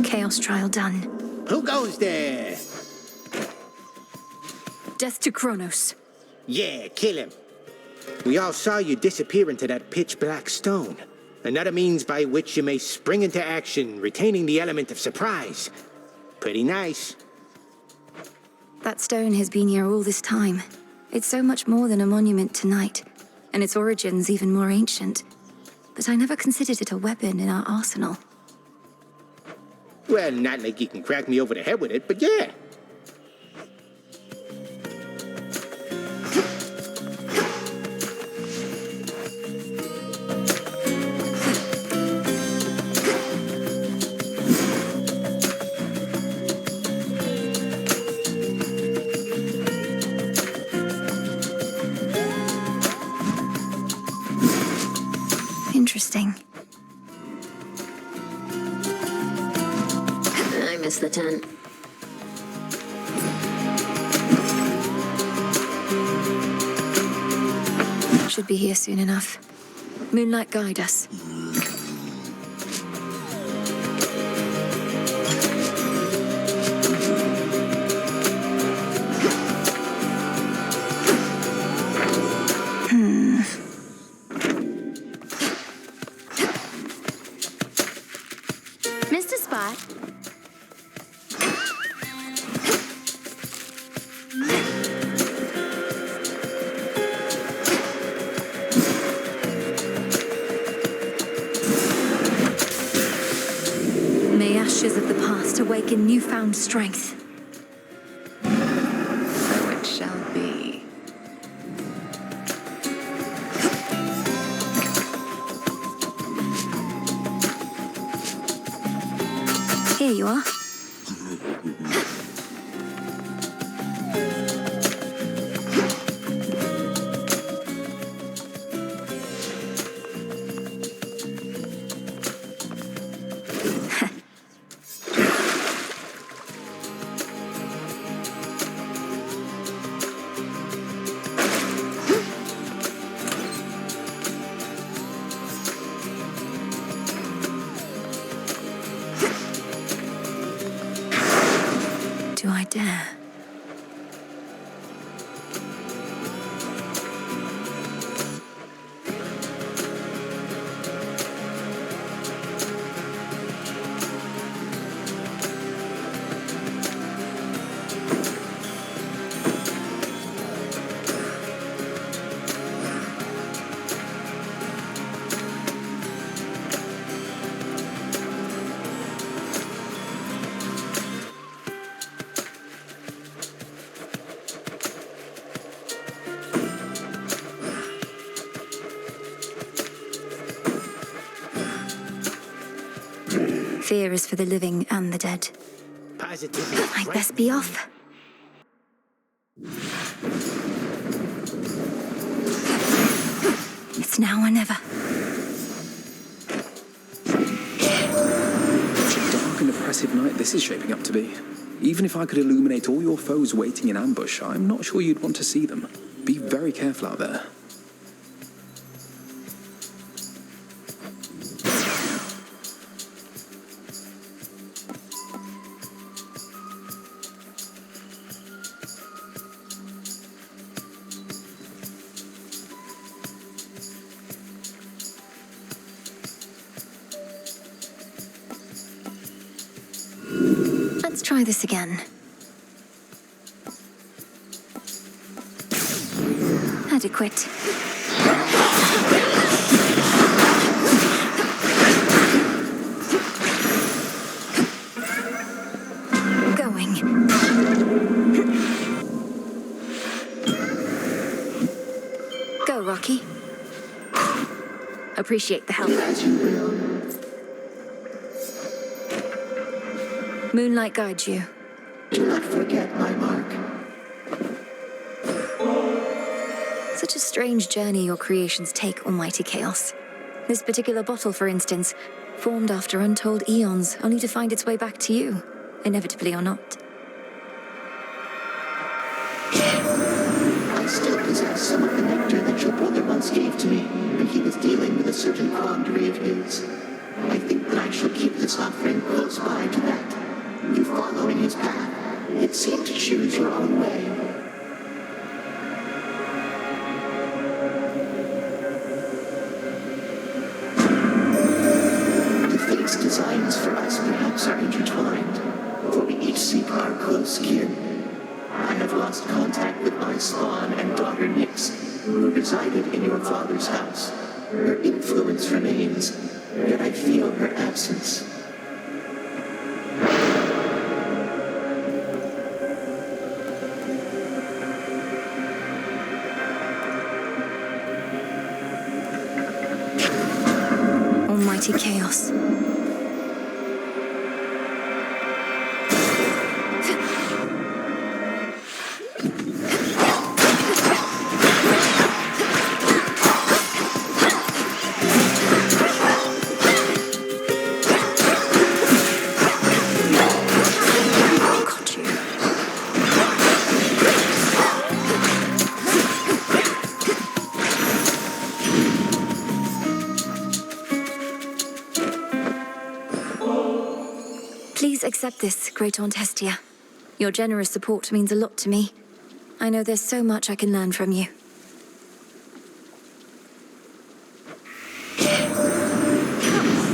Chaos trial done. Who goes there? Death to Kronos. Yeah, kill him. We all saw you disappear into that pitch-black stone. Another means by which you may spring into action, retaining the element of surprise. Pretty nice. That stone has been here all this time. It's so much more than a monument to night, and its origins even more ancient. But I never considered it a weapon in our arsenal. Well, not like you can crack me over the head with it, but yeah. Interesting. I missed the tent. Should be here soon enough. Moonlight, guide us. Missed a spot. May ashes of the past awaken newfound strength. So it shall be. Here you are. Do I dare? Fear is for the living and the dead. Positively. I'd best be off. It's now or never. Dark and oppressive night this is shaping up to be. Even if I could illuminate all your foes waiting in ambush, I'm not sure you'd want to see them. Be very careful out there. Let's try this again. Adequate. Going. Go, Rocky. Appreciate the help. As you will. Moonlight guides you. Do not forget my mark. Such a strange journey your creations take, almighty chaos. This particular bottle, for instance, formed after untold eons, only to find its way back to you, inevitably or not. I still possess some of the nectar that your brother once gave to me when he was dealing with a certain quandary of his. I think that I shall keep this offering close by to that. You follow in his path. It seemed to choose your own way. The fate's designs for us perhaps are intertwined, for we each seek our close kin. I have lost contact with my spawn and daughter Nyx, who resided in your father's house. Her influence remains, yet I feel her absence. Almighty chaos. Please accept this, Great Aunt Hestia. Your generous support means a lot to me. I know there's so much I can learn from you.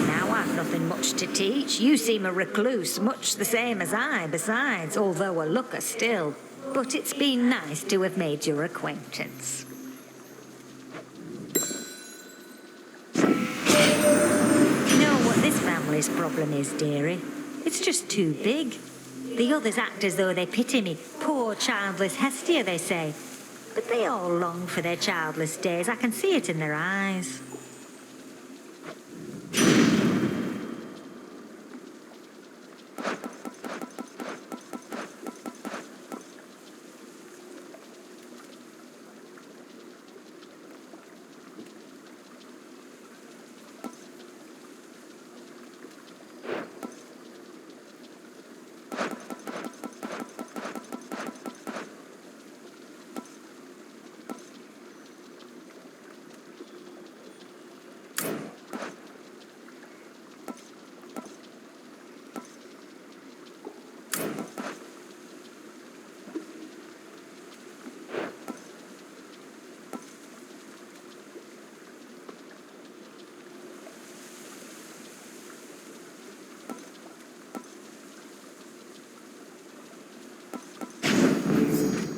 Now I've nothing much to teach. You seem a recluse, much the same as I, besides, although a looker still. But it's been nice to have made your acquaintance. You know what this family's problem is, dearie? It's just too big. The others act as though they pity me. Poor childless Hestia, they say. But they all long for their childless days. I can see it in their eyes.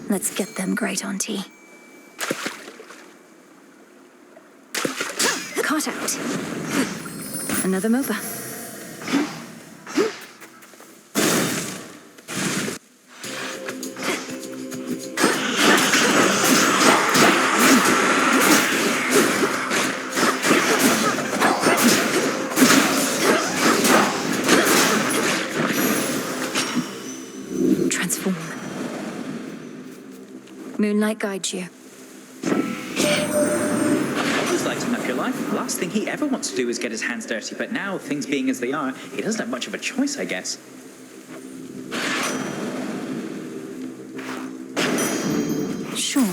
Let's get them, Great Auntie. Caught out. Another MOBA. Transform. Moonlight guides you. He's lighting up your life. Last thing he ever wants to do is get his hands dirty, but now, things being as they are, he doesn't have much of a choice, I guess. Sure.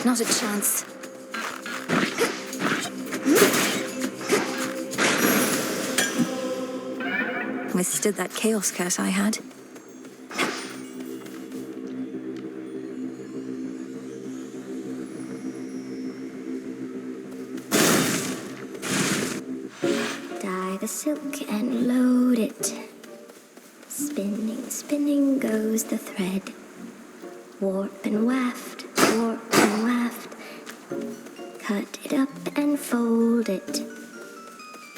Not a chance. Withstood that chaos curse I had. Dye the silk and load it. Spinning, spinning goes the thread. Warp and waft, warp and waft. Cut it up and fold it.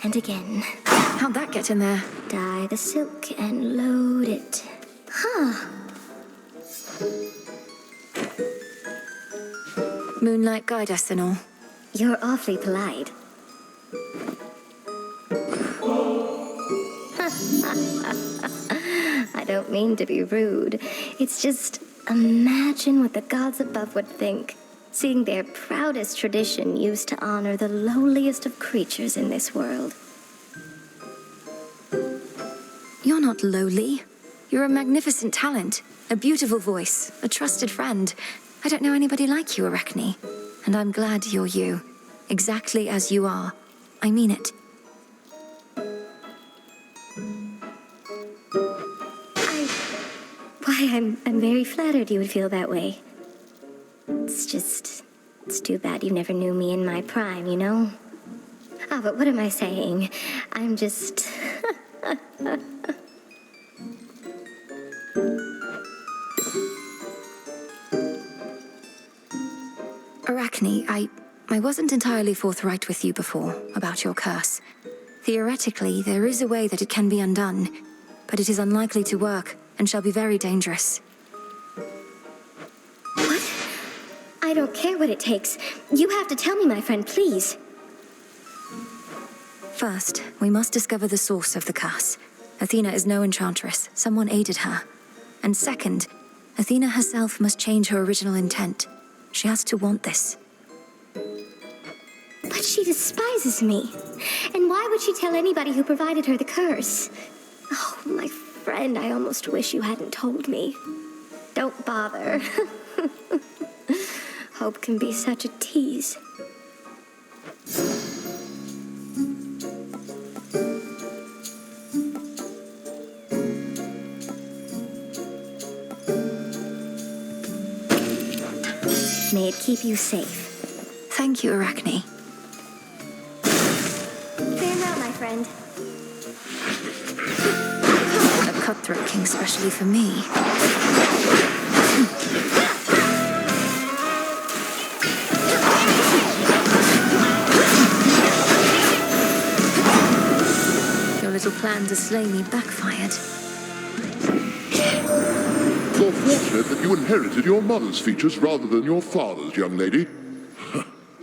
And again. How'd that get in there? Dye the silk and load it. Huh. Moonlight guide us and all. You're awfully polite. I don't mean to be rude. It's just, imagine what the gods above would think. seeing their proudest tradition used to honor the lowliest of creatures in this world. You're not lowly. You're a magnificent talent, a beautiful voice, a trusted friend. I don't know anybody like you, Arachne. And I'm glad you're you. Exactly as you are. I mean it. I'm very flattered you would feel that way. It's too bad you never knew me in my prime, you know? Ah, but what am I saying? I'm just... Arachne, I wasn't entirely forthright with you before about your curse. Theoretically, there is a way that it can be undone, but it is unlikely to work and shall be very dangerous. What? I don't care what it takes. You have to tell me, my friend, please. First, we must discover the source of the curse. Athena is no enchantress. Someone aided her. And second, Athena herself must change her original intent. She has to want this. But she despises me. And why would she tell anybody who provided her the curse? Oh, my friend, I almost wish you hadn't told me. Don't bother. Hope can be such a tease. May it keep you safe. Thank you, Arachne. Farewell, my friend. A cutthroat king specially for me. Your little plan to slay me backfired. You're fortunate that you inherited your mother's features rather than your father's, young lady.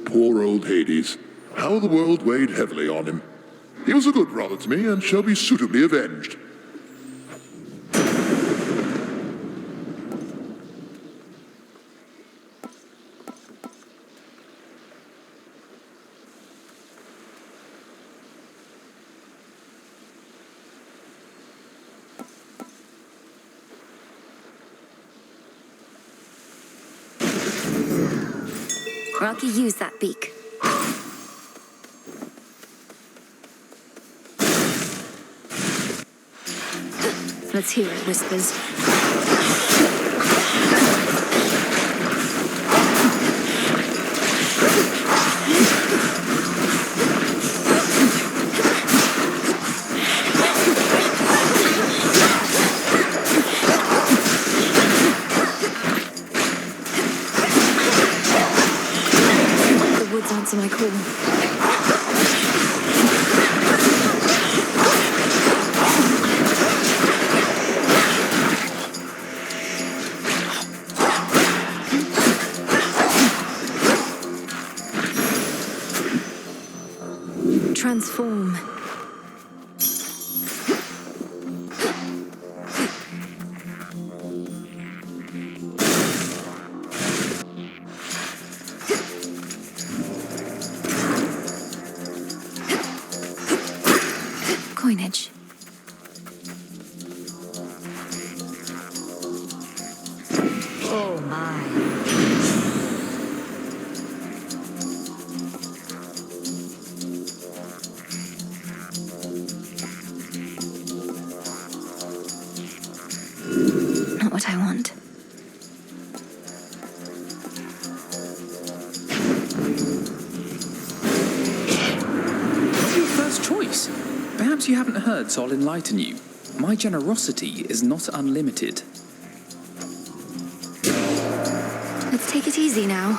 Poor old Hades. How the world weighed heavily on him. He was a good brother to me and shall be suitably avenged. Rocky, use that beak. Let's hear it, Whispers. The woods answer my call. Transform. Coinage. Oh my. Not what I want. What's your first choice? Perhaps you haven't heard, so I'll enlighten you. My generosity is not unlimited. Let's take it easy now.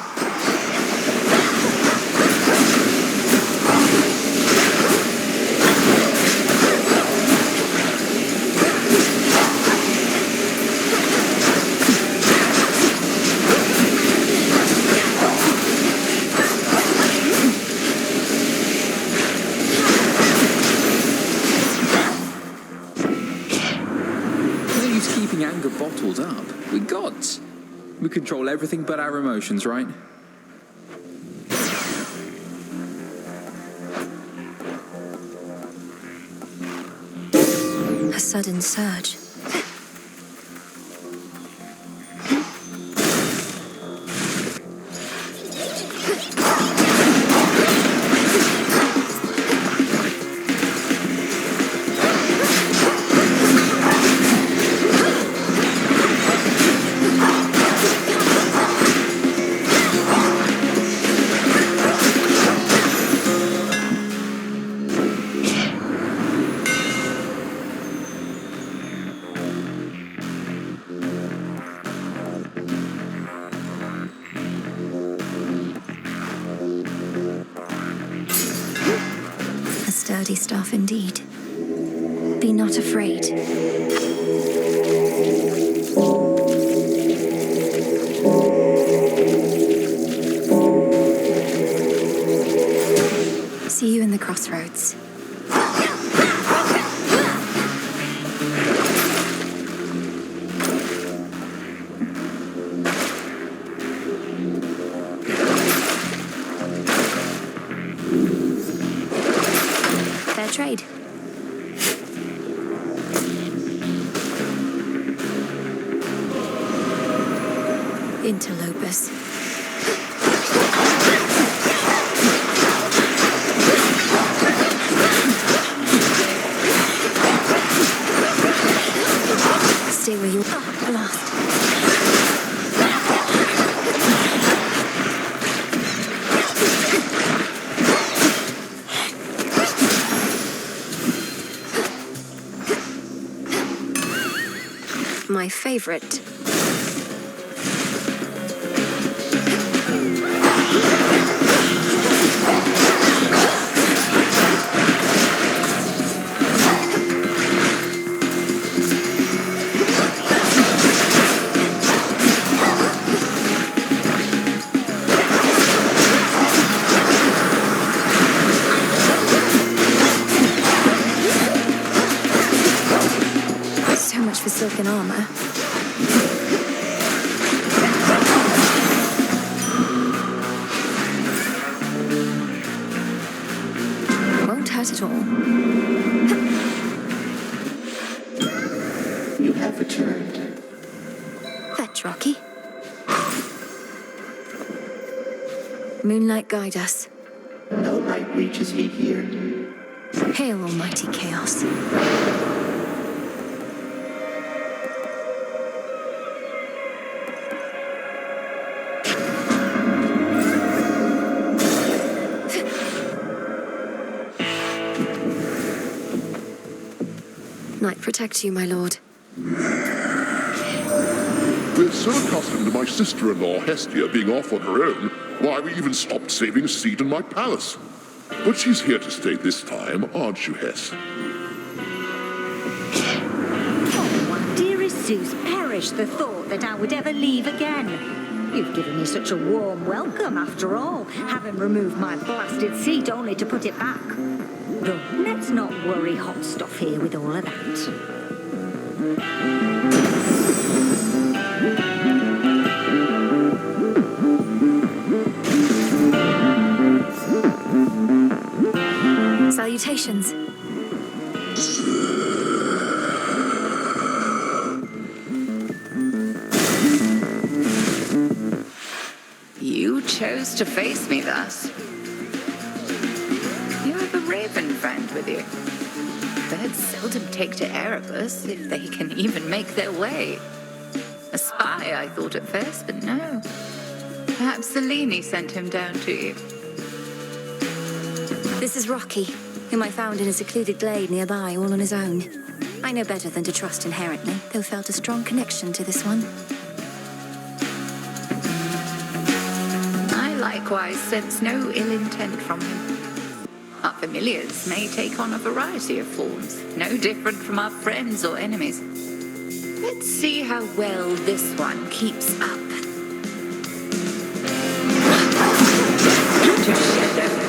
No use keeping anger bottled up. We're gods. We control everything but our emotions, right? sudden surge. Sturdy stuff indeed. Be not afraid. See you in the crossroads. Trade. Interlopers. Stay where you are. Blast. My favorite. So much for silken armor. Won't hurt at all. You have returned. Fetch, Rocky. Moonlight, guide us. No light reaches me here. Hail, almighty chaos. Night protect you, my lord. We're so accustomed to my sister-in-law Hestia being off on her own, why we even stopped saving a seat in my palace. But she's here to stay this time, aren't you, Hess? Oh, dearest Zeus, perish the thought that I would ever leave again. You've given me such a warm welcome, after all, having removed my blasted seat only to put it back. Though, let's not worry hot stuff here with all of that. Salutations. You chose to face me thus. You have a raven friend with you. Birds seldom take to Erebus if they can even make their way. A spy, I thought at first, but no. Perhaps Selene sent him down to you. This is Rocky, whom I found in a secluded glade nearby, all on his own. I know better than to trust inherently, though felt a strong connection to this one. I likewise sense no ill intent from him. Our familiars may take on a variety of forms, no different from our friends or enemies. Let's see how well this one keeps up. To shadow.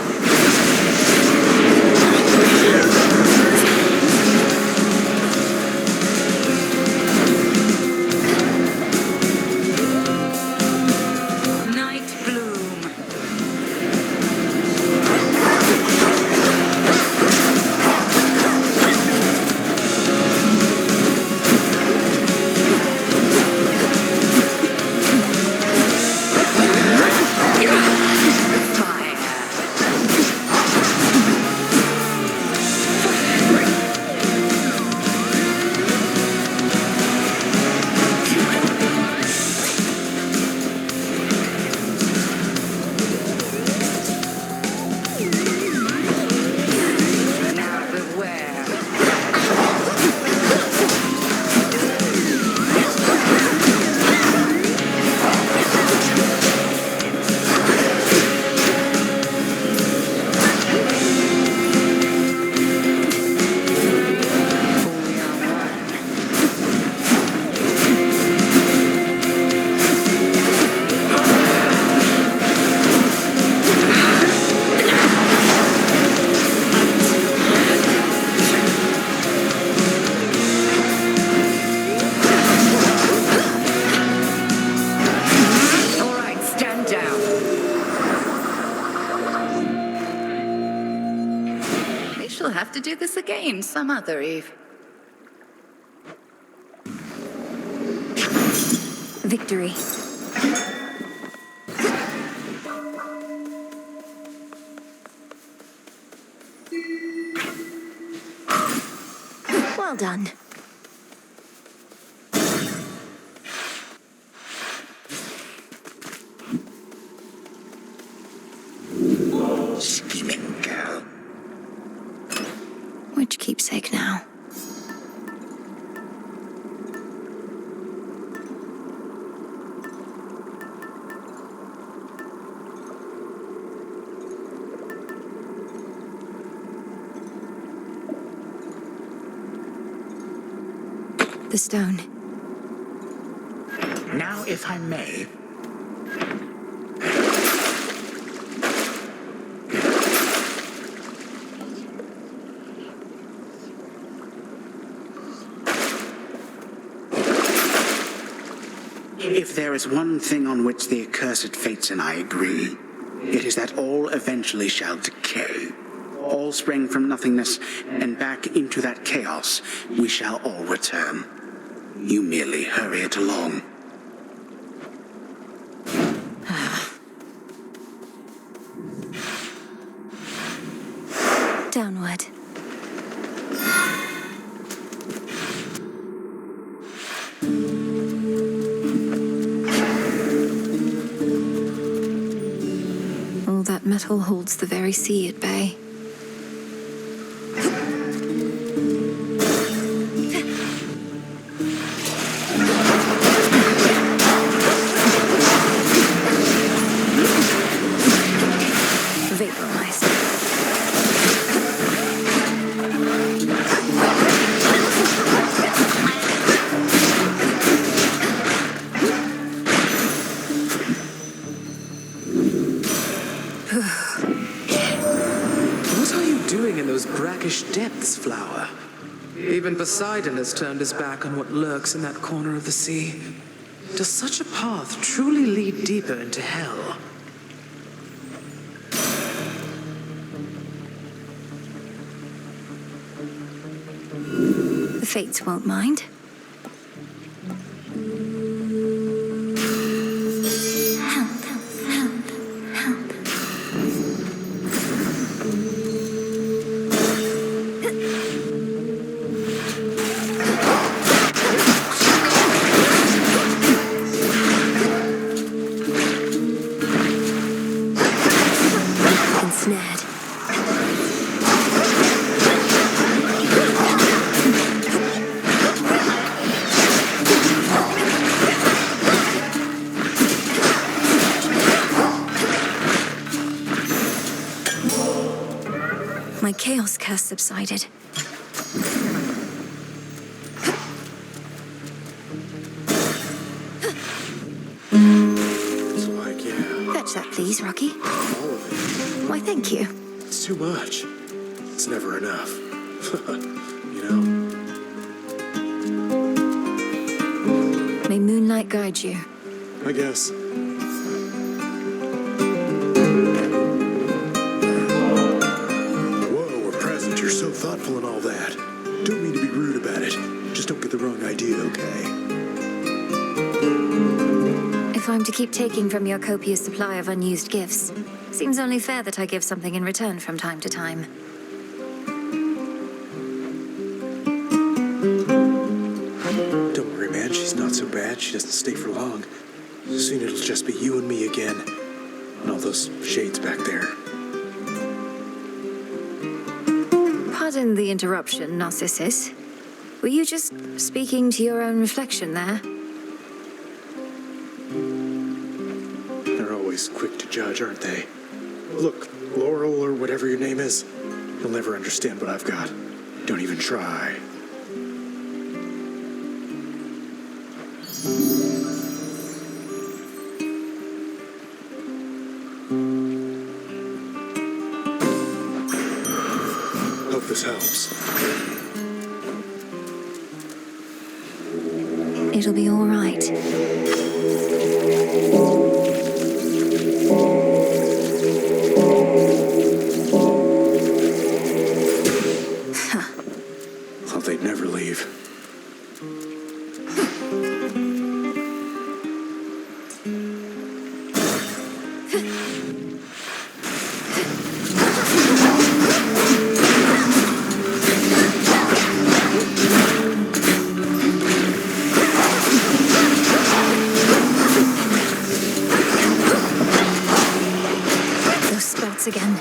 We'll have to do this again some other eve. Victory. Well done. Scheming girl. Which keepsake now? The stone. Now, if I may. If there is one thing on which the accursed fates and I agree, it is that all eventually shall decay. All sprang from nothingness, and back into that chaos we shall all return. You merely hurry it along. Downward. All that metal holds the very sea at bay. Vaporized. What are you doing in those brackish depths, Flower? Even Poseidon has turned his back on what lurks in that corner of the sea. Does such a path truly lead deeper into hell? The fates won't mind. Help, help, help. Ensnared. My chaos curse subsided. It's like, yeah, Fetch that, please, Rocky. all of it. Why, thank you. It's too much. It's never enough. You know? May moonlight guide you. I guess. Whoa, a present. You're so thoughtful and all that. Don't mean to be rude about it. Just don't get the wrong idea, okay? If I'm to keep taking from your copious supply of unused gifts, seems only fair that I give something in return from time to time. Don't worry, man. She's not so bad. She doesn't stay for long. Soon it'll just be you and me again. And all those shades back there. Pardon the interruption, Narcissus. Were you just speaking to your own reflection there? They're always quick to judge, aren't they? Look, Laurel or whatever your name is, you'll never understand what I've got. Don't even try. Hope this helps. It'll be all right. those spots again.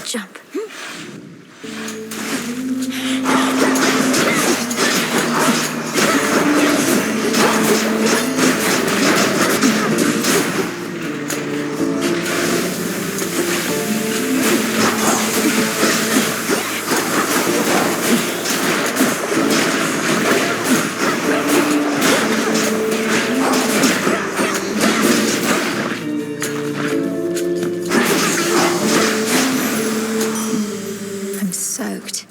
Jump. I'm soaked.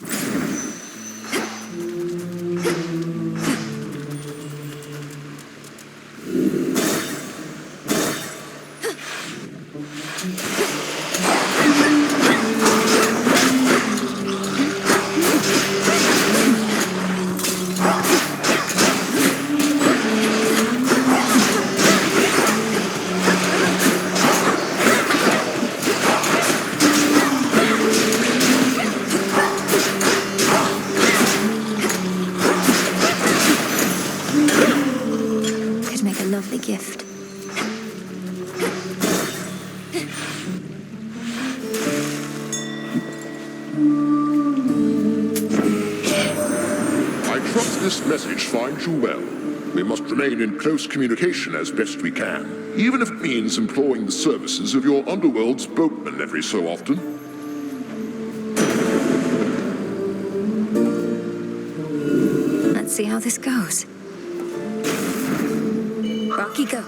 Could make a lovely gift. I trust this message finds you well. We must remain in close communication as best we can, even if it means employing the services of your Underworld's boatmen every so often. Let's see how this goes. Rocky, go.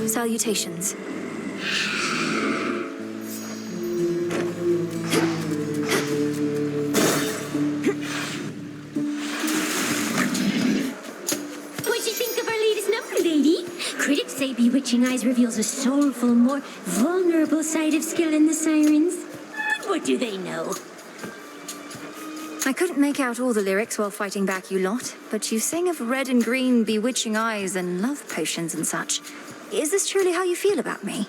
Salutations. What'd you think of our latest number, lady? Critics say Bewitching Eyes reveals a soulful, more vulnerable side of skill in the sirens. But what do they know? I couldn't make out all the lyrics while fighting back you lot, but you sing of red and green bewitching eyes and love potions and such. Is this truly how you feel about me?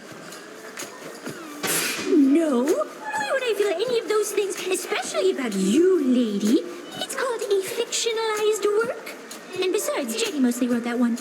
No. Why would I feel any of those things, especially about you, lady? It's called a fictionalized work. And besides, Jenny mostly wrote that one.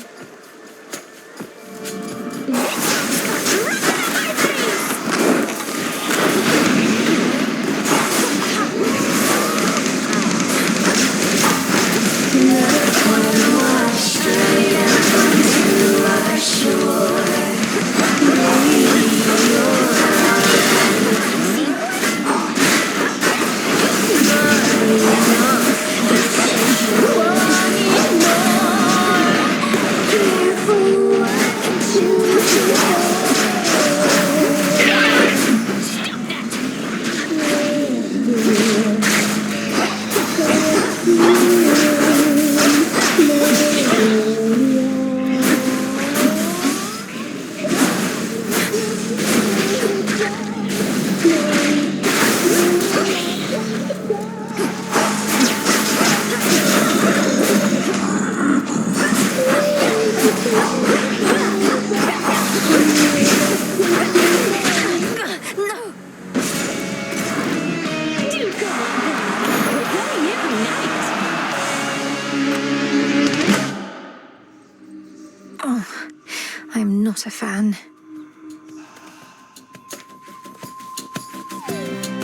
I'm not a fan.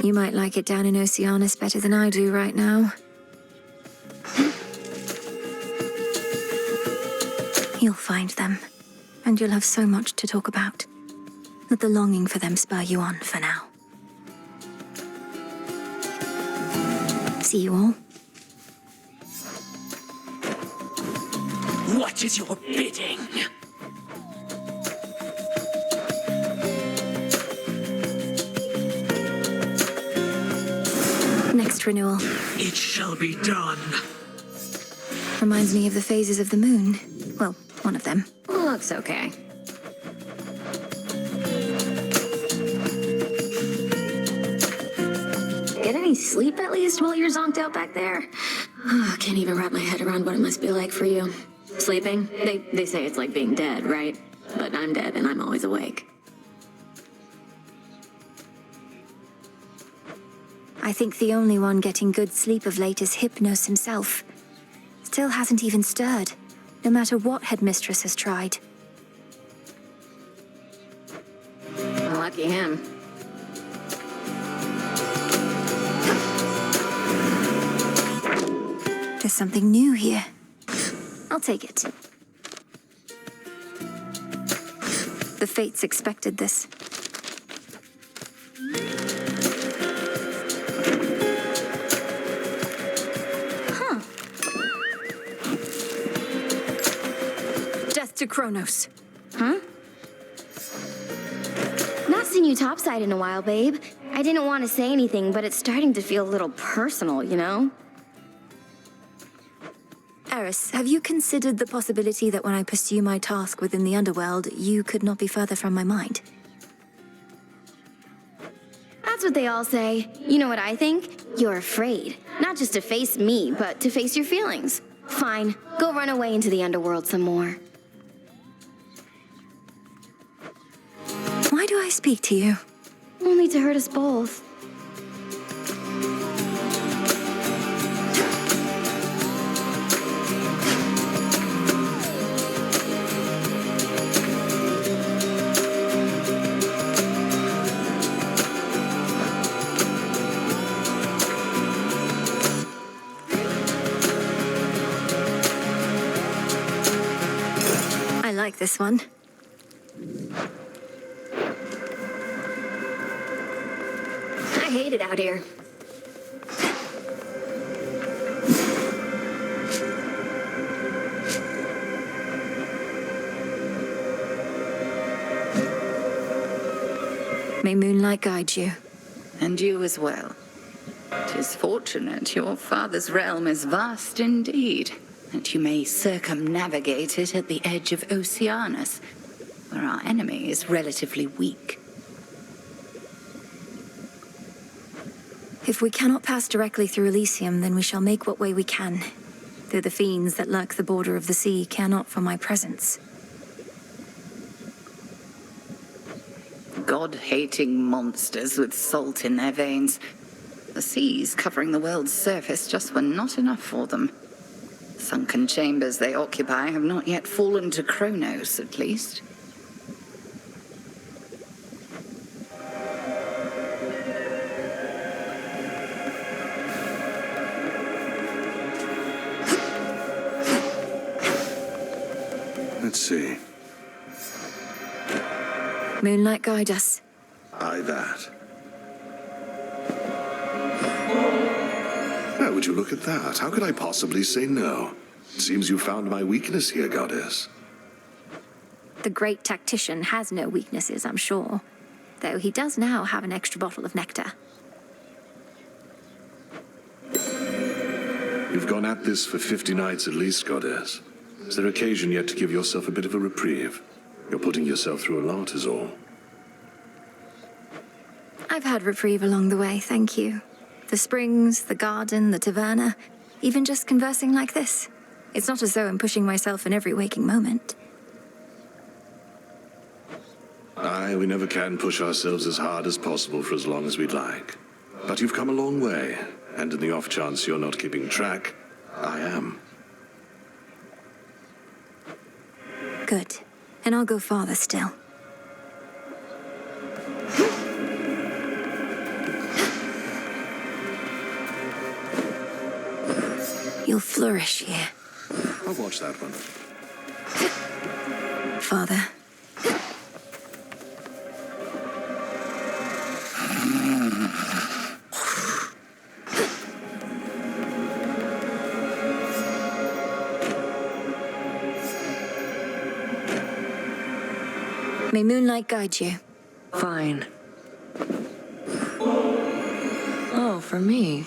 You might like it down in Oceanus better than I do right now. You'll find them, and you'll have so much to talk about. Let the longing for them spur you on for now. See you all. What is your bidding? Next renewal. It shall be done. Reminds me of the phases of the moon. Well, one of them. Looks okay. Get any sleep at least while you're zonked out back there? Can't even wrap my head around what it must be like for you. Sleeping? They say it's like being dead, right? But I'm dead and I'm always awake. I think the only one getting good sleep of late is Hypnos himself. Still hasn't even stirred, no matter what headmistress has tried. Lucky him. There's something new here. I'll take it. The fates expected this. Death to Kronos. Huh? Not seen you topside in a while, babe. I didn't want to say anything, but it's starting to feel a little personal, you know? Eris, have you considered the possibility that when I pursue my task within the Underworld, you could not be further from my mind? That's what they all say. You know what I think? You're afraid. Not just to face me, but to face your feelings. Fine, go run away into the Underworld some more. Why do I speak to you? Only to hurt us both. I like this one. I hate it out here. May moonlight guide you. And you as well. 'Tis fortunate your father's realm is vast indeed, and you may circumnavigate it at the edge of Oceanus, where our enemy is relatively weak. If we cannot pass directly through Elysium, then we shall make what way we can, though the fiends that lurk the border of the sea care not for my presence. God-hating monsters with salt in their veins. The seas covering the world's surface just were not enough for them. Sunken chambers they occupy have not yet fallen to Kronos, at least. Let's see. Moonlight guide us. Aye, that. Now, would you look at that? How could I possibly say no? It seems you found my weakness here, Goddess. The great tactician has no weaknesses, I'm sure. Though he does now have an extra bottle of nectar. You've gone at this for 50 nights at least, Goddess. Is there occasion yet to give yourself a bit of a reprieve? You're putting yourself through a lot, is all. I've had reprieve along the way, thank you. The springs, the garden, the taverna, even just conversing like this. It's not as though I'm pushing myself in every waking moment. Aye, we never can push ourselves as hard as possible for as long as we'd like. But you've come a long way, and in the off chance you're not keeping track, I am. Good. And I'll go farther still. You'll flourish here. I'll watch that one. Father. May moonlight guide you. Fine. Oh, for me.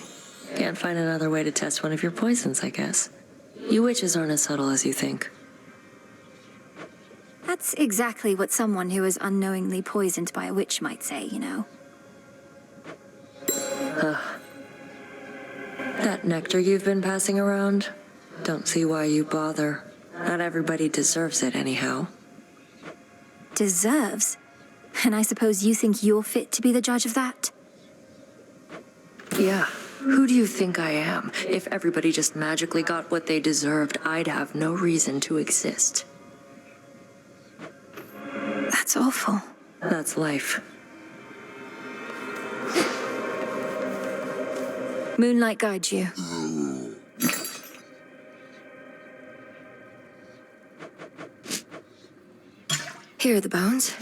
Can't find another way to test one of your poisons, I guess. You witches aren't as subtle as you think. That's exactly what someone who is unknowingly poisoned by a witch might say, you know. That nectar you've been passing around? Don't see why you bother. Not everybody deserves it, anyhow. Deserves? And I suppose you think you're fit to be the judge of that? Yeah. Who do you think I am? If everybody just magically got what they deserved, I'd have no reason to exist. That's awful. That's life. Moonlight guides you. Here are the bones.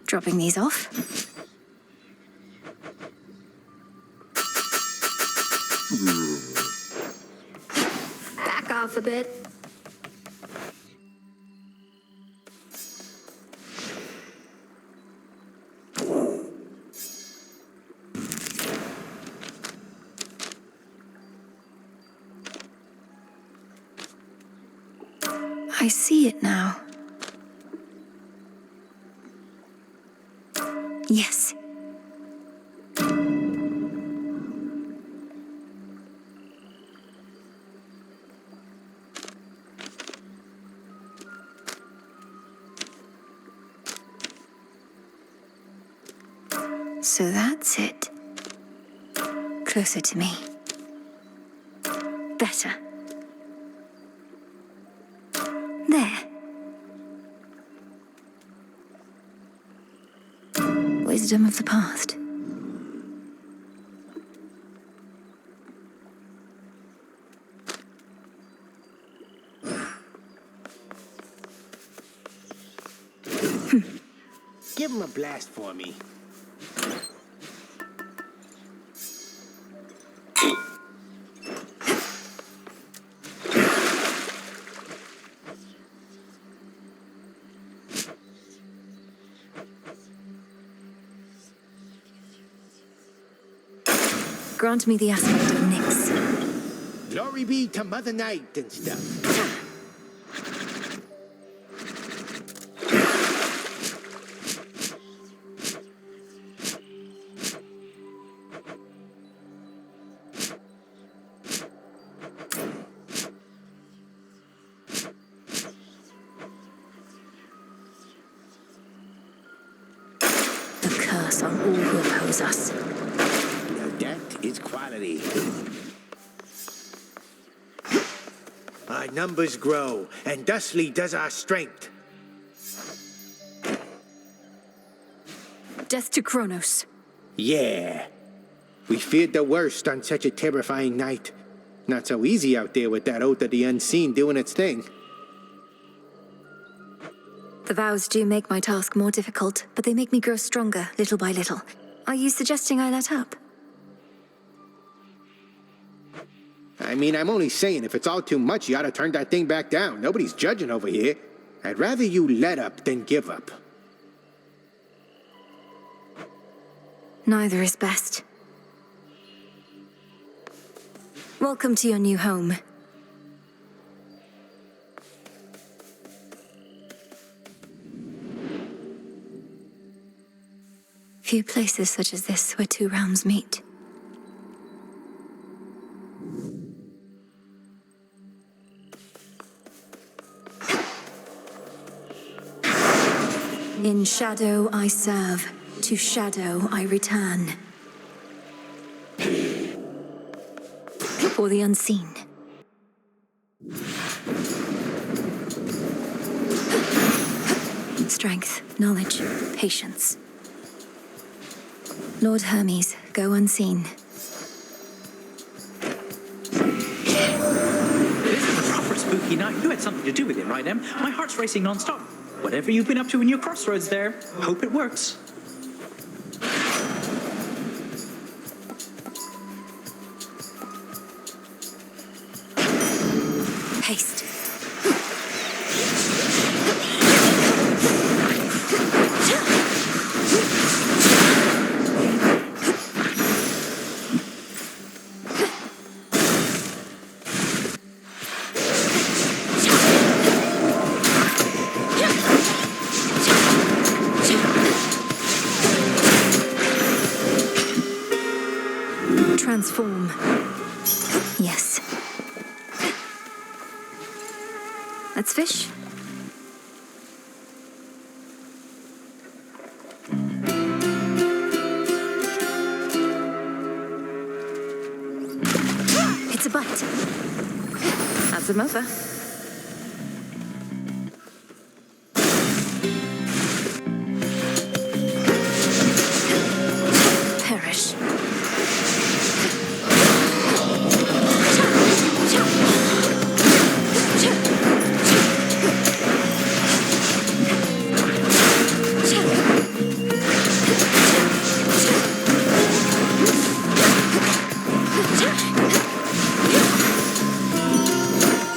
Dropping these off. Back off a bit. I see it now. Yes. So that's it. Closer to me. Better. There. Wisdom of the past. Give him a blast for me. Grant me the aspect of Nyx. Glory be to Mother Night and stuff. The curse on all who oppose us. That is quality. Our numbers grow, and thusly does our strength. Death to Kronos. Yeah. We feared the worst on such a terrifying night. Not so easy out there with that oath of the unseen doing its thing. The vows do make my task more difficult, but they make me grow stronger, little by little. Are you suggesting I let up? I mean, I'm only saying if it's all too much, you ought to turn that thing back down. Nobody's judging over here. I'd rather you let up than give up. Neither is best. Welcome to your new home. Few places such as this where two realms meet. In shadow I serve, to shadow I return. For the unseen. Strength, knowledge, patience. Lord Hermes, go unseen. This is a proper spooky night. You had something to do with it, right, Em? My heart's racing non-stop. Whatever you've been up to in your crossroads there, hope it works. Haste. Transform. Yes. Let's fish. It's a bite. That's a mother. Perish.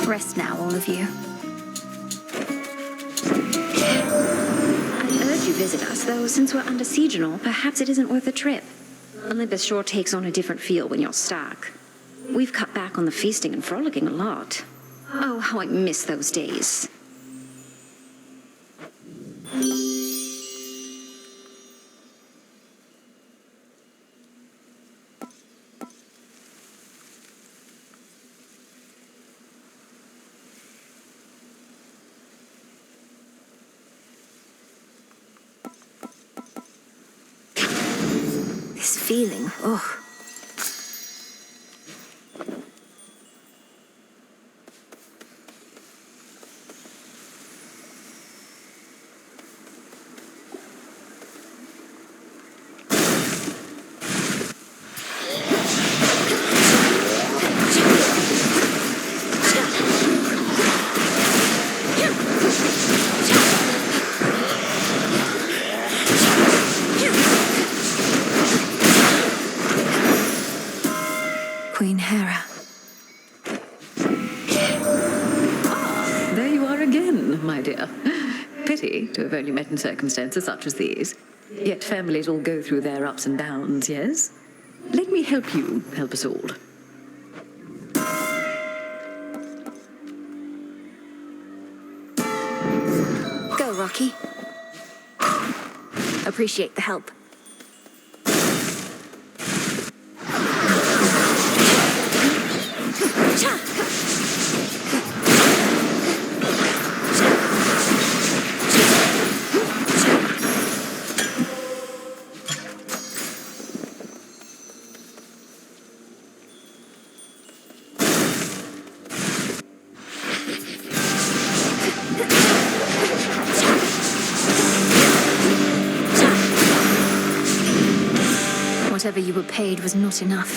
Rest now, all of you. I'd urge you visit us, though since we're under siege and all, perhaps it isn't worth a trip. Olympus sure takes on a different feel when you're stuck. We've cut back on the feasting and frolicking a lot. Oh, how I miss those days. This feeling, oh. Queen Hera. There you are again, my dear. Pity to have only met in circumstances such as these. Yet families all go through their ups and downs, yes? Let me help you help us all. Go, Rocky. Appreciate the help. Whatever you were paid was not enough.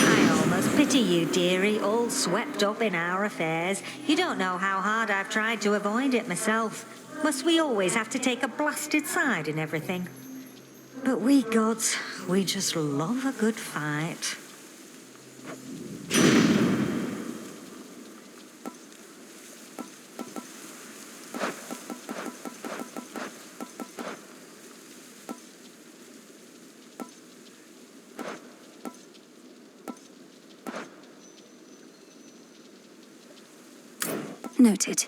I almost pity you, dearie, all swept up in our affairs. You don't know how hard I've tried to avoid it myself. Must we always have to take a blasted side in everything? But we gods, we just love a good fight. Noted.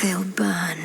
They'll burn.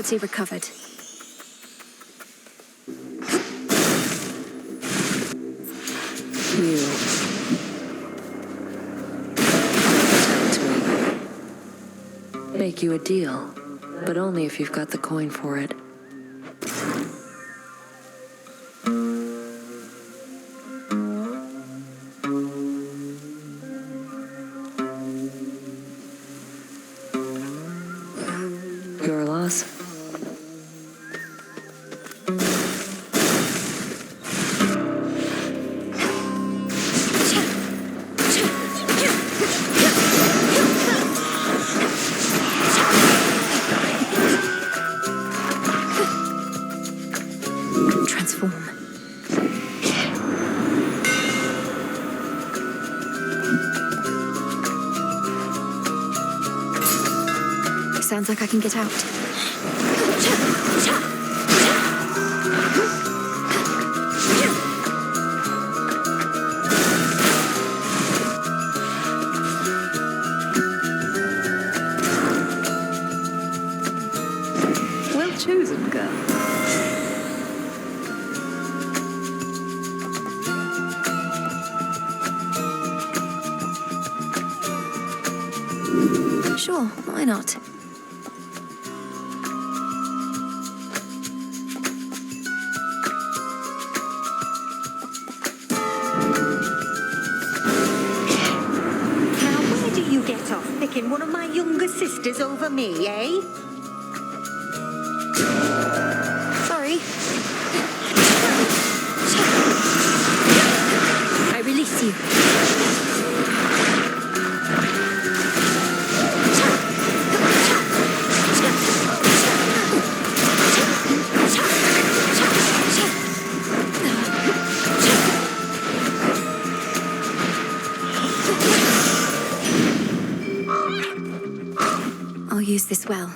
Property recovered. You. Make you a deal, but only if you've got the coin for it. Your loss. Sounds like I can get out. Well chosen, girl. Sure, why not? Picking one of my younger sisters over me, eh? Sorry. I release you. I'll use this well.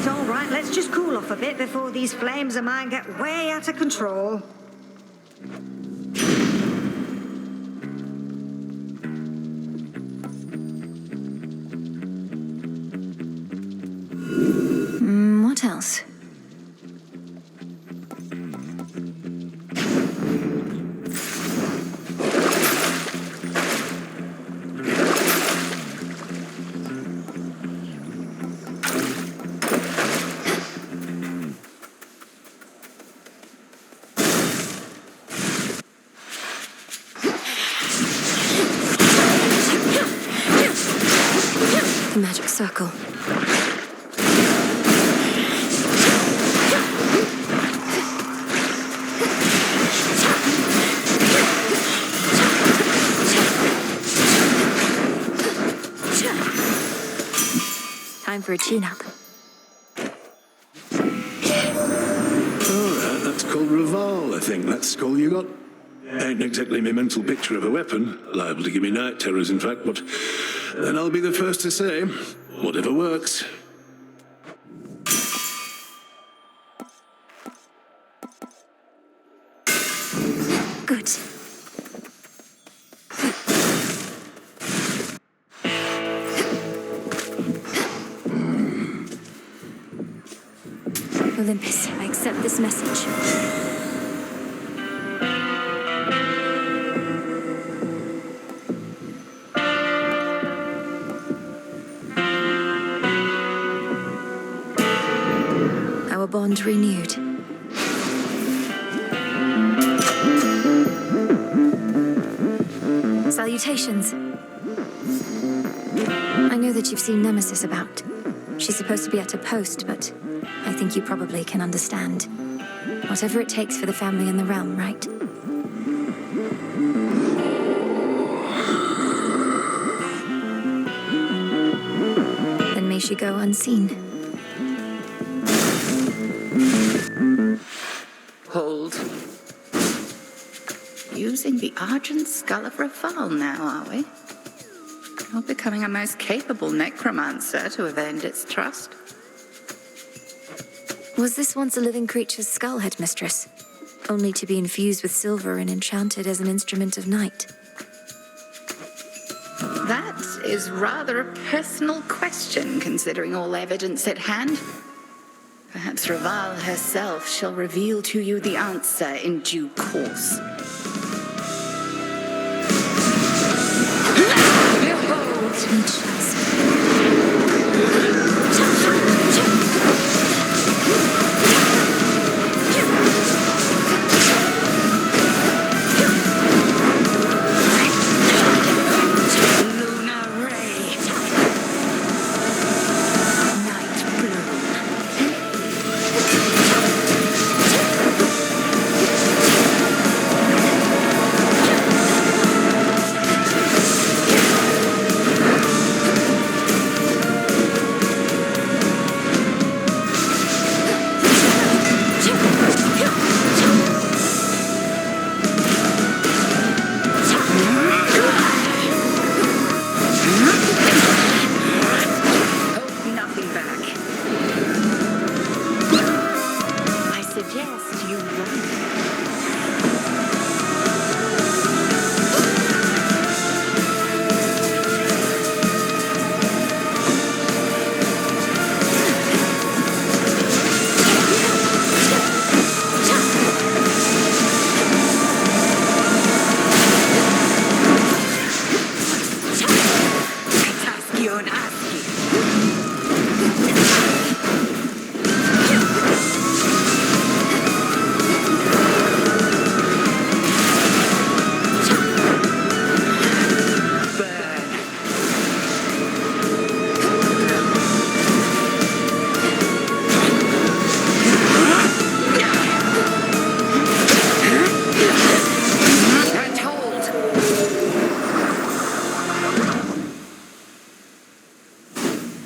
All right, let's just cool off a bit before these flames of mine get way out of control. What else? The magic circle. Time for a tune-up. Alright, that's called Reval, I think. That's the call you got. Ain't exactly my mental picture of a weapon. Liable to give me night terrors, in fact, but then I'll be the first to say, whatever works. Good. Olympus, I accept this message. Our bond renewed. Salutations. I know that you've seen Nemesis about. She's supposed to be at her post, but I think you probably can understand. Whatever it takes for the family and the realm, right? Then may she go unseen. Hold. Using the Argent Skull of Reval now, are we? You're becoming a most capable necromancer to have earned its trust. Was this once a living creature's skull, headmistress? Only to be infused with silver and enchanted as an instrument of night? That is rather a personal question, considering all evidence at hand. Perhaps Raval herself shall reveal to you the answer in due course.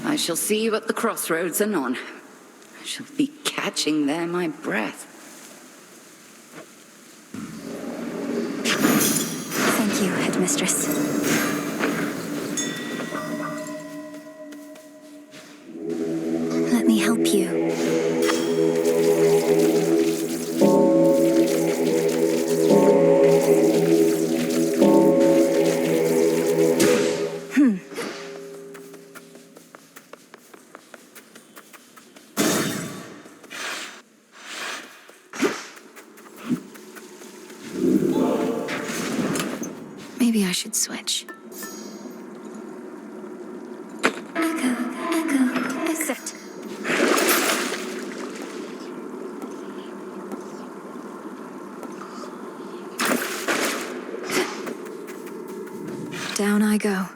I shall see you at the crossroads anon. I shall be catching there my breath. Thank you, Headmistress. Let me help you. Maybe I should switch. Echo, set. Down I go.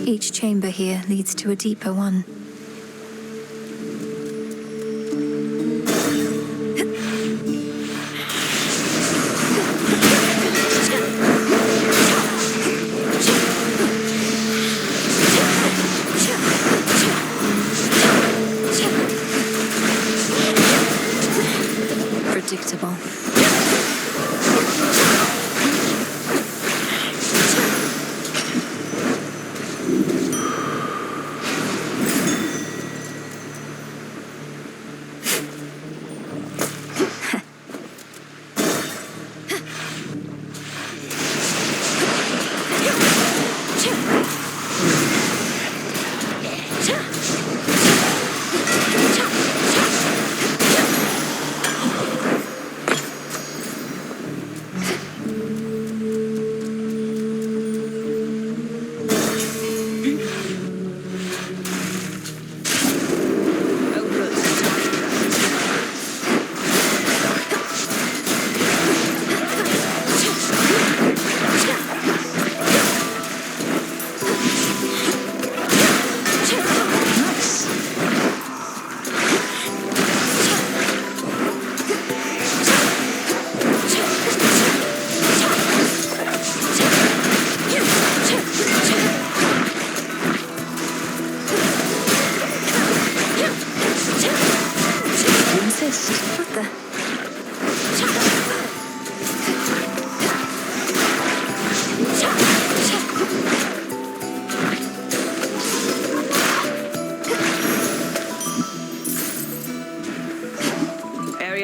Each chamber here leads to a deeper one. Predictable.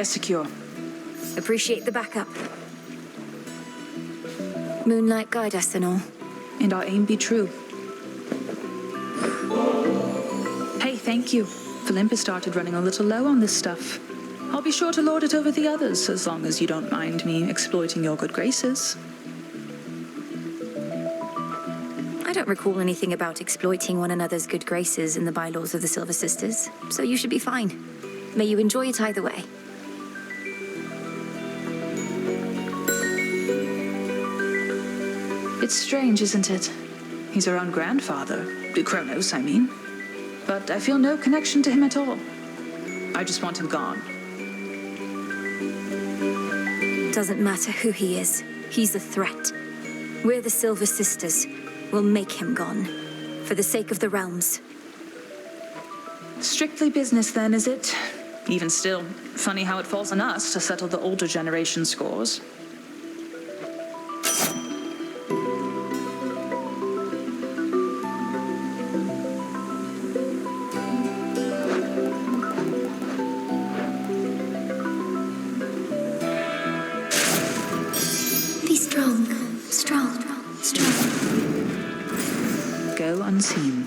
secure. Appreciate the backup. Moonlight guide us and all. And our aim be true. Hey, thank you. Olympus started running a little low on this stuff. I'll be sure to lord it over the others, as long as you don't mind me exploiting your good graces. I don't recall anything about exploiting one another's good graces in the bylaws of the Silver Sisters, so you should be fine. May you enjoy it either way. It's strange, isn't it? He's our own grandfather. Kronos, I mean. But I feel no connection to him at all. I just want him gone. Doesn't matter who he is. He's a threat. We're the Silver Sisters. We'll make him gone. For the sake of the realms. Strictly business then, is it? Even still, funny how it falls on us to settle the older generation scores. Be strong. Strong. Go unseen.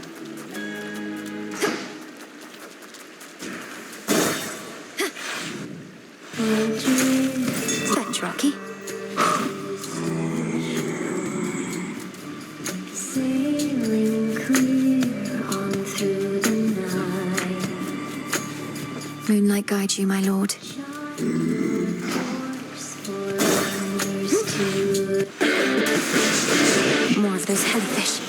Thanks, Rocky. Sailing clear on through the night. Moonlight guide you, my lord. More of those hellfish.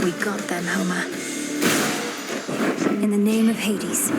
We got them, Homer. In the name of Hades.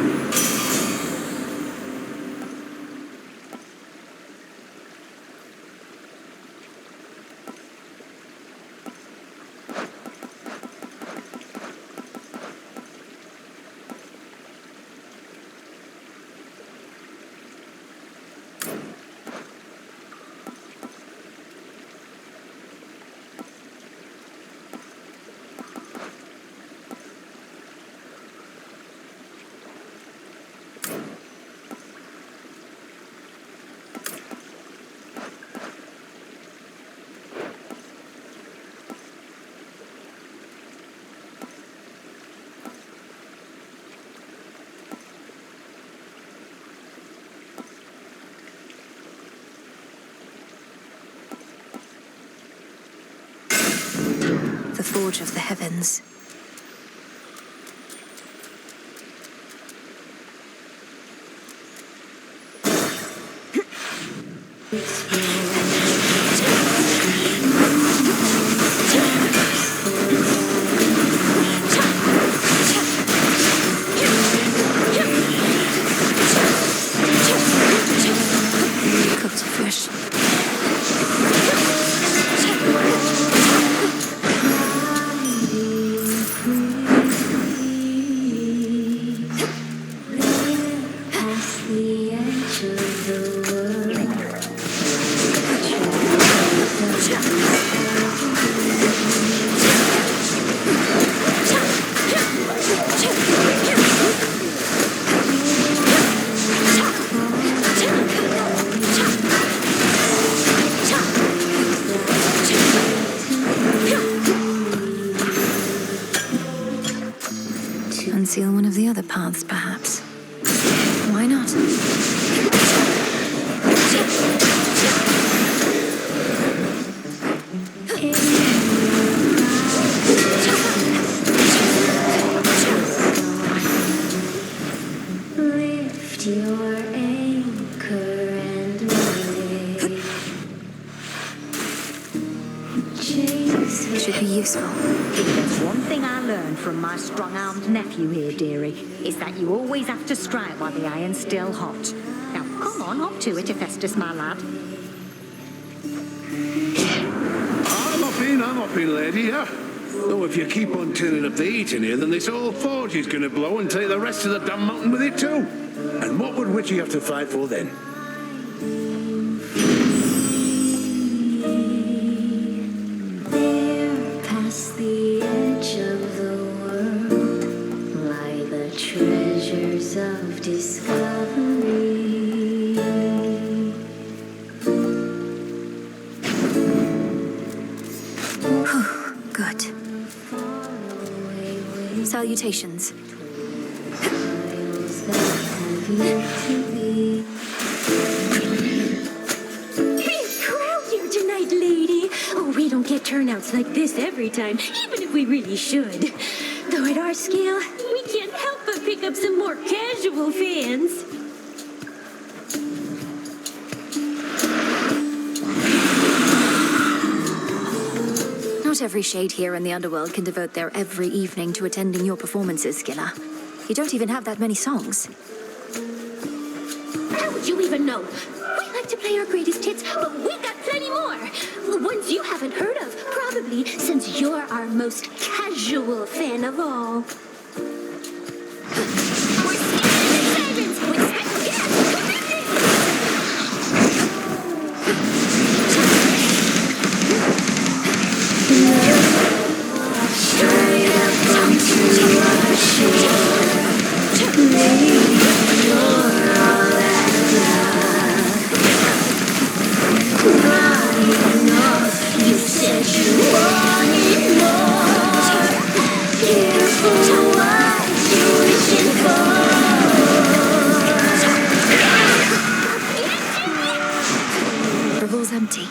The forge of the heavens. Cooked fish. Unseal one of the other paths, perhaps. Why not? Lift your anchor and away. Should be useful. If there's one thing I learned from my strong-armed nephew here, dearie, is that you always have to strike while the iron's still hot. Now, come on, up to it, Hephaestus, my lad. I'm up in, lady, yeah. Though if you keep on turning up the heat in here, then this whole forge is going to blow and take the rest of the damn mountain with it too. And what would Witchy have to fight for then? There, past the edge of the world. Salutations. Big crowd here tonight, lady. Oh, we don't get turnouts like this every time, even if we really should. Though at our scale, we can't help but pick up some more casual fans. Not every shade here in the Underworld can devote their every evening to attending your performances, Skilla. You don't even have that many songs. How would you even know? We like to play our greatest hits, but we got plenty more. Ones you haven't heard of, probably, since you're our most casual fan of all. We're sirens with special guests. Straight up onto our shore. Maybe you're all that love. Not enough. You said you wanted more. Careful what you're wishing for. Revol's empty.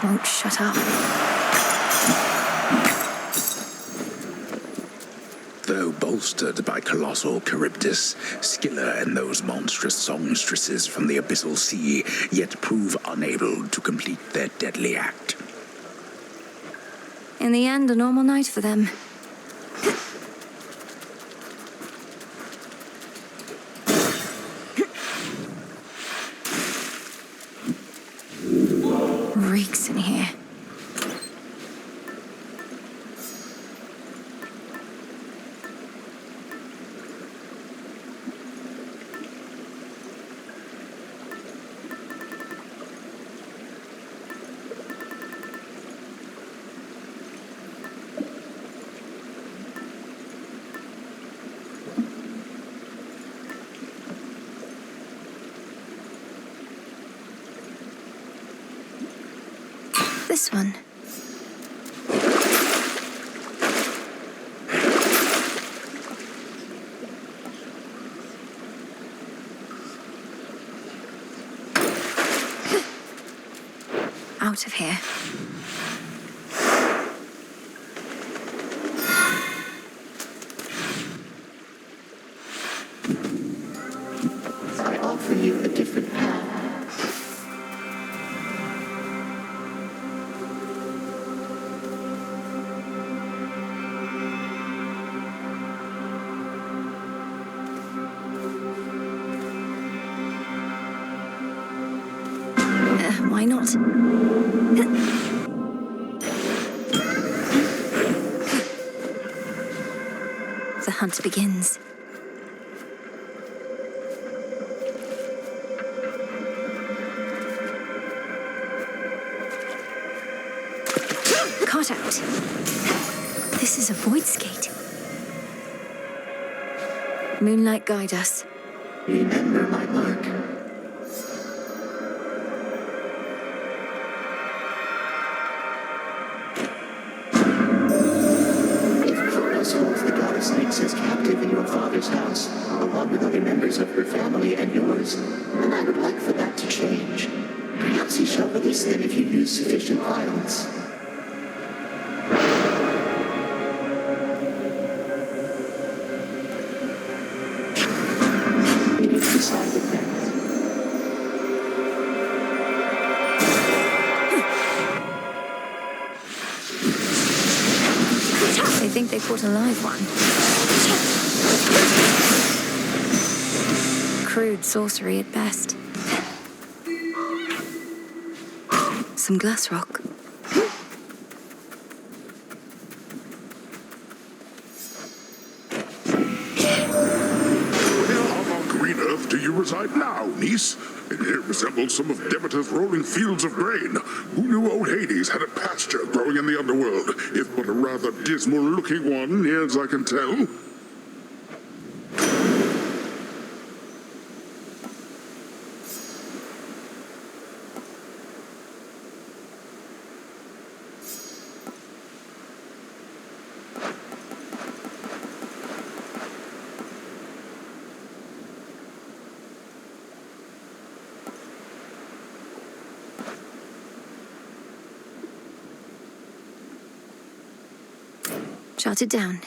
Won't shut up. Though bolstered by colossal Charybdis, Skilla and those monstrous songstresses from the abyssal sea yet prove unable to complete their deadly act. In the end, a normal night for them. Reeks in here. This one. Out of here. I offer you a different path. Why not? The hunt begins. Caught out. This is a void skate. Moonlight, guide us. Remember my mark. father's house, along with other members of her family and yours, and I would like for that to change. Perhaps he shall release them if you use sufficient violence. Decided then. They think they caught a live one. Crude sorcery at best. Some glass rock. Do you reside now, niece? It here resembles some of Demeter's rolling fields of grain. Who knew old Hades had a pasture growing in the underworld, if but a rather dismal-looking one, as I can tell? Jot it down.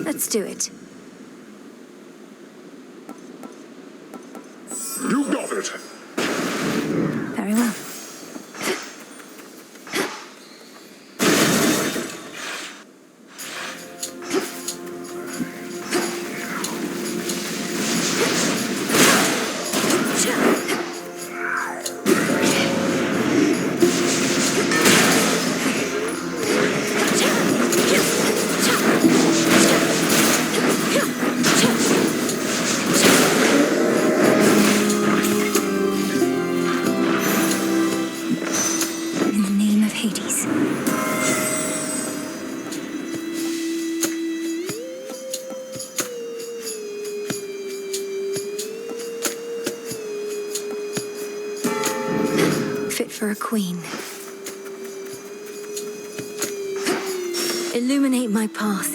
Let's do it. You got it. Very well. For a queen. Illuminate my path.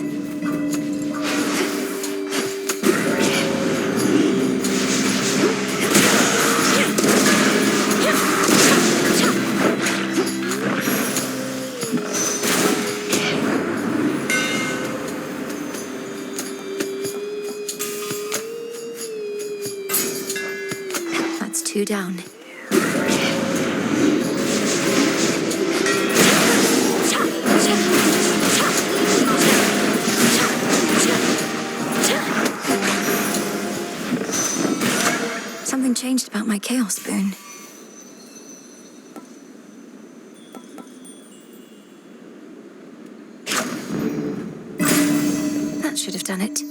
That's 2 down. Something changed about my chaos boon. That should have done it.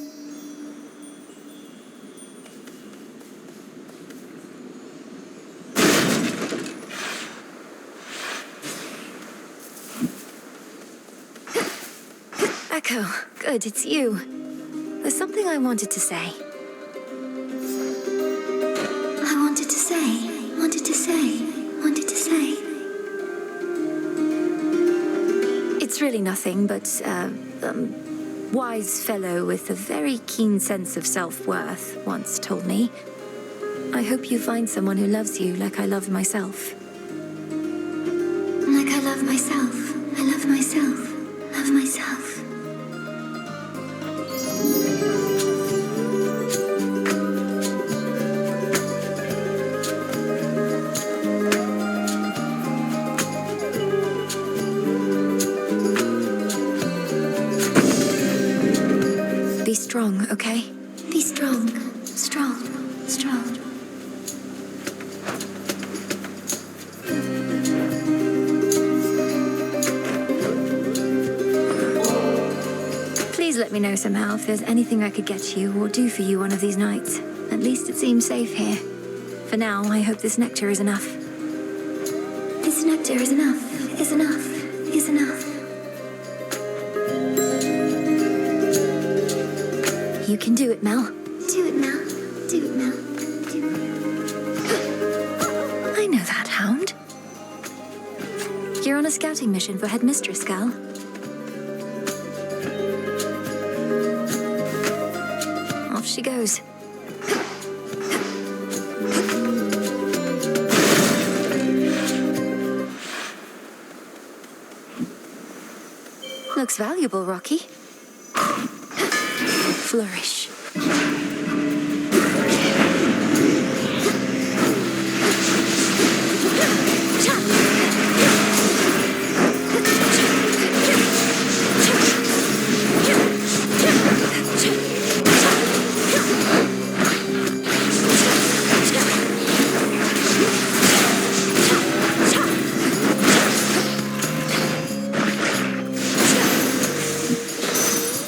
Echo, good, it's you. There's something I wanted to say. It's really nothing, but wise fellow with a very keen sense of self-worth once told me. I hope you find someone who loves you like I love myself. Like I love myself. I love myself. Love myself. Be strong, okay? Be strong. Strong. Strong. Please let me know somehow if there's anything I could get you or do for you one of these nights. At least it seems safe here. For now, I hope this nectar is enough. This nectar is enough. Is enough. Is enough. You can do it, Mel. Do it, Mel. Do it, Mel. Do it. I know that, Hound. You're on a scouting mission for Headmistress, gal. Off she goes. Looks valuable, Rocky. Flourish.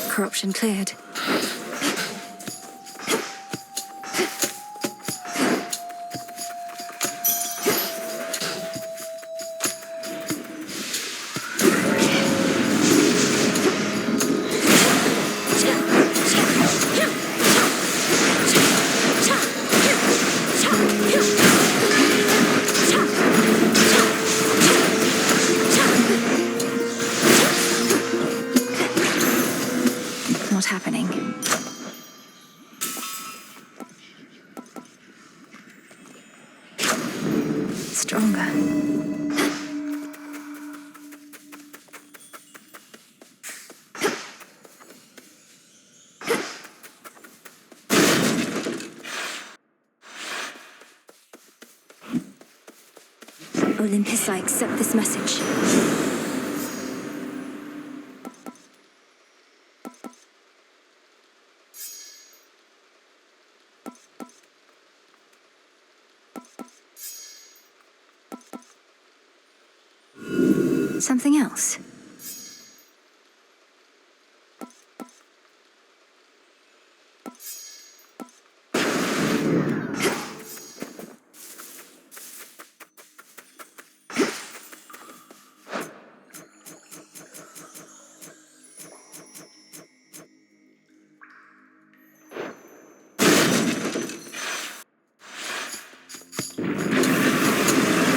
Corruption cleared. Not happening. Stronger. Olympus, I accept this message. Something else?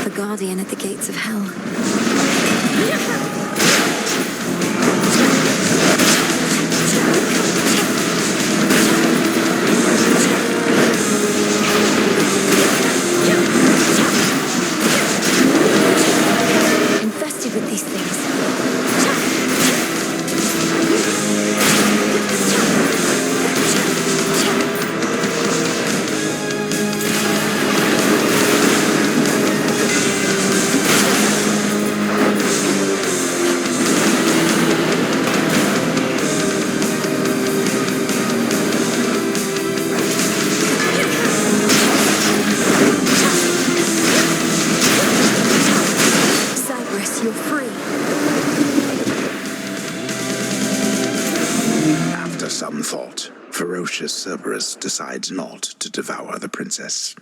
The Guardian at the gates of hell. Infested with these things. After some thought, ferocious Cerberus decides not to devour the princess.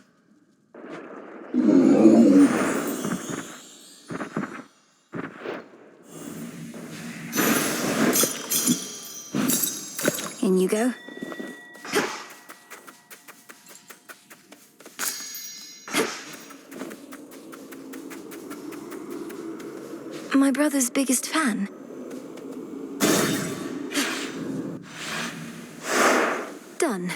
In you go. My brother's biggest fan. Done.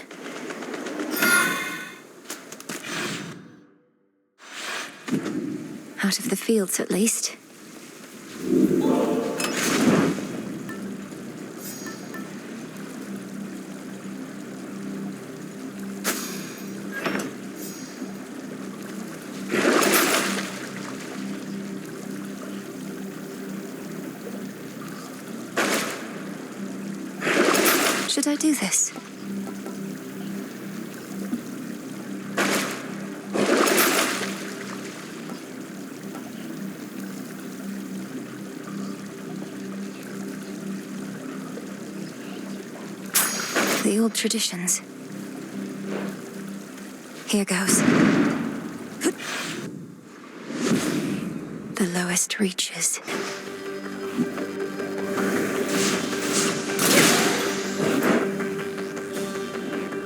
Out of the fields, at least. Should I do this? The old traditions. Here goes. The lowest reaches.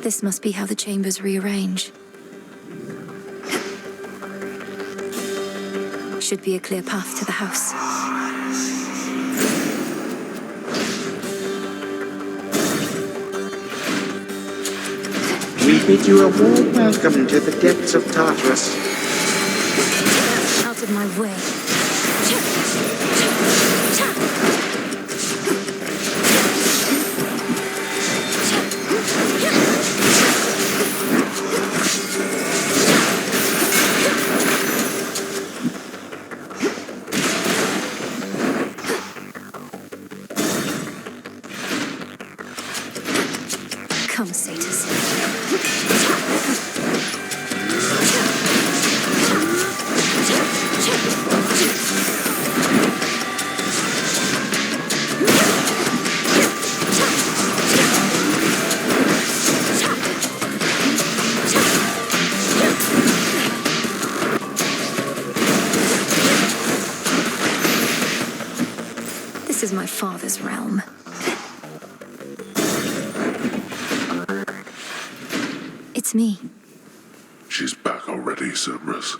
This must be how the chambers rearrange. Should be a clear path to the house. We bid you a warm welcome to the depths of Tartarus. Out of my way. Come, Satyrs. This is my father's realm. It's me. She's back already, Cerberus.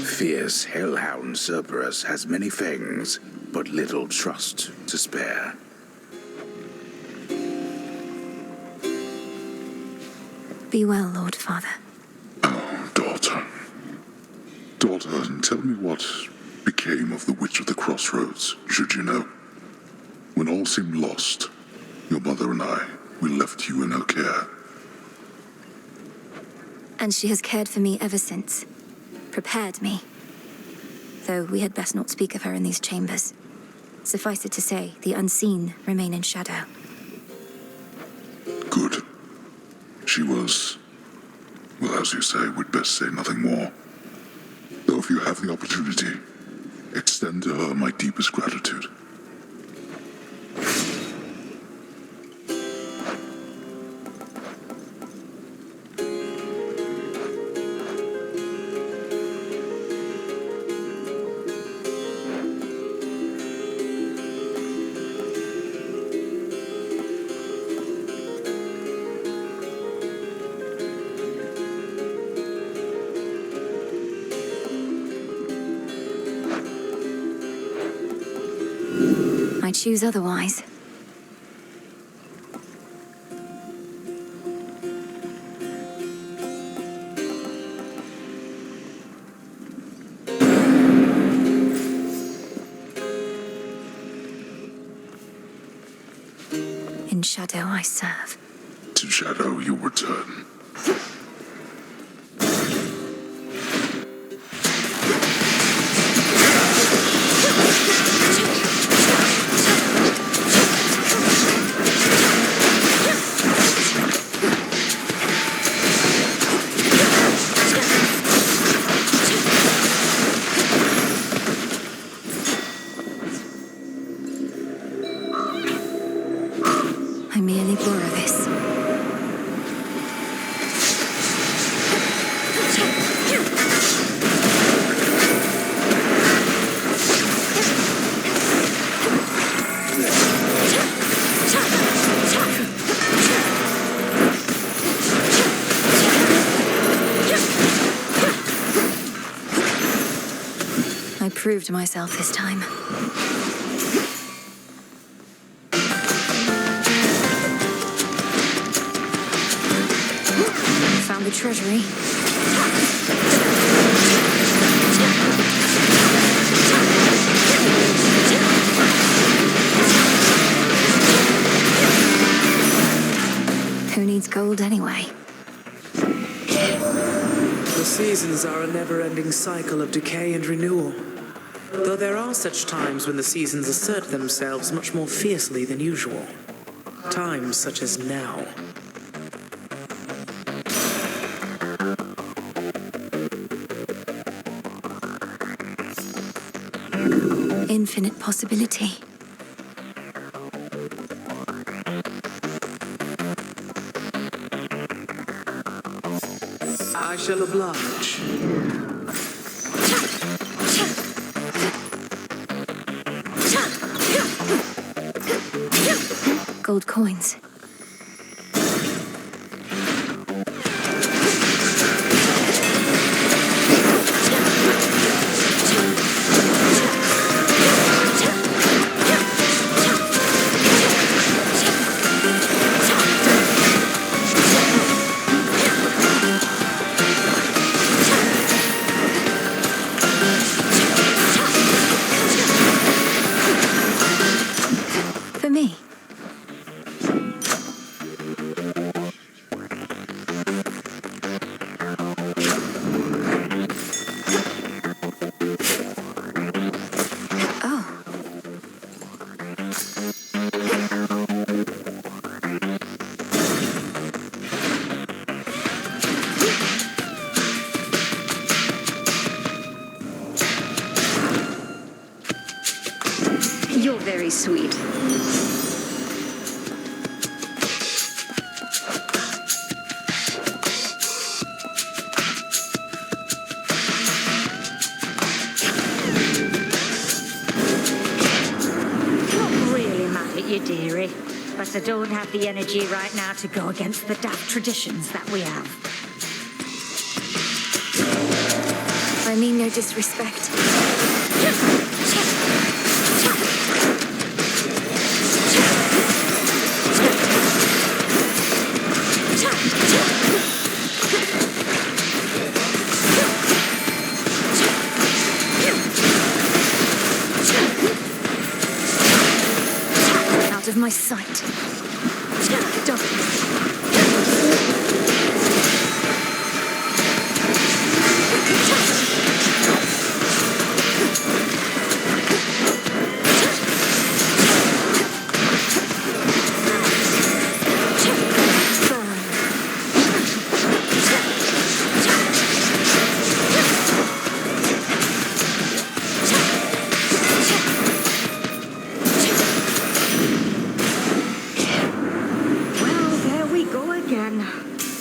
Fierce hellhound Cerberus has many fangs, but little trust to spare. Be well, Lord Father. Daughter. Daughter, tell me what became of the Witch of the Crossroads, should you know? When all seemed lost, your mother and I, we left you in her care. And she has cared for me ever since. Prepared me. Though we had best not speak of her in these chambers. Suffice it to say, the unseen remain in shadow. Good. She was... well, as you say, we'd best say nothing more. Though if you have the opportunity, extend to her my deepest gratitude. I choose otherwise. In shadow I serve. To shadow you return. I merely borrow this. I proved myself this time. Found the treasury. Who needs gold anyway? The seasons are a never-ending cycle of decay and renewal. Though there are such times when the seasons assert themselves much more fiercely than usual. Times such as now. Infinite possibility. I shall oblige. gold coins. For me. You're very sweet. Not really mad at you, dearie, but I don't have the energy right now to go against the daft traditions that we have. I mean no disrespect. Out of my sight.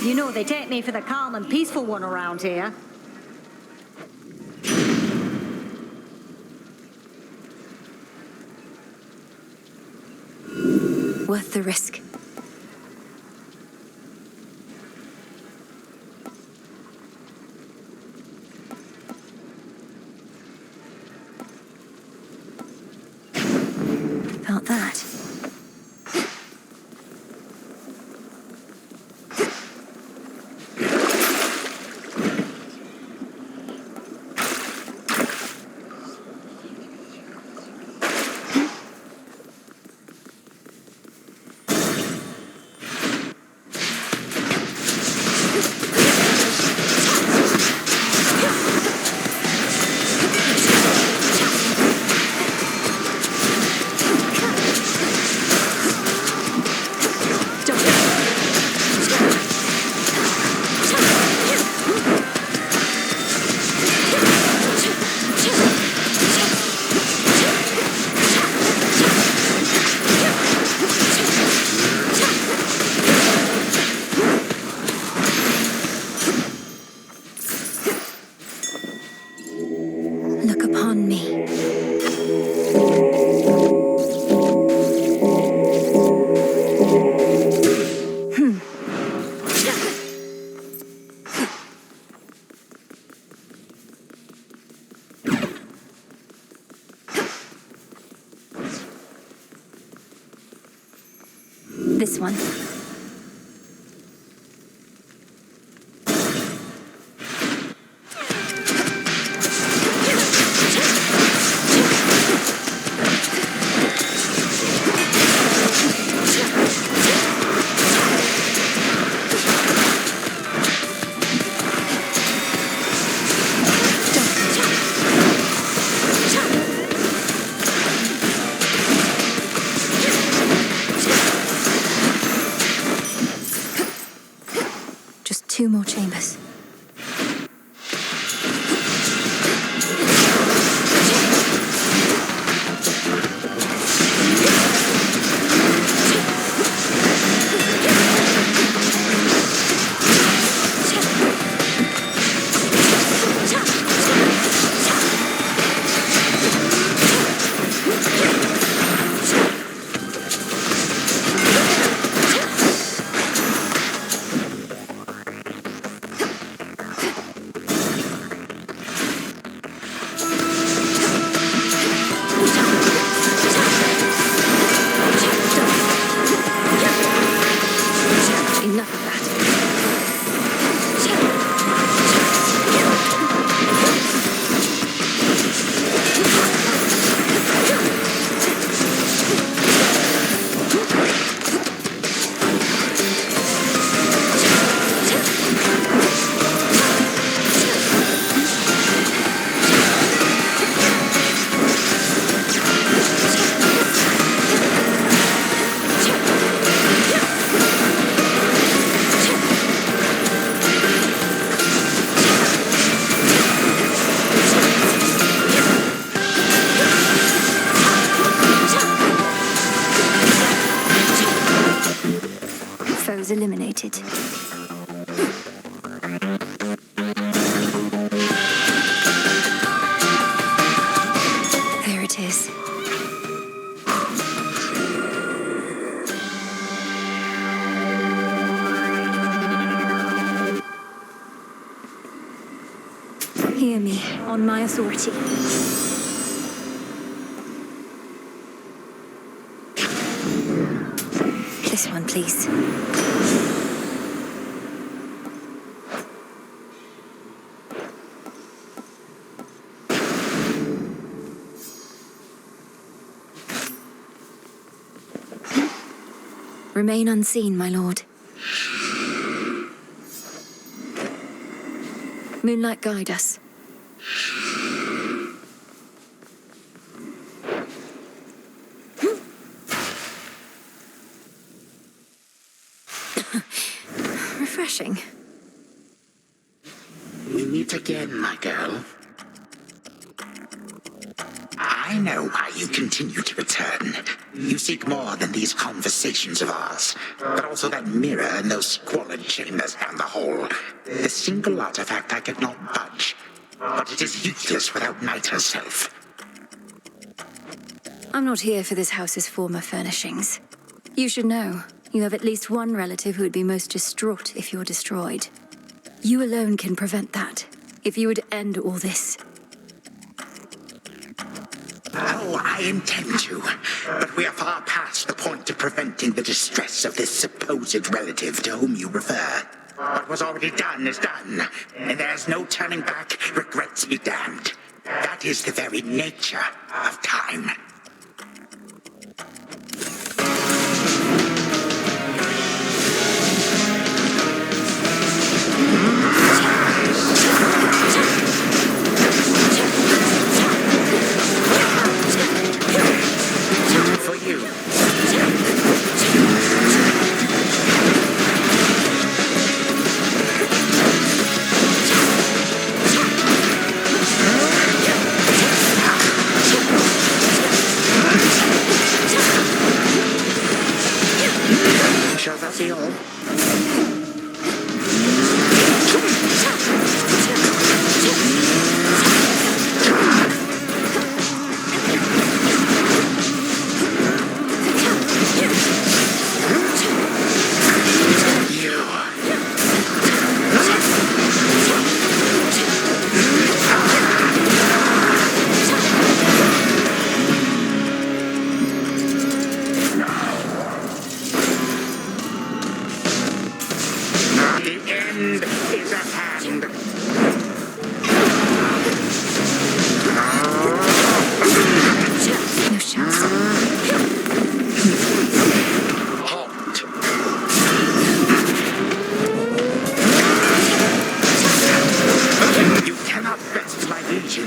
You know they take me for the calm and peaceful one around here. Worth the risk. Felt that. Look upon me. This one. Just 2 more chambers. completed. There it is. Hear me, on my authority. This one, please. Remain unseen, my lord. Moonlight, guide us. Refreshing. We meet again, my girl. I know why you continue to return. You seek more than these conversations of ours, but also that mirror and those squalid chambers down the hall. The single artifact I could not budge, but it is useless without Night herself. I'm not here for this house's former furnishings. You should know, you have at least one relative who would be most distraught if you're destroyed. You alone can prevent that, if you would end all this. Oh, I intend to, but we are far past the point of preventing the distress of this supposed relative to whom you refer. What was already done is done, and there's no turning back. Regrets be damned. That is the very nature of time. For you. Shall that be all?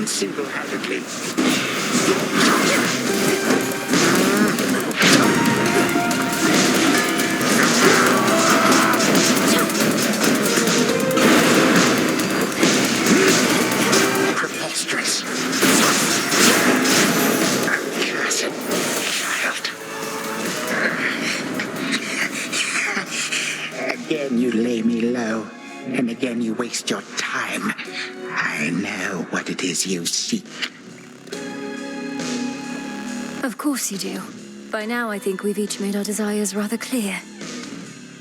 Single-handedly. Preposterous. Accursed child. Again you lay me low, and again you waste your time. I know what it is you seek. Of course you do. By now I think we've each made our desires rather clear.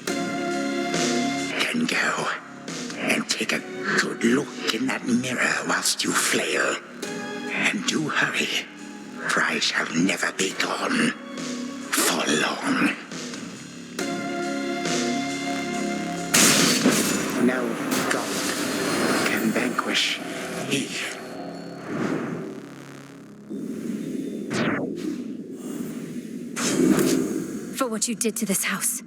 Then go and take a good look in that mirror whilst you flail. And do hurry, for I shall never be gone for long. No god can vanquish me. For what you did to this house.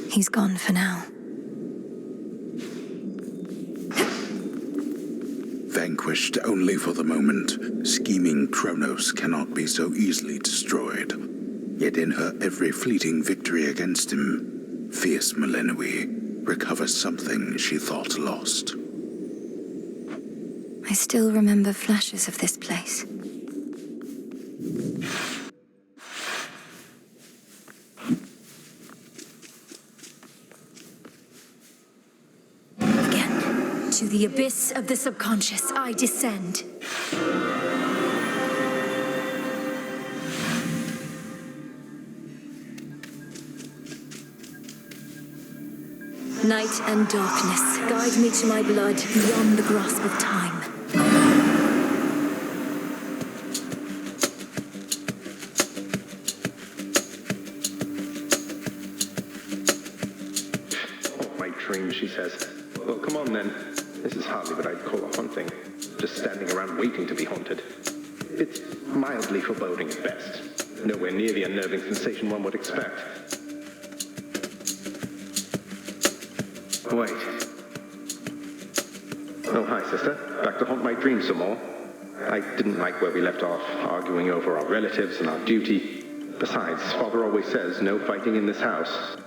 He's gone for now. Vanquished only for the moment, scheming Kronos cannot be so easily destroyed. Yet in her every fleeting victory against him, fierce Millenoi recovers something she thought lost. I still remember flashes of this place. Again, to the abyss of the subconscious, I descend. Night and darkness, guide me to my blood beyond the grasp of time. My dream, she says. Well, come on then. This is hardly what I'd call a haunting. Just standing around waiting to be haunted. It's mildly foreboding at best. Nowhere near the unnerving sensation one would expect. Wait. Oh, hi, sister. Back to haunt my dreams some more. I didn't like where we left off, arguing over our relatives and our duty. Besides, Father always says, no fighting in this house.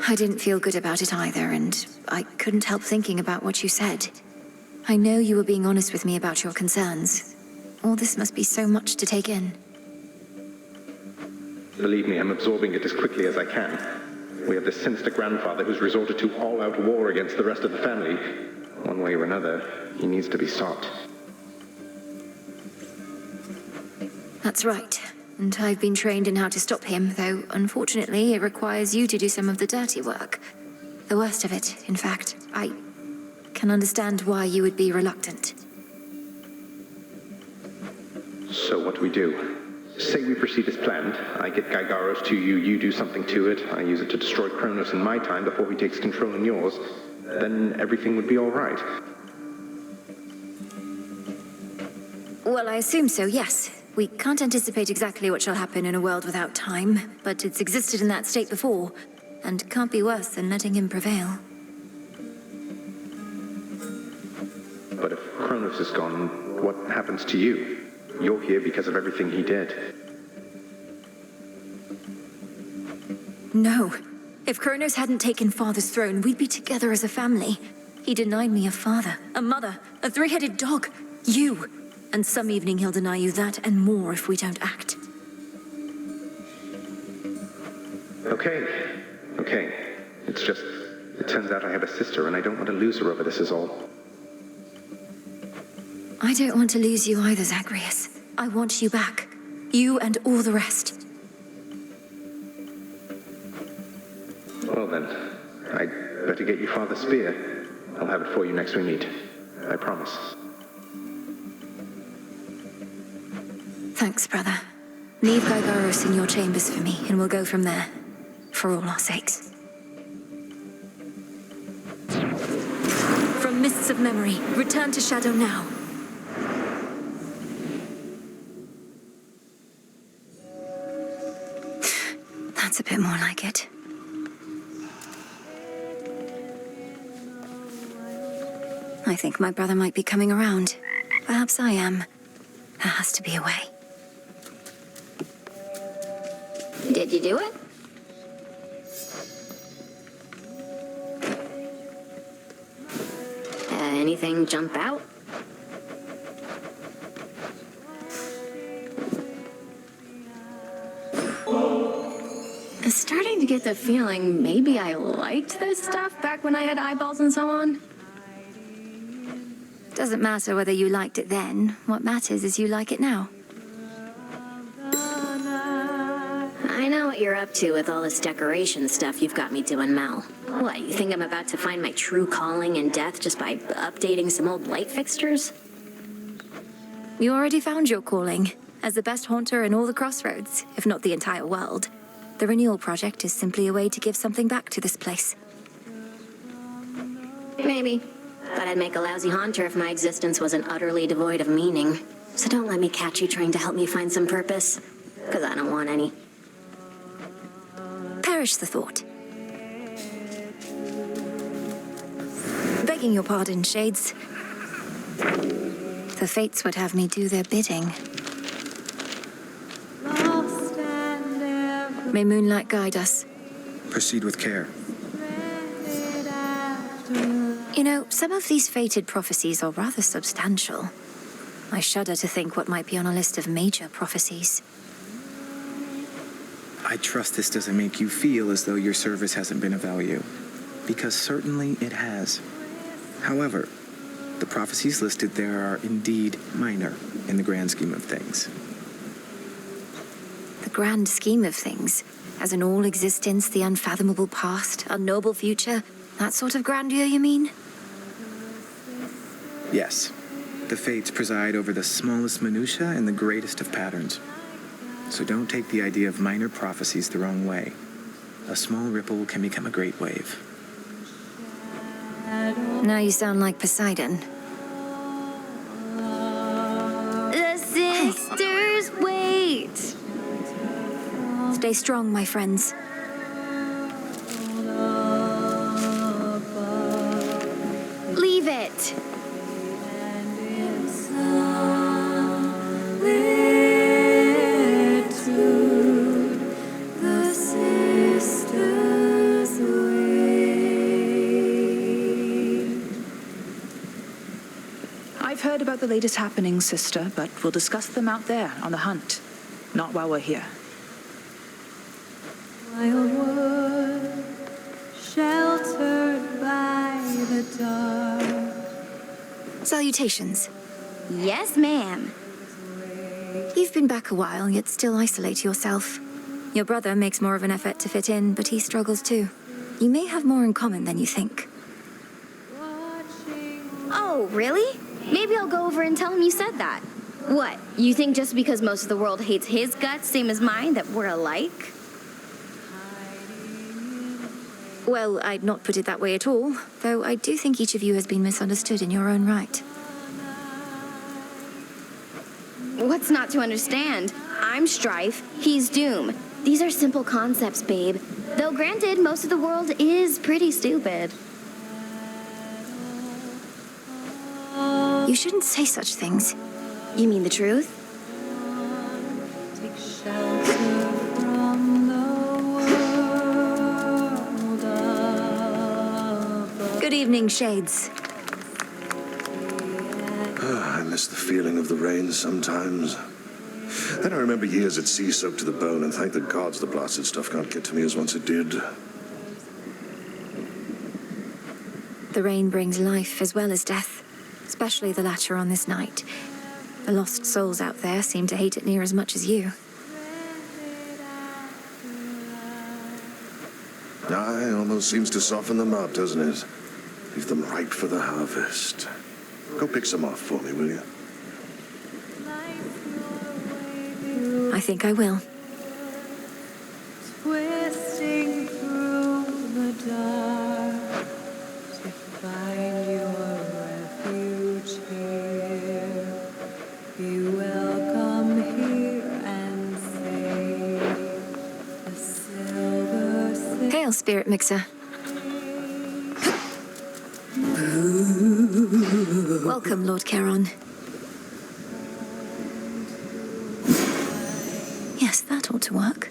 I didn't feel good about it either, and I couldn't help thinking about what you said. I know you were being honest with me about your concerns. All this must be so much to take in. Believe me, I'm absorbing it as quickly as I can. We have this sinister grandfather who's resorted to all-out war against the rest of the family. One way or another, he needs to be stopped. That's right. And I've been trained in how to stop him, though unfortunately it requires you to do some of the dirty work. The worst of it, in fact. I can understand why you would be reluctant. So what do we do? Say we proceed as planned. I get Gygaros to you, you do something to it. I use it to destroy Kronos in my time before he takes control in yours. Then everything would be all right. Well, I assume so, yes. We can't anticipate exactly what shall happen in a world without time, but it's existed in that state before, and can't be worse than letting him prevail. But if Kronos is gone, what happens to you? You're here because of everything he did. No. If Kronos hadn't taken Father's throne, we'd be together as a family. He denied me a father, a mother, a three-headed dog, you. And some evening he'll deny you that and more if we don't act. Okay. It's just, it turns out I have a sister and I don't want to lose her over this is all. I don't want to lose you either, Zagreus. I want you back. You and all the rest. Well then, I'd better get you Father's spear. I'll have it for you next we meet. I promise. Thanks, brother. Leave Gygaros in your chambers for me, and we'll go from there. For all our sakes. From mists of memory, return to Shadow now. That's a bit more like it. I think my brother might be coming around. Perhaps I am. There has to be a way. Did you do it? Anything jump out? I'm starting to get the feeling maybe I liked this stuff back when I had eyeballs and so on. Doesn't matter whether you liked it then. What matters is you like it now. I know what you're up to with all this decoration stuff you've got me doing, Mel. What, you think I'm about to find my true calling in death just by updating some old light fixtures? You already found your calling, as the best haunter in all the Crossroads, if not the entire world. The Renewal Project is simply a way to give something back to this place. Maybe. But I'd make a lousy haunter if my existence wasn't utterly devoid of meaning. So don't let me catch you trying to help me find some purpose. Because I don't want any. Perish the thought. Begging your pardon, Shades. The fates would have me do their bidding. May moonlight guide us. Proceed with care. You know, some of these fated prophecies are rather substantial. I shudder to think what might be on a list of major prophecies. I trust this doesn't make you feel as though your service hasn't been of value, because certainly it has. However, the prophecies listed there are indeed minor in the grand scheme of things. The grand scheme of things? As in all existence, the unfathomable past, unknowable future? That sort of grandeur, you mean? Yes. The fates preside over the smallest minutiae and the greatest of patterns. So don't take the idea of minor prophecies the wrong way. A small ripple can become a great wave. Now you sound like Poseidon. The sisters wait! Stay strong, my friends. Leave it! I've heard about the latest happenings, sister, but we'll discuss them out there on the hunt, not while we're here. Wildwood, sheltered by the dark. Salutations. Yes, ma'am. You've been back a while, yet still isolate yourself. Your brother makes more of an effort to fit in, but he struggles too. You may have more in common than you think. Oh, really? Maybe I'll go over and tell him you said that. What, you think just because most of the world hates his guts, same as mine, that we're alike? Well, I'd not put it that way at all, though I do think each of you has been misunderstood in your own right. What's not to understand? I'm Strife, he's Doom. These are simple concepts, babe. Though granted, most of the world is pretty stupid. You shouldn't say such things. You mean the truth? Take shelter from the world above. Good evening, Shades. I miss the feeling of the rain sometimes. Then I remember years at sea soaked to the bone, and thank the gods the blasted stuff can't get to me as once it did. The rain brings life as well as death. Especially the latter on this night. The lost souls out there seem to hate it near as much as you. Aye, almost seems to soften them up, doesn't it? Leave them ripe for the harvest. Go pick some off for me, will you? I think I will. Twisting through the dark to find your refuge here. Be welcome here and save the silver. Hail, Spirit Mixer. Welcome, Lord Charon. Yes, that ought to work.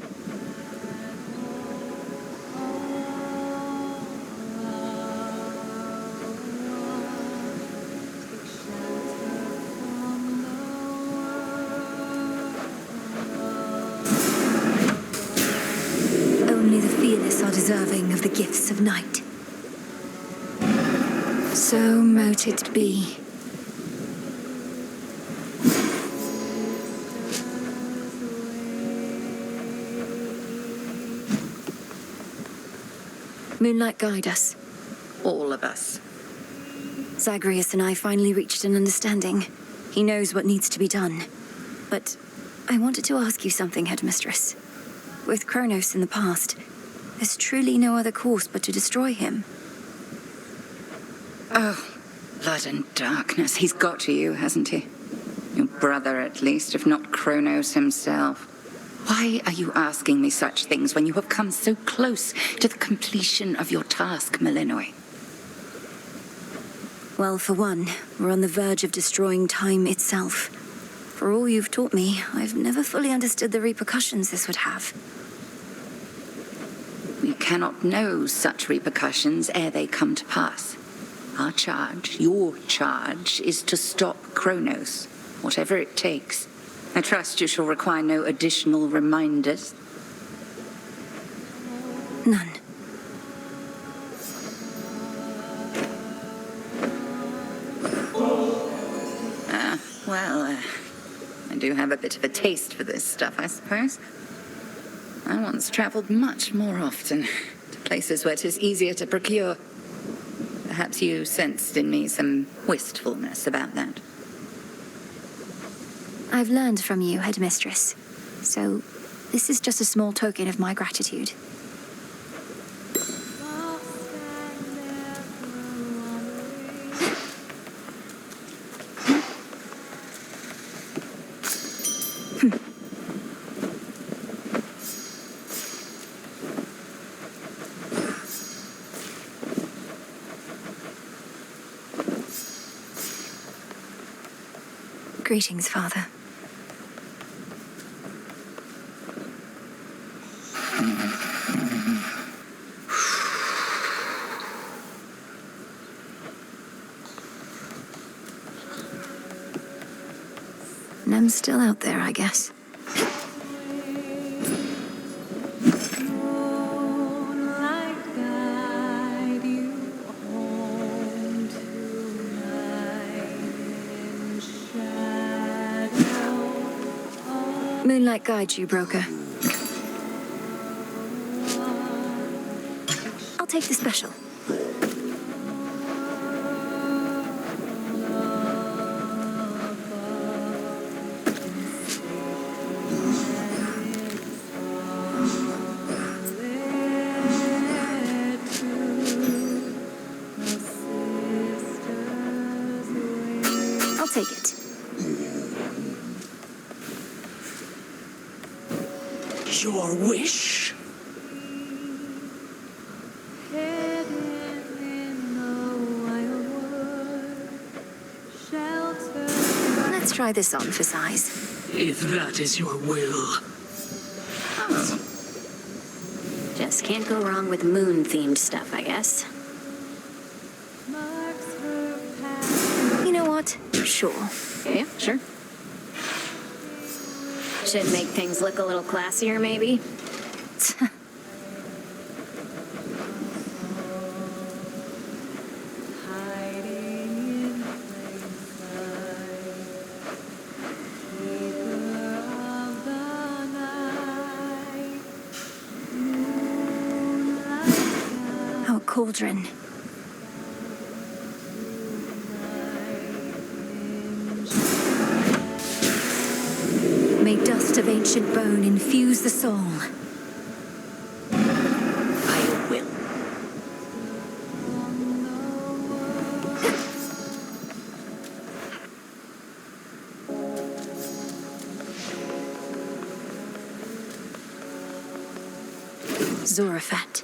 Only the fearless are deserving of the gifts of night. So mote it be. Moonlight guide us. All of us. Zagreus and I finally reached an understanding. He knows what needs to be done. But I wanted to ask you something, Headmistress. With Kronos in the past, there's truly no other course but to destroy him. Oh, blood and darkness. He's got to you, hasn't he? Your brother, at least, if not Kronos himself. Why are you asking me such things when you have come so close to the completion of your task, Malinoi? Well, for one, we're on the verge of destroying time itself. For all you've taught me, I've never fully understood the repercussions this would have. We cannot know such repercussions ere they come to pass. Our charge, your charge, is to stop Kronos, whatever it takes. I trust you shall require no additional reminders. None. I do have a bit of a taste for this stuff, I suppose. I once travelled much more often to places where 'tis easier to procure. Perhaps you sensed in me some wistfulness about that. I've learned from you, Headmistress. So, this is just a small token of my gratitude. Greetings, Father. Nem's still out there, I guess. Moonlight guides you, broker. I'll take the special. I'll take it. Your wish. Let's try this on for size. If that is your will. Just can't go wrong with moon-themed stuff, I guess. You know what? Sure. Yeah, sure. Should make things look a little classier, maybe? Our cauldron. May dust of ancient bone infuse the soul. I will. Zorafat.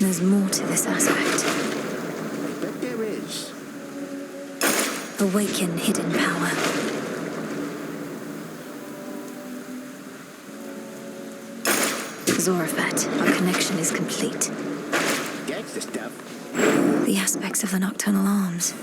There's more to this aspect. But there is. Awaken hidden power. Zorafat, our connection is complete. That's the stuff. The aspects of the nocturnal arms.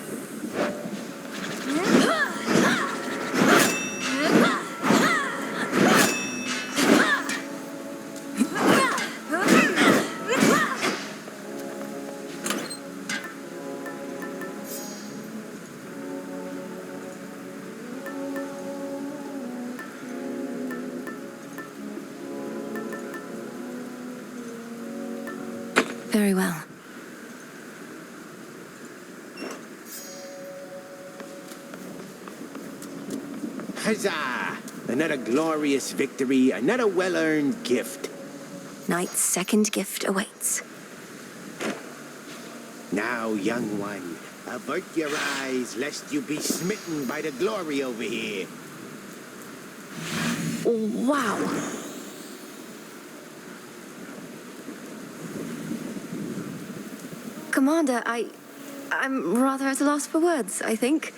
Very well. Huzzah! Another glorious victory, another well-earned gift. Knight's second gift awaits. Now, young one, avert your eyes, lest you be smitten by the glory over here. Wow. Commander, I'm rather at a loss for words, I think.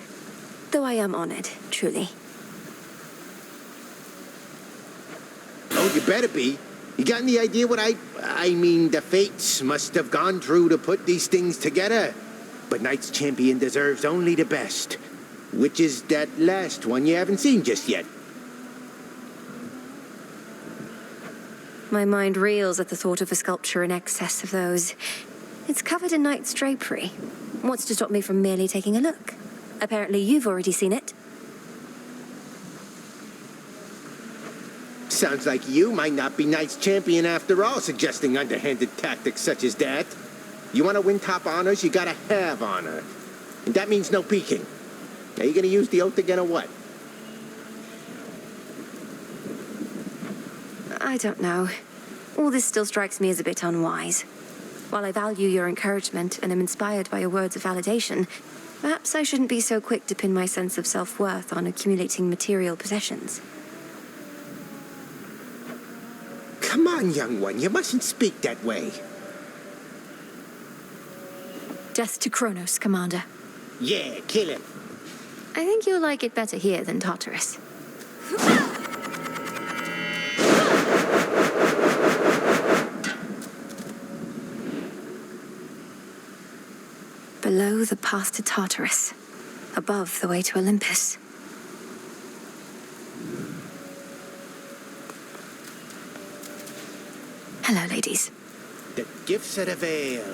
Though I am honored, truly. Oh, you better be. You got any idea what I mean, the fates must have gone through to put these things together. But Knight's champion deserves only the best. Which is that last one you haven't seen just yet. My mind reels at the thought of a sculpture in excess of those. It's covered in Knight's drapery. What's to stop me from merely taking a look? Apparently you've already seen it. Sounds like you might not be Knight's champion after all, suggesting underhanded tactics such as that. You want to win top honors, you gotta have honor. And that means no peeking. Are you gonna use the oath again or what? I don't know. All this still strikes me as a bit unwise. While I value your encouragement and am inspired by your words of validation, perhaps I shouldn't be so quick to pin my sense of self-worth on accumulating material possessions. Come on, young one, you mustn't speak that way. Death to Kronos, Commander. Yeah, kill him. I think you'll like it better here than Tartarus. Below the path to Tartarus. Above the way to Olympus. Hello, ladies. The gifts of the veil.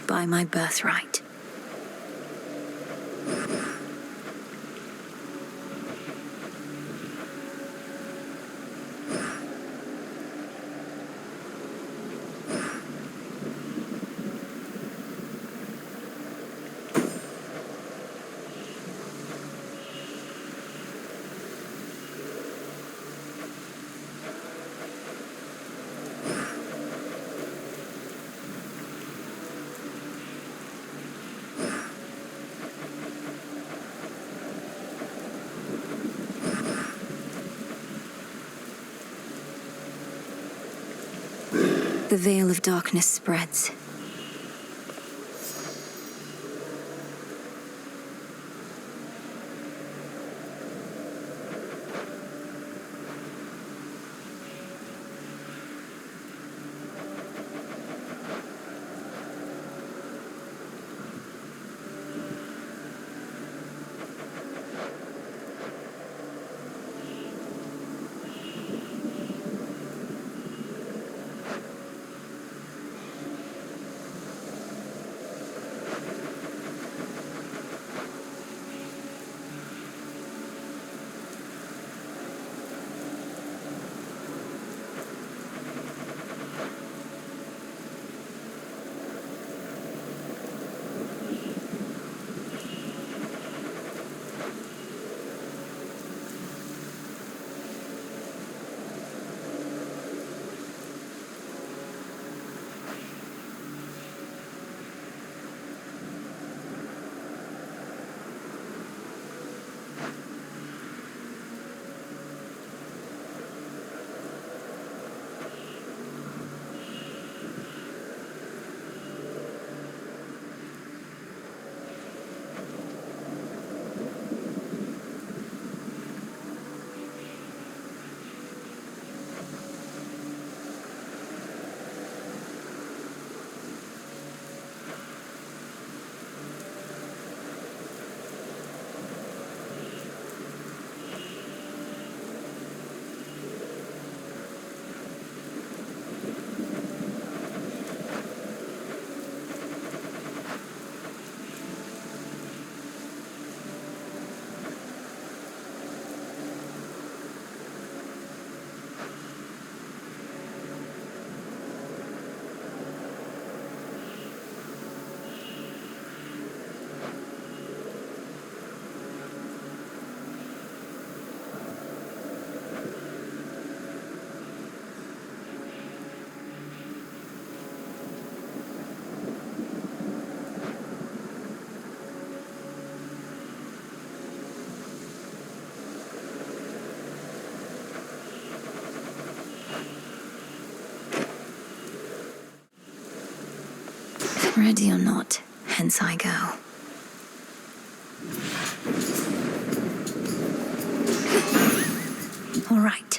By my birthright. The veil of darkness spreads. Ready or not, hence I go. All right.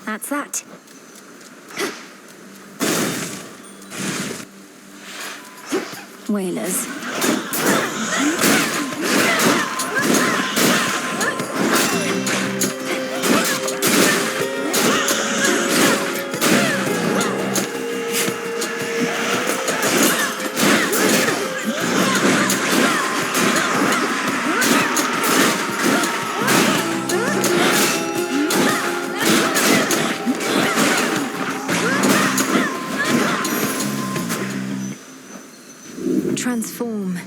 That's that. Whalers. Transform.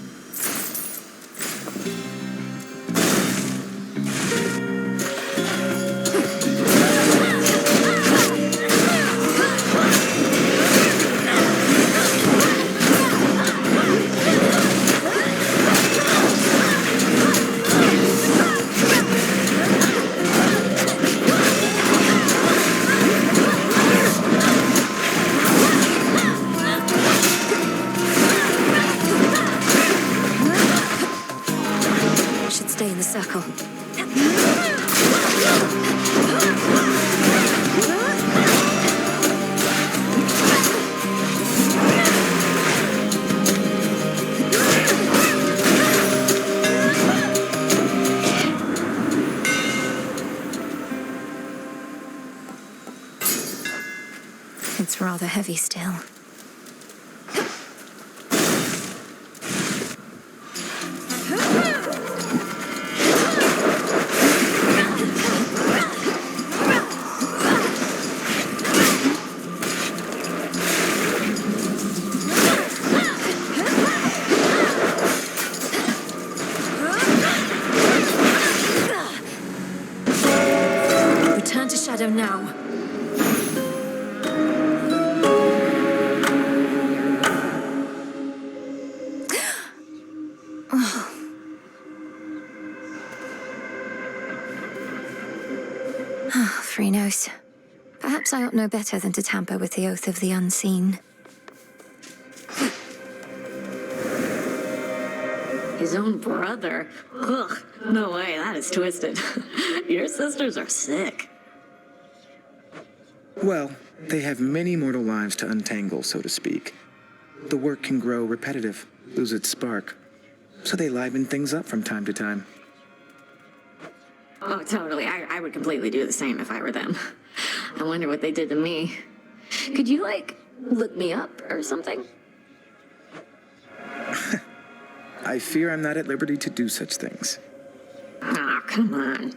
Circle. It's rather heavy still. Now. Free nose. Perhaps I ought know better than to tamper with the oath of the unseen. His own brother? Ugh, no way, that is twisted. Your sisters are sick. Well, they have many mortal lives to untangle, so to speak. The work can grow repetitive, lose its spark. So they liven things up from time to time. Oh, totally. I would completely do the same if I were them. I wonder what they did to me. Could you, look me up or something? I fear I'm not at liberty to do such things. Ah, come on.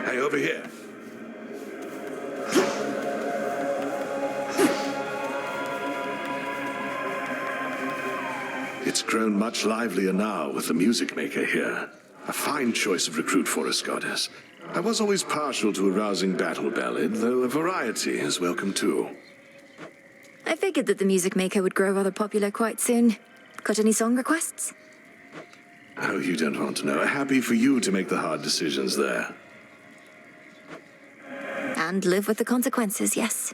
Hey, over here. It's grown much livelier now with the music maker here. A fine choice of recruit for us, goddess. I was always partial to a rousing battle ballad, though a variety is welcome too. I figured that the music maker would grow rather popular quite soon. Got any song requests? Oh, you don't want to know. Happy for you to make the hard decisions there. And live with the consequences, yes.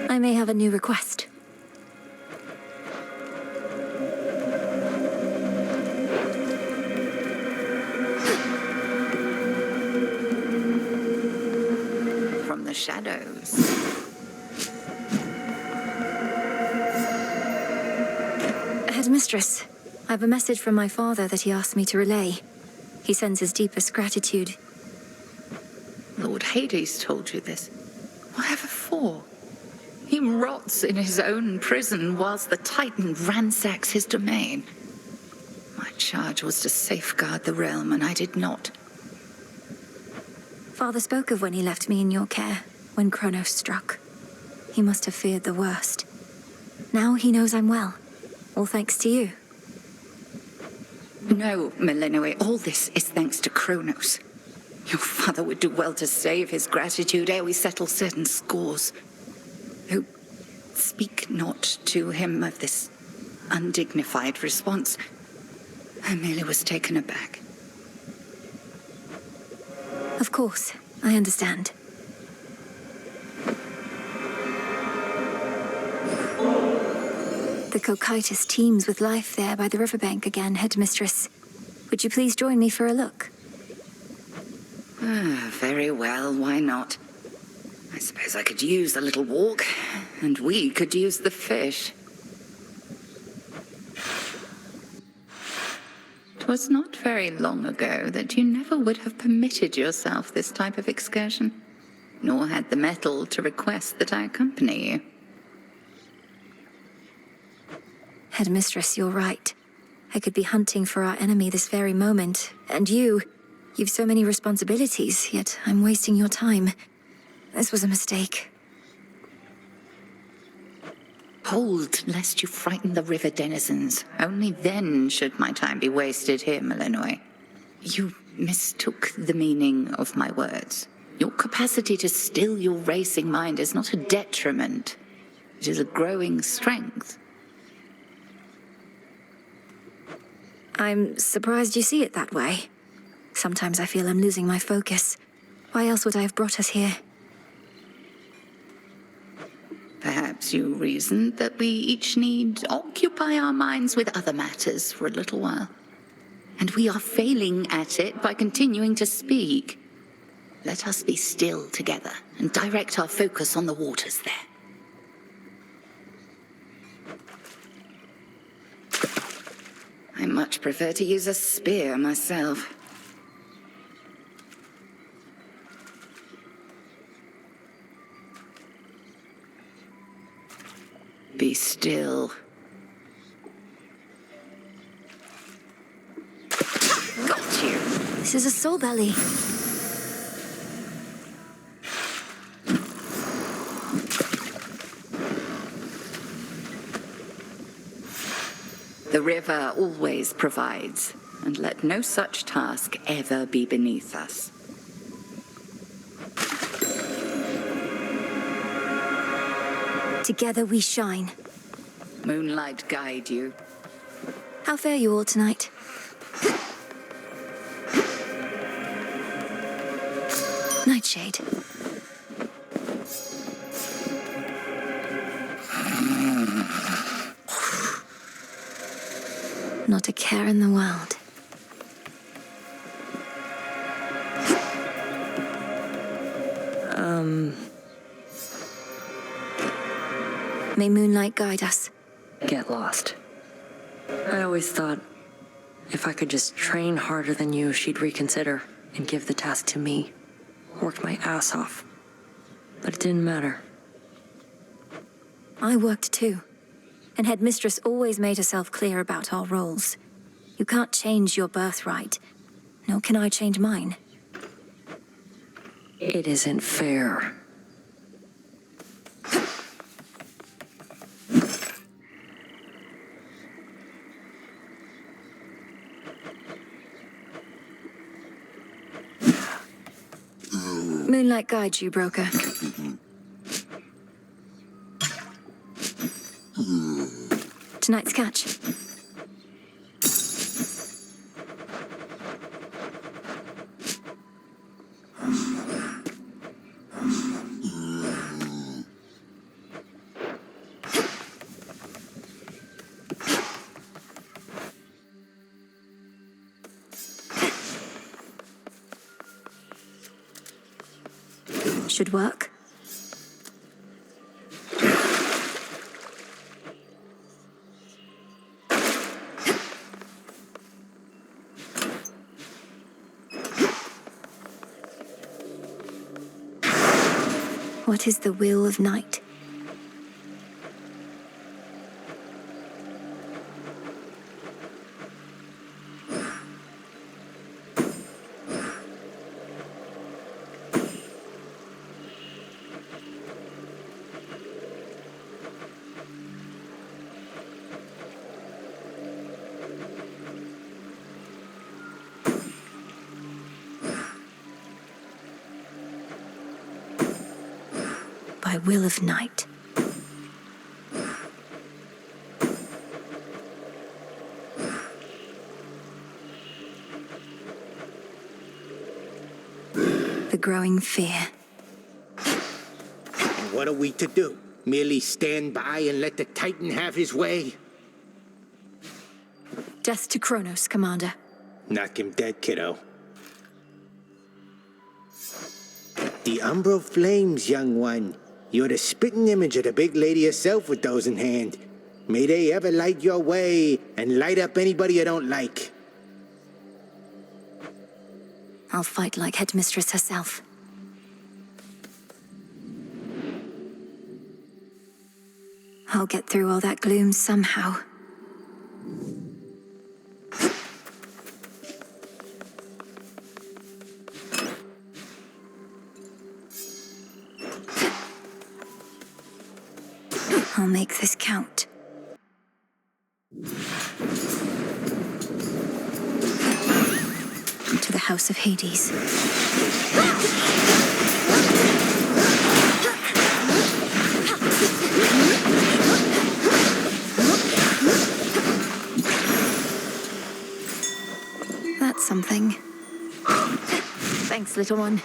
I may have a new request. From the shadows. Headmistress, I have a message from my father that he asked me to relay. He sends his deepest gratitude. Lord Hades told you this. Whatever for? He rots in his own prison whilst the Titan ransacks his domain. My charge was to safeguard the realm, and I did not. Father spoke of when he left me in your care, when Kronos struck. He must have feared the worst. Now he knows I'm well, all thanks to you. No, Melinoe, all this is thanks to Kronos. Your father would do well to save his gratitude ere we settle certain scores. Oh, speak not to him of this undignified response. I merely was taken aback. Of course, I understand. The Cocytus teems with life there by the riverbank again, Headmistress. Would you please join me for a look? Very well, why not? I suppose I could use a little walk, and we could use the fish. 'Twas not very long ago that you never would have permitted yourself this type of excursion, nor had the mettle to request that I accompany you. Headmistress, you're right. I could be hunting for our enemy this very moment, and you've so many responsibilities, yet I'm wasting your time. This was a mistake. Hold, lest you frighten the river denizens. Only then should my time be wasted here, Melinoe. You mistook the meaning of my words. Your capacity to still your racing mind is not a detriment. It is a growing strength. I'm surprised you see it that way. Sometimes I feel I'm losing my focus. Why else would I have brought us here? Perhaps you reasoned that we each need occupy our minds with other matters for a little while. And we are failing at it by continuing to speak. Let us be still together and direct our focus on the waters there. I much prefer to use a spear myself. Be still. Got you. This is a soul belly. The river always provides, and let no such task ever be beneath us. Together we shine. Moonlight guide you. How fare you all tonight? Nightshade. Not a care in the world. May moonlight guide us. Get lost. I always thought if I could just train harder than you, she'd reconsider and give the task to me. Worked my ass off. But it didn't matter. I worked too. And Headmistress always made herself clear about our roles. You can't change your birthright, nor can I change mine. It isn't fair. Moonlight guides you, broker. Tonight's catch. Should work. What is the will of night? by will of night. The growing fear. And what are we to do? Merely stand by and let the Titan have his way? Death to Kronos, Commander. Knock him dead, kiddo. The Umbral Flames, young one. You're the spitting image of the big lady herself with those in hand. May they ever light your way and light up anybody you don't like. I'll fight like Headmistress herself. I'll get through all that gloom somehow. I'll make this count. To the House of Hades. That's something. Thanks, little one.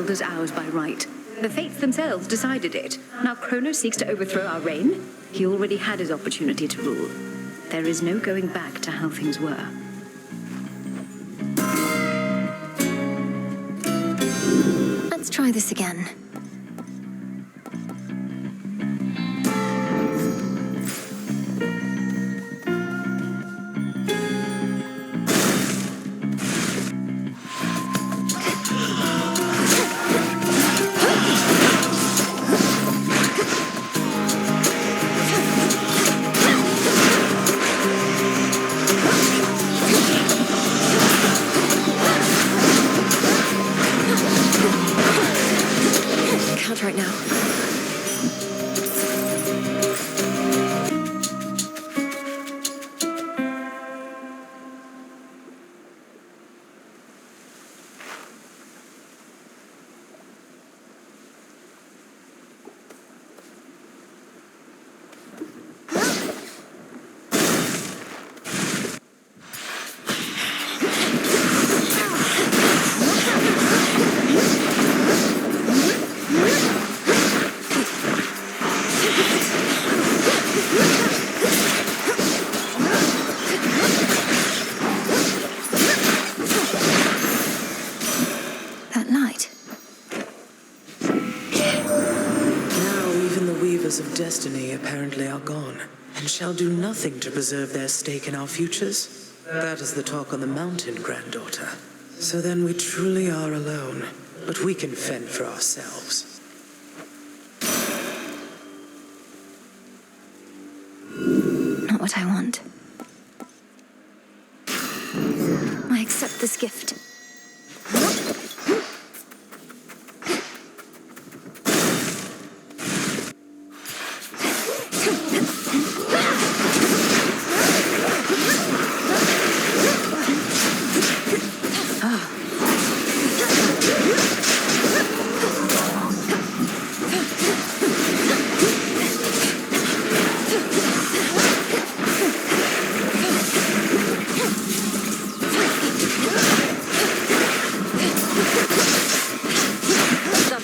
Is ours by right. The fates themselves decided it. Now Kronos seeks to overthrow our reign. He already had his opportunity to rule. There is no going back to how things were. Let's try this again. Right now. Of destiny apparently are gone, and shall do nothing to preserve their stake in our futures. That is the talk on the mountain, granddaughter. So then we truly are alone, but we can fend for ourselves. Not what I want. I accept this gift.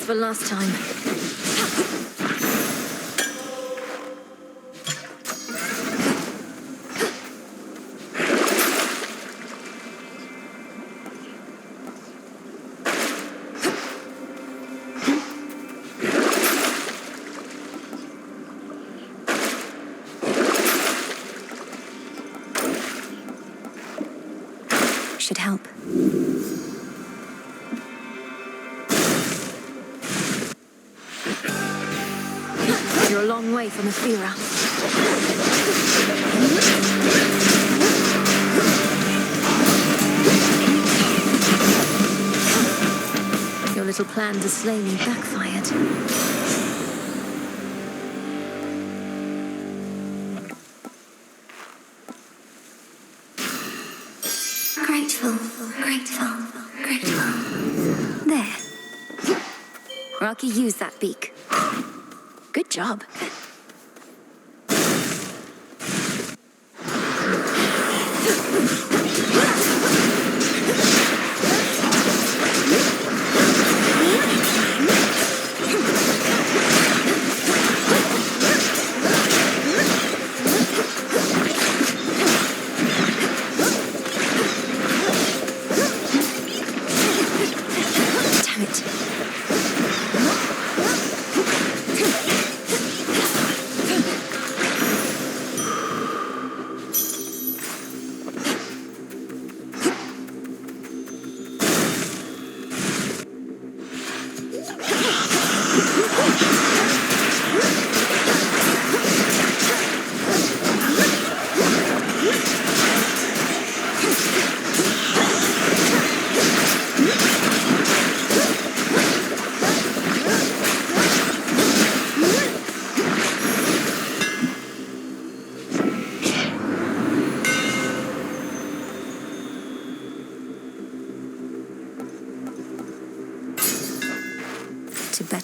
For last time. Should help. You're a long way from Athera. Your little plan to slay me backfired. Grateful. There. Rocky, use that beak. Good job.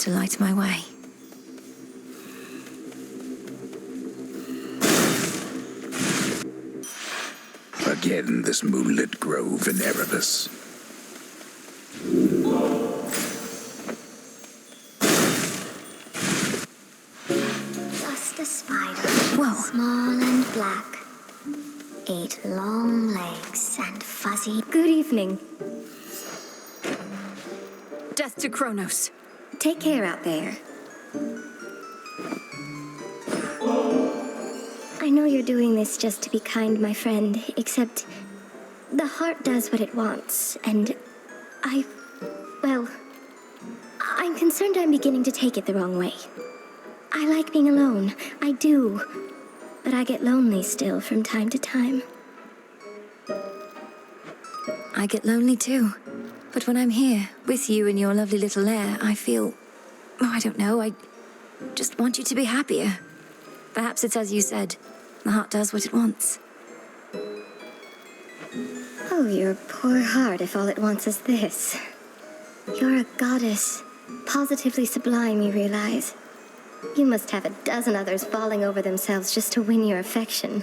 To light my way. Again, this moonlit grove in Erebus. Just a spider. Whoa. Small and black. 8 long legs and fuzzy. Good evening. Death to Kronos. Take care out there. I know you're doing this just to be kind, my friend, except the heart does what it wants, and well, I'm concerned I'm beginning to take it the wrong way. I like being alone, I do, but I get lonely still from time to time. I get lonely too. But when I'm here, with you in your lovely little lair, I feel... Oh, I don't know, I just want you to be happier. Perhaps it's as you said, the heart does what it wants. Oh, your poor heart if all it wants is this. You're a goddess. Positively sublime, you realize. You must have a dozen others falling over themselves just to win your affection.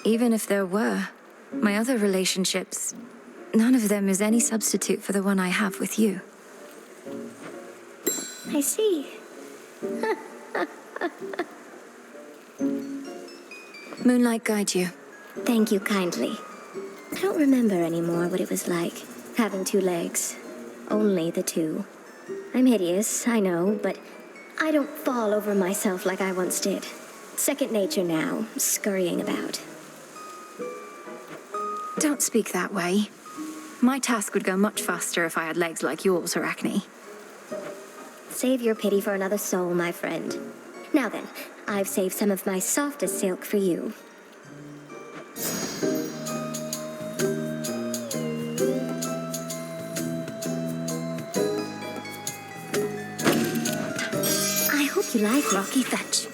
Even if there were, my other relationships... None of them is any substitute for the one I have with you. I see. Moonlight guide you. Thank you kindly. I don't remember anymore what it was like, having 2 legs. Only the 2. I'm hideous, I know, but I don't fall over myself like I once did. Second nature now, scurrying about. Don't speak that way. My task would go much faster if I had legs like yours, Arachne. Save your pity for another soul, my friend. Now then, I've saved some of my softest silk for you. I hope you like Rocky Fetch.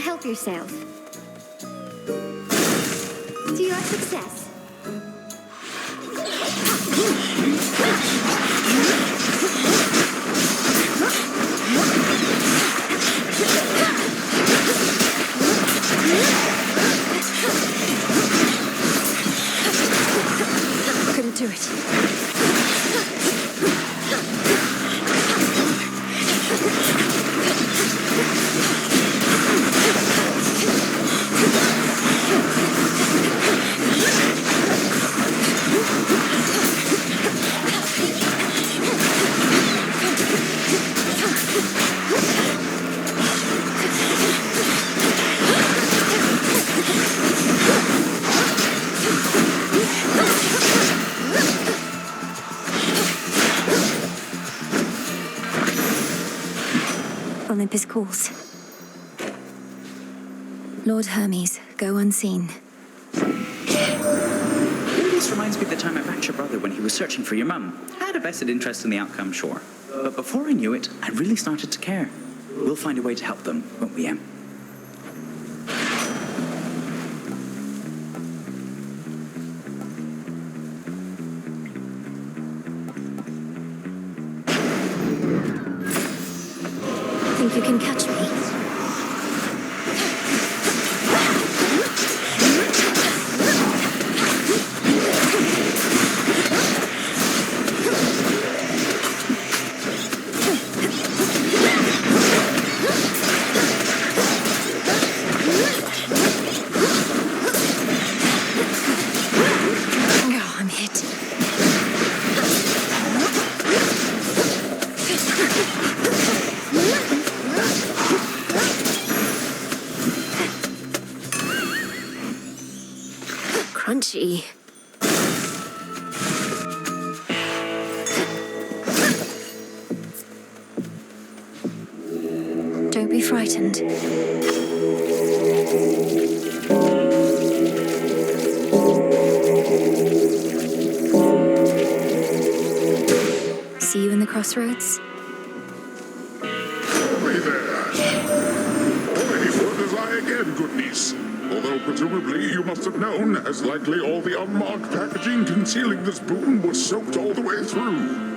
Help yourself. To your success. Couldn't do it. Olympus calls. Lord Hermes, go unseen. This reminds me of the time I backed your brother when he was searching for your mum. I had a vested interest in the outcome, sure. But before I knew it, I really started to care. We'll find a way to help them, won't we, Em? Think you can catch me? Crunchy. Don't be frightened. See you in the crossroads? Hurry there! Already for as I again, good niece. Although presumably you must have known, as likely all the unmarked packaging concealing this boon was soaked all the way through.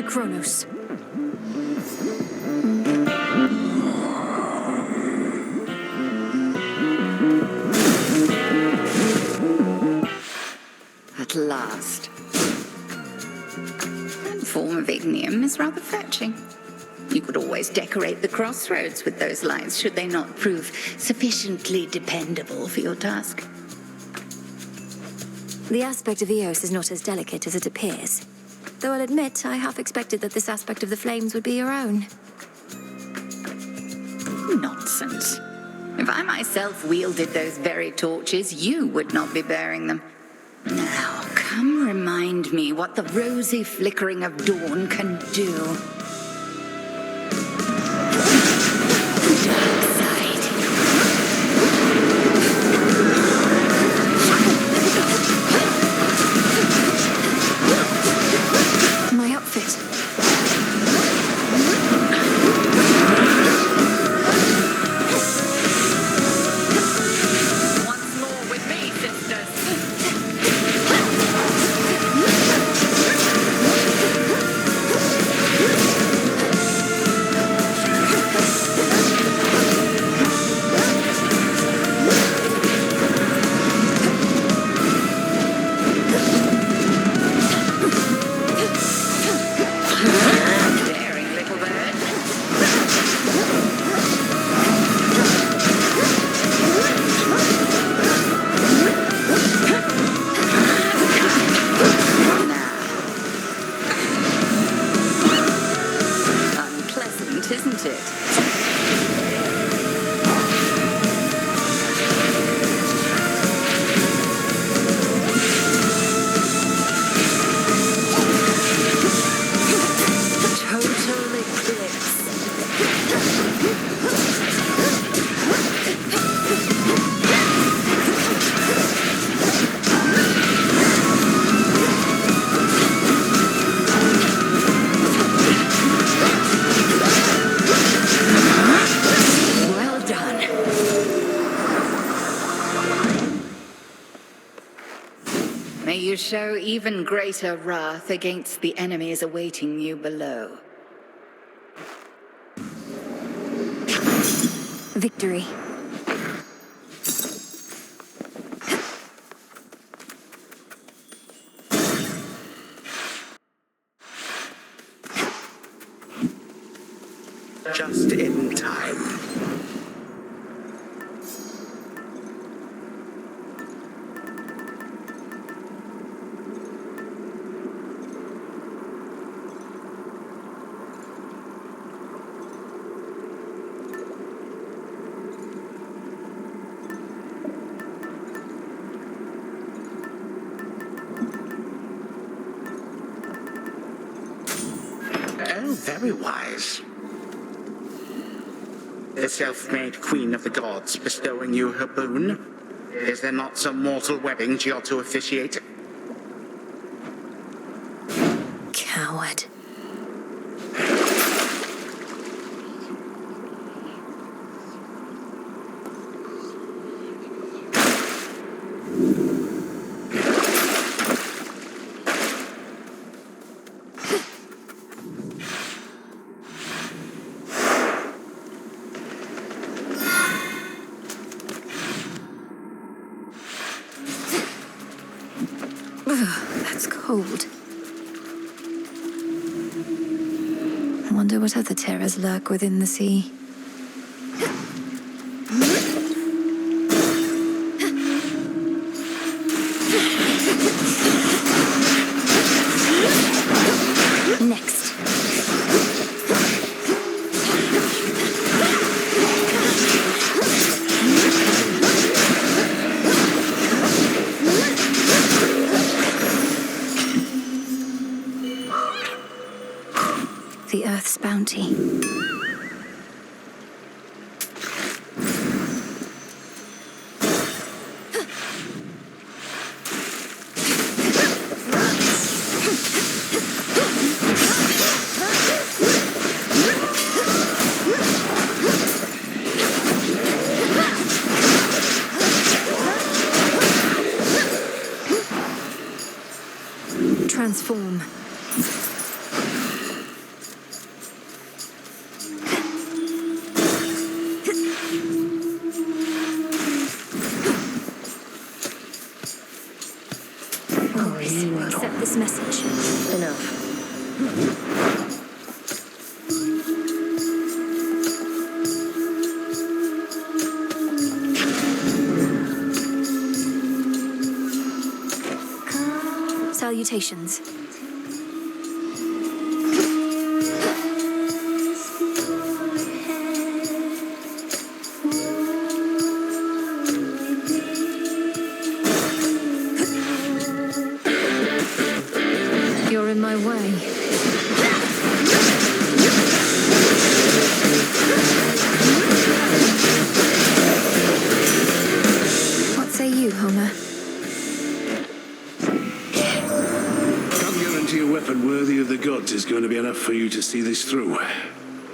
Kronos. At last. That form of ignium is rather fetching. You could always decorate the crossroads with those lights, should they not prove sufficiently dependable for your task. The aspect of Eos is not as delicate as it appears. Though I'll admit, I half expected that this aspect of the flames would be your own. Nonsense. If I myself wielded those very torches, you would not be bearing them. Now, come remind me what the rosy flickering of dawn can do. you show even greater wrath against the enemies awaiting you below. Victory. Just in time. Oh, very wise. The self-made queen of the gods bestowing you her boon? Is there not some mortal wedding she ought to officiate? Coward. That's cold. I wonder what other terrors lurk within the sea. Next. The Earth's bounty. Transform. Accept this message. Enough. Salutations. You're in my way. What say you, Homer? Can't guarantee a weapon worthy of the gods is going to be enough for you to see this through.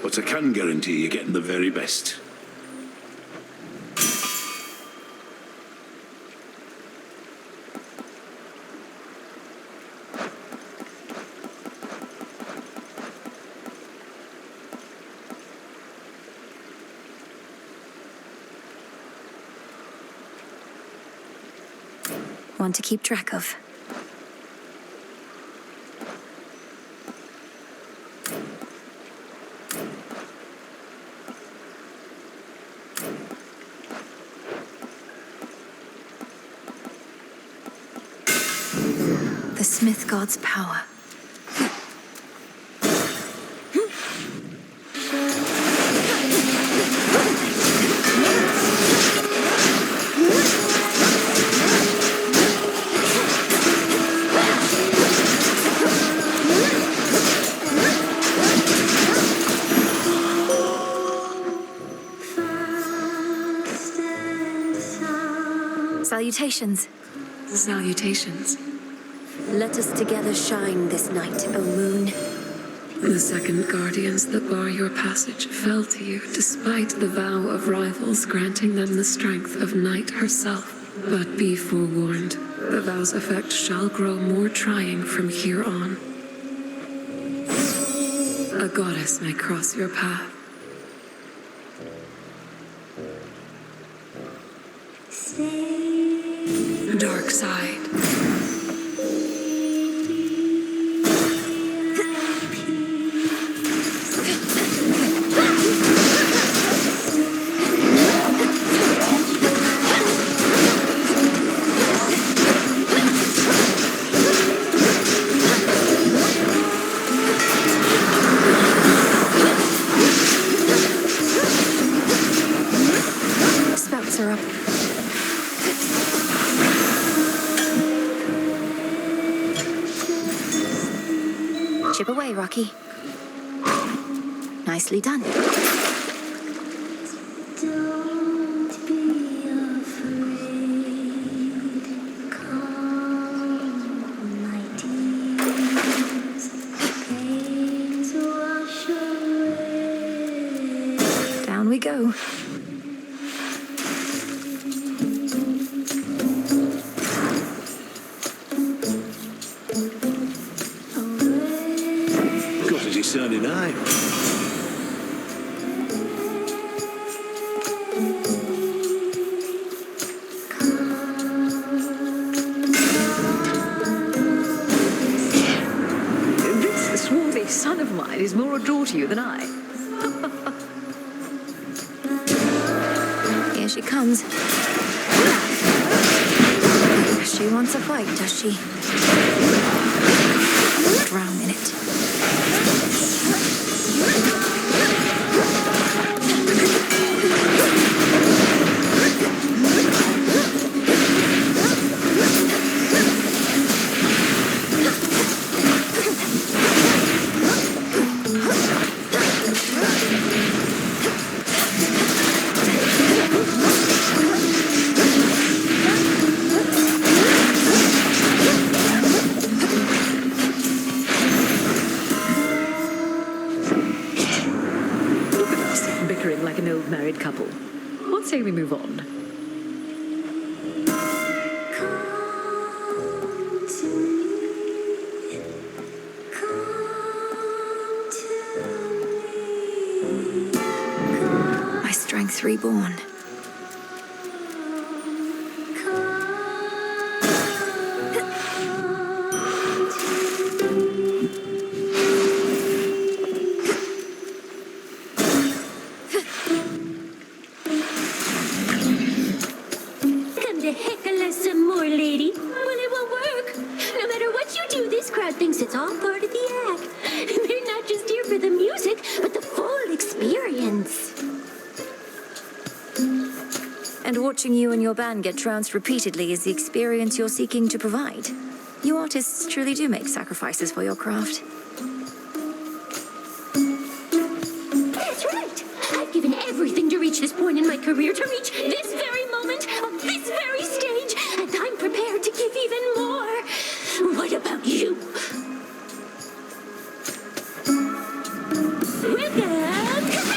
But I can guarantee you're getting the very best. One to keep track of. The Smith God's power. Salutations. Salutations. Let us together shine this night, O moon. The second guardians that bar your passage fell to you, despite the vow of rivals granting them the strength of night herself. But be forewarned, The vow's effect shall grow more trying from here on. A goddess may cross your path. Dark side. Spouts are up. Chip away, Rocky. Nicely done. Down we go. Got a discerning eye. This swarthy son of mine is more a draw to you than I. Here she comes. She wants a fight, does she? Drown in it. Bickering like an old married couple. What say we move on? My strength reborn. Come to heckle us some more, lady. Well, it won't work. No matter what you do, this crowd thinks it's all part of the act. They're not just here for the music, but the full experience. And watching you and your band get trounced repeatedly is the experience you're seeking to provide. You artists truly do make sacrifices for your craft. That's right. I've given everything to reach this point in my career, to reach this very moment on this very stage, and I'm prepared to give even more. What about you? Welcome to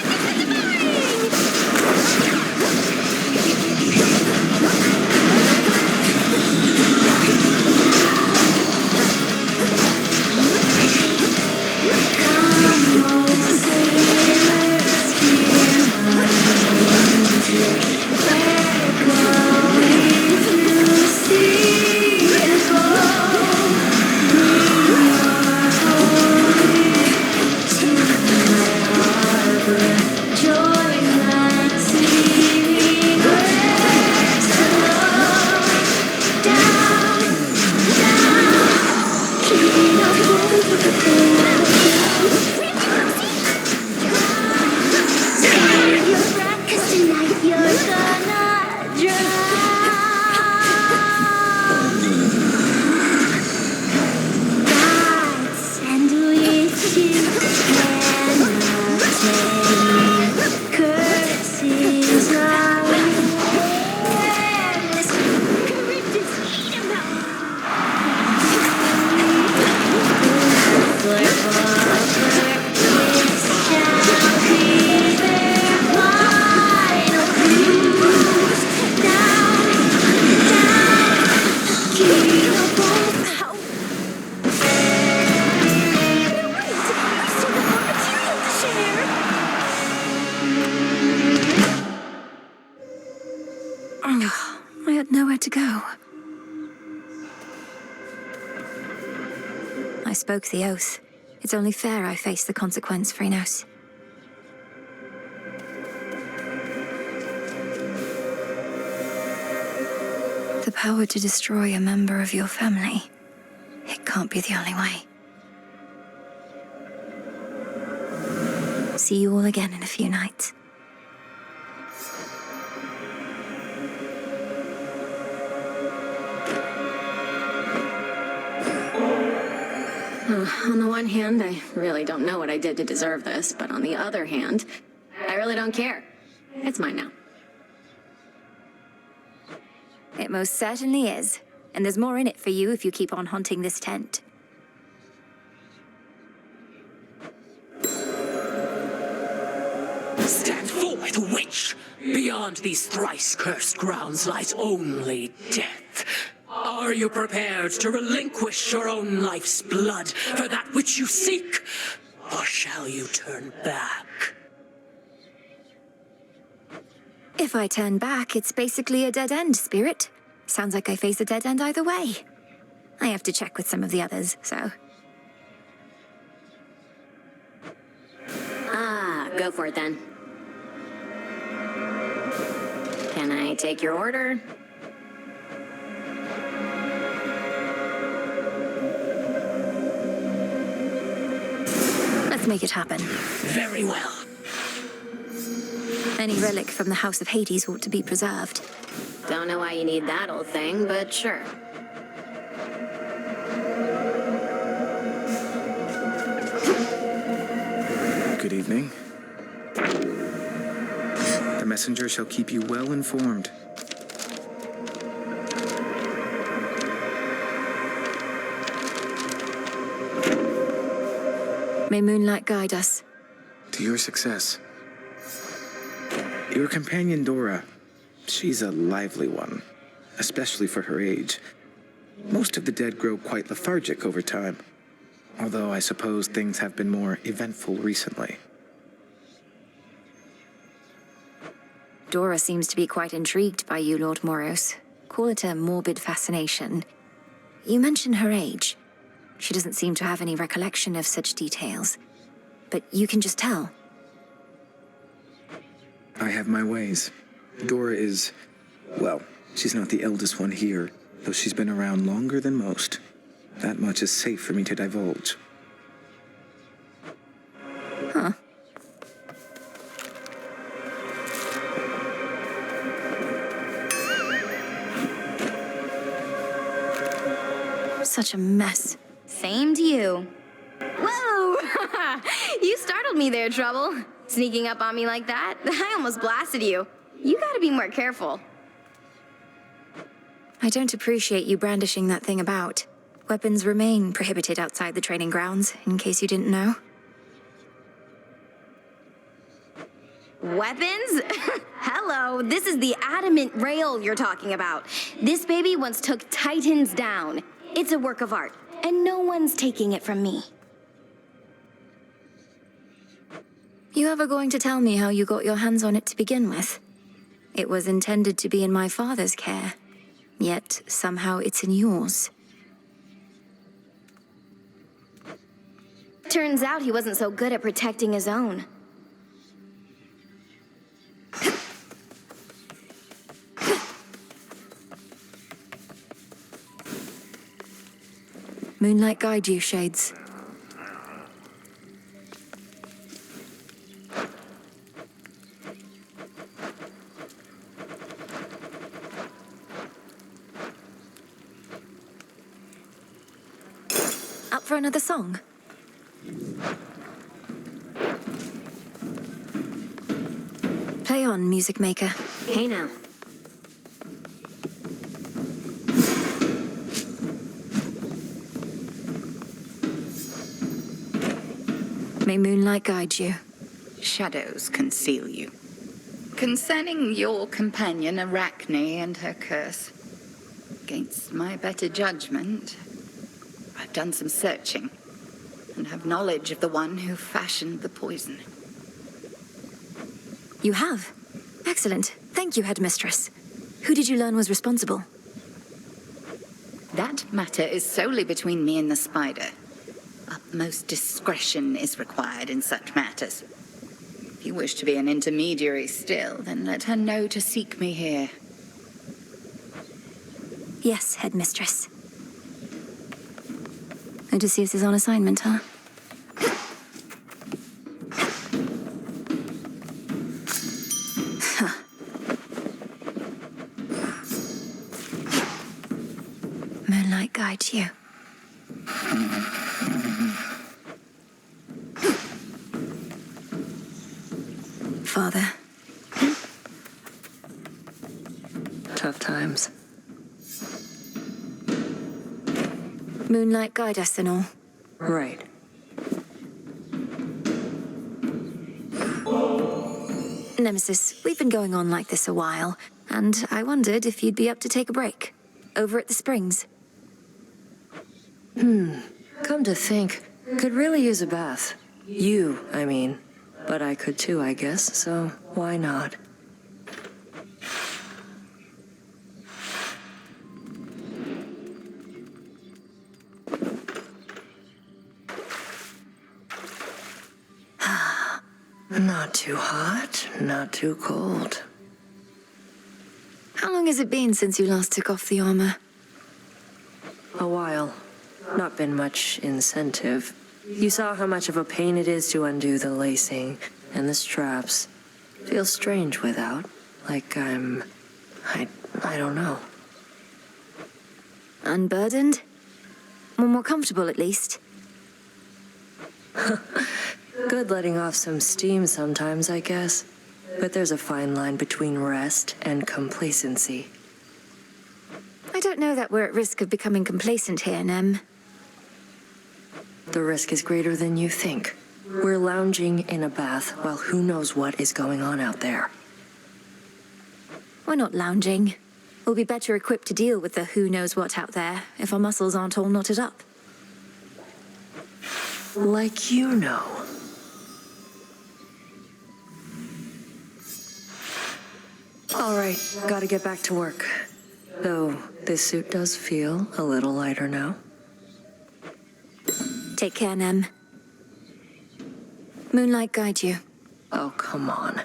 to go. I spoke the oath. It's only fair I face the consequence, Phrynos. The power to destroy a member of your family. It can't be the only way. See you all again in a few nights. On the one hand, I really don't know what I did to deserve this, but on the other hand, I really don't care. It's mine now. It most certainly is. And there's more in it for you if you keep on haunting this tent. Stand forth, witch! Beyond these thrice-cursed grounds lies only death. Are you prepared to relinquish your own life's blood for that which you seek? Or shall you turn back? If I turn back, it's basically a dead end, Spirit. Sounds like I face a dead end either way. I have to check with some of the others, so... Go for it then. Can I take your order? Let's make it happen. Very well. Any relic from the House of Hades ought to be preserved. Don't know why you need that old thing, but sure. Good evening. The messenger shall keep you well informed. May moonlight guide us. To your success. Your companion Dora, she's a lively one, especially for her age. Most of the dead grow quite lethargic over time, although I suppose things have been more eventful recently. Dora seems to be quite intrigued by you, Lord Moros. Call it a morbid fascination. You mention her age. She doesn't seem to have any recollection of such details. But you can just tell. I have my ways. Dora is, well, she's not the eldest one here, though she's been around longer than most. That much is safe for me to divulge. Huh. Such a mess. Same to you. Whoa! You startled me there, Trouble. Sneaking up on me like that, I almost blasted you. You gotta be more careful. I don't appreciate you brandishing that thing about. Weapons remain prohibited outside the training grounds, in case you didn't know. Weapons? Hello, this is the adamant rail you're talking about. This baby once took Titans down. It's a work of art, and no one's taking it from me. You ever going to tell me how you got your hands on it to begin with? It was intended to be in my father's care, yet somehow it's in yours. Turns out he wasn't so good at protecting his own. Moonlight guide you, Shades. Up for another song? Play on, music maker. Hey now. May moonlight guide you. Shadows conceal you. Concerning your companion Arachne and her curse, against my better judgment, I've done some searching and have knowledge of the one who fashioned the poison. You have? Excellent. Thank you, Headmistress. Who did you learn was responsible? That matter is solely between me and the spider. Utmost discretion is required in such matters. If you wish to be an intermediary still, then let her know to seek me here. Yes, headmistress. Odysseus is on assignment, huh? Moonlight guides you. Father. Tough times. Moonlight guide us and all. Right. Nemesis, we've been going on like this a while, and I wondered if you'd be up to take a break. Over at the Springs. Come to think, could really use a bath. You, I mean. But I could too, I guess, so why not? Not too hot, not too cold. How long has it been since you last took off the armor? A while. Not been much incentive. You saw how much of a pain it is to undo the lacing and the straps. Feels strange without. Like I don't know. Unburdened? Or more comfortable, at least? Good letting off some steam sometimes, I guess. But there's a fine line between rest and complacency. I don't know that we're at risk of becoming complacent here, Nem. The risk is greater than you think. We're lounging in a bath while who knows what is going on out there. We're not lounging. We'll be better equipped to deal with the who knows what out there if our muscles aren't all knotted up. Like you know. All right, gotta get back to work. Though, this suit does feel a little lighter now. Take care, Nem. Moonlight guide you. Oh, come on.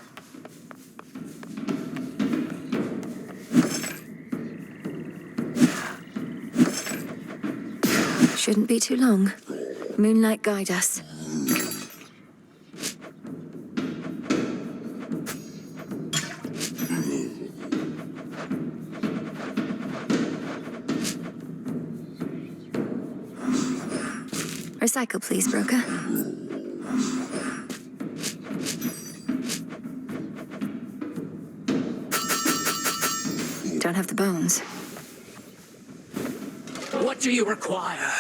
Shouldn't be too long. Moonlight guide us. Recycle, please, broker. Don't have the bones. What do you require?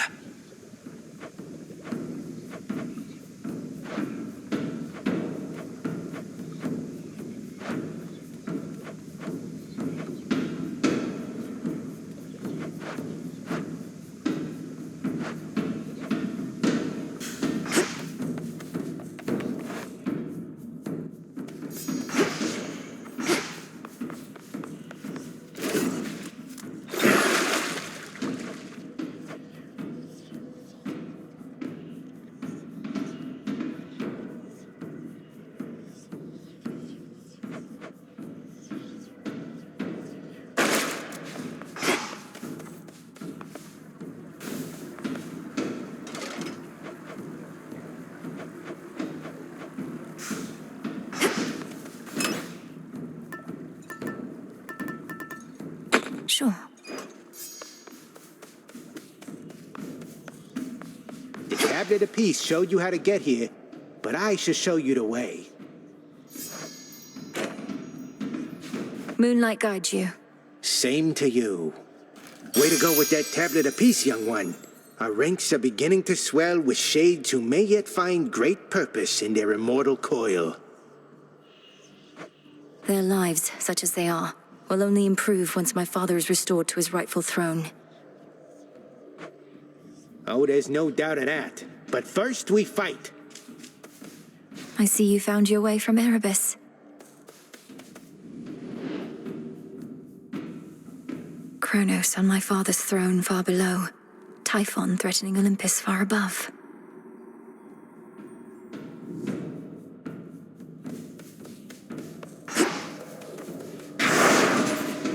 Sure. The tablet of peace showed you how to get here, but I shall show you the way. Moonlight guides you. Same to you. Way to go with that tablet of peace, young one. Our ranks are beginning to swell with shades who may yet find great purpose in their immortal coil. Their lives, such as they are, will only improve once my father is restored to his rightful throne. Oh, there's no doubt of that. But first we fight. I see you found your way from Erebus. Kronos on my father's throne far below. Typhon threatening Olympus far above.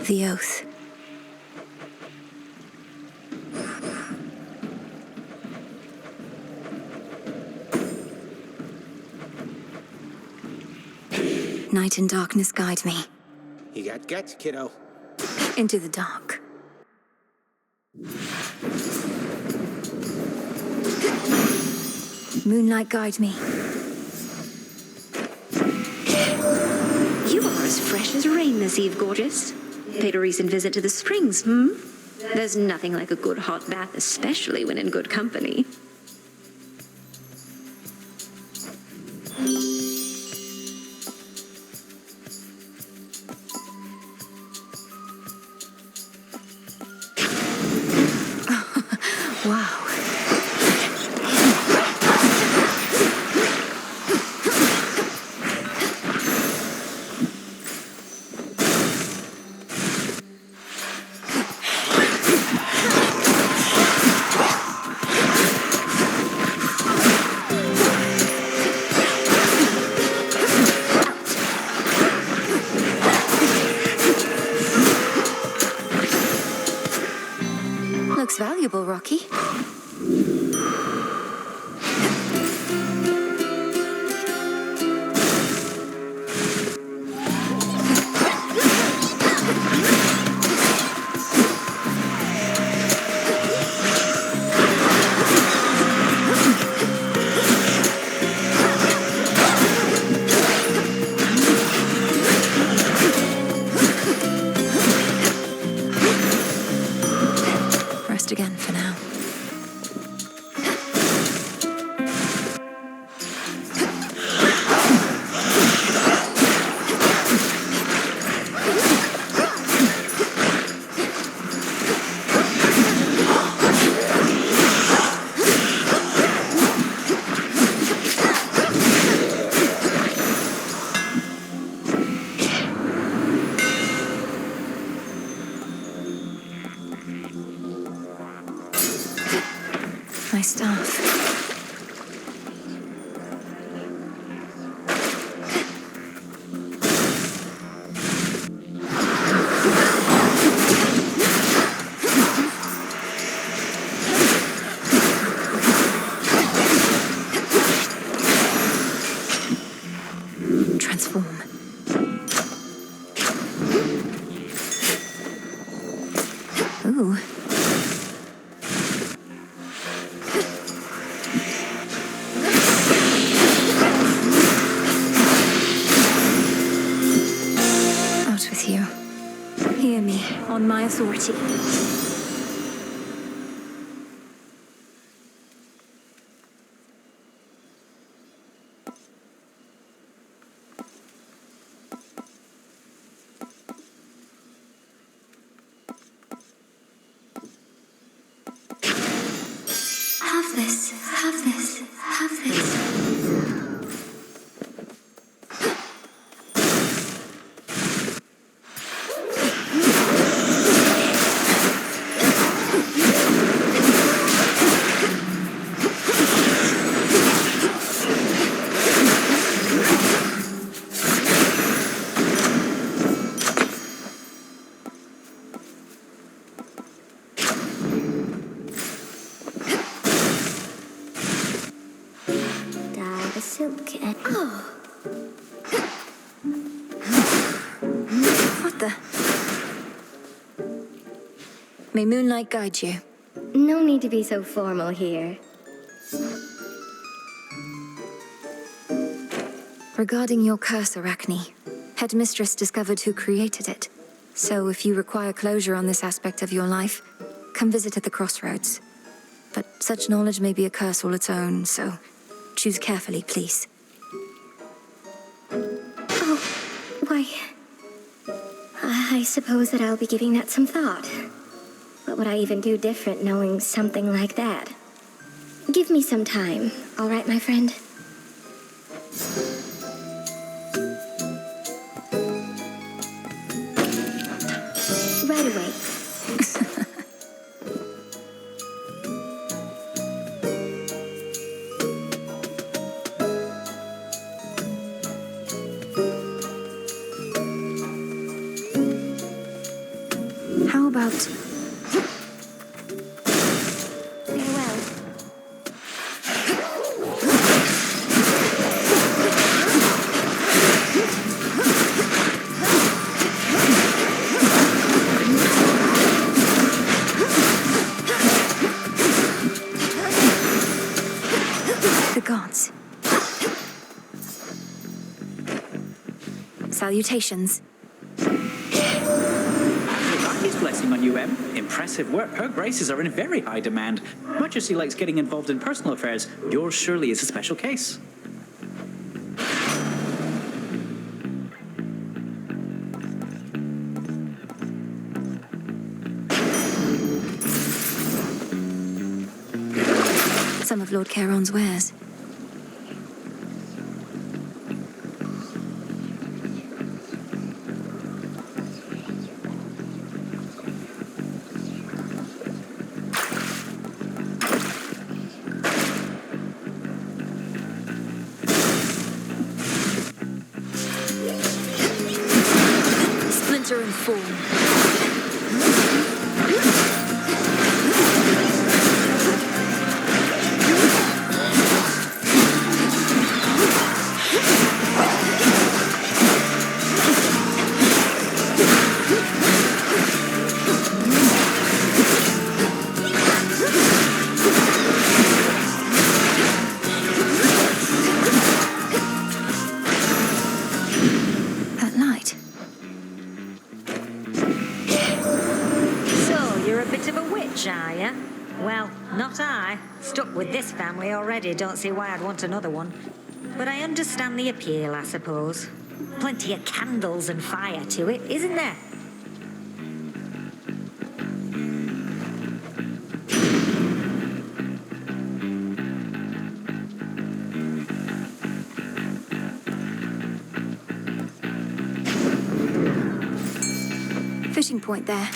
The oath. Night and darkness guide me. You got guts, kiddo. Into the dark. Moonlight guide me. You are as fresh as rain this eve, gorgeous. Paid a recent visit to the springs, There's nothing like a good hot bath, especially when in good company. Wow. Looks valuable, Rocky. Rest again for now. My staff. Transform. Ooh. Out with you. Hear me on my authority. Have this, have this, have this. Dye the silk and... Oh! What the? May moonlight guide you. No need to be so formal here. Regarding your curse, Arachne, Headmistress discovered who created it. So if you require closure on this aspect of your life, come visit at the crossroads. But such knowledge may be a curse all its own, so choose carefully, please. Oh, why... I suppose that I'll be giving that some thought. What would I even do different knowing something like that? Give me some time, all right, my friend? Right away. about... Farewell. The gods. Salutations. His blessing on you, Em. Impressive work. Her graces are in very high demand. Much as she likes getting involved in personal affairs, yours surely is a special case. Some of Lord Charon's wares. Splinter and form. That light. So, you're a bit of a witch, are you? Well, not I. Stuck with this family already, don't see why I'd want another one. But I understand the appeal, I suppose. Plenty of candles and fire to it, isn't there? Fishing point there.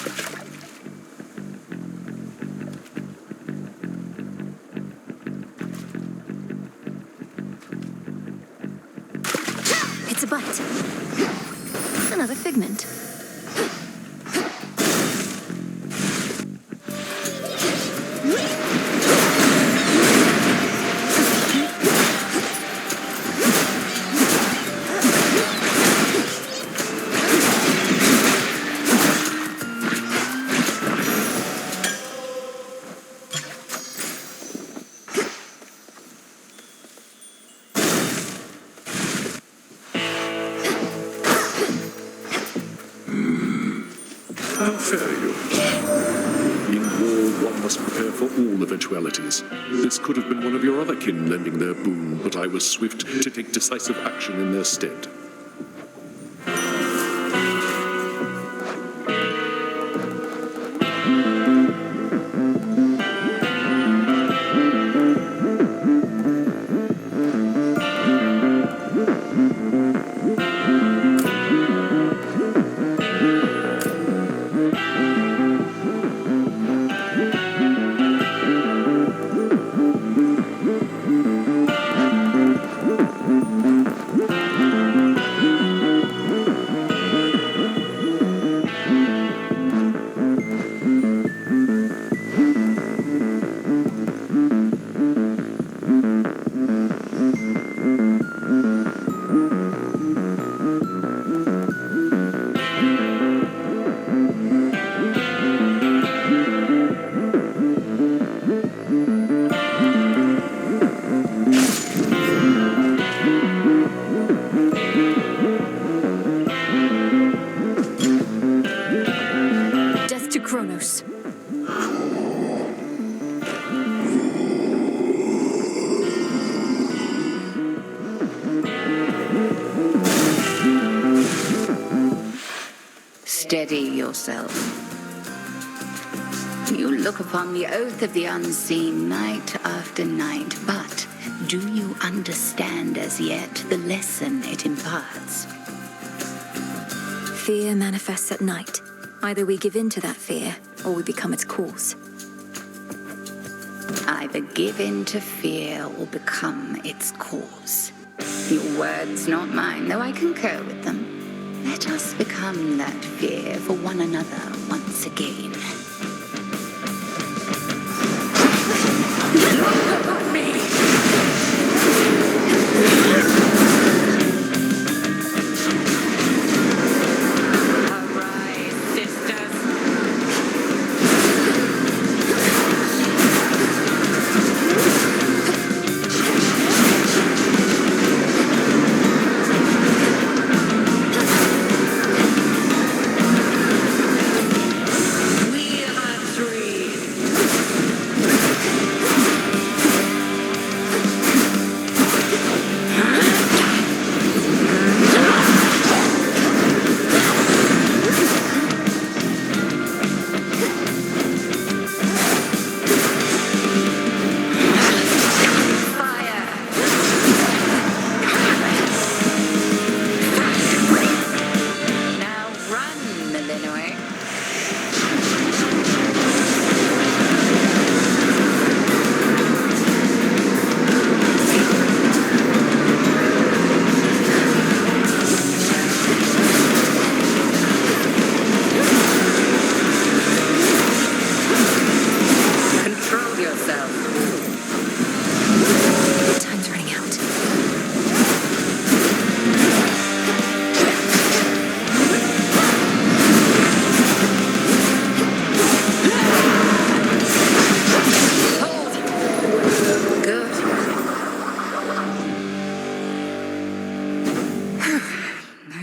It's a bite. Another figment. How fare you? In war, one must prepare for all eventualities. This could have been one of your other kin lending their boon, but I was swift to take decisive action in their stead. Steady yourself. You look upon the oath of the unseen night after night, but do you understand as yet the lesson it imparts? Fear manifests at night. Either we give in to that fear, or we become its cause. Either give in to fear or become its cause. Your words, not mine, though I concur with them. Let us become that fear for one another once again.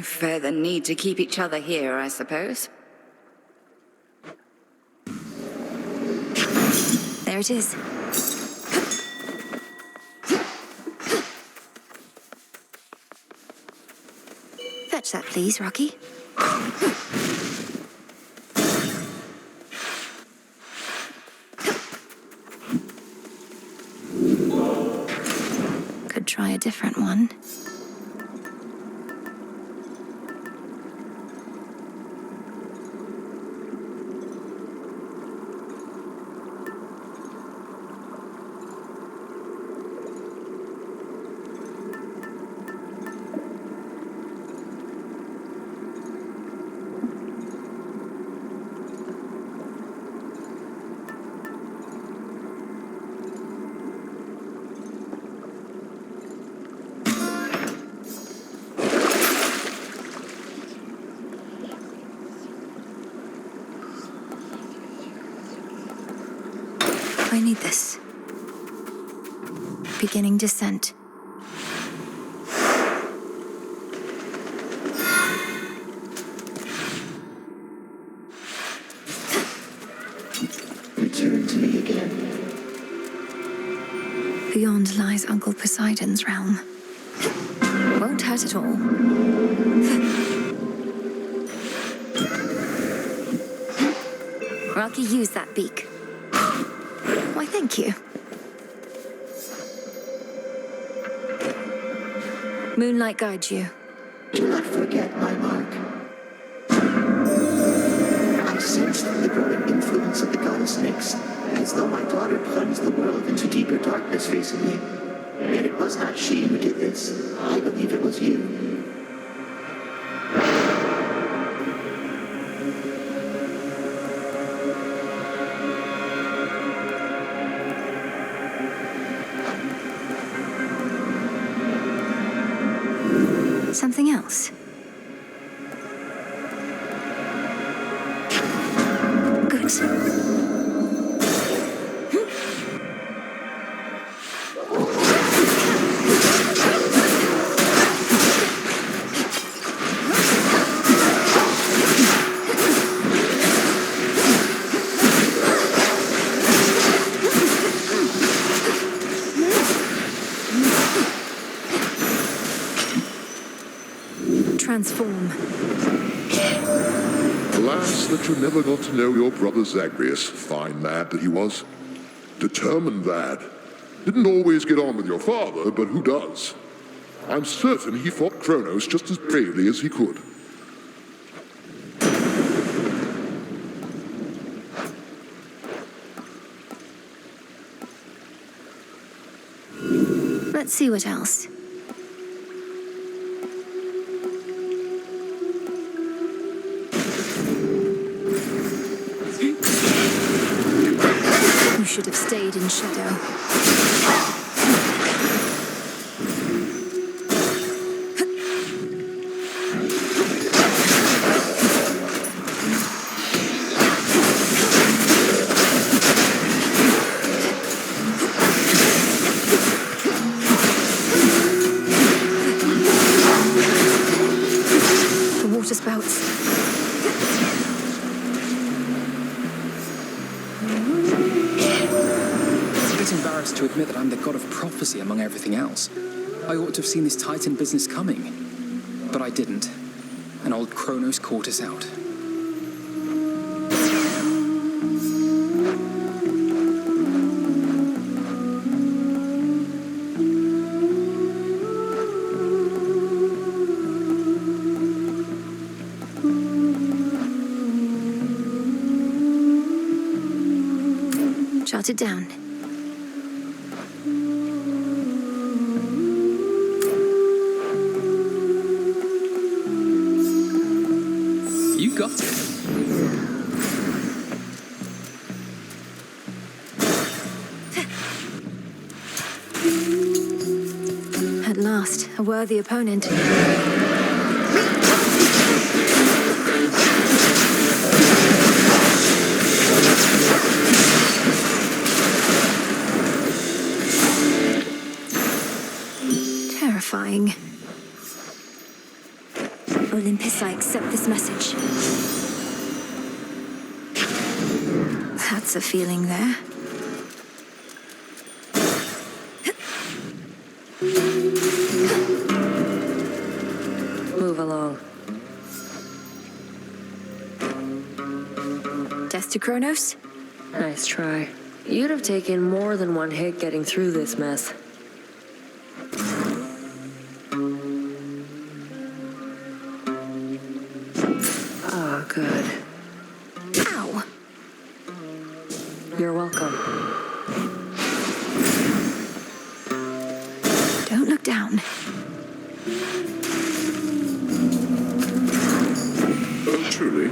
Further need to keep each other here, I suppose. There it is. Fetch that, please, Rocky. Could try a different one. I need this. Beginning descent. Return to me again. Beyond lies Uncle Poseidon's realm. Won't hurt at all. Rocky, use that beak. Why, thank you. Moonlight guides you. Do not forget my mark. I sensed the growing influence of the goddess Nyx, as though my daughter plunged the world into deeper darkness recently. Yet it was not she who did this. I believe it was you. Something else? Good. Transform. Alas, that you never got to know your brother Zagreus. Fine lad that he was. Determined lad. Didn't always get on with your father, but who does? I'm certain he fought Kronos just as bravely as he could. Let's see what else. should have stayed in shadow. Spouts. I'm a bit embarrassed to admit that I'm the god of prophecy among everything else. I ought to have seen this Titan business coming. But I didn't. And old Kronos caught us out. Jot it down. You got it. At last, a worthy opponent. Terrifying. Olympus, I accept this message. That's a feeling there. Move along. Death to Kronos? Nice try. You'd have taken more than one hit getting through this mess. Oh, good. Ow! You're welcome. Don't look down. Oh, truly?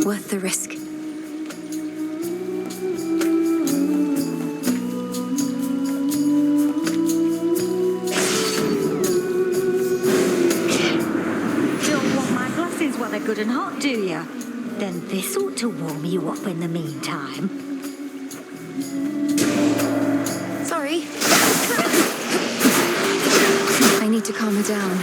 Worth the risk. Good and hot, do you? Then this ought to warm you up in the meantime. Sorry. I need to calm her down.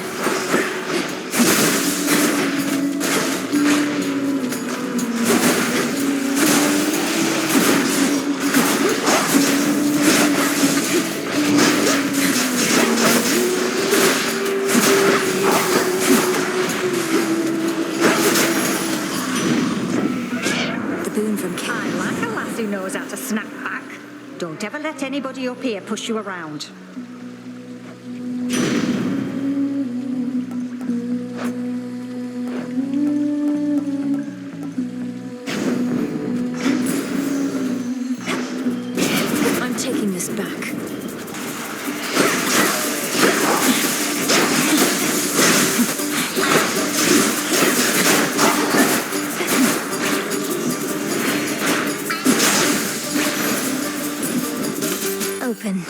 Knows how to snap back. Don't ever let anybody up here push you around. I'm taking this back. Open.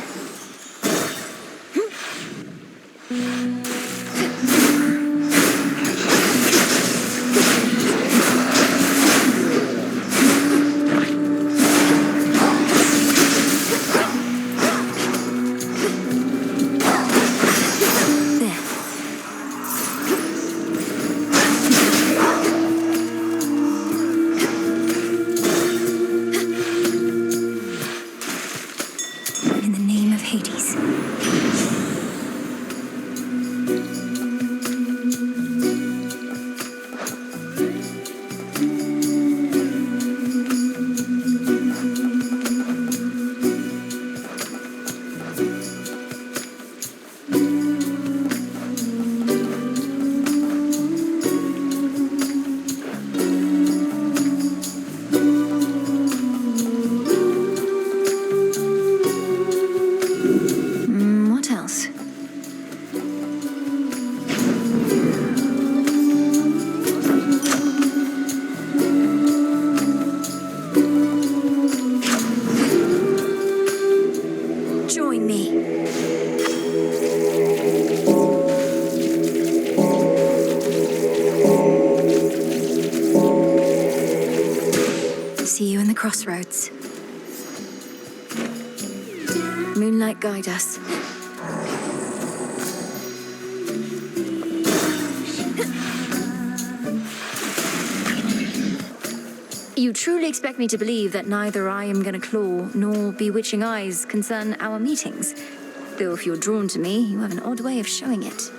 the crossroads. Moonlight, guide us. You truly expect me to believe that neither I am gonna claw nor bewitching eyes concern our meetings? Though if you're drawn to me, you have an odd way of showing it.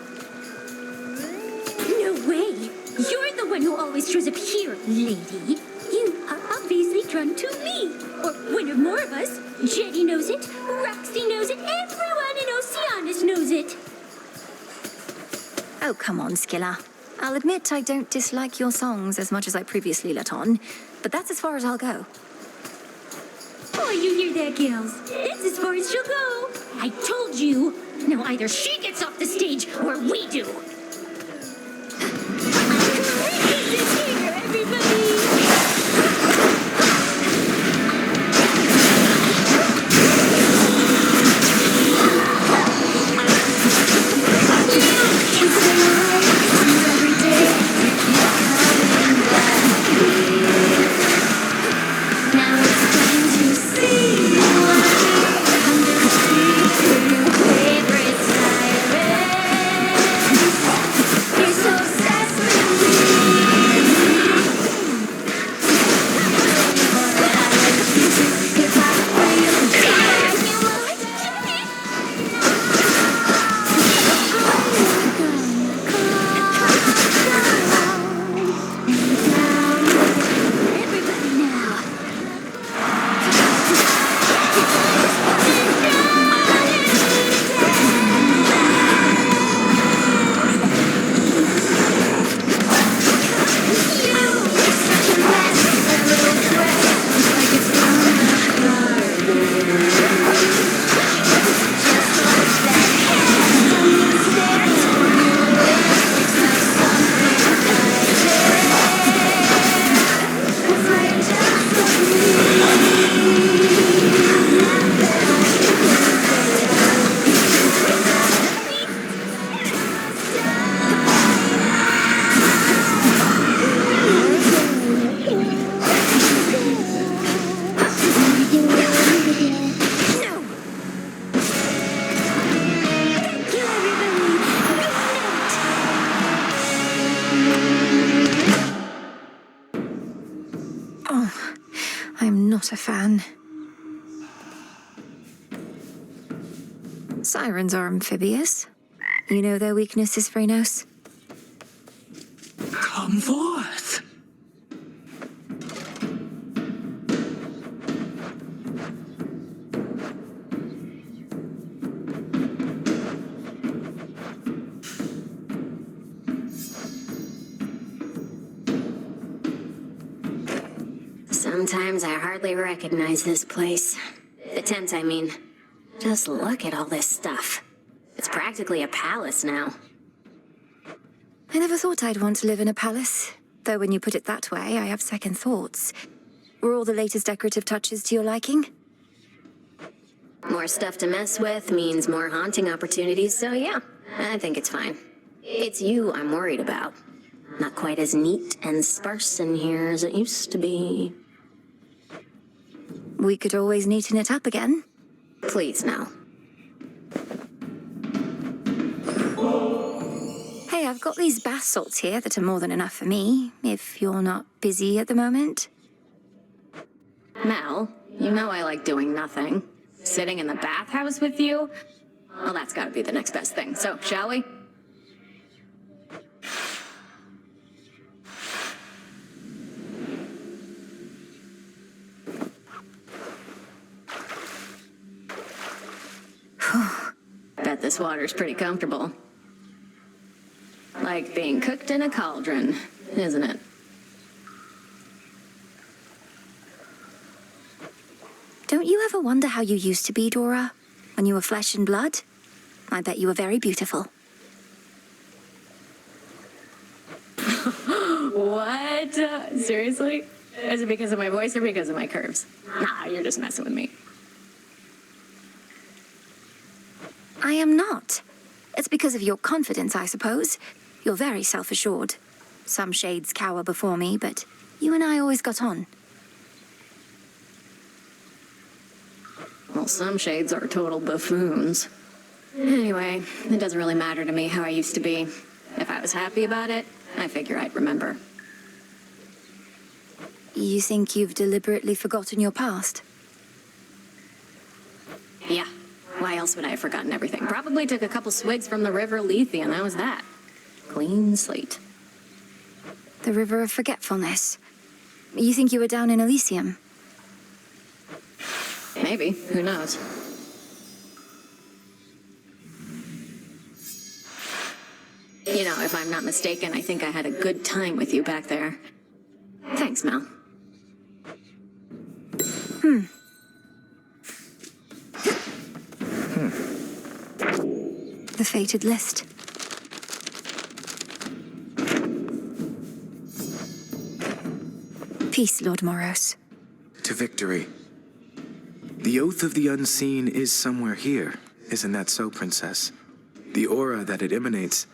No way! You're the one who always shows up here, lady. You are obviously drawn to me. Or one or more of us. Jetty knows it, Roxy knows it, everyone in Oceanus knows it. Oh, come on, Skilla. I'll admit I don't dislike your songs as much as I previously let on, but that's as far as I'll go. Oh, you hear that, girls? That's as far as she'll go. I told you. Now either she gets off the stage or we do. Olympus is here, everybody! Not a fan. Sirens are amphibious. You know their weakness is Phrenos. Come forth. Sometimes I hardly recognize this place. The tent, I mean. Just look at all this stuff. It's practically a palace now. I never thought I'd want to live in a palace. Though when you put it that way, I have second thoughts. Were all the latest decorative touches to your liking? More stuff to mess with means more haunting opportunities, so yeah, I think it's fine. It's you I'm worried about. Not quite as neat and sparse in here as it used to be. We could always neaten it up again. Please, now. Hey, I've got these bath salts here that are more than enough for me, if you're not busy at the moment. Mel, you know I like doing nothing. Sitting in the bathhouse with you? Well, that's gotta be the next best thing. So, shall we? Bet this water's pretty comfortable. Like being cooked in a cauldron, isn't it? Don't you ever wonder how you used to be, Dora? When you were flesh and blood? I bet you were very beautiful. What? Seriously? Is it because of my voice or because of my curves? Nah, you're just messing with me. I am not. It's because of your confidence, I suppose. You're very self-assured. Some shades cower before me, but you and I always got on. Well, some shades are total buffoons. Anyway, it doesn't really matter to me how I used to be. If I was happy about it, I figure I'd remember. You think you've deliberately forgotten your past? Yeah. Why else would I have forgotten everything? Probably took a couple swigs from the river Lethe, and that was that. Clean slate. The River of Forgetfulness. You think you were down in Elysium? Maybe. Who knows? You know, if I'm not mistaken, I think I had a good time with you back there. Thanks, Mel. The fated list. Peace, Lord Moros. To victory. The Oath of the Unseen is somewhere here. Isn't that so, Princess? The aura that it emanates,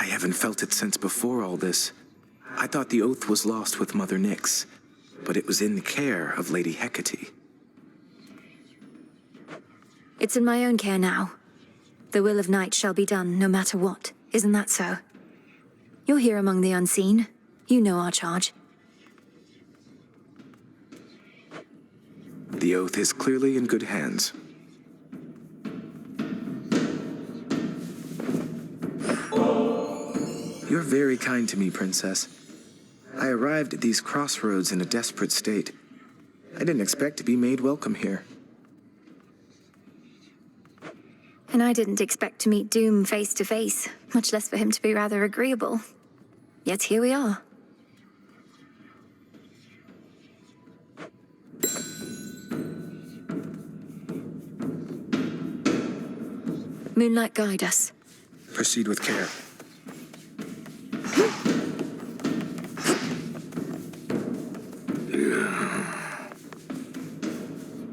I haven't felt it since before all this. I thought the Oath was lost with Mother Nyx, but it was in the care of Lady Hecate. It's in my own care now. The will of Night shall be done, no matter what. Isn't that so? You're here among the unseen. You know our charge. The Oath is clearly in good hands. You're very kind to me, Princess. I arrived at these crossroads in a desperate state. I didn't expect to be made welcome here. And I didn't expect to meet Doom face to face, much less for him to be rather agreeable. Yet here we are. Moonlight, guide us. Proceed with care.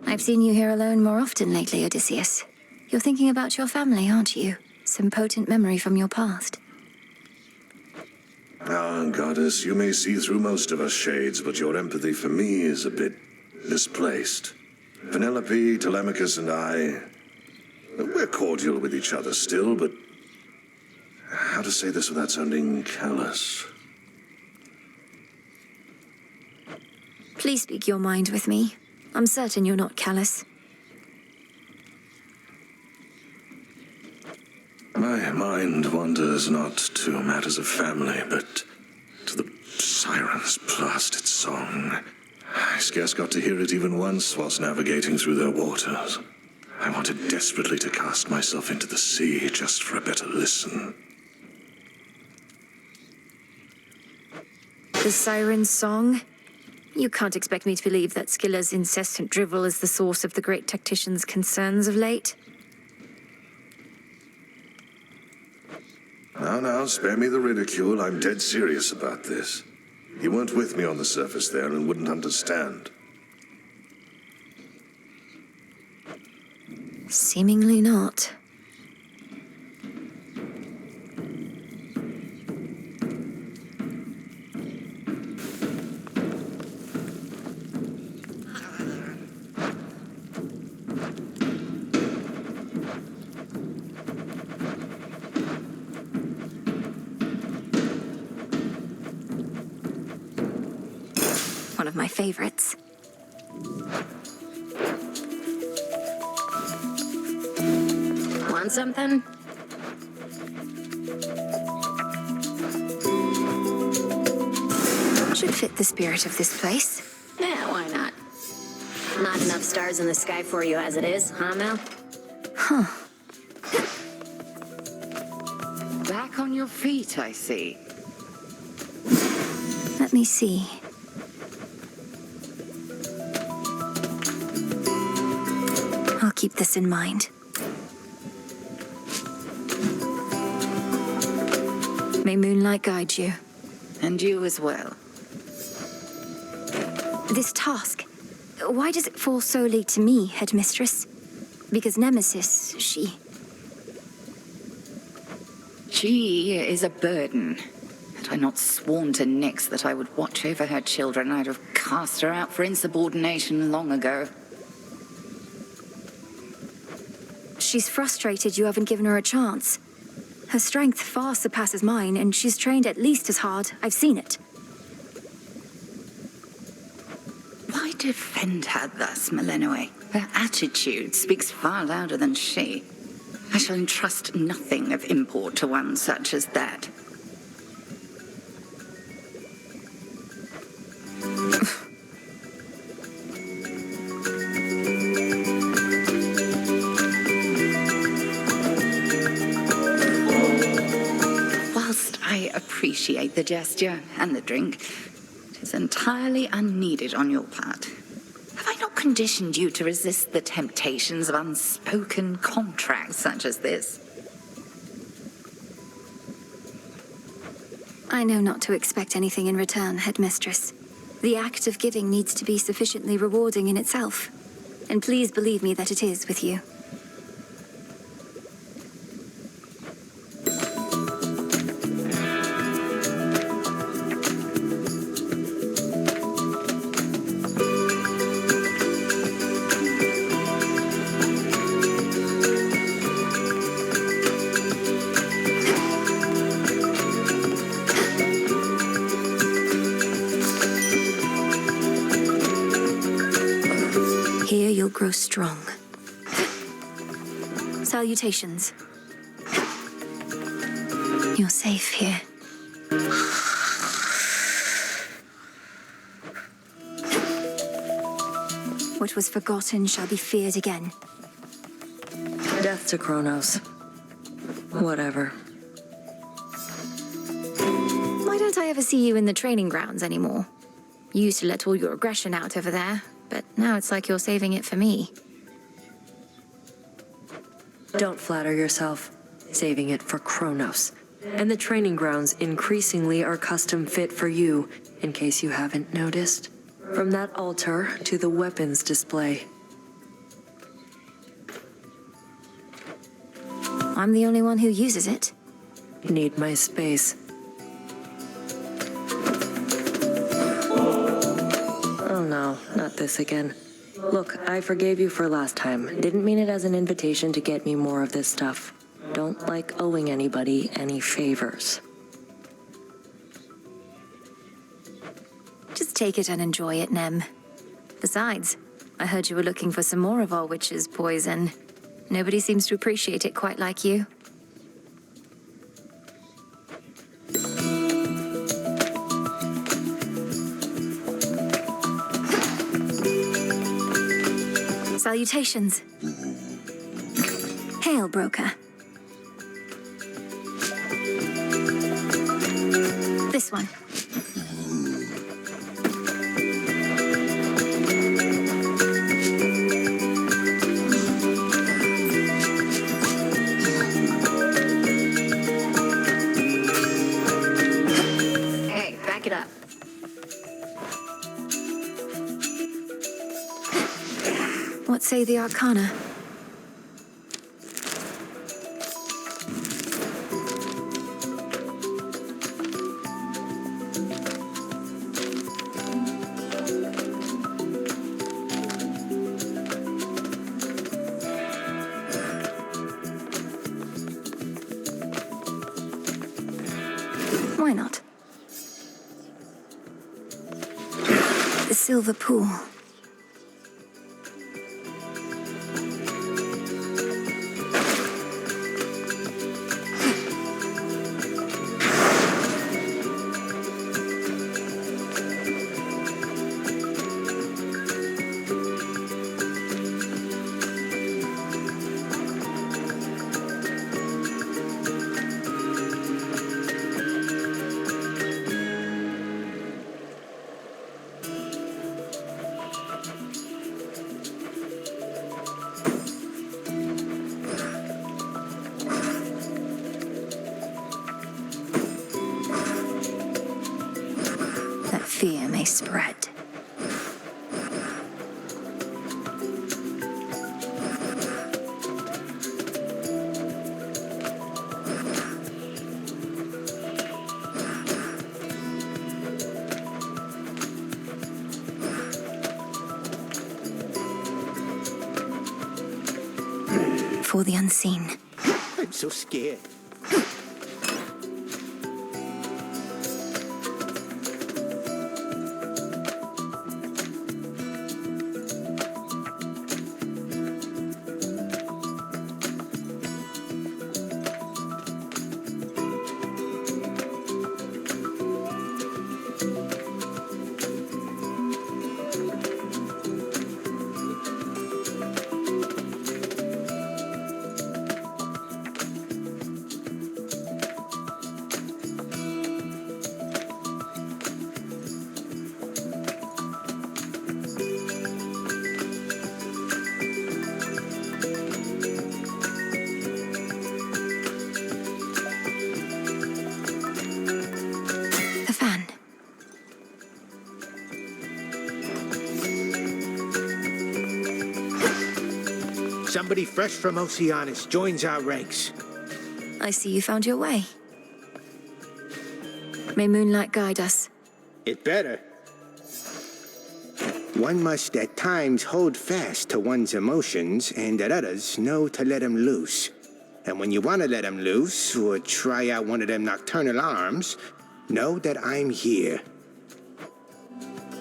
I've seen you here alone more often lately, Odysseus. You're thinking about your family, aren't you? Some potent memory from your past. Ah, Goddess, you may see through most of us shades, but your empathy for me is a bit misplaced. Penelope, Telemachus, and I, we're cordial with each other still, but how to say this without sounding callous? Please speak your mind with me. I'm certain you're not callous. My mind wanders not to matters of family, but to the siren's blasted song. I scarce got to hear it even once whilst navigating through their waters. I wanted desperately to cast myself into the sea just for a better listen. The siren's song? You can't expect me to believe that Scylla's incessant drivel is the source of the great tactician's concerns of late. Now, spare me the ridicule. I'm dead serious about this. You weren't with me on the surface there and wouldn't understand. Seemingly not. One of my favorites. Want something? Should fit the spirit of this place. Yeah, why not? Not enough stars in the sky for you as it is, huh, Mel? Huh. Back on your feet, I see. Let me see. I'll keep this in mind. May moonlight guide you. And you as well. This task, why does it fall solely to me, headmistress? Because Nemesis, she is a burden. Had I not sworn to Nyx that I would watch over her children, I'd have cast her out for insubordination long ago. she's frustrated you haven't given her a chance. Her strength far surpasses mine, and she's trained at least as hard. I've seen it. Why defend her thus, Melinoe? Her attitude speaks far louder than she. I shall entrust nothing of import to one such as that. Whilst I appreciate the gesture and the drink, it is entirely unneeded on your part. Have I not conditioned you to resist the temptations of unspoken contracts such as this? I know not to expect anything in return, Headmistress. The act of giving needs to be sufficiently rewarding in itself. And please believe me that it is with you. Here you'll grow strong. Salutations. You're safe here. What was forgotten shall be feared again. Death to Kronos. Whatever. Why don't I ever see you in the training grounds anymore? You used to let all your aggression out over there, but now it's like you're saving it for me. Don't flatter yourself. Saving it for Kronos. And the training grounds increasingly are custom fit for you, in case you haven't noticed. From that altar to the weapons display. I'm the only one who uses it. Need my space. Oh no, not this again. Look, I forgave you for last time. Didn't mean it as an invitation to get me more of this stuff. Don't like owing anybody any favors. Just take it and enjoy it, Nem. Besides, I heard you were looking for some more of our witch's poison. Nobody seems to appreciate it quite like you. Salutations. Hail, broker. This one. Hey, back it up. What say the Arcana? Why not? The Silver Pool. Fear may spread. before the unseen. I'm so scared. Somebody fresh from Oceanus joins our ranks. I see you found your way. May moonlight guide us. It better. One must at times hold fast to one's emotions, and at others know to let them loose. And when you want to let them loose, or try out one of them nocturnal arms, know that I'm here.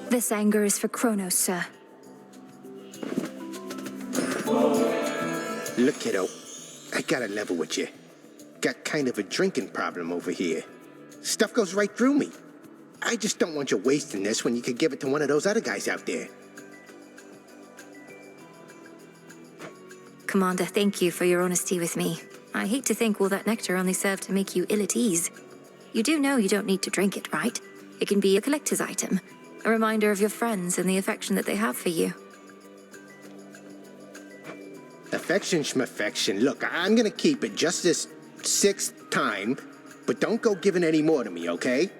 This anger is for Kronos, sir. Look, kiddo, I gotta level with you. Got kind of a drinking problem over here. Stuff goes right through me. I just don't want you wasting this when you could give it to one of those other guys out there. Commander, thank you for your honesty with me. I hate to think all that nectar only served to make you ill at ease. You do know you don't need to drink it, right? It can be a collector's item, a reminder of your friends and the affection that they have for you. Affection schmaffection. Look, I'm gonna keep it just this 6th time, but don't go giving any more to me, okay?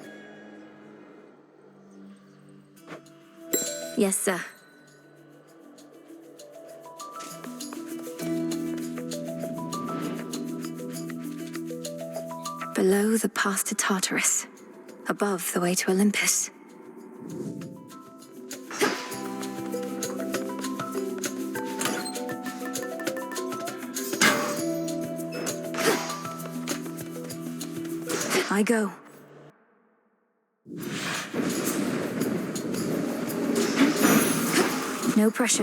Yes, sir. Below, the path to Tartarus. Above, the way to Olympus. I go. No pressure.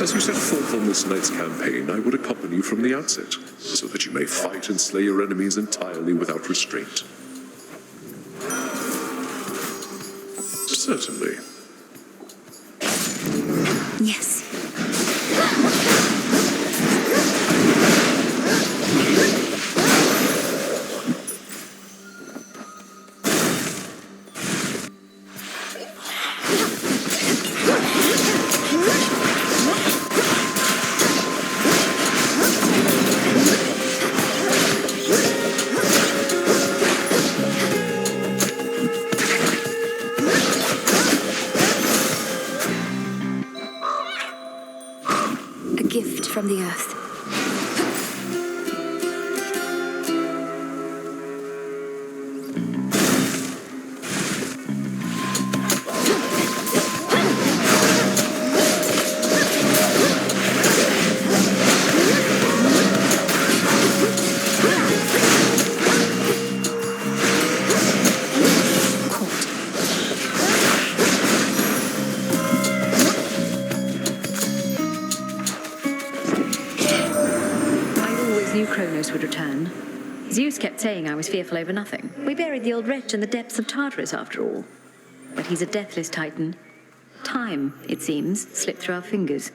As you set forth on this night's campaign, I would accompany you from the outset, so that you may fight and slay your enemies entirely without restraint. Certainly. Yes. From the earth. Would return. Zeus kept saying I was fearful over nothing. We buried the old wretch in the depths of Tartarus, after all. But he's a deathless titan. Time, it seems, slipped through our fingers.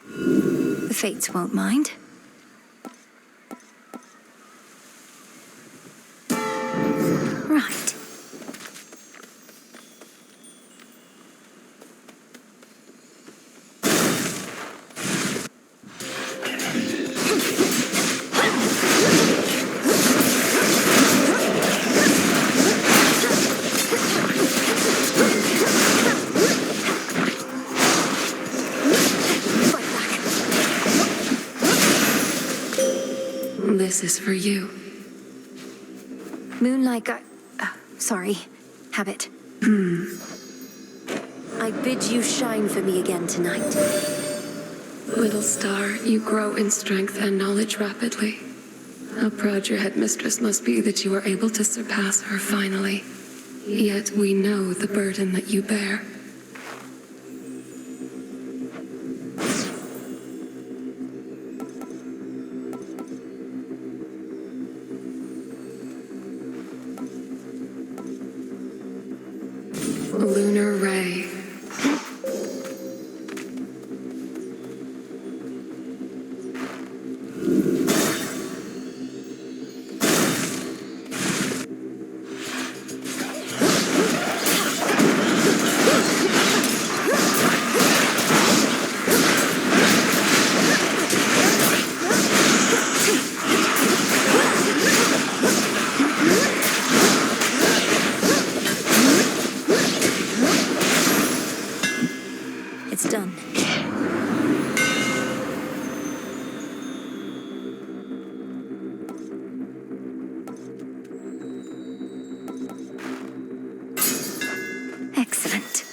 The fates won't mind. Right. This is for you. Moonlight sorry. Habit. I bid you shine for me again tonight. Little star, you grow in strength and knowledge rapidly. How proud your headmistress must be that you are able to surpass her finally. Yet we know the burden that you bear. Lunar ray. It's done. Excellent.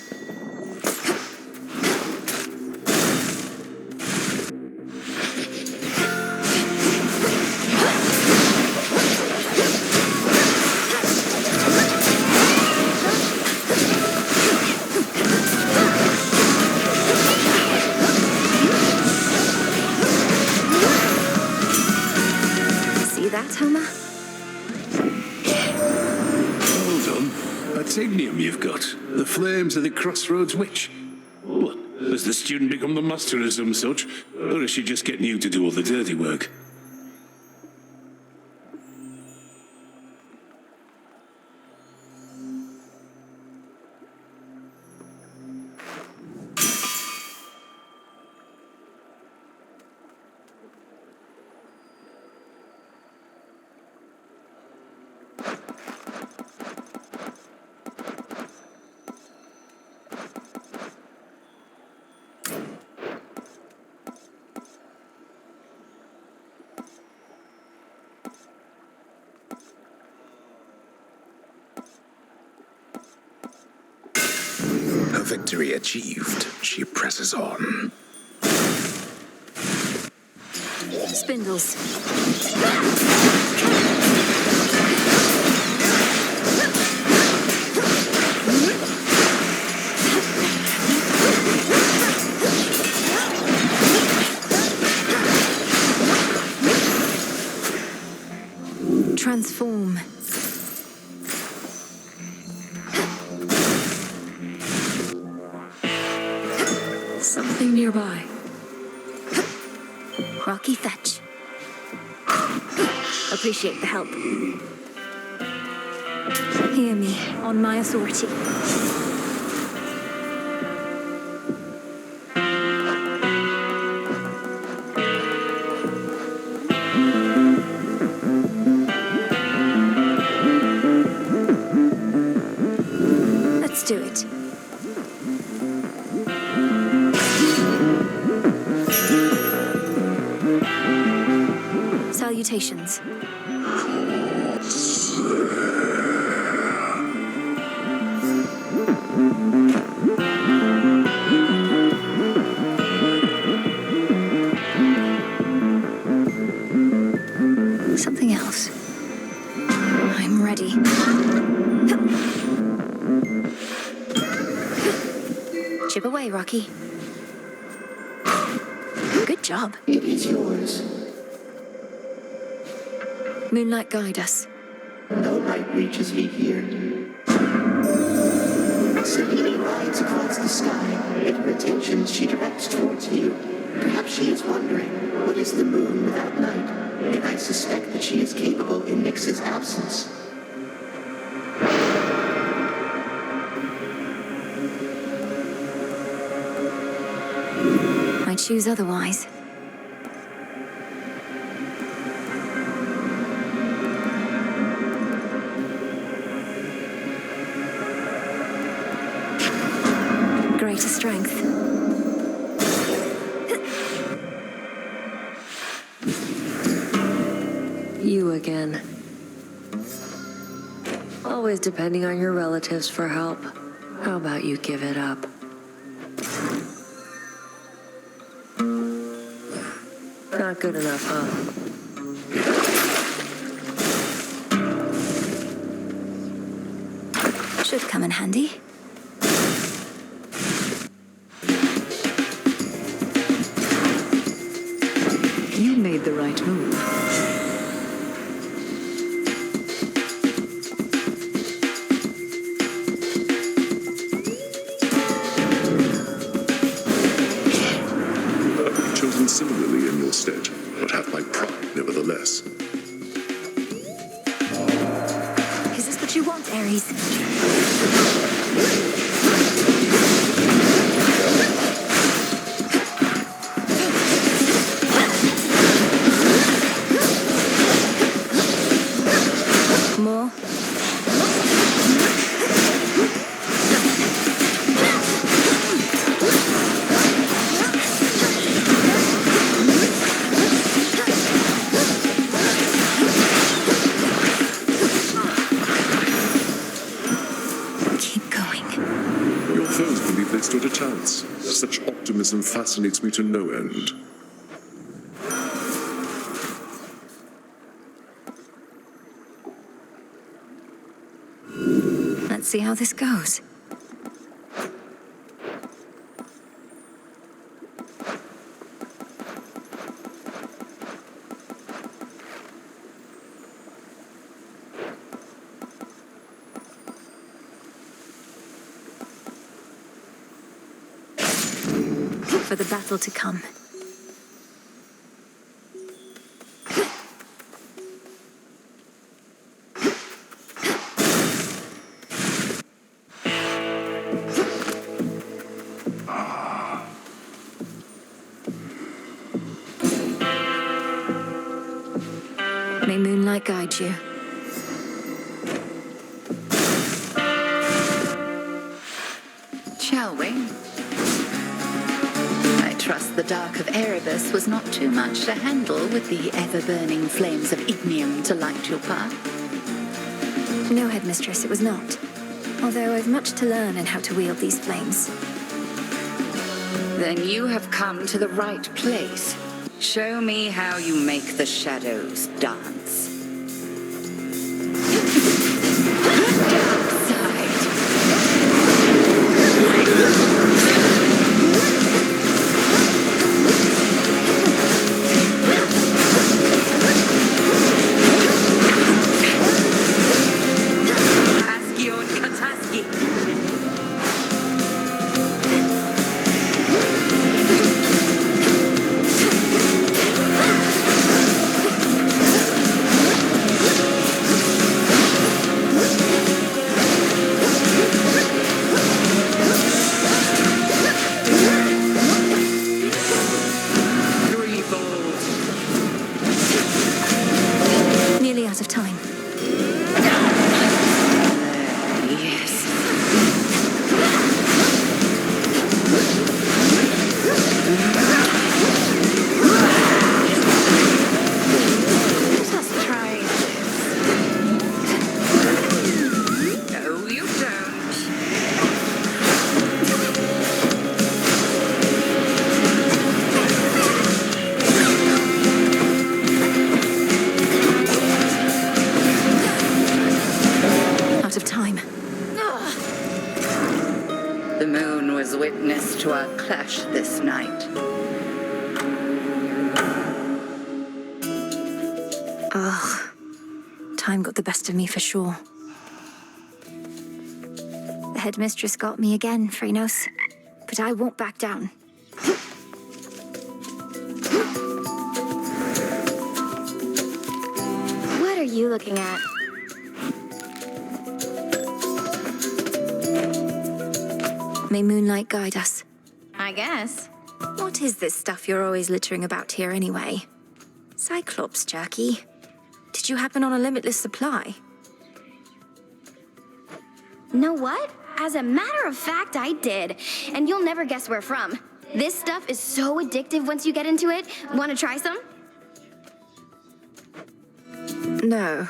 See that, Homer? Hold on. Titanium you've got. The flames of the Crossroads Witch. What? Has the student become the master of some such? Or is she just getting you to do all the dirty work? Her victory achieved, she presses on. Spindles. Transform. Something nearby. Rocky fetch. Appreciate the help. Hear me, on my authority. Let's do it. Salutations. Something else. I'm ready. Chip away, Rocky. Good job. It is yours. Moonlight, guide us. No light reaches me here. Selene rides across the sky, and her attention she directs towards you. Perhaps she is wondering, what is the moon without night? And I suspect that she is capable in Nyx's absence. I choose otherwise. Greater strength. You again. always depending on your relatives for help. How about you give it up? Not good enough, huh? Should come in handy. You made the right move. I've chosen similarly in your stead, but have my pride nevertheless. Is this what you want, Ares? More? Keep going. Your foes believe they stood a chance. Such optimism fascinates me to no end. Let's see how this goes. For the battle to come. May moonlight guide you. Shall we? I trust the dark of Erebus was not too much to handle with the ever-burning flames of ignium to light your path. No, Headmistress, it was not. Although I've much to learn in how to wield these flames. Then you have come to the right place. Show me how you make the shadows dance. To our clash this night. Ugh. Time got the best of me for sure. The Headmistress got me again, Phrynos. But I won't back down. What are you looking at? May moonlight guide us. I guess. What is this stuff you're always littering about here anyway? Cyclops jerky? Did you happen on a limitless supply? Know what? As a matter of fact, I did. And you'll never guess where from. This stuff is so addictive once you get into it. Want to try some? No.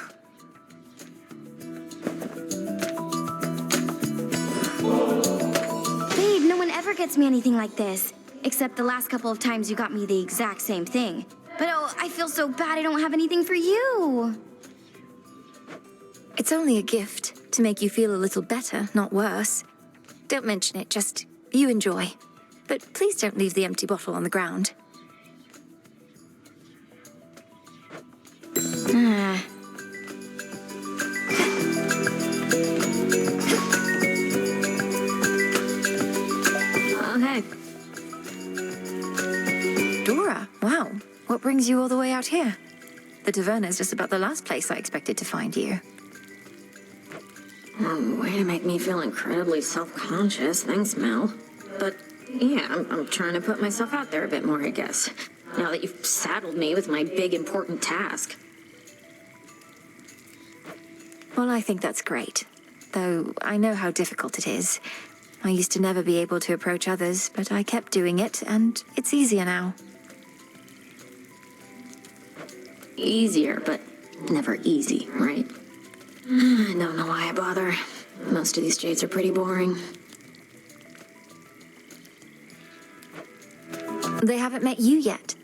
Babe, no one ever gets me anything like this. Except the last couple of times you got me the exact same thing. But oh, I feel so bad I don't have anything for you. It's only a gift to make you feel a little better, not worse. Don't mention it, just you enjoy. But please don't leave the empty bottle on the ground. Okay. Dora, wow. What brings you all the way out here? The taverna's just about the last place I expected to find you. Way to make me feel incredibly self-conscious. Thanks, Mel. But yeah, I'm trying to put myself out there a bit more, I guess. Now that you've saddled me with my big, important task. Well, I think that's great. Though I know how difficult it is. I used to never be able to approach others, but I kept doing it, and it's easier now. Easier, but never easy, right? I don't know why I bother. Most of these jades are pretty boring. They haven't met you yet.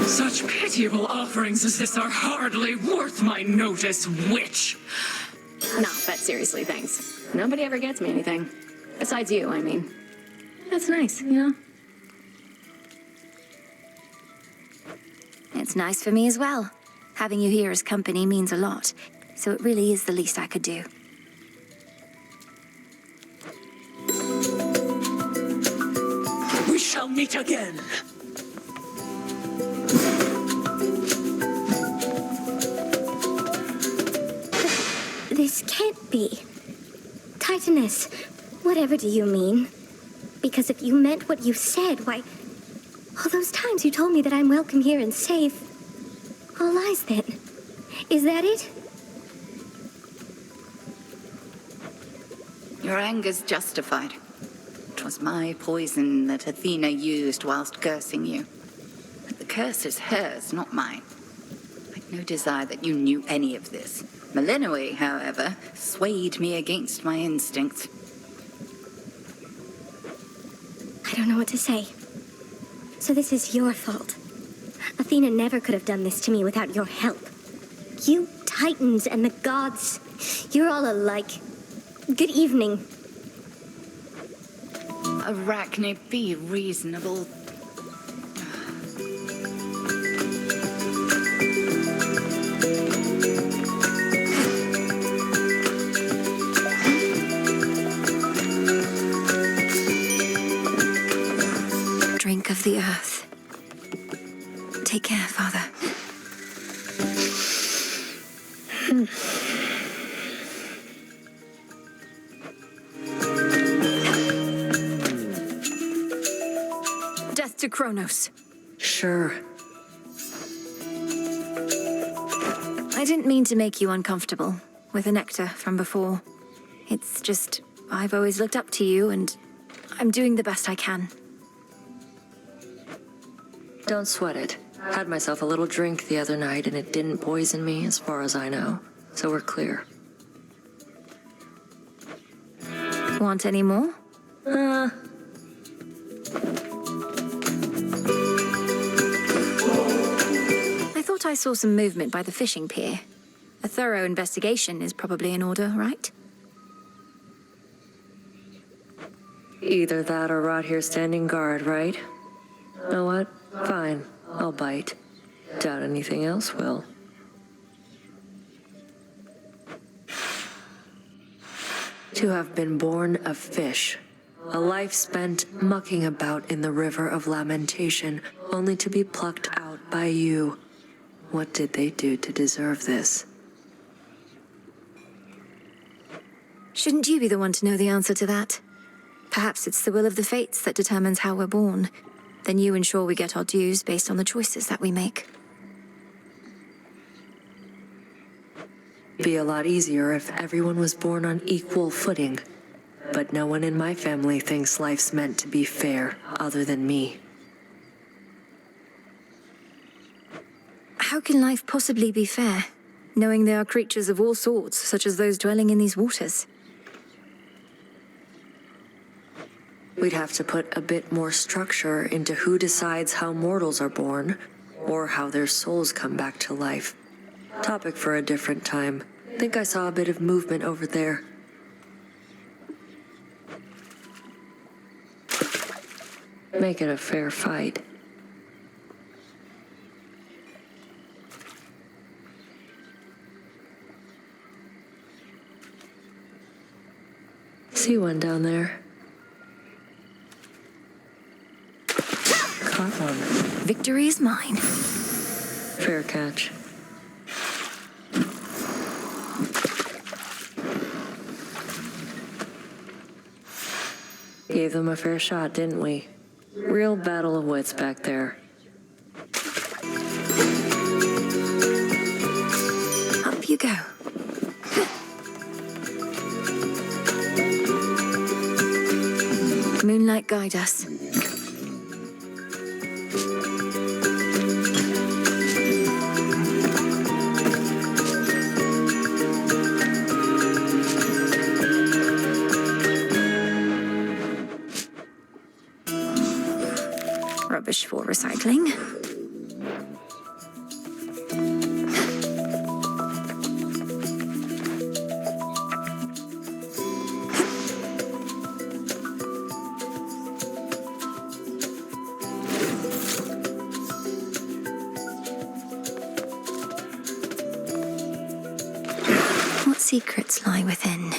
Such pitiable offerings as this are hardly worth my notice, witch. No, but seriously, thanks. Nobody ever gets me anything. Besides you, I mean. That's nice, you know? It's nice for me as well. Having you here as company means a lot, so it really is the least I could do. We shall meet again. This can't be. Titaness, whatever do you mean? Because if you meant what you said, why... all those times you told me that I'm welcome here and safe... all lies then. Is that it? Your anger's justified. It was my poison that Athena used whilst cursing you. But the curse is hers, not mine. I've no desire that you knew any of this. Melenoi, however, swayed me against my instincts. I don't know what to say. So this is your fault. Athena never could have done this to me without your help. You Titans and the gods, you're all alike. Good evening. Arachne, be reasonable. Drink of the earth. Take care, Father. Death to Kronos. Sure. I didn't mean to make you uncomfortable with the nectar from before. It's just, I've always looked up to you, and I'm doing the best I can. Don't sweat it. Had myself a little drink the other night and it didn't poison me as far as I know. So we're clear. Want any more? I thought I saw some movement by the fishing pier. A thorough investigation is probably in order, right? Either that or rot here standing guard, right? Know what? Fine. I'll bite. Doubt anything else will. To have been born a fish. A life spent mucking about in the river of lamentation, only to be plucked out by you. What did they do to deserve this? Shouldn't you be the one to know the answer to that? Perhaps it's the will of the fates that determines how we're born. Then you ensure we get our dues based on the choices that we make. Be a lot easier if everyone was born on equal footing. But no one in my family thinks life's meant to be fair, other than me. How can life possibly be fair, knowing there are creatures of all sorts, such as those dwelling in these waters? We'd have to put a bit more structure into who decides how mortals are born, or how their souls come back to life. Topic for a different time. Think I saw a bit of movement over there. Make it a fair fight. See one down there. Caught one. Victory is mine. Fair catch. Gave them a fair shot, didn't we? Real battle of wits back there. Up you go. Moonlight, guide us. Rubbish for recycling. What secrets lie within?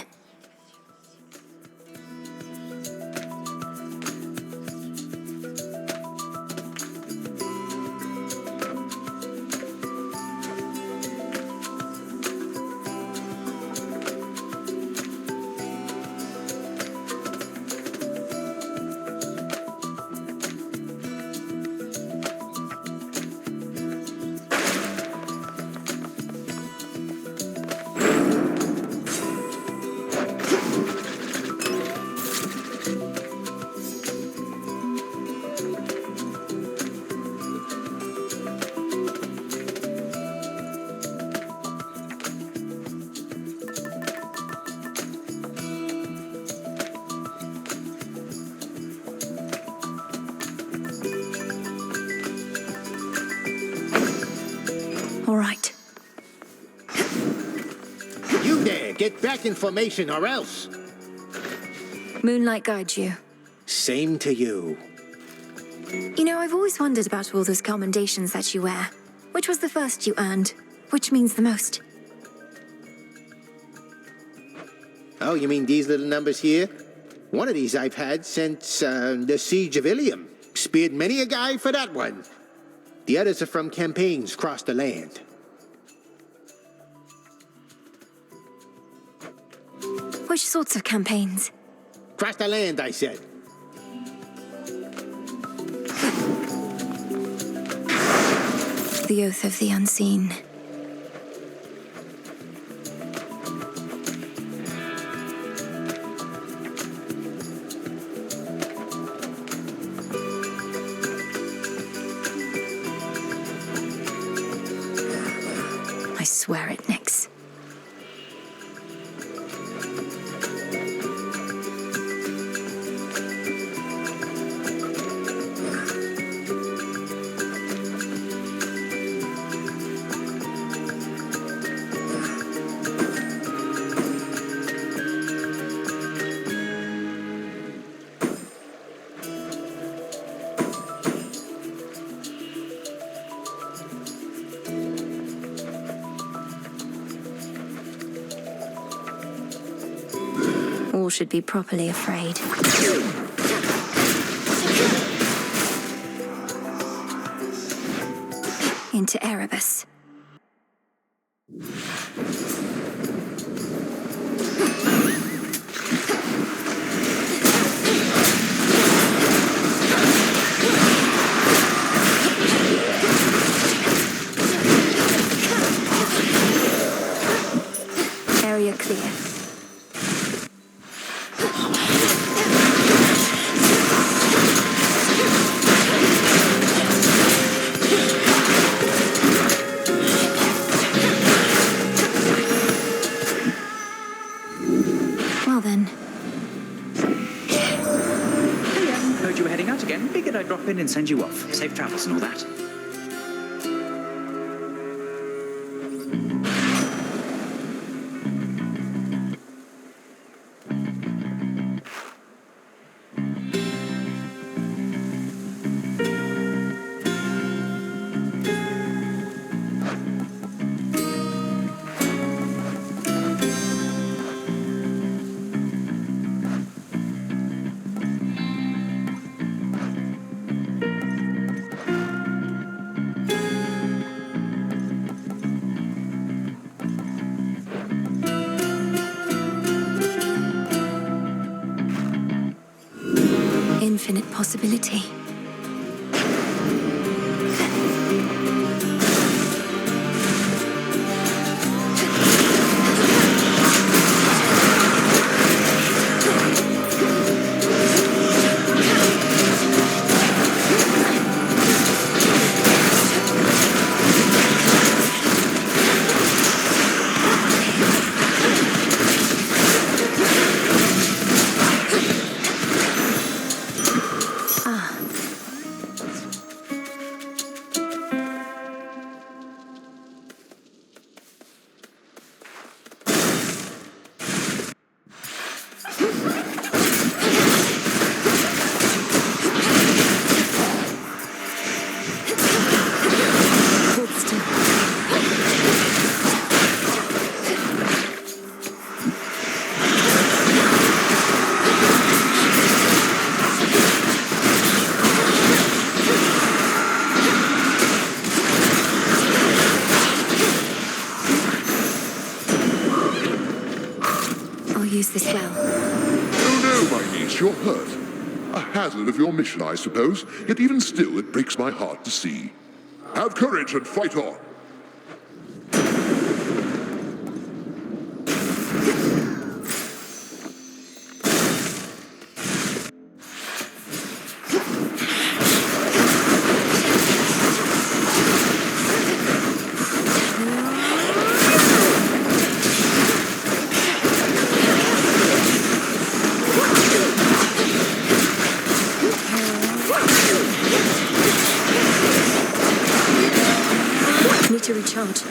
All right. You there, get back in formation or else. Moonlight guides you. Same to you. You know, I've always wondered about all those commendations that you wear. Which was the first you earned? Which means the most? Oh, you mean these little numbers here? One of these I've had since the Siege of Ilium. Speared many a guy for that one. The others are from campaigns across the land. Which sorts of campaigns? Across the land, I said. The Oath of the Unseen. I swear it, Nix. All should be properly afraid. Into Erebus. heard you were heading out again, figured I'd drop in and send you off. Safe travels and all that. Infinite possibility. Use this well. Oh no, my niece, you're hurt. A hazard of your mission, I suppose, yet even still it breaks my heart to see. Have courage and fight on. To recharge.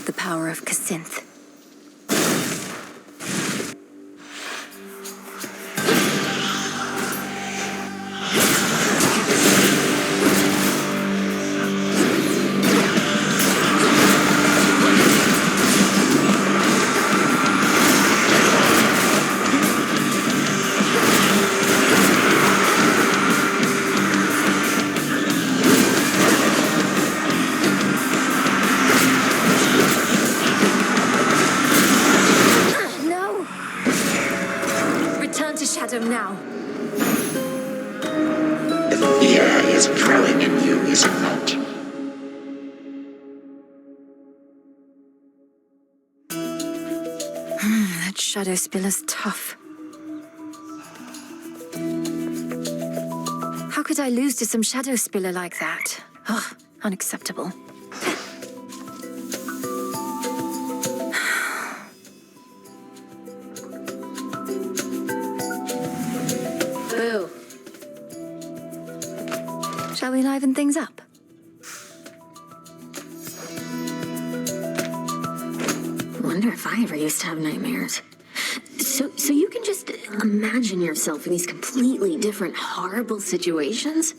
The power of Cassynth. Now. The fear is growing in you, is it not? That shadow spiller's tough. How could I lose to some shadow spiller like that? Ugh, unacceptable. Boo. Shall we liven things up? Wonder if I ever used to have nightmares. So you can just imagine yourself in these completely different, horrible situations?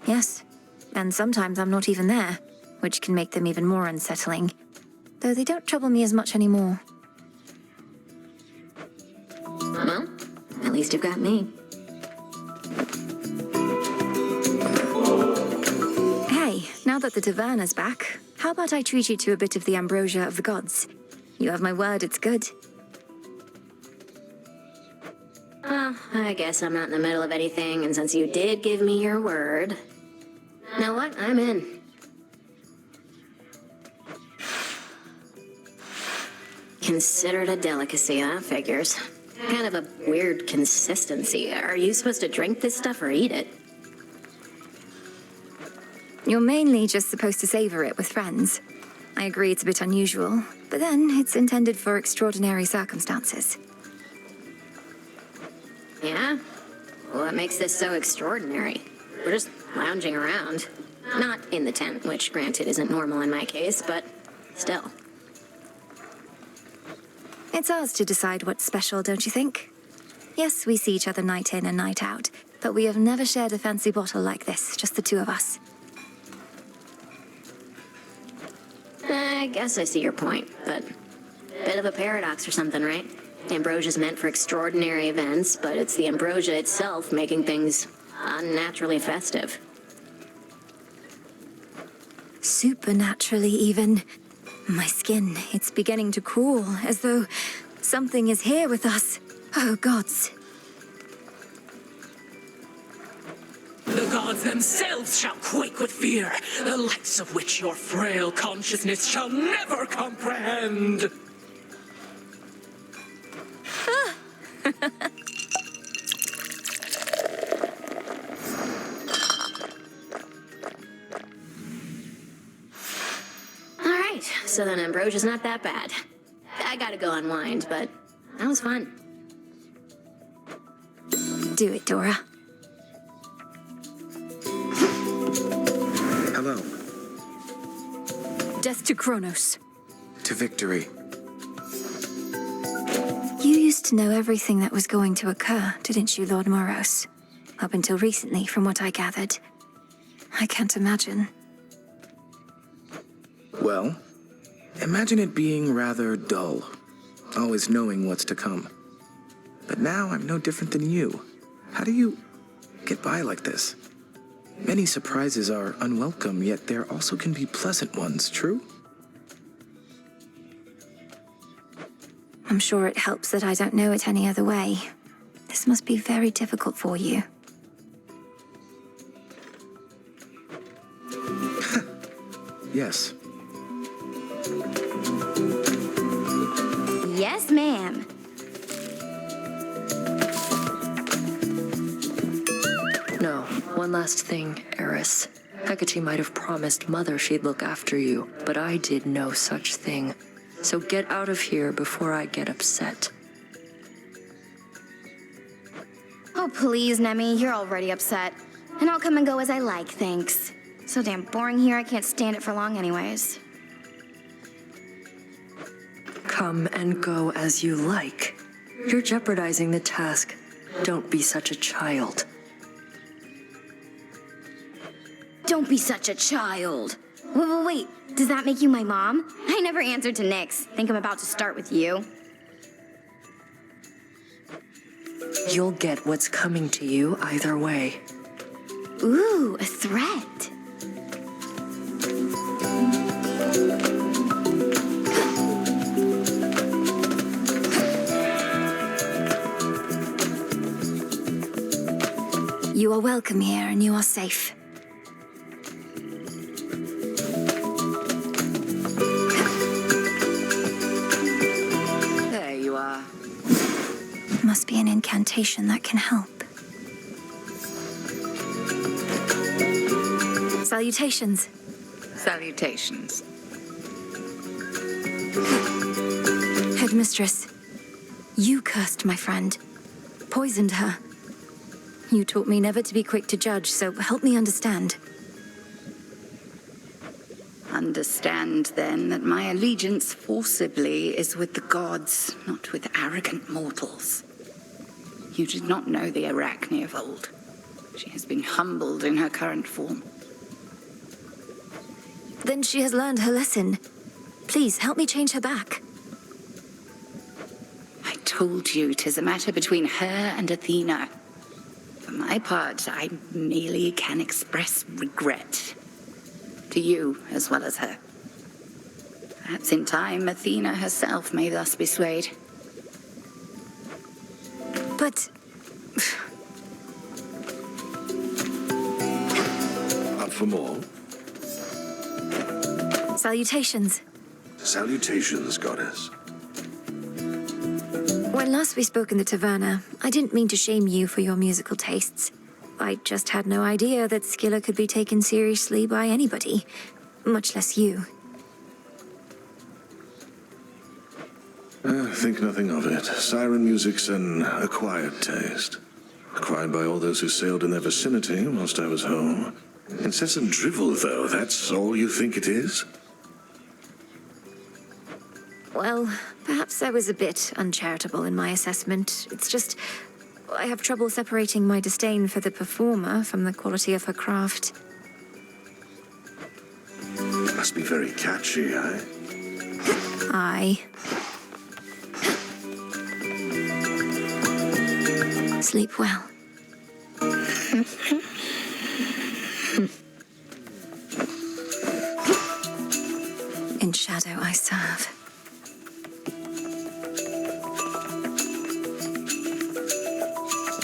Yes, and sometimes I'm not even there, which can make them even more unsettling. Though they don't trouble me as much anymore. Well, at least you've got me. Hey, now that the taverna's back, how about I treat you to a bit of the ambrosia of the gods? You have my word, it's good. Well, I guess I'm not in the middle of anything, and since you did give me your word... You know what? I'm in. Considered a delicacy, huh? Figures. Kind of a weird consistency. Are you supposed to drink this stuff or eat it? You're mainly just supposed to savor it with friends. I agree it's a bit unusual, but then it's intended for extraordinary circumstances. Yeah? What makes this so extraordinary? We're just lounging around. Not in the tent, which granted isn't normal in my case, but still. It's ours to decide what's special, don't you think? Yes, we see each other night in and night out, but we have never shared a fancy bottle like this, just the two of us. I guess I see your point, but bit of a paradox or something, right? Ambrosia's meant for extraordinary events, but it's the ambrosia itself making things unnaturally festive. Supernaturally, even. My skin, it's beginning to crawl, as though something is here with us. Oh, gods. The gods themselves shall quake with fear, the likes of which your frail consciousness shall never comprehend. Alright, so then ambrosia's not that bad. I gotta go unwind, but that was fun. Do it, Dora. Hello. Death to Kronos. To victory. You used to know everything that was going to occur, didn't you, Lord Moros? Up until recently, from what I gathered. I can't imagine. Well, imagine it being rather dull, always knowing what's to come. But now I'm no different than you. How do you get by like this? Many surprises are unwelcome, yet there also can be pleasant ones, true? I'm sure it helps that I don't know it any other way. This must be very difficult for you. Yes. Yes, ma'am. No, one last thing, Eris. Hecate might have promised Mother she'd look after you, but I did no such thing. So get out of here before I get upset. Oh, please, Nemi, you're already upset. And I'll come and go as I like, thanks. So damn boring here, I can't stand it for long anyways. Come and go as you like. You're jeopardizing the task. Don't be such a child. Don't be such a child. Wait, does that make you my mom? I never answered to Nyx. Think I'm about to start with you. You'll get what's coming to you either way. Ooh, a threat. You are welcome here, and you are safe. There you are. Must be an incantation that can help. Salutations. Salutations. Headmistress, you cursed my friend. Poisoned her. You taught me never to be quick to judge, so help me understand. Understand, then, that my allegiance forcibly is with the gods, not with arrogant mortals. You did not know the Arachne of old. She has been humbled in her current form. Then she has learned her lesson. Please, help me change her back. I told you 'tis a matter between her and Athena. For my part, I merely can express regret. To you, as well as her. Perhaps in time, Athena herself may thus be swayed. But for more? Salutations. Salutations, goddess. When last we spoke in the taverna, I didn't mean to shame you for your musical tastes. I just had no idea that Skilla could be taken seriously by anybody, much less you. Think nothing of it. Siren music's an acquired taste. Acquired by all those who sailed in their vicinity whilst I was home. Incessant drivel, though, that's all you think it is? Well, perhaps I was a bit uncharitable in my assessment. It's just, I have trouble separating my disdain for the performer from the quality of her craft. Must be very catchy, eh? Aye. Sleep well. In shadow I serve.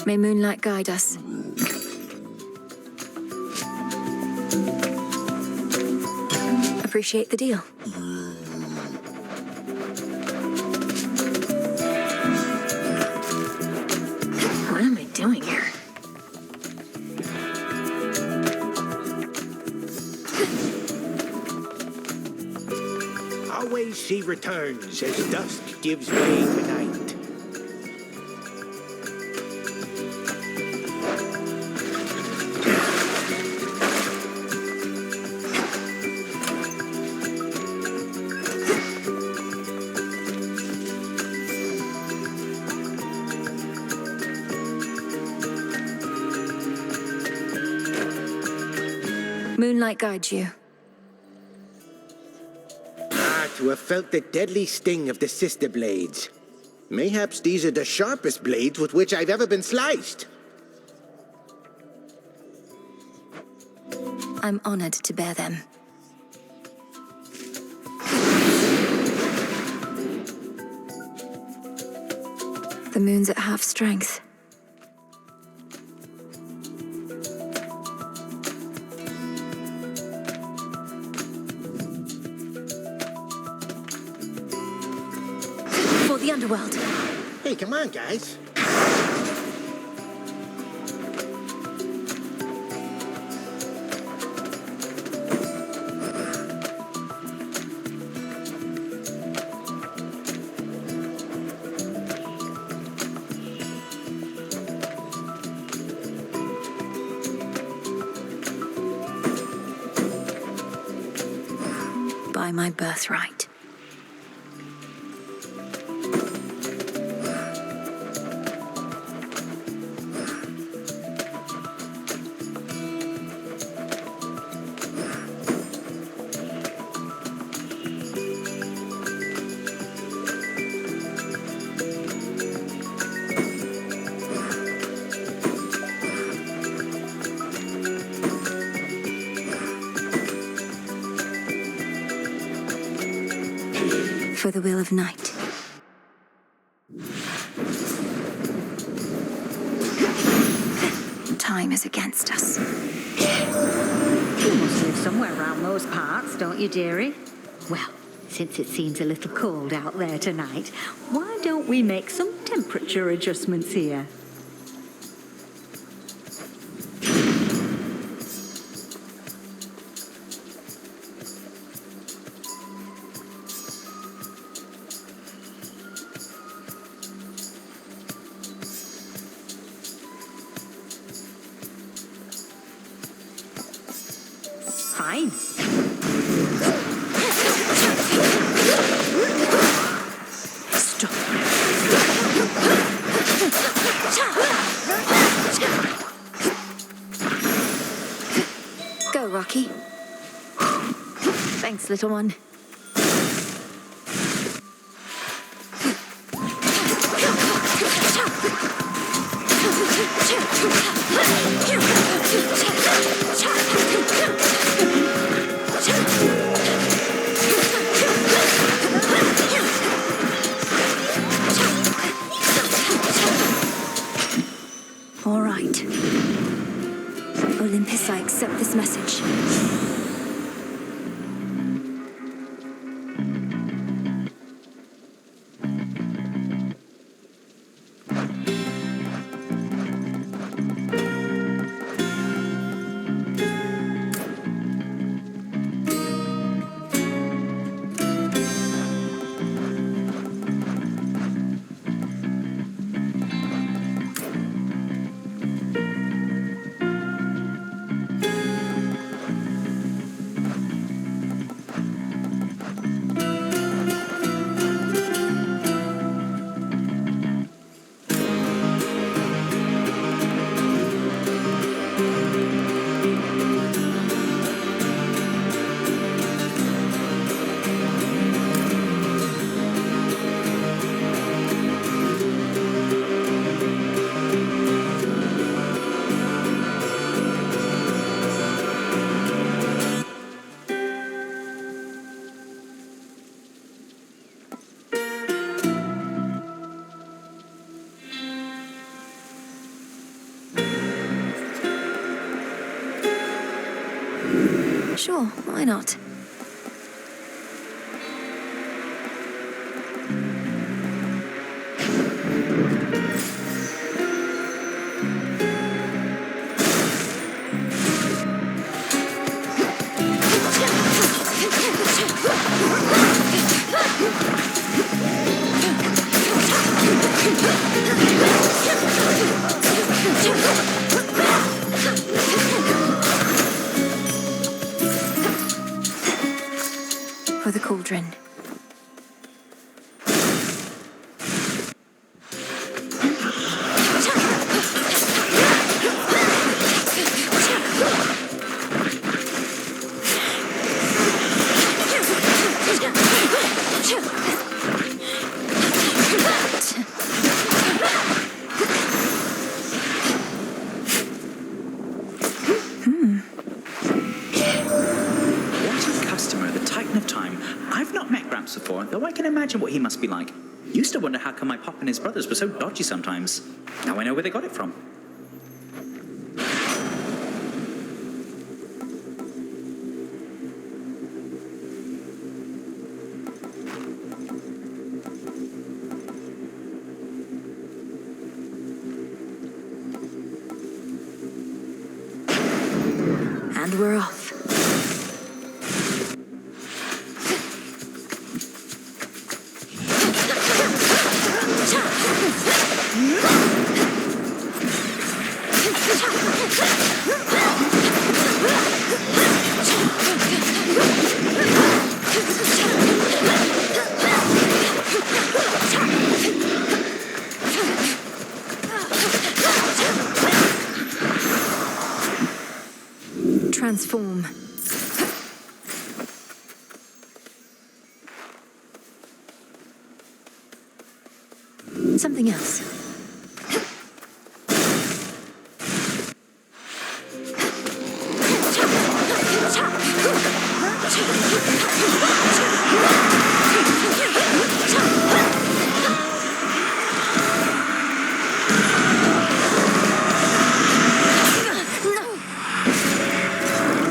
May moonlight guide us. Appreciate the deal. What am I doing here? Always she returns as dusk gives way to night. Moonlight guides you. To have felt the deadly sting of the sister blades. Mayhaps these are the sharpest blades with which I've ever been sliced. I'm honored to bear them. The moon's at half strength. For the Underworld. Hey, come on, guys. By my birthright. For the will of night. Time is against us. You must live somewhere around those parts, don't you, dearie? Well, since it seems a little cold out there tonight, why don't we make some temperature adjustments here? Fine. Stop. Go, Rocky. Thanks, little one. All right. Olympus, I accept this message. Sure, why not? For the cauldron. Before, though I can imagine what he must be like. Used to wonder how come my pop and his brothers were so dodgy sometimes. Now I know where they got it from. And we're off. Transform. Something else.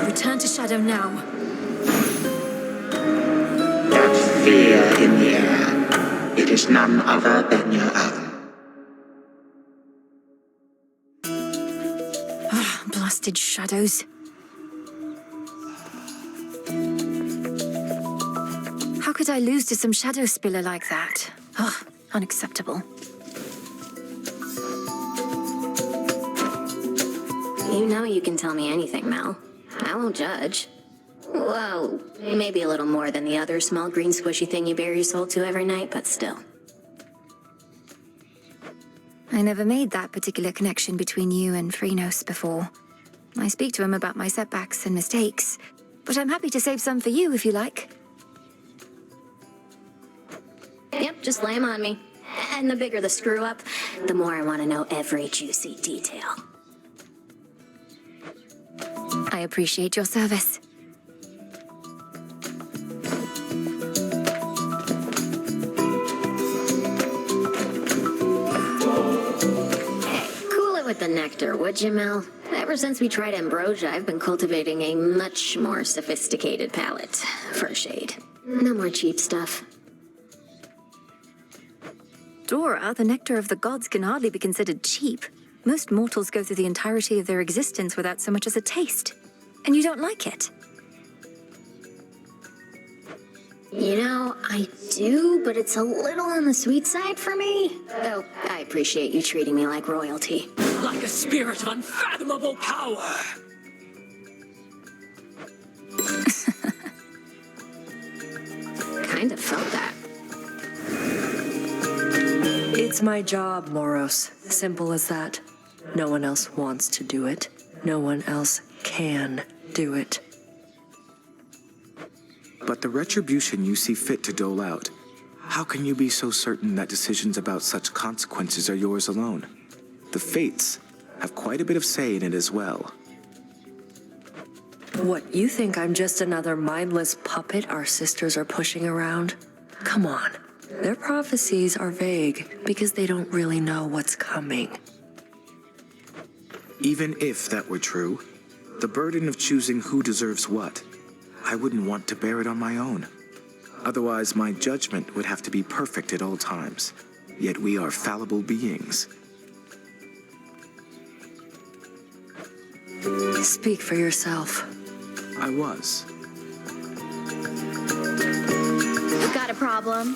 Return to shadow now. That fear in the air. It is none other than your own. Ah, blasted shadows. How could I lose to some shadow spiller like that? Ah, unacceptable. You know you can tell me anything, Mel. I won't judge. Well, maybe a little more than the other small green squishy thing you bare your soul to every night, but still. I never made that particular connection between you and Phrynos before. I speak to him about my setbacks and mistakes, but I'm happy to save some for you if you like. Yep, just lay 'em on me. And the bigger the screw-up, the more I want to know every juicy detail. I appreciate your service. Hey, cool it with the nectar, would Jamel. Ever since we tried ambrosia, I've been cultivating a much more sophisticated palate for shade. No more cheap stuff. Dora, the nectar of the gods can hardly be considered cheap. Most mortals go through the entirety of their existence without so much as a taste. And you don't like it? You know, I do, but it's a little on the sweet side for me. Though, I appreciate you treating me like royalty. Like a spirit of unfathomable power. Kind of felt that. It's my job, Moros. Simple as that. No one else wants to do it. No one else can do it. But the retribution you see fit to dole out, how can you be so certain that decisions about such consequences are yours alone? The Fates have quite a bit of say in it as well. What, you think I'm just another mindless puppet our sisters are pushing around? Come on. Their prophecies are vague because they don't really know what's coming. Even if that were true, the burden of choosing who deserves what, I wouldn't want to bear it on my own. Otherwise, my judgment would have to be perfect at all times. Yet we are fallible beings. Speak for yourself. I was. Got a problem?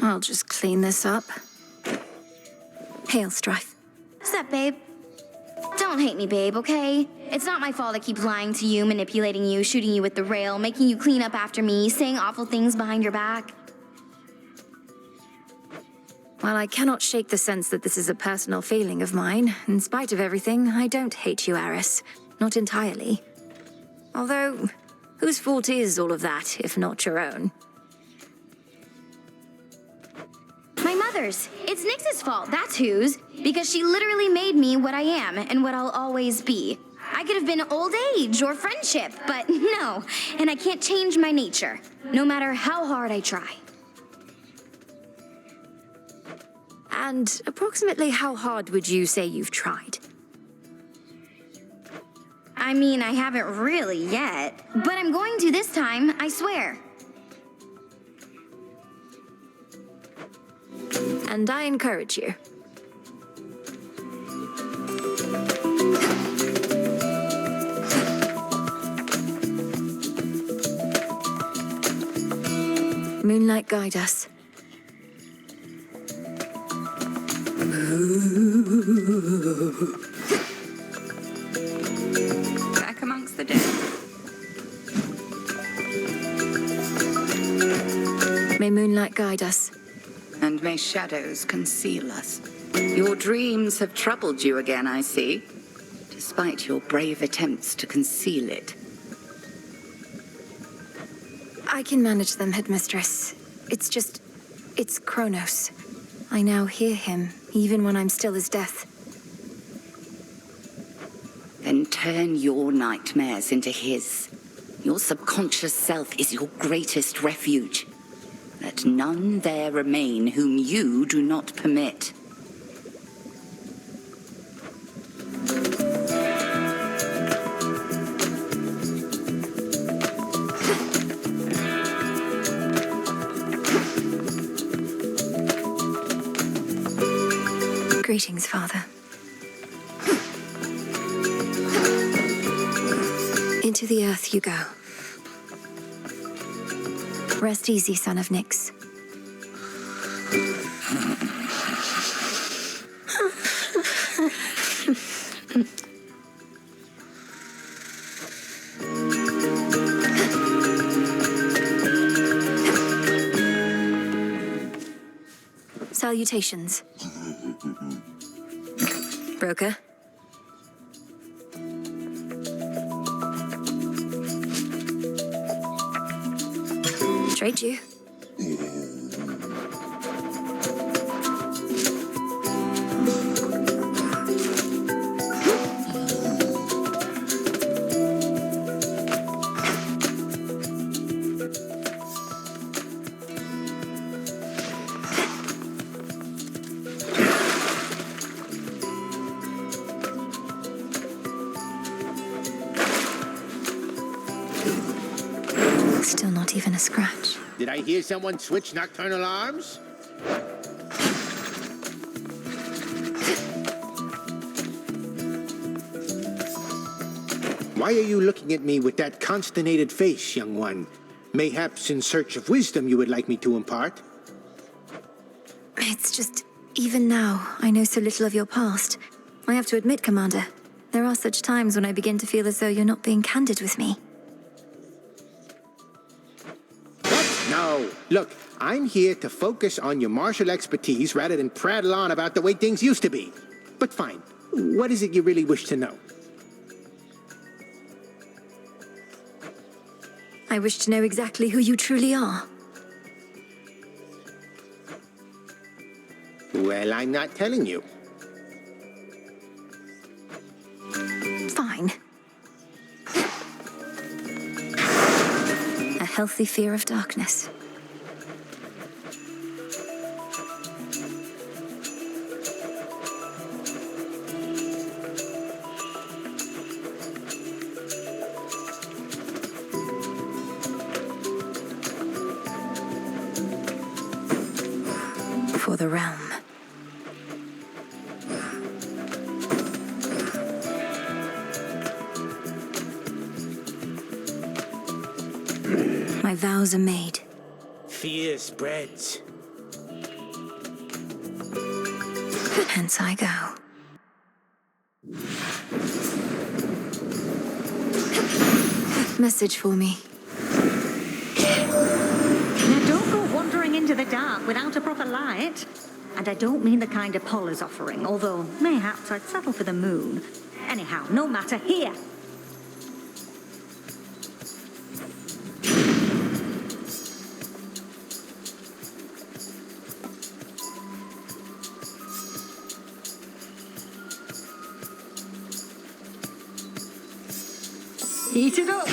I'll just clean this up. Hail, Strife. What's up, babe? Don't hate me, babe, okay? It's not my fault I keep lying to you, manipulating you, shooting you with the rail, making you clean up after me, saying awful things behind your back. While I cannot shake the sense that this is a personal feeling of mine, in spite of everything, I don't hate you, Aris. Not entirely. Although, whose fault is all of that, if not your own? My mother's. It's Nyx's fault, that's whose. Because she literally made me what I am and what I'll always be. I could have been old age or friendship, but no. And I can't change my nature, no matter how hard I try. And approximately how hard would you say you've tried? I mean, I haven't really yet, but I'm going to this time, I swear. And I encourage you. Moonlight, guide us. Back amongst the dead. May moonlight guide us. And may shadows conceal us. Your dreams have troubled you again, I see, despite your brave attempts to conceal it. I can manage them, Headmistress. It's Kronos. I now hear him, even when I'm still as death. Then turn your nightmares into his. Your subconscious self is your greatest refuge. Let none there remain whom you do not permit. Greetings, Father. Into the earth you go. Rest easy, son of Nyx. Salutations. Broker. Trade you. Still not even a scratch. Did I hear someone switch nocturnal arms? Why are you looking at me with that consternated face, young one? Mayhaps in search of wisdom you would like me to impart? It's just, even now, I know so little of your past. I have to admit, Commander, there are such times when I begin to feel as though you're not being candid with me. What? No. Look, I'm here to focus on your martial expertise rather than prattle on about the way things used to be. But fine, what is it you really wish to know? I wish to know exactly who you truly are. Well, I'm not telling you. Fine. A healthy fear of darkness. For the realm. My vows are made. Fear spreads. Hence I go. Message for me. Now don't go wandering into the dark without a proper light. And I don't mean the kind Apollo is offering, although mayhaps I'd settle for the moon. Anyhow, no matter, here. Eat it up!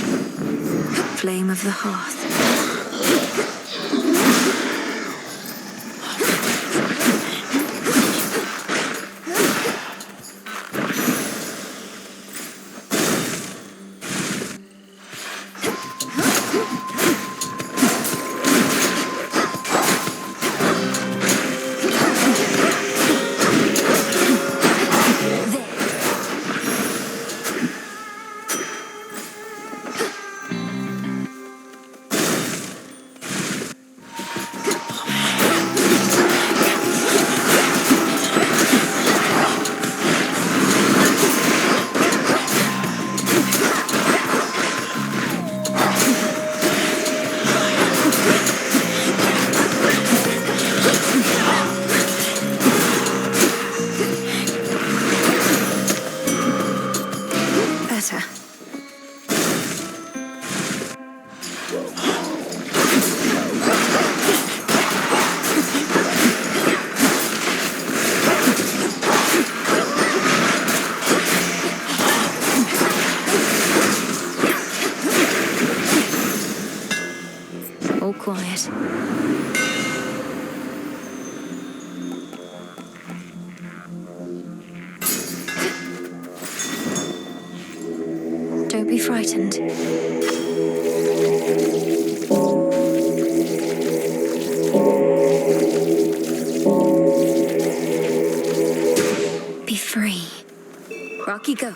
Flame of the hearth. Quiet. Don't be frightened. Be free. Rocky, go.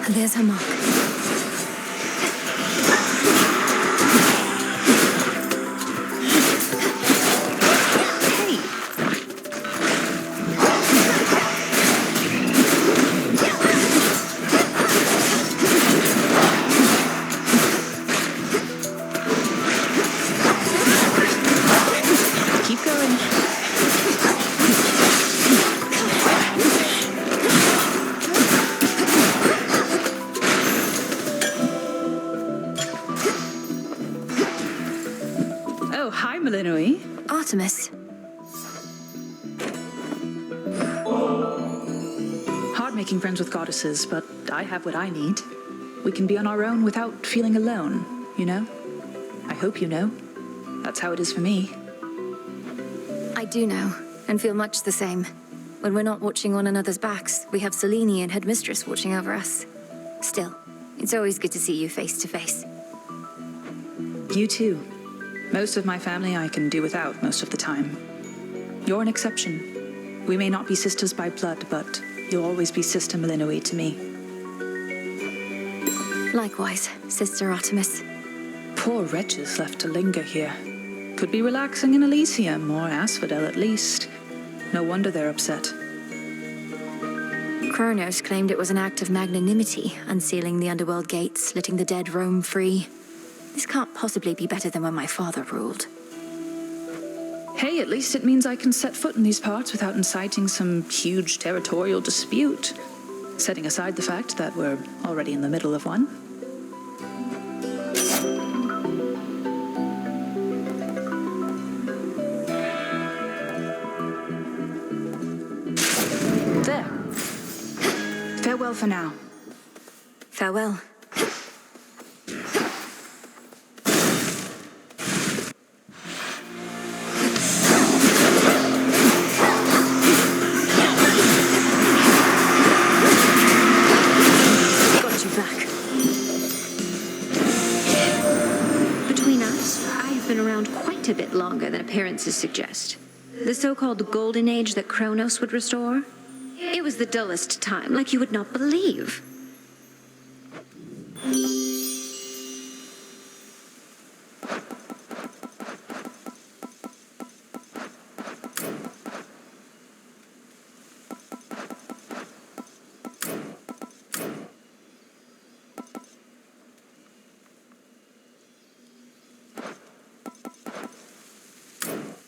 There's her mark. Keep going. Artemis. making friends with goddesses, but I have what I need. We can be on our own without feeling alone, you know? I hope you know. That's how it is for me. I do know, and feel much the same. When we're not watching one another's backs, we have Selene and Headmistress watching over us. Still, it's always good to see you face to face. You too. Most of my family I can do without most of the time. You're an exception. We may not be sisters by blood, but you'll always be Sister Malinois to me. Likewise, Sister Artemis. Poor wretches left to linger here. Could be relaxing in Elysium, or Asphodel at least. No wonder they're upset. Kronos claimed it was an act of magnanimity, unsealing the underworld gates, letting the dead roam free. This can't possibly be better than when my father ruled. Hey, at least it means I can set foot in these parts without inciting some huge territorial dispute. Setting aside the fact that we're already in the middle of one. There. Farewell for now. Farewell. A bit longer than appearances suggest. The so-called golden age that Kronos would restore? It was the dullest time, like you would not believe.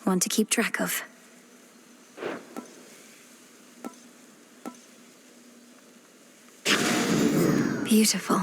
One to keep track of. Beautiful.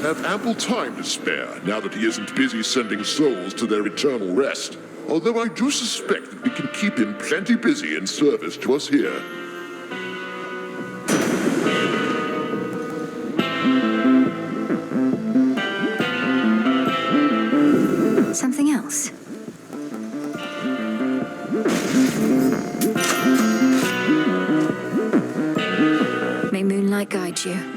Have ample time to spare now that he isn't busy sending souls to their eternal rest. Although I do suspect that we can keep him plenty busy in service to us here. Something else? May moonlight guide you.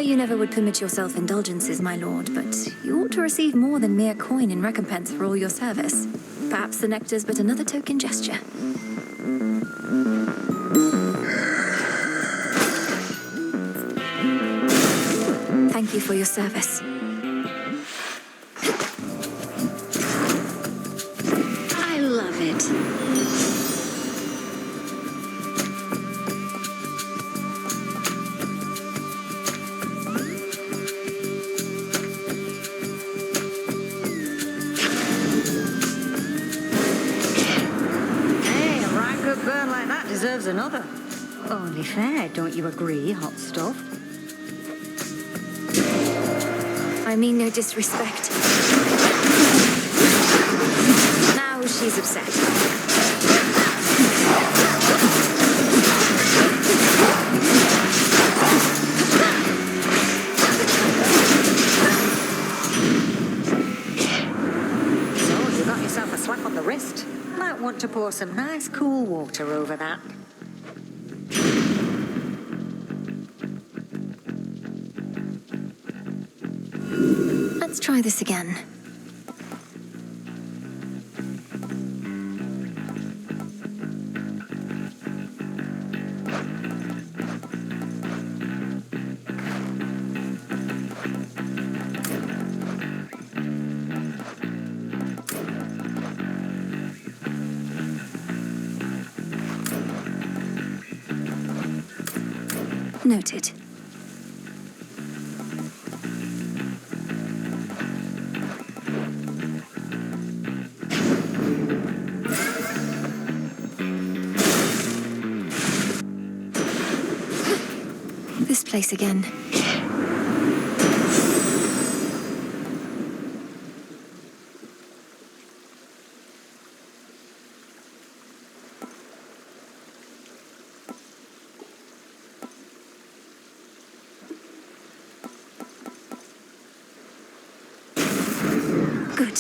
You never would permit yourself indulgences, my lord, but you ought to receive more than mere coin in recompense for all your service. Perhaps the nectar's but another token gesture. Thank you for your service. I love it. Deserves another. Only fair, don't you agree, hot stuff? I mean no disrespect. she's upset. So, you got yourself a slap on the wrist. Might want to pour some nice cool water over that. Let's try this again. Noted. This place again. Good.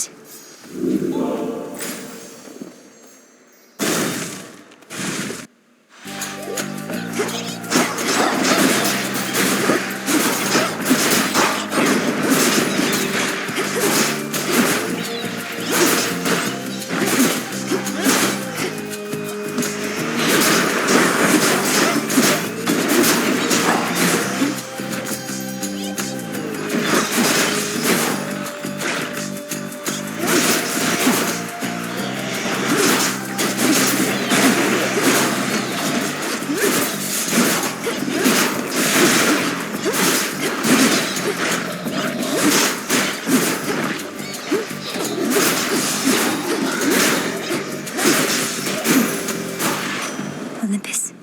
Olympus.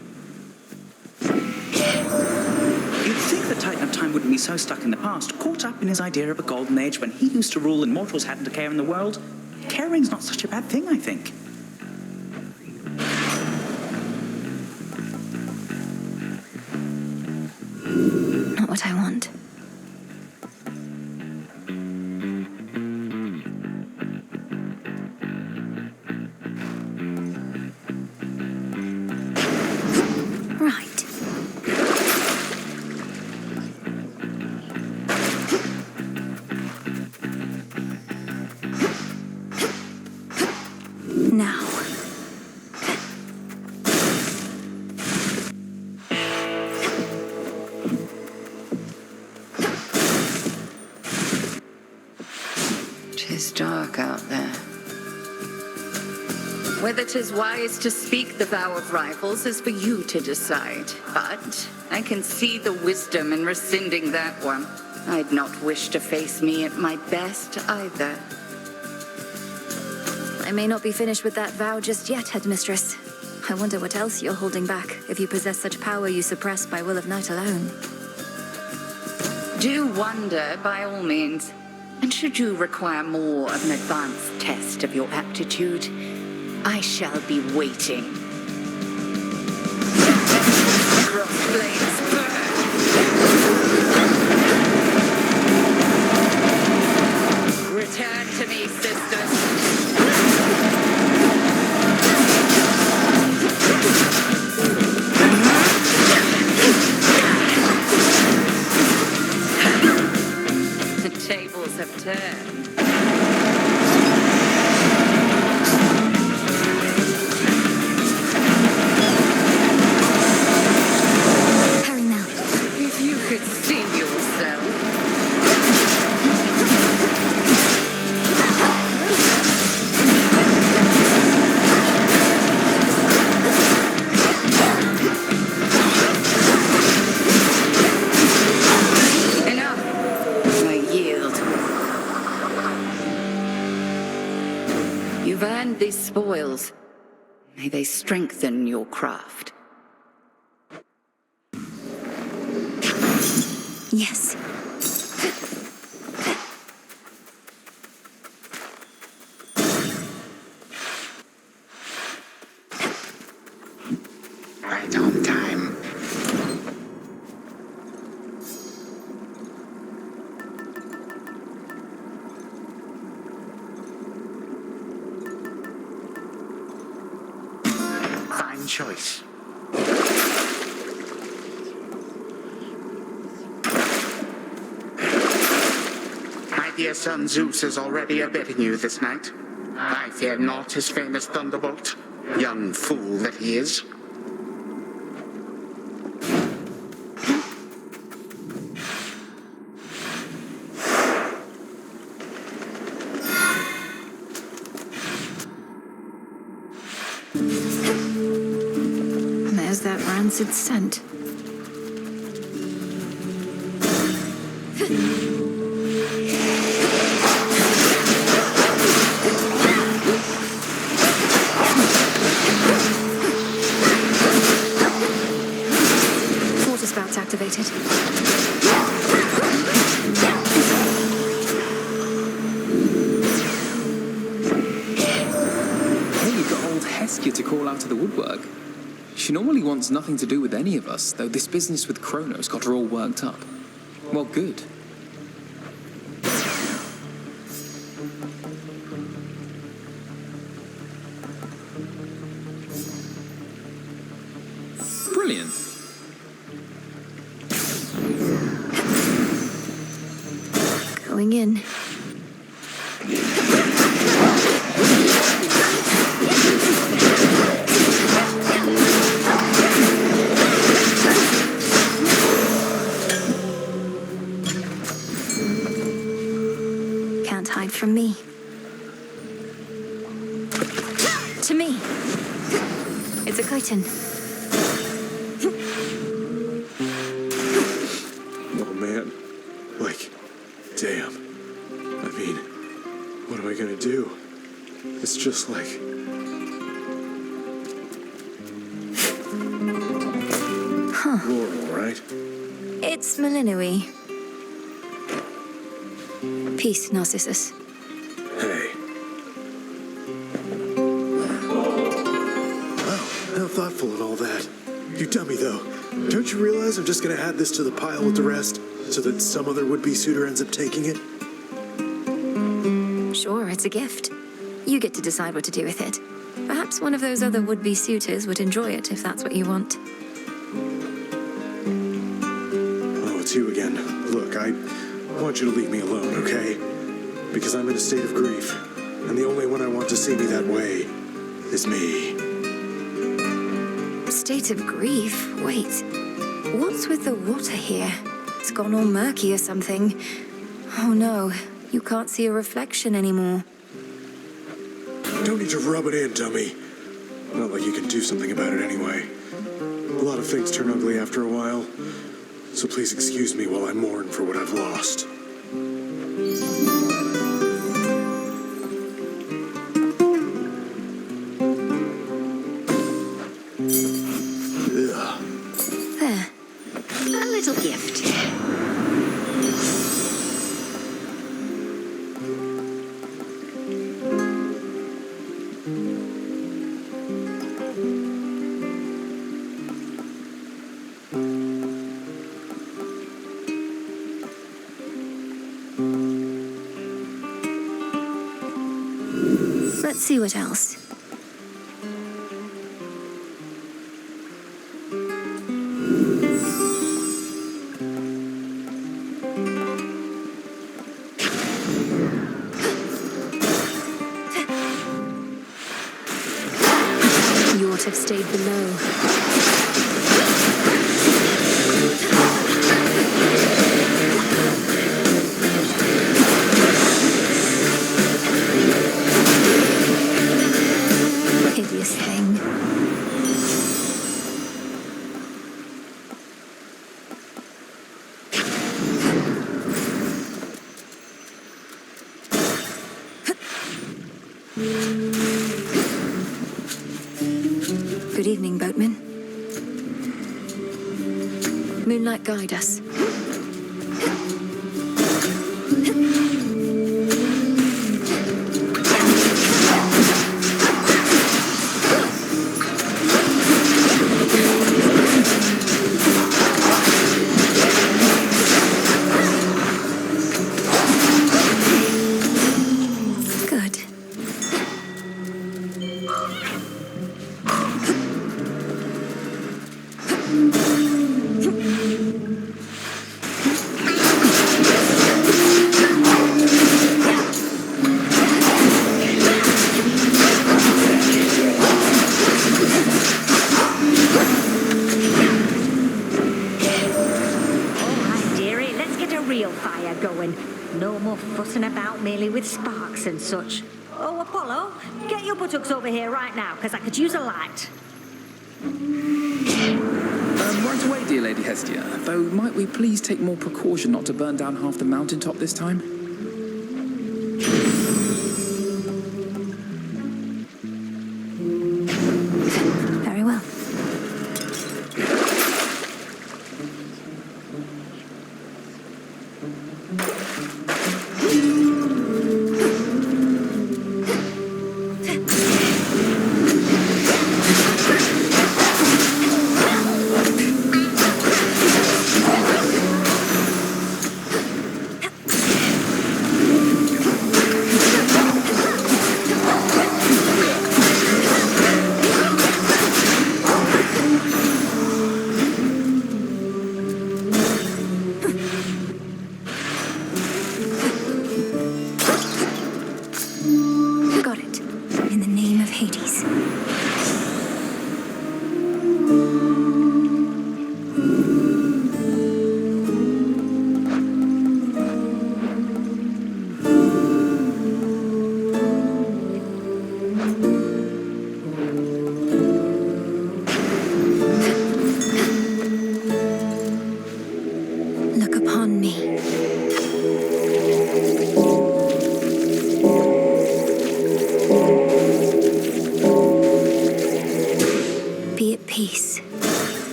You'd think the Titan of Time wouldn't be so stuck in the past, caught up in his idea of a golden age when he used to rule and mortals hadn't a care in the world. Caring's not such a bad thing, I think. Not what I want. Right. Now. Tis dark out there. Whether 'tis wise to speak the vow of rivals is for you to decide. But I can see the wisdom in rescinding that one. I'd not wish to face me at my best either. I may not be finished with that vow just yet, Headmistress. I wonder what else you're holding back, if you possess such power you suppress by will of night alone. Do wonder, by all means. And should you require more of an advanced test of your aptitude, I shall be waiting. Crossblades burn! Return to me, sisters. The tables have turned. If you could see yourself. Enough. I yield. You've earned these spoils. May they strengthen your craft. Yes. choice. My dear son Zeus is already abetting you this night. I fear not his famous thunderbolt, young fool that he is. There's that rancid scent. Water spouts activated. Hey, you got old Heskia to call out of the woodwork. She normally wants nothing to do with any of us, though this business with Kronos got her all worked up. Well, good. Brilliant. Going in. Can't hide from me. To me. It's a chitin. Oh man. Like, damn. I mean, what am I gonna do? It's just like... Huh. Laurel, right? It's Malinui. Peace, Narcissus. Hey. Wow, how thoughtful and all that. You dummy, though. Don't you realize I'm just gonna add this to the pile with the rest, so that some other would-be suitor ends up taking it? Sure, it's a gift. You get to decide what to do with it. Perhaps one of those other would-be suitors would enjoy it if that's what you want. Oh, it's you again. Look, I want you to leave me alone, okay? Because I'm in a state of grief, and the only one I want to see me that way is me. State of grief? Wait. What's with the water here? It's gone all murky or something. Oh no, you can't see a reflection anymore. Don't need to rub it in, dummy. Not like you can do something about it anyway. A lot of things turn ugly after a while, so please excuse me while I mourn for what I've lost. Ugh. There. A little gift. Let's see what else. You ought to have stayed below. Hideous thing. Good evening, boatman. Moonlight, guide us. Good. get going. No more fussing about merely with sparks and such. Oh, Apollo, get your buttocks over here right now, because I could use a light. Right away, dear Lady Hestia. Though, might we please take more precaution not to burn down half the mountaintop this time? Very well.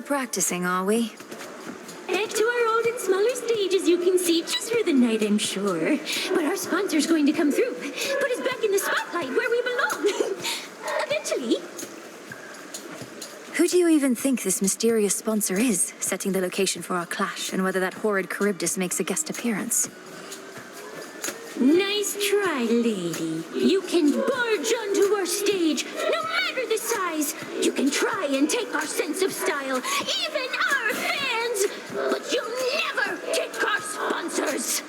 Practicing, are we? Back to our old and smaller stage, as you can see, just for the night, I'm sure. But our sponsor's going to come through, put us back in the spotlight where we belong. Eventually. Who do you even think this mysterious sponsor is, setting the location for our clash, and whether that horrid Charybdis makes a guest appearance? Nice try, lady. You can barge onto our stage, no matter the size. You can try and take our sense of style, even our fans, but you'll never take our sponsors.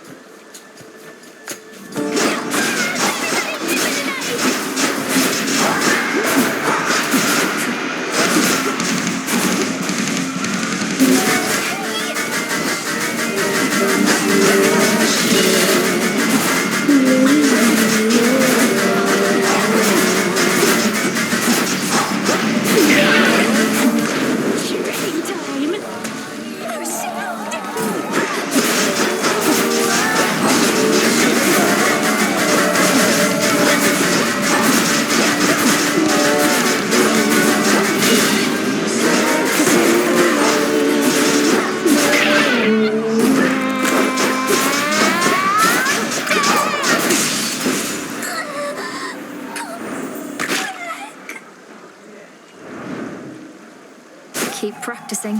Keep practicing.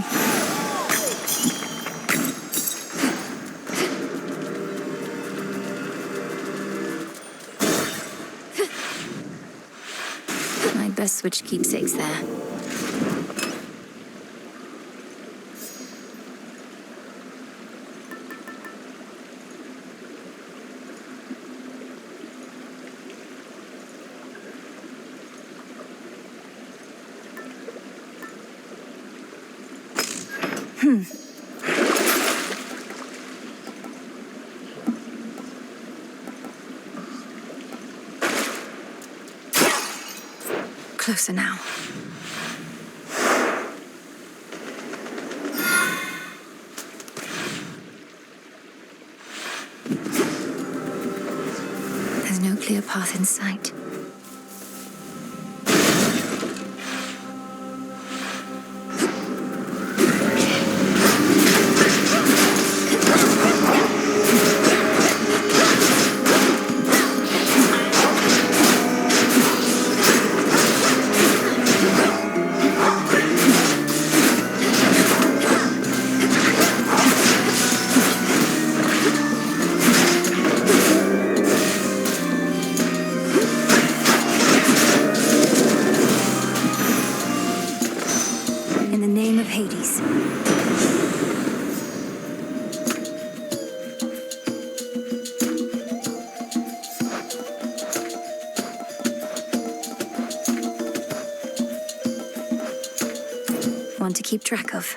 I'd best switch keepsakes there. Closer now. There's no clear path in sight. One to keep track of.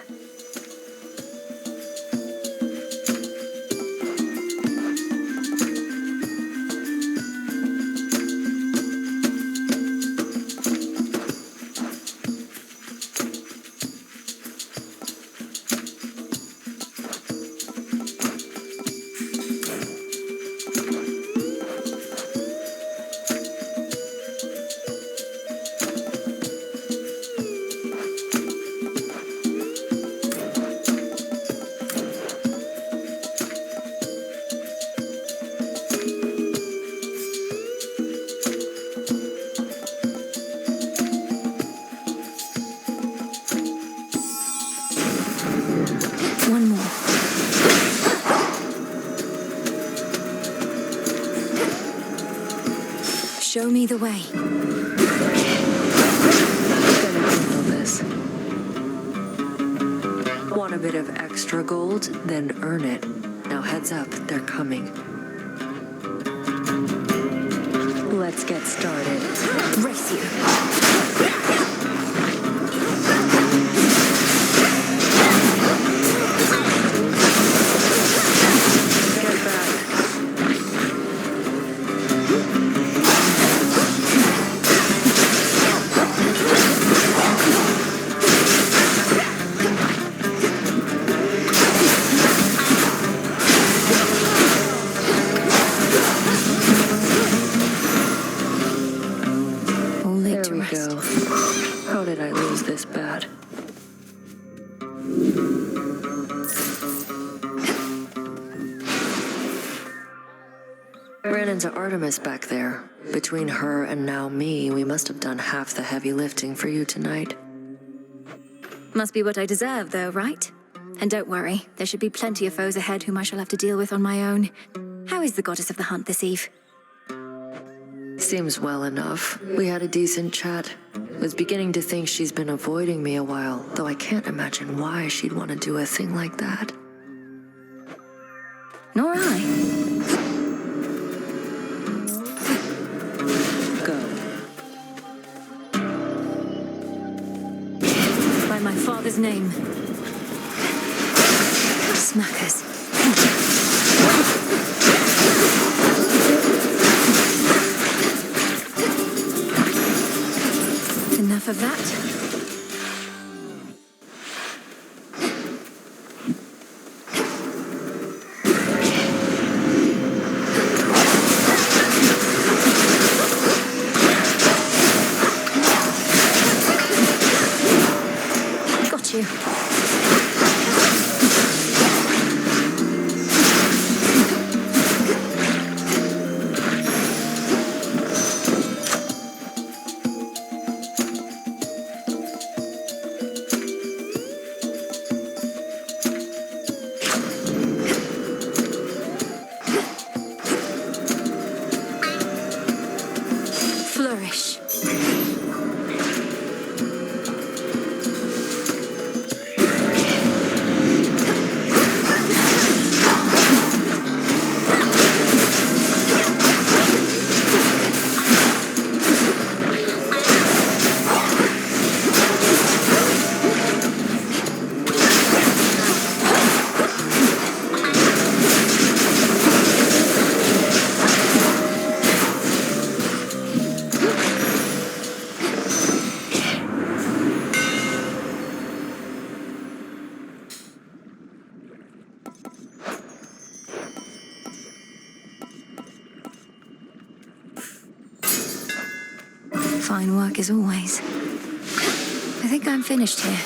One more. Show me the way. This. Want a bit of extra gold? Then earn it. Now heads up, they're coming. Let's get started. Race you. There we go. How did I lose this bad? Ran into Artemis back there. Between her and now me, we must have done half the heavy lifting for you tonight. Must be what I deserve, though, right? And don't worry, there should be plenty of foes ahead whom I shall have to deal with on my own. How is the goddess of the hunt this eve? Seems well enough. We had a decent chat. Was beginning to think she's been avoiding me a while, though I can't imagine why she'd want to do a thing like that. Nor I. Go. By my father's name. Smackers. Enough of that. Got you. Flourish. Fine work as always. I think I'm finished here.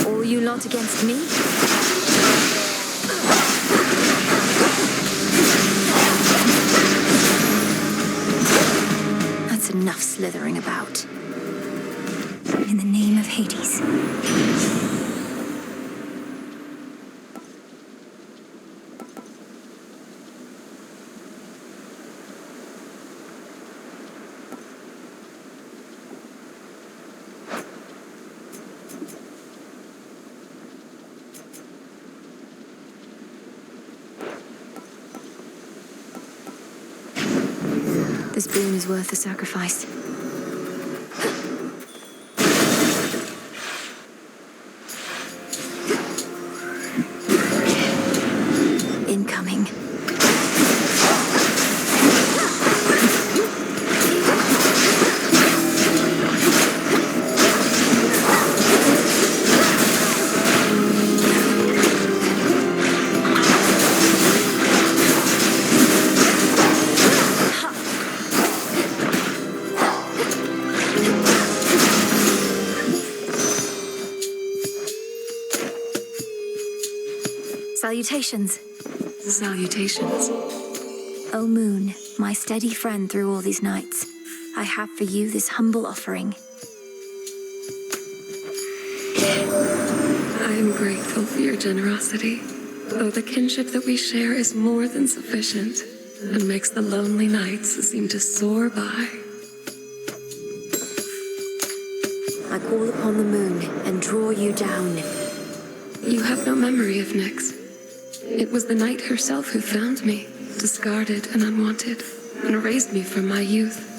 All you lot against me? That's enough slithering about. In the name of Hades. This boon is worth the sacrifice. Incoming. Salutations. Salutations. O moon, my steady friend through all these nights, I have for you this humble offering. I am grateful for your generosity, though the kinship that we share is more than sufficient and makes the lonely nights seem to soar by. I call upon the moon and draw you down. You have no memory of Nyx. It was the night herself who found me, discarded and unwanted, and raised me from my youth.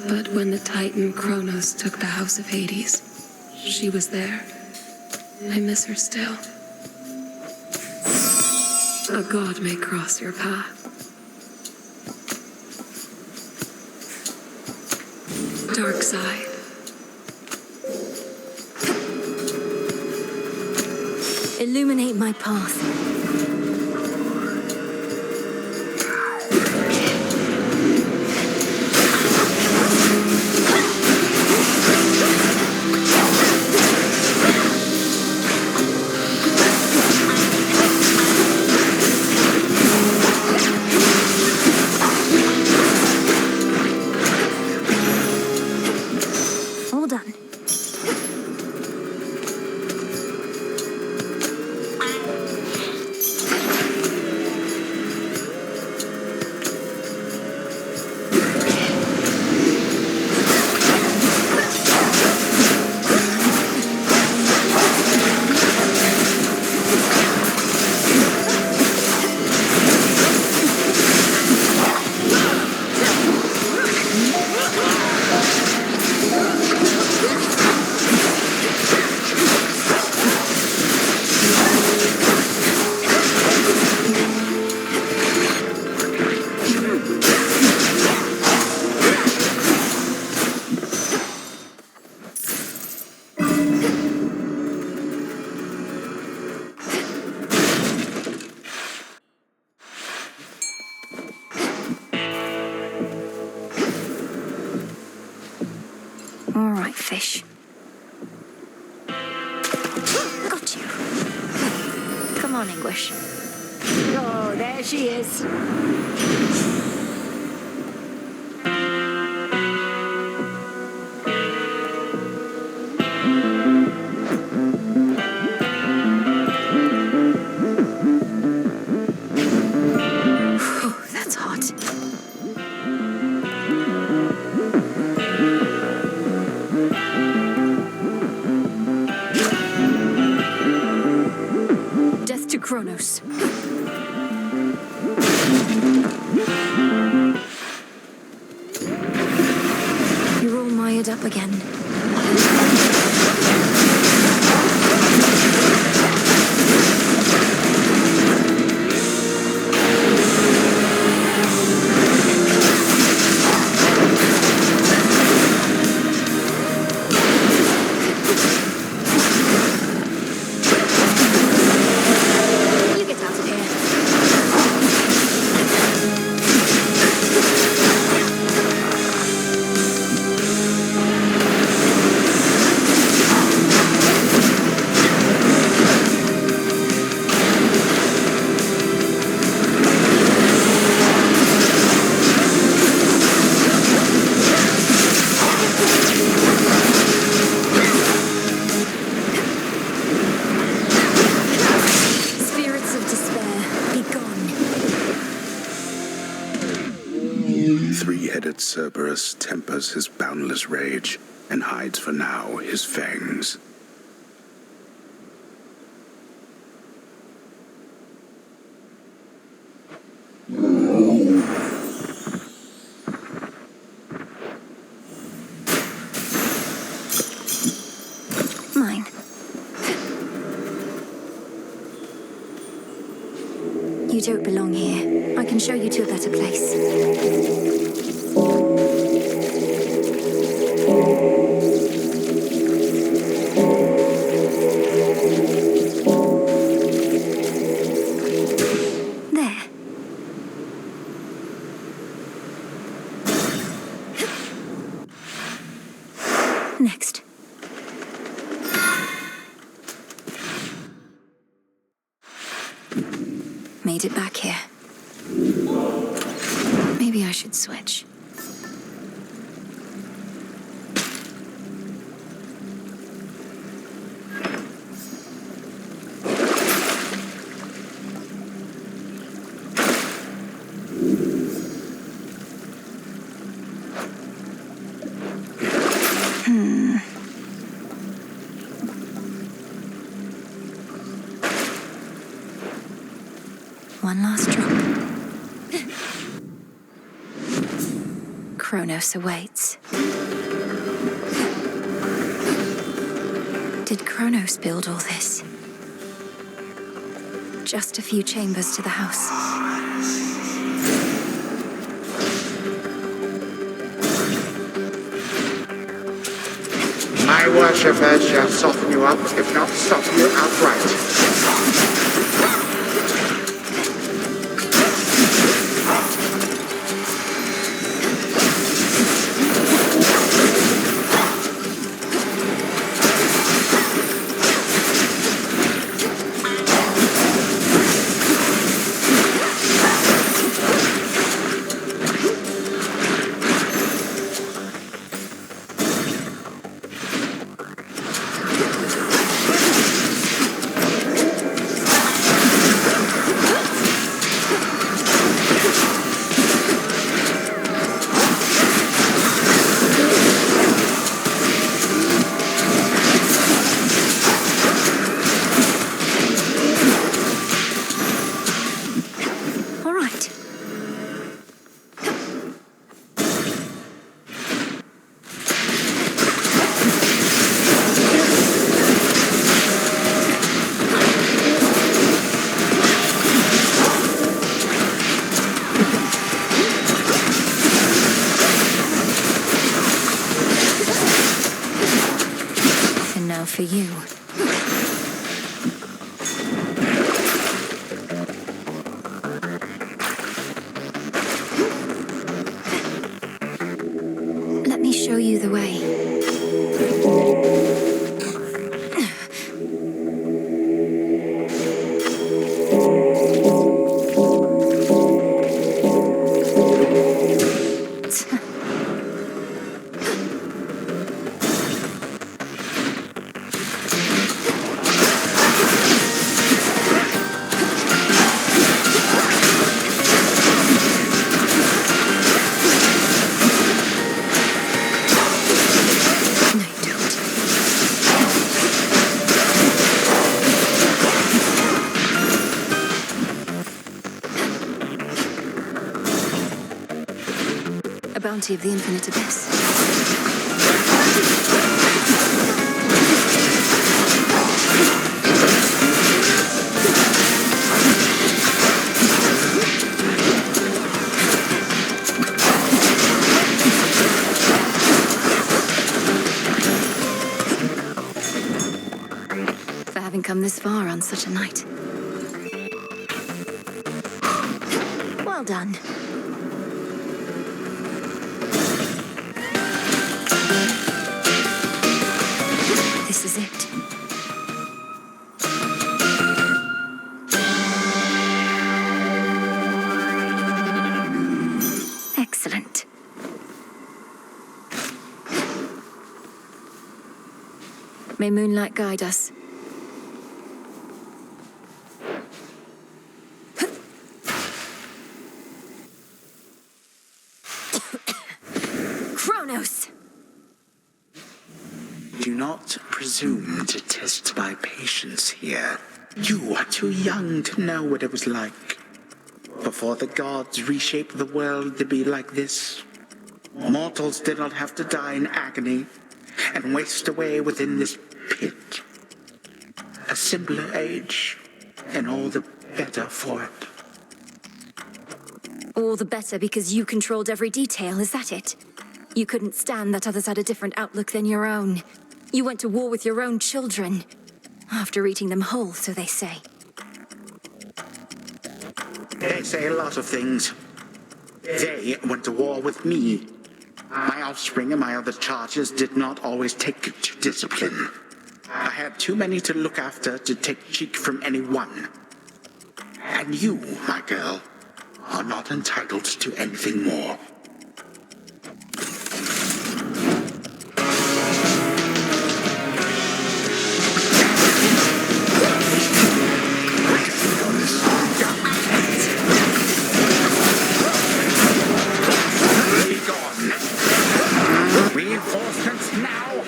But when the Titan Kronos took the House of Hades, she was there. I miss her still. A god may cross your path. Dark side. Illuminate my path. All done. All right, fish. Got you. Come on, English. Oh, there she is. Whew, that's hot. Death to Kronos. You're all mired up again. You get out of here. Spirits of despair, be gone. Three-headed Cerberus tempers his boundless rage and hides for now his fangs. Mine. You don't belong here. I can show you to a better place. There. Next. made it back here. Maybe I should switch. One last drop. Kronos awaits. Did Kronos build all this? Just a few chambers to the house. My worshippers shall soften you up, if not stop you outright. For you. Let me show you the way. Bounty of the infinite abyss. For having come this far on such a night. Well done. This is it. Excellent. May moonlight guide us. Kronos! Do not presume to test my patience here. You are too young to know what it was like before the gods reshaped the world to be like this. Mortals did not have to die in agony and waste away within this pit. A simpler age, and all the better for it. All the better because you controlled every detail, is that it? You couldn't stand that others had a different outlook than your own. You went to war with your own children. After eating them whole, so they say. They say a lot of things. They went to war with me. My offspring and my other charges did not always take to discipline. I had too many to look after to take cheek from any one. And And you, my girl, are not entitled to anything more. Be gone. Reinforcements now.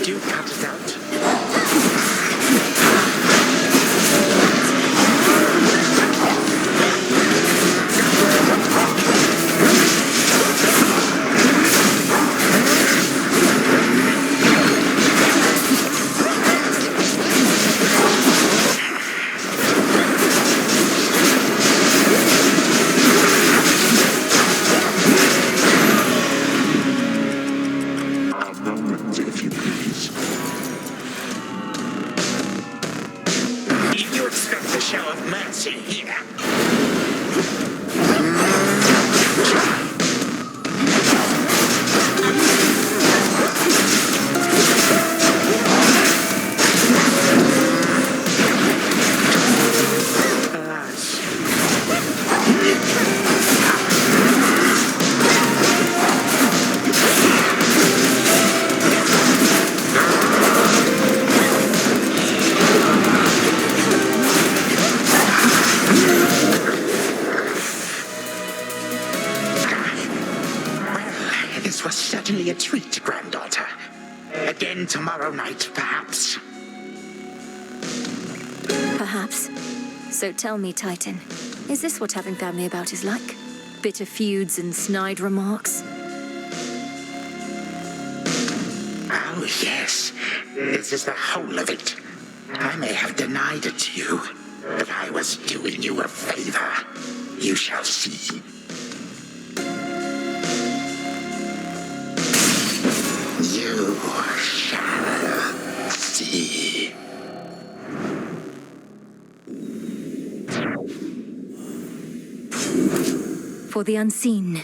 Do cut it out. You expect a show of mercy here? This was certainly a treat, granddaughter. Again tomorrow night, perhaps. Perhaps. So tell me, Titan, is this what having family about is like? Bitter feuds and snide remarks? Oh, yes. This is the whole of it. I may have denied it to you, but I was doing you a favor. You shall see. You shall see. For the unseen.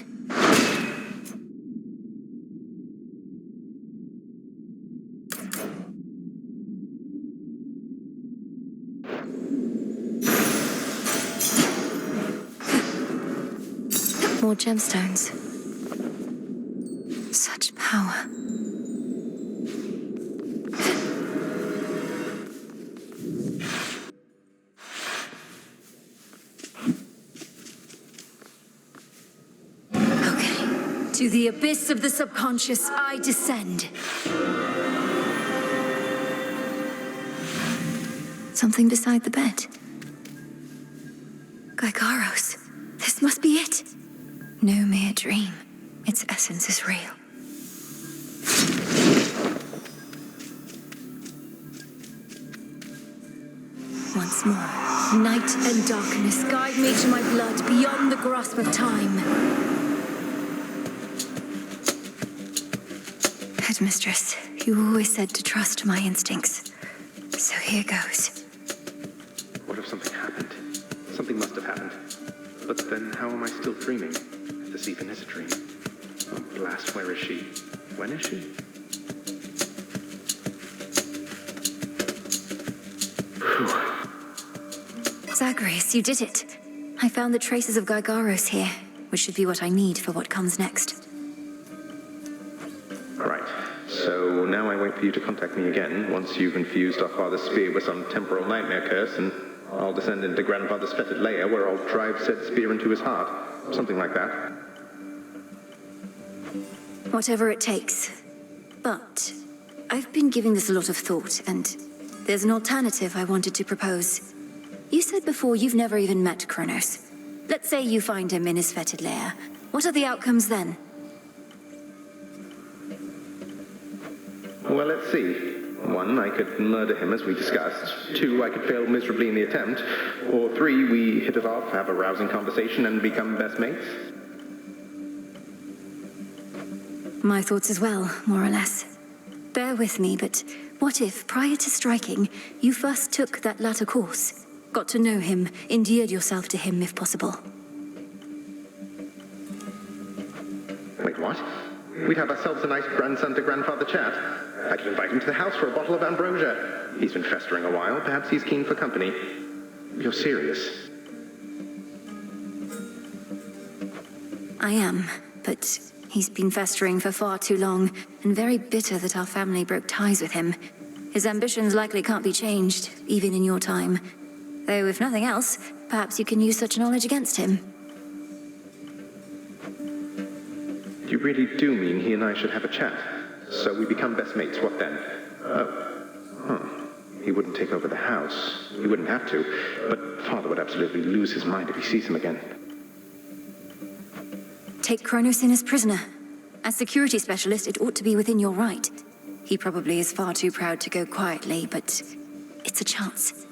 More gemstones. Such power. To the abyss of the subconscious, I descend. Something beside the bed. Gygaros. This must be it. No mere dream. Its essence is real. Once more, night and darkness guide me to my blood beyond the grasp of time. Headmistress, you always said to trust my instincts. So here goes. What if something happened? Something must have happened. But then how am I still dreaming? If this even is a dream. Oh, blast, where is she? When is she? Zagreus, you did it. I found the traces of Gygaros here, which should be what I need for what comes next. Right. So now I wait for you to contact me again once you've infused our father's spear with some temporal nightmare curse, and I'll descend into grandfather's fetid lair where I'll drive said spear into his heart. Something like that. Whatever it takes. But I've been giving this a lot of thought, and there's an alternative I wanted to propose. You said before you've never even met Kronos. Let's say you find him in his fetid lair. What are the outcomes then? Well, let's see. 1, I could murder him as we discussed. 2, I could fail miserably in the attempt. Or 3, we hit it off, have a rousing conversation, and become best mates. My thoughts as well, more or less. Bear with me, but what if, prior to striking, you first took that latter course? Got to know him, endeared yourself to him if possible. what? We'd have ourselves a nice grandson-to-grandfather chat. I could invite him to the house for a bottle of ambrosia. He's been festering a while. Perhaps he's keen for company. You're serious? I am, but he's been festering for far too long, and very bitter that our family broke ties with him. His ambitions likely can't be changed, even in your time. Though, if nothing else, perhaps you can use such knowledge against him. You really do mean he and I should have a chat? So we become best mates, what then? He wouldn't take over the house. He wouldn't have to. But Father would absolutely lose his mind if he sees him again. Take Kronos in as prisoner. As security specialist, it ought to be within your right. He probably is far too proud to go quietly, but it's a chance.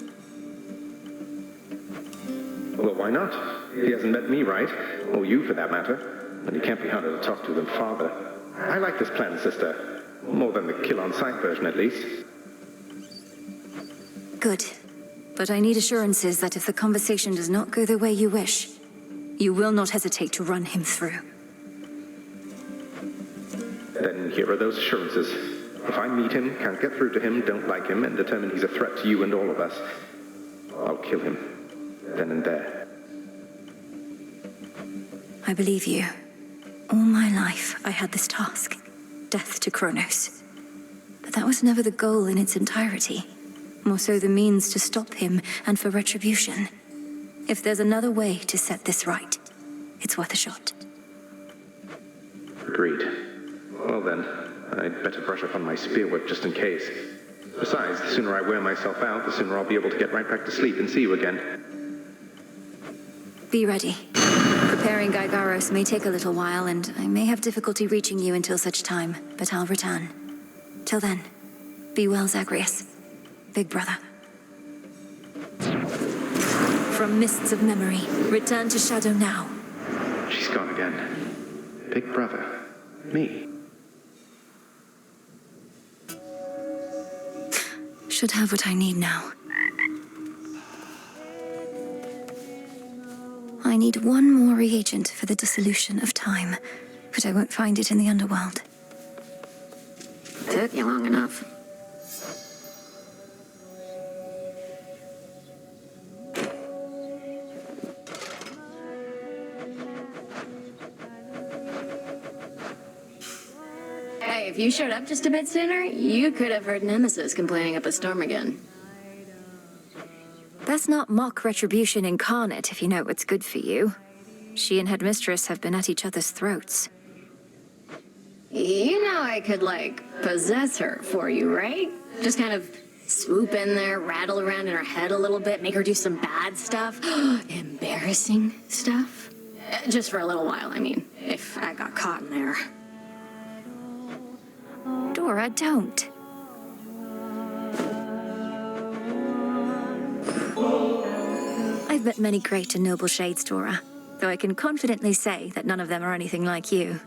Well, why not? He hasn't met me, right? Or you, for that matter. And he can't be harder to talk to than Father. I like this plan, sister. More than the kill-on-sight version, at least. Good. But I need assurances that if the conversation does not go the way you wish, you will not hesitate to run him through. Then here are those assurances. If I meet him, can't get through to him, don't like him, and determine he's a threat to you and all of us, I'll kill him. Then and there. I believe you. All my life, I had this task. Death to Kronos. But that was never the goal in its entirety. More so the means to stop him and for retribution. If there's another way to set this right, it's worth a shot. Agreed. Well then, I'd better brush up on my spearwork just in case. Besides, the sooner I wear myself out, the sooner I'll be able to get right back to sleep and see you again. Be ready. Preparing Gygaros may take a little while, and I may have difficulty reaching you until such time, but I'll return. Till then, be well, Zagreus. Big brother. From mists of memory, return to shadow now. She's gone again. Big brother. Me. Should have what I need now. I need one more reagent for the dissolution of time, but I won't find it in the Underworld. Took you long enough. Hey, if you showed up just a bit sooner, you could have heard Nemesis complaining up a storm again. That's not mock retribution incarnate, if you know what's good for you. She and Headmistress have been at each other's throats. You know I could, like, possess her for you, right? Just kind of swoop in there, rattle around in her head a little bit, make her do some bad stuff. Embarrassing stuff. Just for a little while, I mean, if I got caught in there. Dora, don't. I've met many great and noble shades, Dora, though I can confidently say that none of them are anything like you.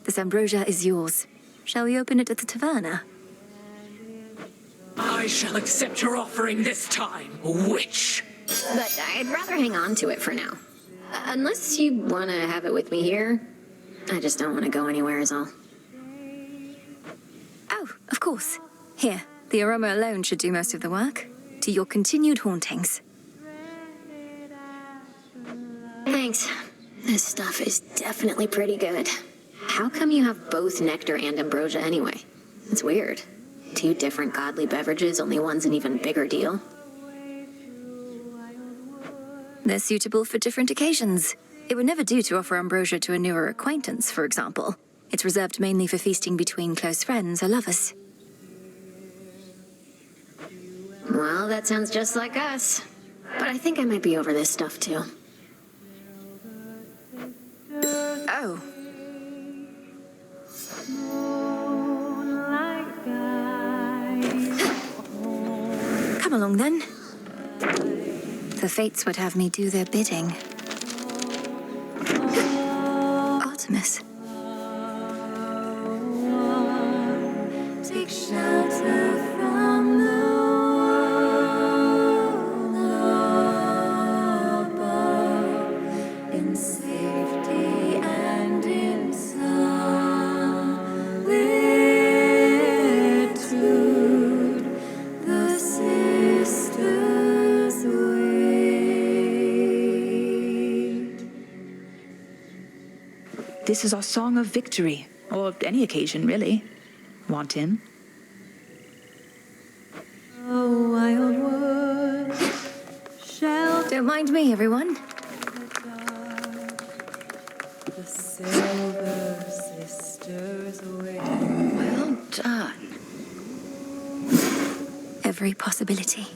This ambrosia is yours. Shall we open it at the taverna? I shall accept your offering this time, witch. But I'd rather hang on to it for now. Unless you want to have it with me here. I just don't want to go anywhere is all. Oh, of course. Here, the aroma alone should do most of the work. To your continued hauntings. Thanks. This stuff is definitely pretty good. How come you have both nectar and ambrosia anyway? It's weird. Two different godly beverages, only one's an even bigger deal. They're suitable for different occasions. It would never do to offer ambrosia to a newer acquaintance, for example. It's reserved mainly for feasting between close friends or lovers. Well, that sounds just like us. But I think I might be over this stuff too. Oh. Come along then. The fates would have me do their bidding. Artemis. Take shelter from the world above, in safety and in sorrow. This is our song of victory, or any occasion, really. Want in? Don't mind me, everyone. Well done. Every possibility.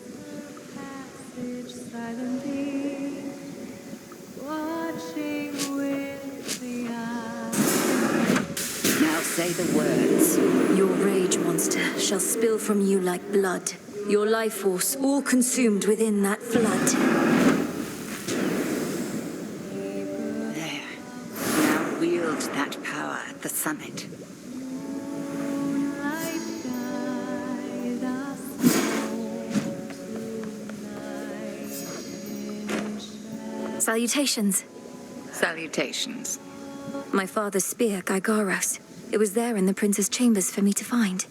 Now say the words. Your rage, monster, shall spill from you like blood. Your life force all consumed within that flood. There. Now wield that power at the summit. Salutations. Salutations. My father's spear, Gygaros. It was there in the prince's chambers for me to find.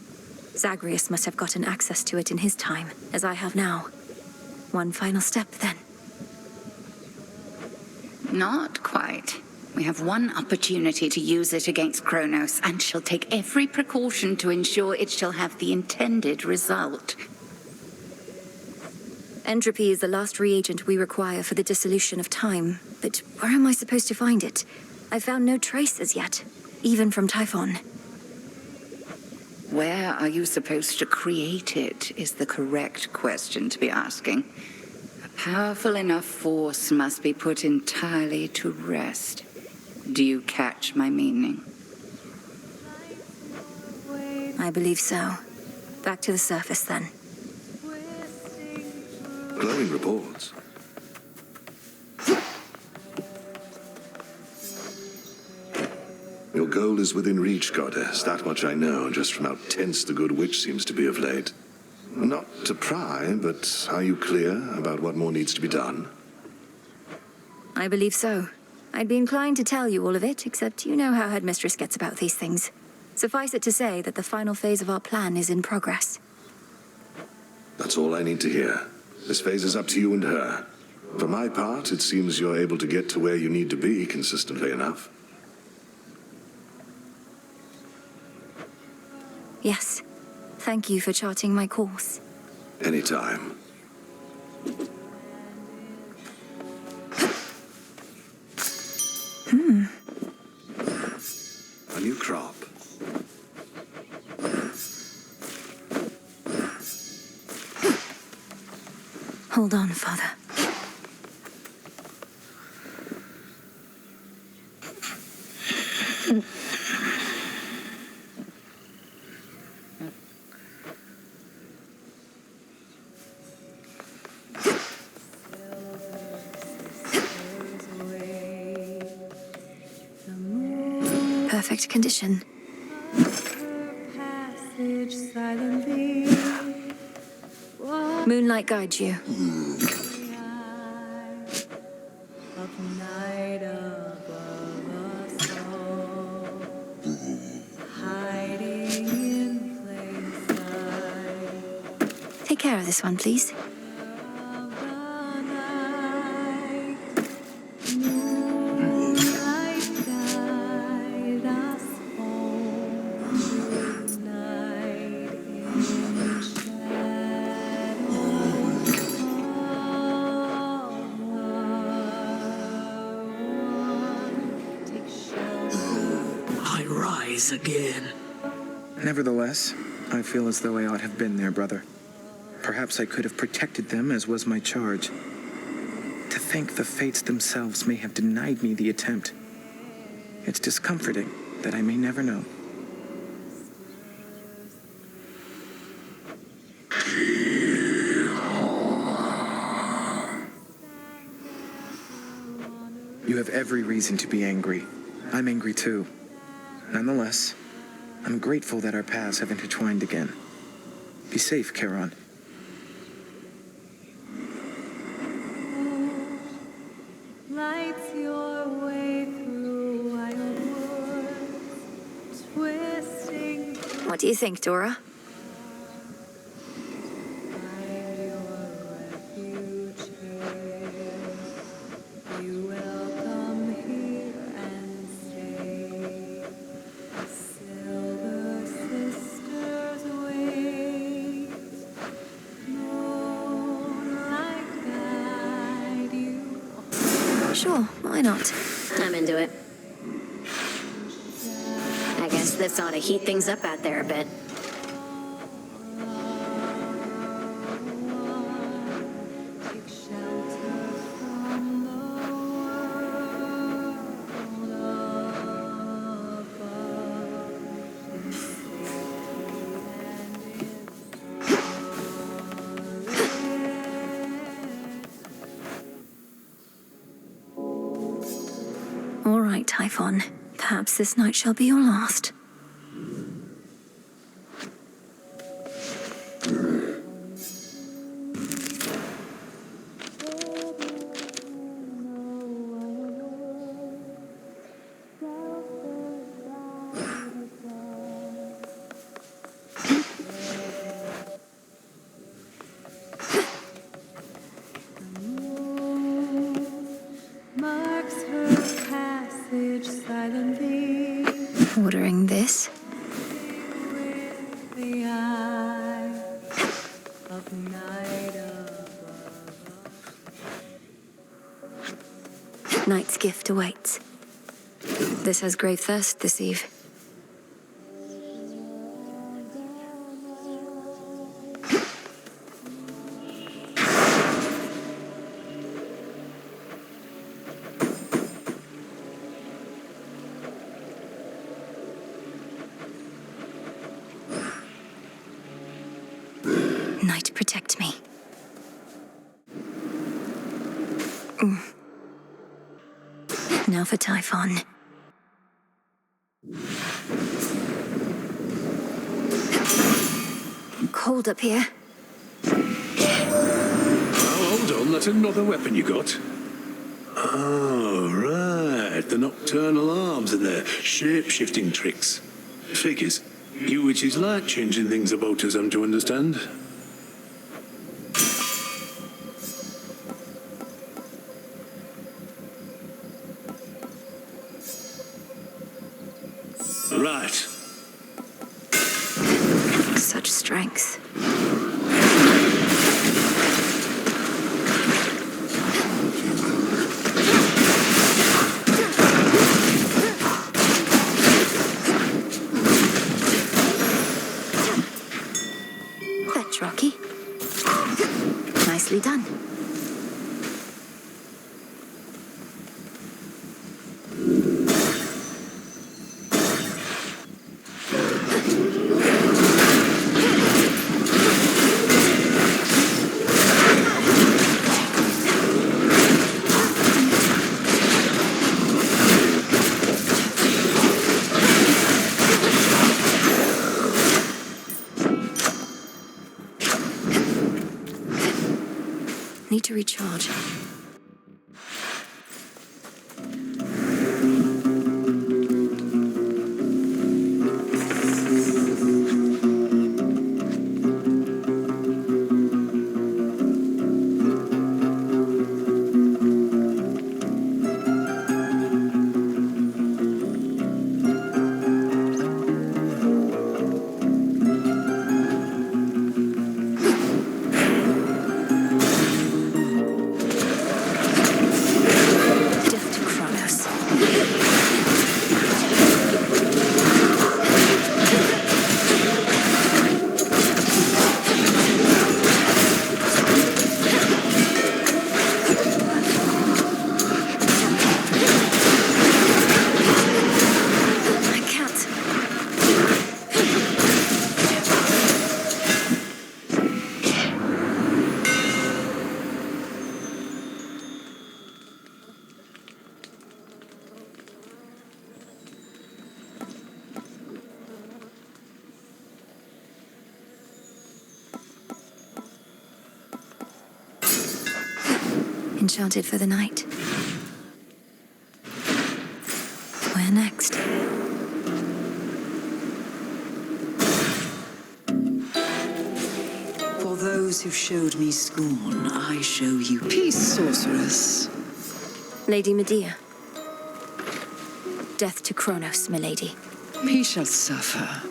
Zagreus must have gotten access to it in his time, as I have now. One final step, then. Not quite. We have one opportunity to use it against Kronos, and she'll take every precaution to ensure it shall have the intended result. Entropy is the last reagent we require for the dissolution of time. But where am I supposed to find it? I found no trace as yet, even from Typhon. Where are you supposed to create it is the correct question to be asking. A powerful enough force must be put entirely to rest. Do you catch my meaning? I believe so. Back to the surface, then. Glowing reports. Your goal is within reach, Goddess. That much I know, just from how tense the good witch seems to be of late. Not to pry, but are you clear about what more needs to be done? I believe so. I'd be inclined to tell you all of it, except you know how Headmistress gets about these things. Suffice it to say that the final phase of our plan is in progress. That's all I need to hear. This phase is up to you and her. For my part, it seems you're able to get to where you need to be consistently enough. Yes. Thank you for charting my course. Anytime. A new crop. Hold on, Father. Perfect condition. Moonlight guides you. Take care of this one, please. Again. Nevertheless, I feel as though I ought to have been there, brother. Perhaps I could have protected them, as was my charge. To think the fates themselves may have denied me the attempt. It's discomforting that I may never know. You have every reason to be angry. I'm angry too. Nonetheless, I'm grateful that our paths have intertwined again. Be safe, Charon. Lights your way through wild woods, twisting. What do you think, Dora? You will come here and stay. Sure, why not? I'm into it. I guess this ought to heat things up out there a bit. All right, Typhon. Perhaps this night shall be your last. Marks her passage silently. Ordering this. With the eye of night above. Night's gift awaits. This has grave thirst this eve. Night, protect me. Now for Typhon. Cold up here. Oh, hold on, that's another weapon you got. Oh, right, the nocturnal arms and their shape-shifting tricks. Figures. You witches like changing things about us, I'm to understand. Right. Such strength. That's rocky. Nicely done. Need to recharge. Enchanted for the night. Where next? For those who showed me scorn, I show you peace, sorceress. Lady Medea. Death to Kronos, milady. He shall suffer.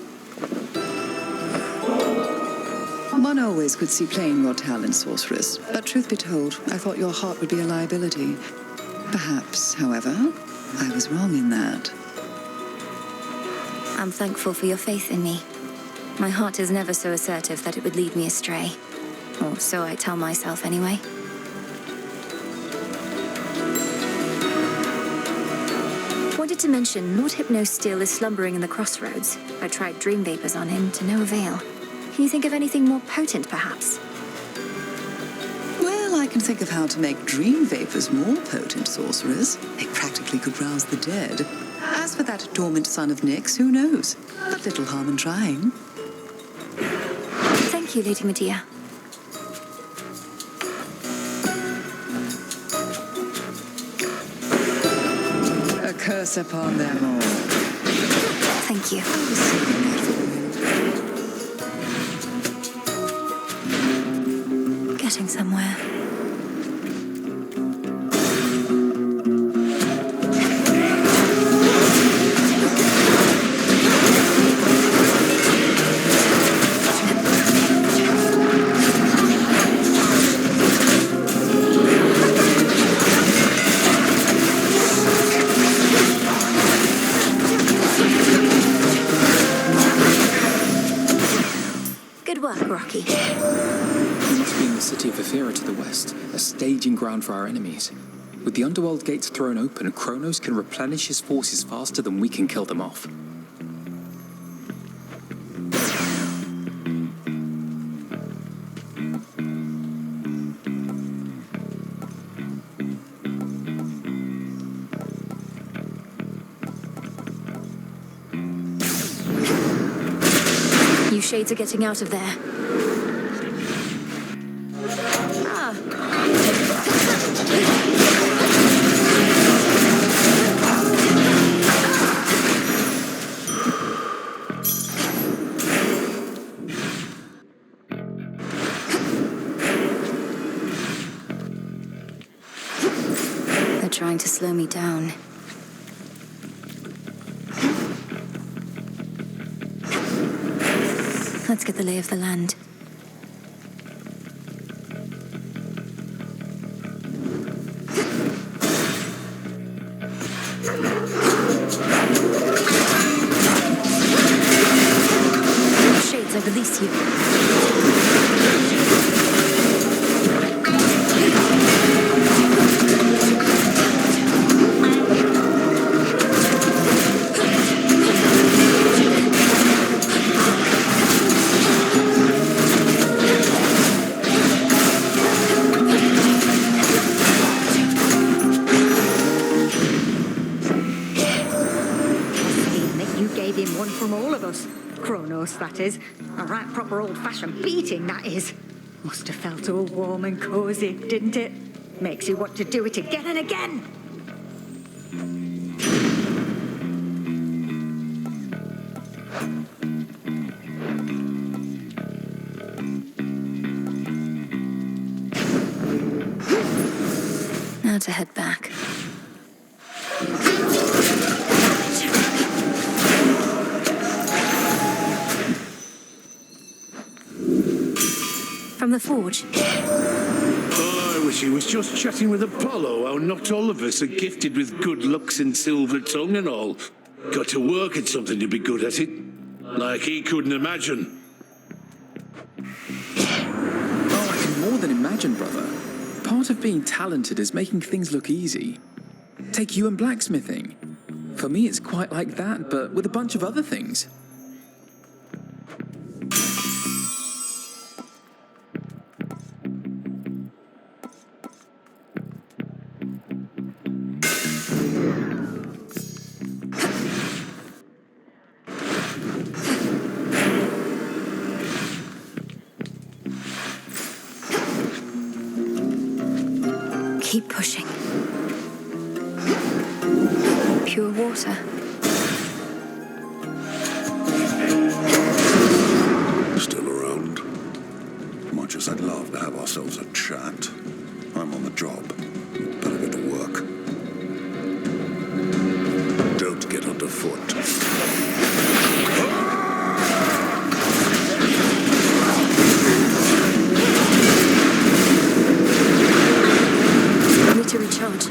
One always could see plain your talent, sorceress. But truth be told, I thought your heart would be a liability. Perhaps, however, I was wrong in that. I'm thankful for your faith in me. My heart is never so assertive that it would lead me astray. Or so I tell myself anyway. Wanted to mention, Lord Hypno still is slumbering in the crossroads. I tried dream vapors on him to no avail. Can you think of anything more potent, perhaps? Well, I can think of how to make dream vapors more potent, sorcerers. They practically could rouse the dead. As for that dormant son of Nyx, who knows? But little harm in trying. Thank you, Lady Medea. A curse upon them all. Thank you. Getting somewhere. Rocky. We must be in the city of Ephyra to the west, a staging ground for our enemies. With the underworld gates thrown open, Kronos can replenish his forces faster than we can kill them off. You shades are getting out of there. They're trying to slow me down. Let's get the lay of the land. Shades, I release you. That is. A right proper old-fashioned beating, that is. Must have felt all warm and cosy, didn't it? Makes you want to do it again and again. Now to head back. From the forge. Oh, I wish he was just chatting with Apollo, how not all of us are gifted with good looks and silver tongue and all. Got to work at something to be good at it. Like he couldn't imagine. Oh, I can more than imagine, brother. Part of being talented is making things look easy. Take you and blacksmithing. For me, it's quite like that, but with a bunch of other things. Keep pushing. Pure water. Still around? Much as I'd love to have ourselves a chat, I'm on the job. Better get to work. Don't get underfoot. I need to recharge.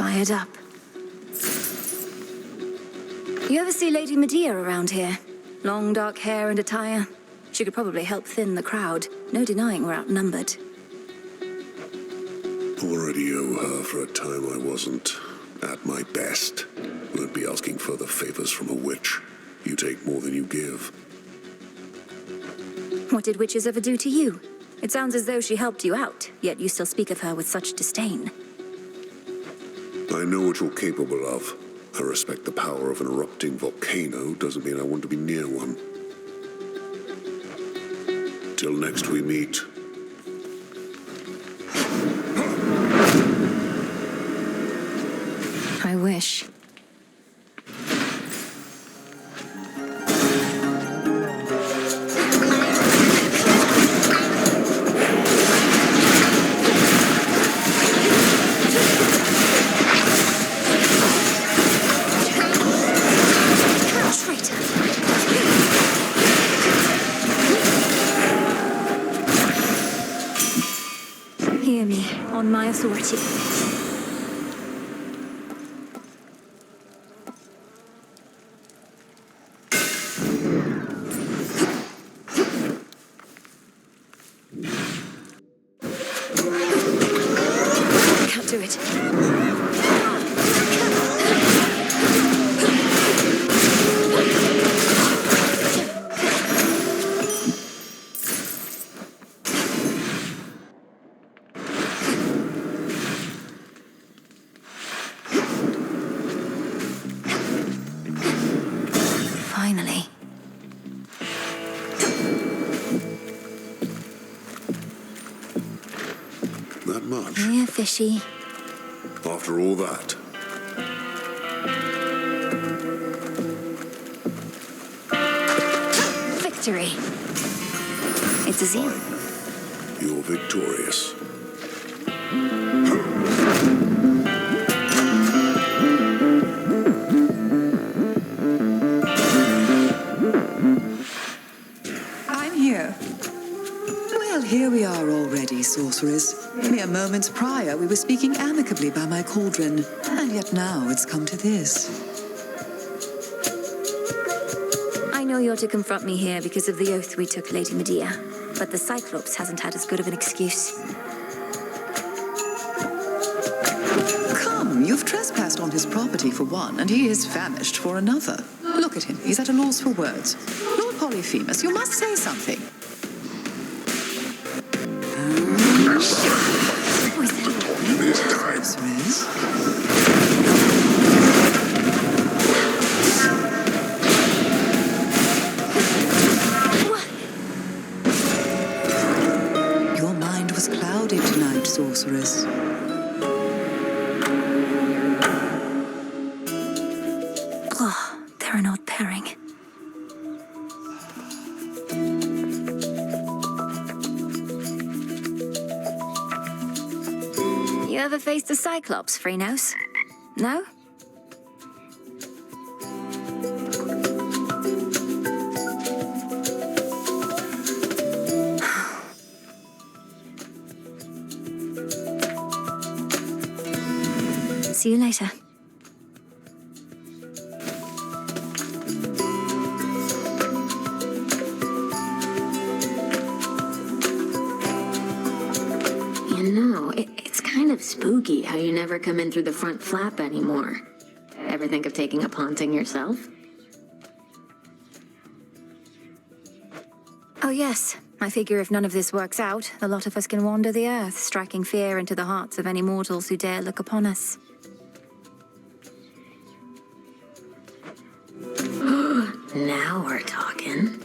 fired up. You ever see Lady Medea around here? Long dark hair and attire. She could probably help thin the crowd. No denying we're outnumbered. Already owe her for a time I wasn't at my best. Won't be asking further favors from a witch. You take more than you give. What did witches ever do to you? It sounds as though she helped you out, yet you still speak of her with such disdain. I know what you're capable of. I respect the power of an erupting volcano, doesn't mean I want to be near one. Till next we meet. I wish. Hear me, on my authority. Can't do it. Finally. That much? Yeah, fishy. After all that? Victory. It's a Zeus. You're victorious. I'm here. Well, here we are already, sorcerers. Mere moments prior, we were speaking amicably by my cauldron, and yet now it's come to this. I know you're to confront me here because of the oath we took, Lady Medea, but the Cyclops hasn't had as good of an excuse. Come, you've trespassed on his property for one, and he is famished for another. Look at him, he's at a loss for words. Lord Polyphemus, you must say something. Sorcerers? Your mind was clouded tonight, sorceress. Oh, they're an odd pairing. You ever faced a Cyclops, Freenos? No? See you later. You know, it's kind of spooky how you never come in through the front flap anymore. Ever think of taking up haunting yourself? Oh yes, I figure if none of this works out, the lot of us can wander the earth, striking fear into the hearts of any mortals who dare look upon us. Now we're talking.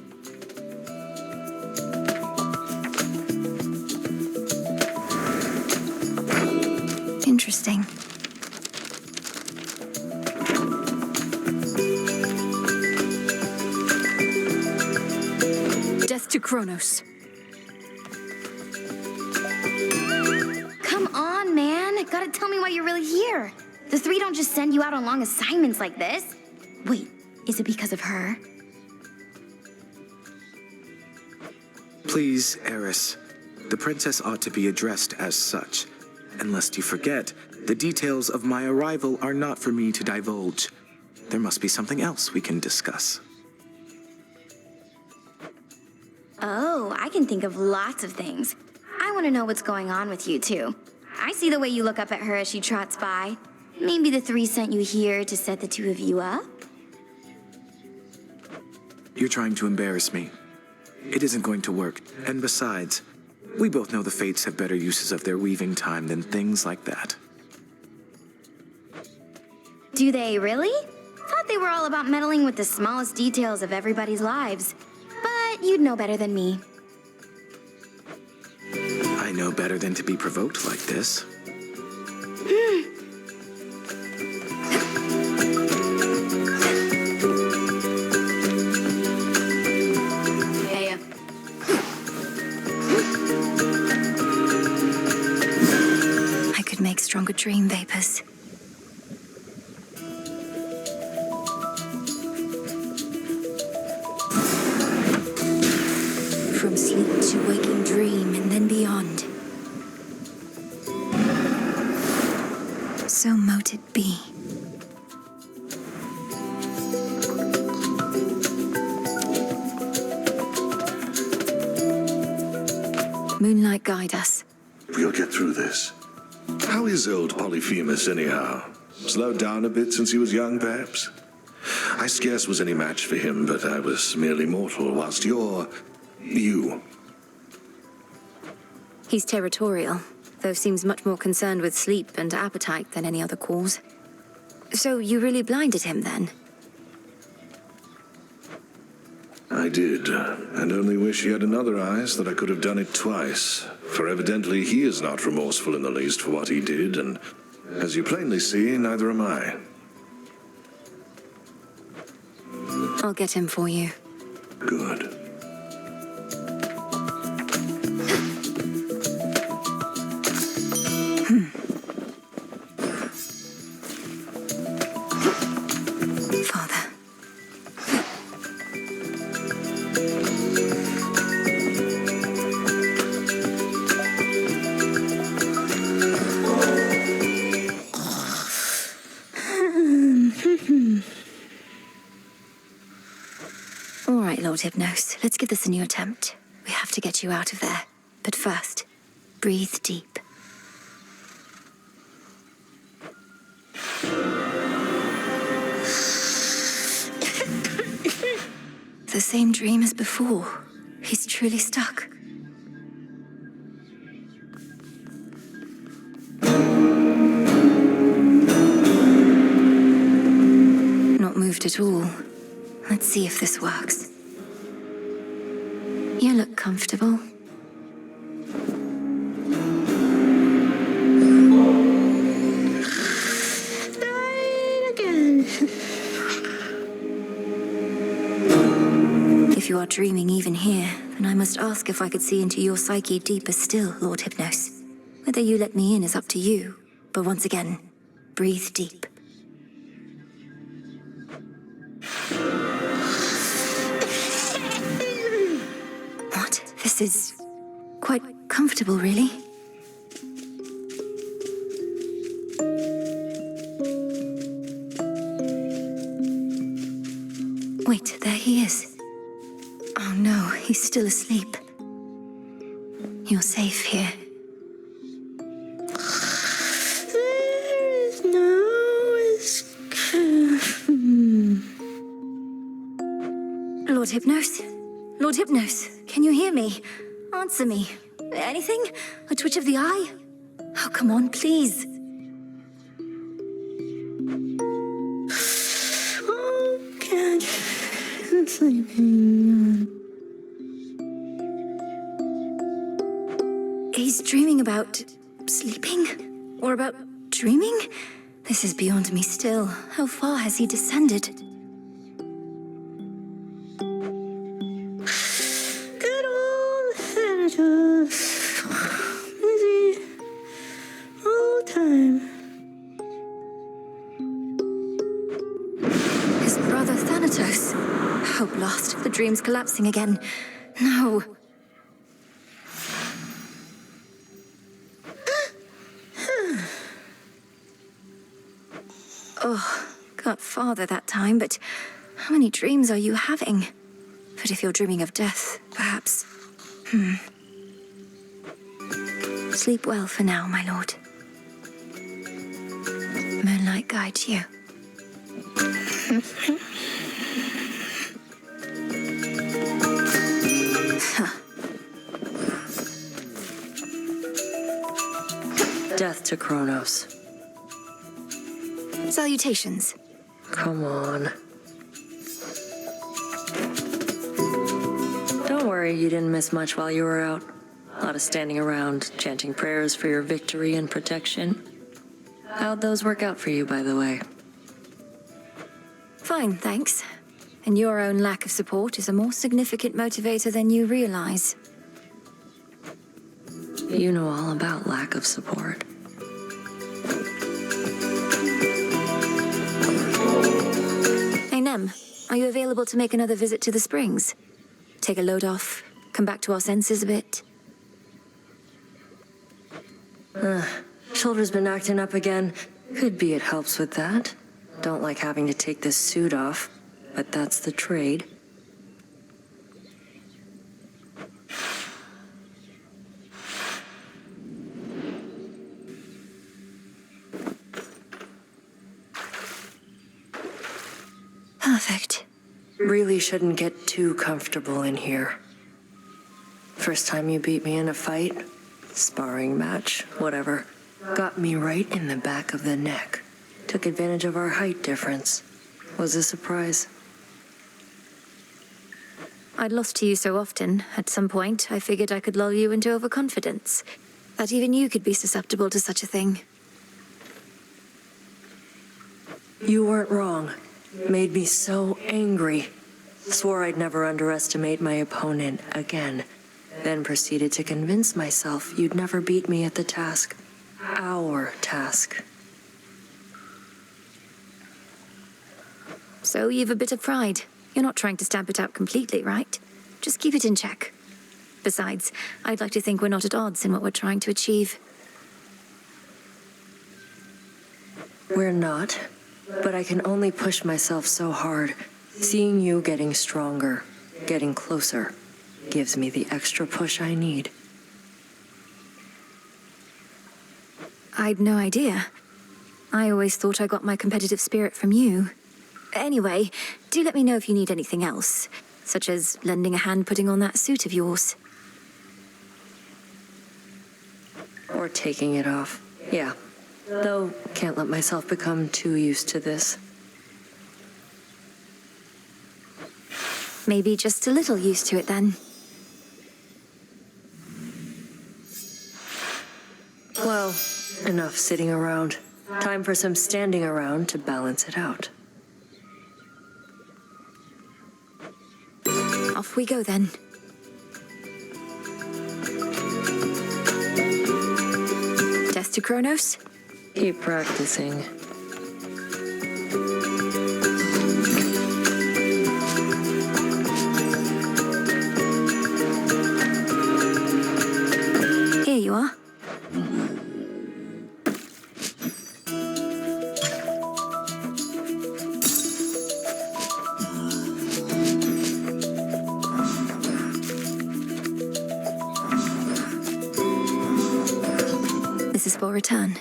Interesting. Death to Kronos. Come on, man. Gotta tell me why you're really here. The three don't just send you out on long assignments like this. Wait, is it because of her? Please, Eris. The princess ought to be addressed as such. And lest you forget, The details of my arrival are not for me to divulge. There must be something else we can discuss. Oh, I can think of lots of things. I want to know what's going on with you two. I see the way you look up at her as she trots by. Maybe the three sent you here to set the two of you up? You're trying to embarrass me. It isn't going to work. And besides, we both know the Fates have better uses of their weaving time than things like that. Do they really? Thought they were all about meddling with the smallest details of everybody's lives. But you'd know better than me. I know better than to be provoked like this. Hey. I could make stronger dream vapors. From sleep to waking dream and then beyond. So mote it be. Moonlight guide us. We'll get through this. How is old Polyphemus, anyhow? Slowed down a bit since he was young, perhaps? I scarce was any match for him, but I was merely mortal, whilst you're... you. He's territorial, though seems much more concerned with sleep and appetite than any other cause. So you really blinded him, then? I did, and only wish he had another eye so that I could have done it twice. For evidently he is not remorseful in the least for what he did, and as you plainly see, neither am I. I'll get him for you. Good. Father. All right, Lord Hypnos, let's give this a new attempt. We have to get you out of there. But first, breathe deep. The same dream as before. He's truly stuck. Not moved at all. Let's see if this works. You look comfortable. If you are dreaming even here, then I must ask if I could see into your psyche deeper still, Lord Hypnos. Whether you let me in is up to you, but once again, breathe deep. What? This is quite comfortable, really. Wait, there he is. Oh no, he's still asleep. You're safe here. There's no escape. Lord Hypnos? Lord Hypnos, can you hear me? Answer me. Anything? A twitch of the eye? Oh, come on, please. Oh, can't. I'm sleeping. He's dreaming about sleeping? Or about dreaming? This is beyond me still. How far has he descended? Good old Thanatos. Busy all the time. His brother Thanatos. Oh, blast. The dream's collapsing again. No. Oh, got farther that time, but how many dreams are you having? But if you're dreaming of death, perhaps... Sleep well for now, my lord. Moonlight guides you. Death to Kronos. Salutations. Come on. Don't worry, you didn't miss much while you were out. A lot of standing around, chanting prayers for your victory and protection. How'd those work out for you, by the way? Fine, thanks. And your own lack of support is a more significant motivator than you realize. You know all about lack of support. Hey, Nem, are you available to make another visit to the springs? Take a load off, come back to our senses a bit. Shoulder's been acting up again. Could be it helps with that. Don't like having to take this suit off, but that's the trade. Perfect. Really shouldn't get too comfortable in here. First time you beat me in a fight, sparring match, whatever, got me right in the back of the neck. Took advantage of our height difference. Was a surprise. I'd lost to you so often, at some point, I figured I could lull you into overconfidence. That even you could be susceptible to such a thing. You weren't wrong. Made me so angry. Swore I'd never underestimate my opponent again. Then proceeded to convince myself you'd never beat me at the task. Our task. So you've a bit of pride. You're not trying to stamp it out completely, right? Just keep it in check. Besides, I'd like to think we're not at odds in what we're trying to achieve. We're not, but I can only push myself so hard. Seeing you getting stronger, getting closer, gives me the extra push I need. I'd no idea. I always thought I got my competitive spirit from you. Anyway, do let me know if you need anything else, such as lending a hand putting on that suit of yours. Or taking it off. Yeah. Though, can't let myself become too used to this. Maybe just a little used to it then. Well, enough sitting around. Time for some standing around to balance it out. Off we go then. Death to Kronos? Keep practicing. Here you are. This is for return.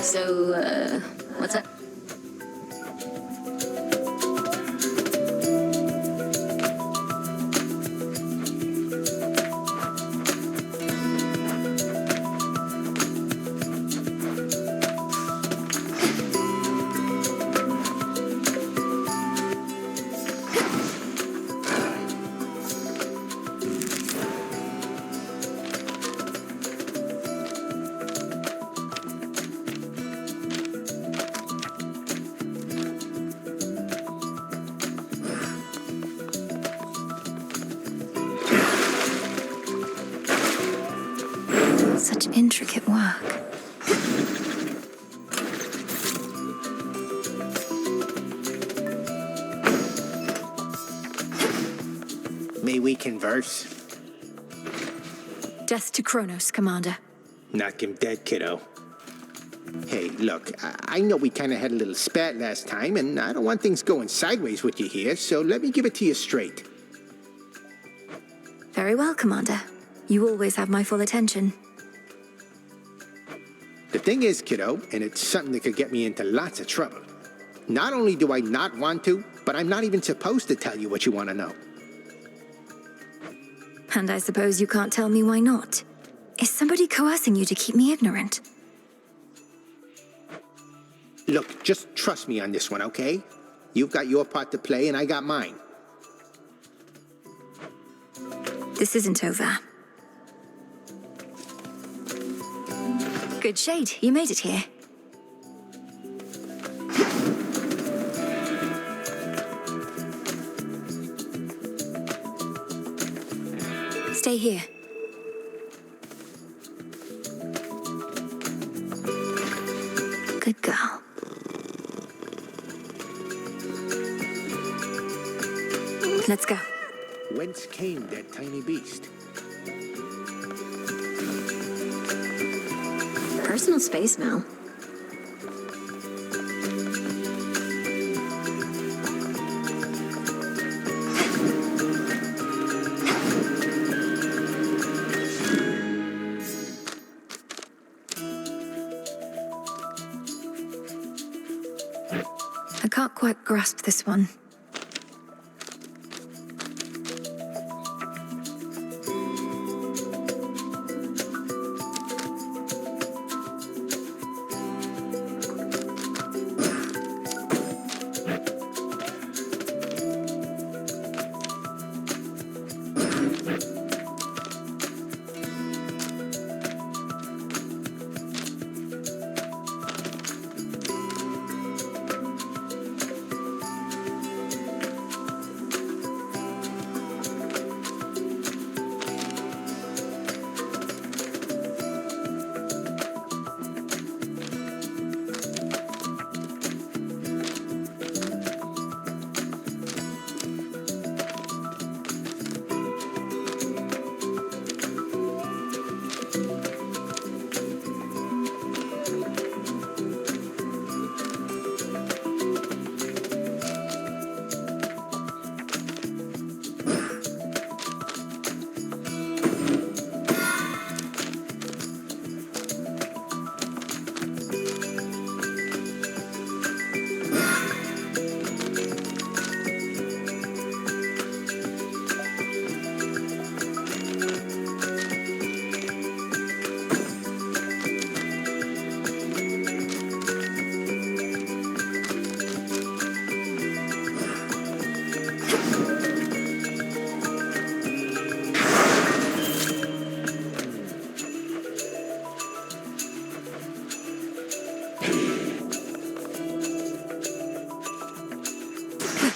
So, what's up? Such intricate work. May we converse? Death to Kronos, Commander. Knock him dead, kiddo. Hey, look, I know we kind of had a little spat last time, and I don't want things going sideways with you here, so let me give it to you straight. Very well, Commander. You always have my full attention. The thing is, kiddo, and it's something that could get me into lots of trouble. Not only do I not want to, but I'm not even supposed to tell you what you want to know. And I suppose you can't tell me why not. Is somebody coercing you to keep me ignorant? Look, just trust me on this one, okay? You've got your part to play, and I got mine. This isn't over. Good shade, you made it here. Stay here. Good girl. Let's go. Whence came that tiny beast? Personal space, Mel. I can't quite grasp this one.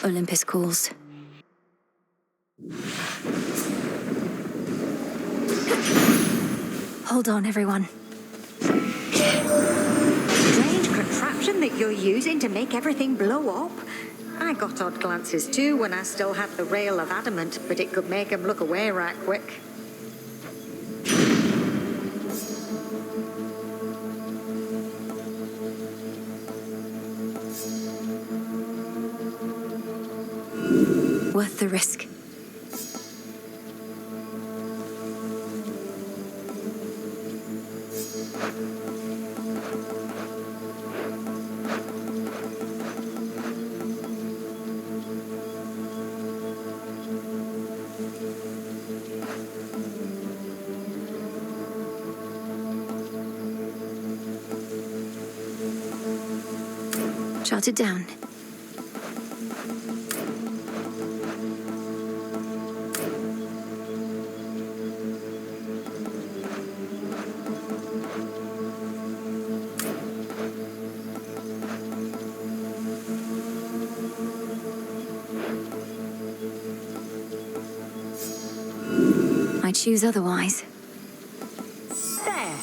Olympus calls. Hold on, everyone. Strange contraption that you're using to make everything blow up? I got odd glances too when I still had the rail of adamant, but it could make them look away right quick. Worth the risk. Jot it down. I choose otherwise. There.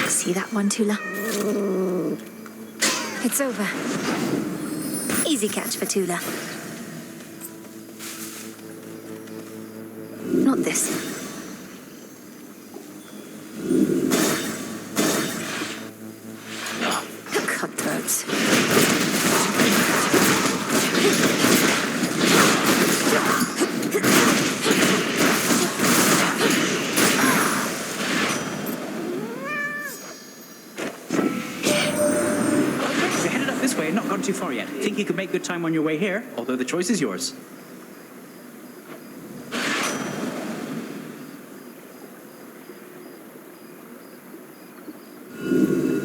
See that one, Tula? It's over. Easy catch for Tula. Not this. Cutthroats. Not gone too far yet. Think you could make good time on your way here, although the choice is yours.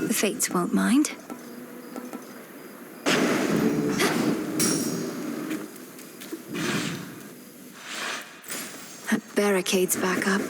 The Fates won't mind. That barricade's back up.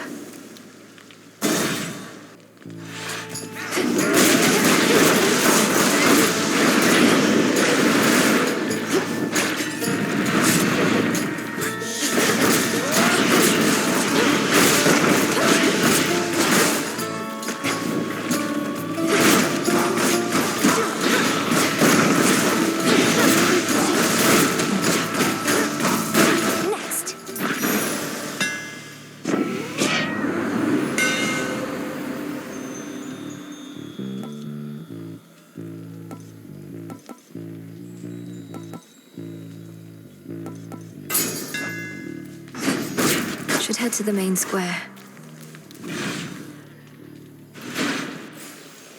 Should head to the main square.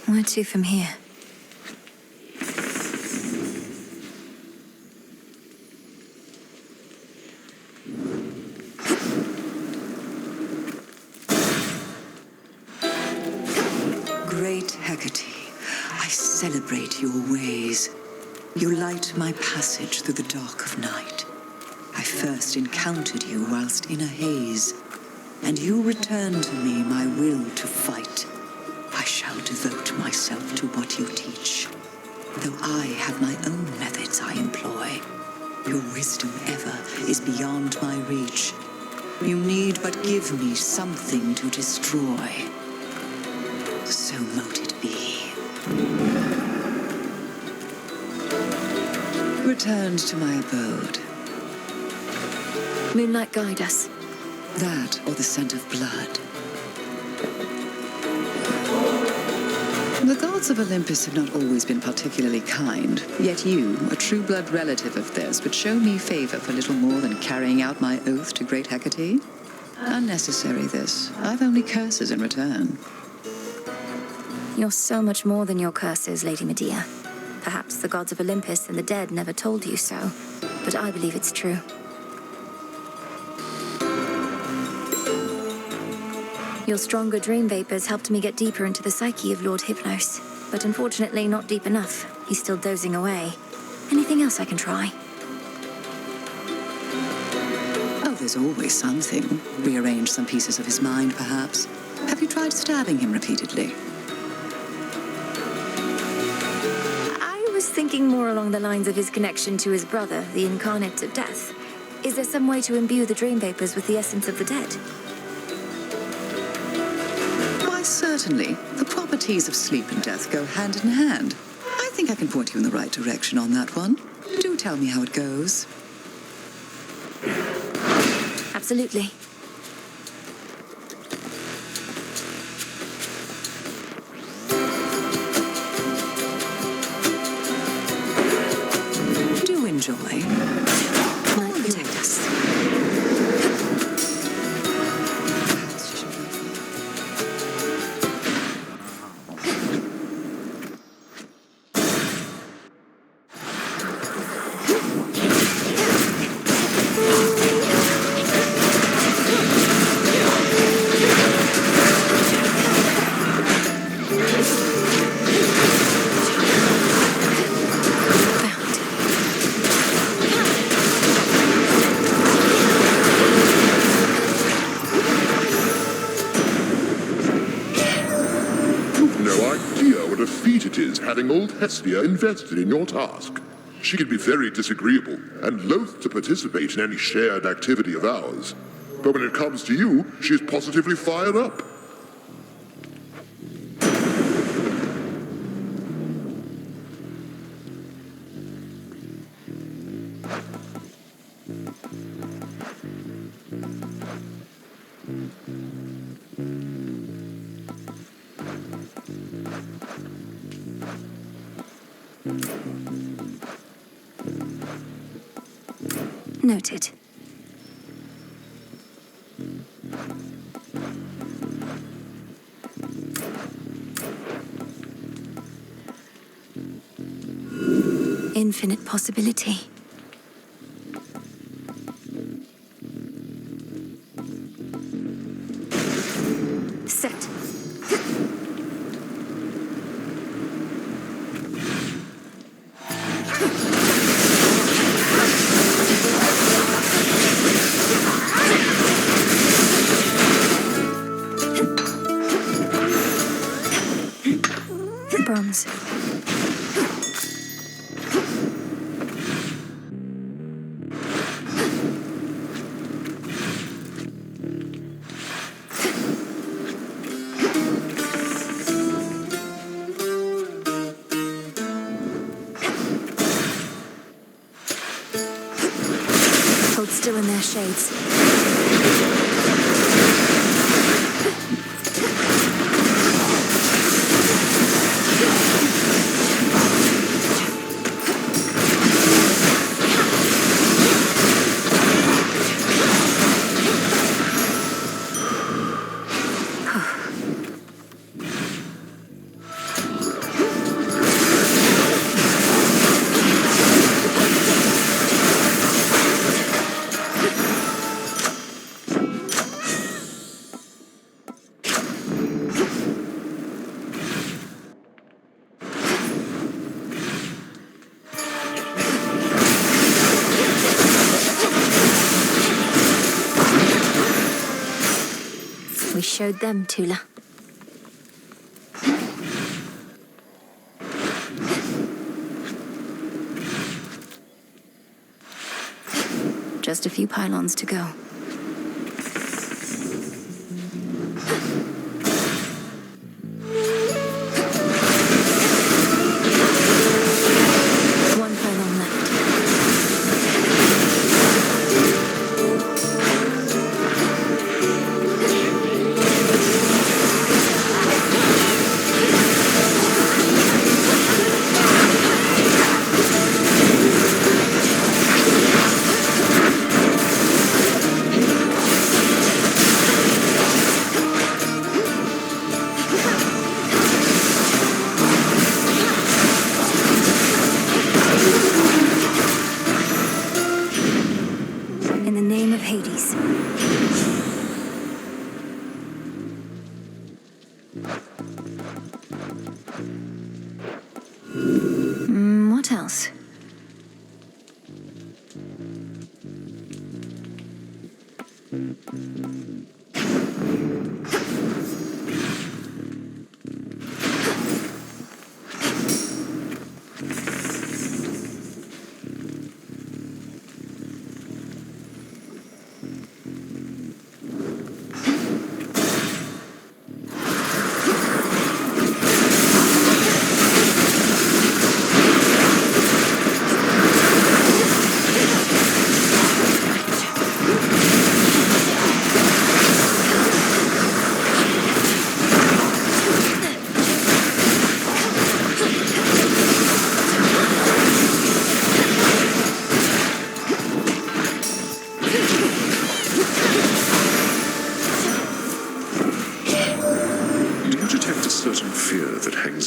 Where to from here? Great Hecate, I celebrate your ways. You light my passage through the dark of night. I first encountered you whilst in a haze, and you returned to me my will to fight. I shall devote myself to what you teach, though I have my own methods I employ. Your wisdom ever is beyond my reach. You need but give me something to destroy. So mote it be. Returned to my abode. Moonlight guide us. That or the scent of blood. The gods of Olympus have not always been particularly kind, yet you, a true blood relative of theirs, would show me favor for little more than carrying out my oath to great Hecate? Unnecessary, this. I've only curses in return. You're so much more than your curses, Lady Medea. Perhaps the gods of Olympus and the dead never told you so, but I believe it's true. Your stronger dream vapors helped me get deeper into the psyche of Lord Hypnos, but unfortunately not deep enough. He's still dozing away. Anything else I can try? Oh, there's always something. Rearrange some pieces of his mind, perhaps. Have you tried stabbing him repeatedly? I was thinking more along the lines of his connection to his brother, the incarnate of death. Is there some way to imbue the dream vapors with the essence of the dead? Certainly. The properties of sleep and death go hand in hand. I think I can point you in the right direction on that one. Do tell me how it goes. Absolutely. Do enjoy. Might protect us. Having old Hestia invested in your task. She can be very disagreeable and loath to participate in any shared activity of ours. But when it comes to you, she is positively fired up. Noted. Infinite possibility. Set. Bronze. Hold still in their shades. We showed them, Tula. Just a few pylons to go. One pylon left. In the name of Hades. What else?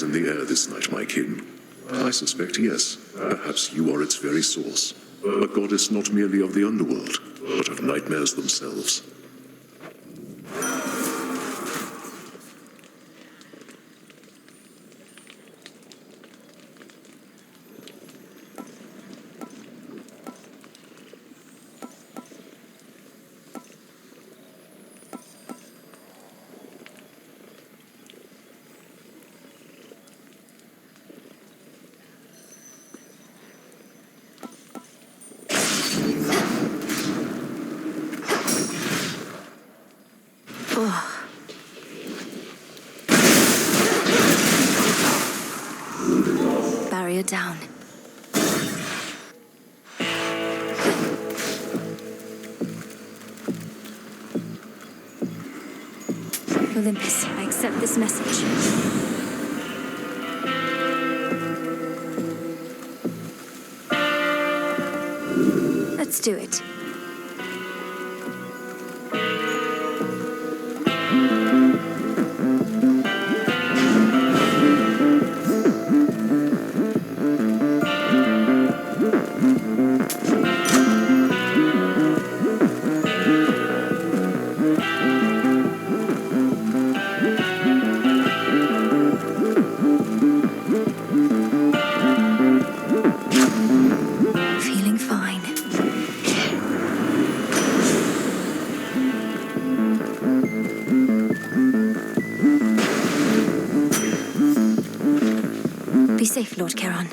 In the air this night, my kin. I suspect, yes, perhaps you are its very source. A goddess not merely of the underworld, but of nightmares themselves. Barrier down. Olympus, I accept this message. Let's do it. Feeling fine. Be safe, Lord Charon.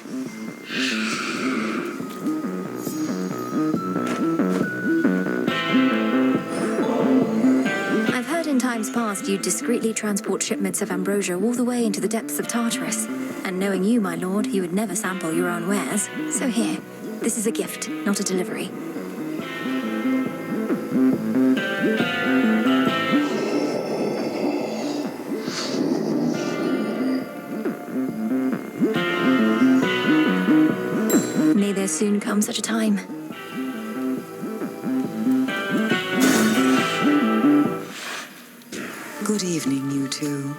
I've heard in times past you'd discreetly transport shipments of ambrosia all the way into the depths of Tartarus. And knowing you, my lord, you would never sample your own wares. So here, this is a gift, not a delivery. May there soon come such a time. Good evening, you two.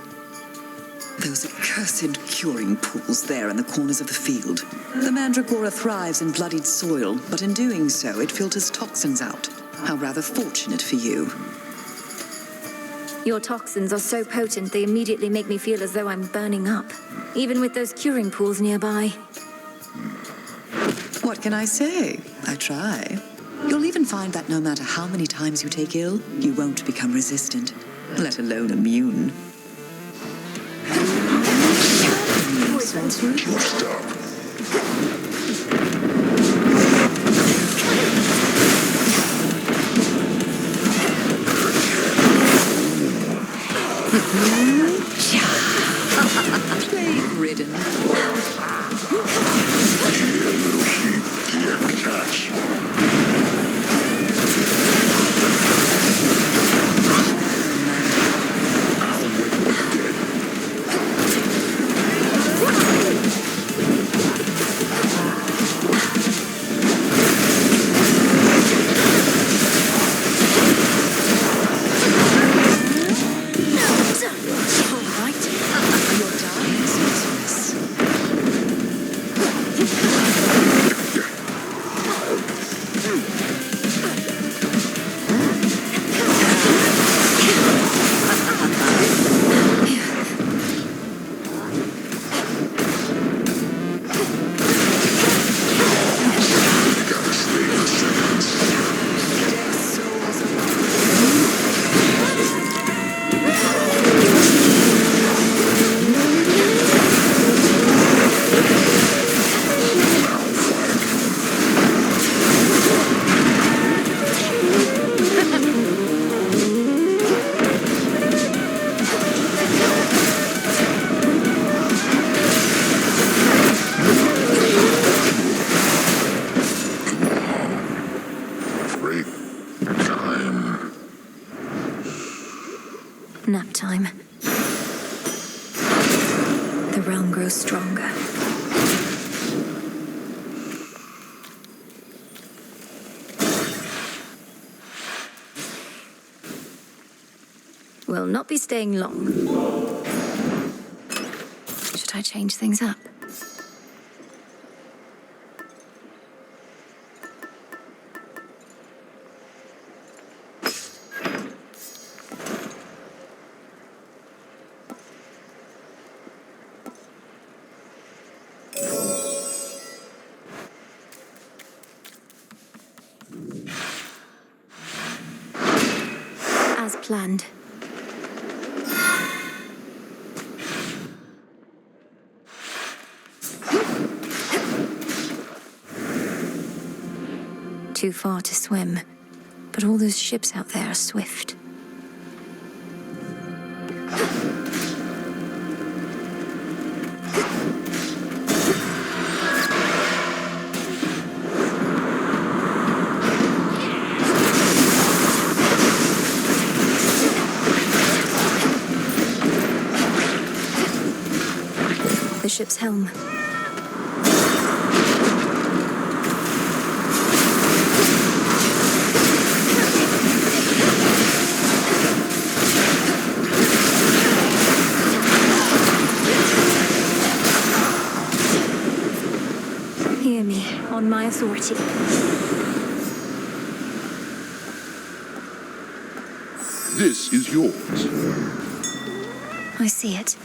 Those accursed curing pools there in the corners of the field. The mandragora thrives in bloodied soil, but in doing so, it filters toxins out. How rather fortunate for you. Your toxins are so potent they immediately make me feel as though I'm burning up, even with those curing pools nearby. What can I say? I try. You'll even find that no matter how many times you take ill, you won't become resistant, let alone immune. Your stuff. Plague-ridden. Here, little sheep. Here, catch. Nap time. The realm grows stronger. Will not be staying long. Should I change things up? As planned. Too far to swim, but all those ships out there are swift. the ship's helm. Hear me, on my authority. This is yours. I see it.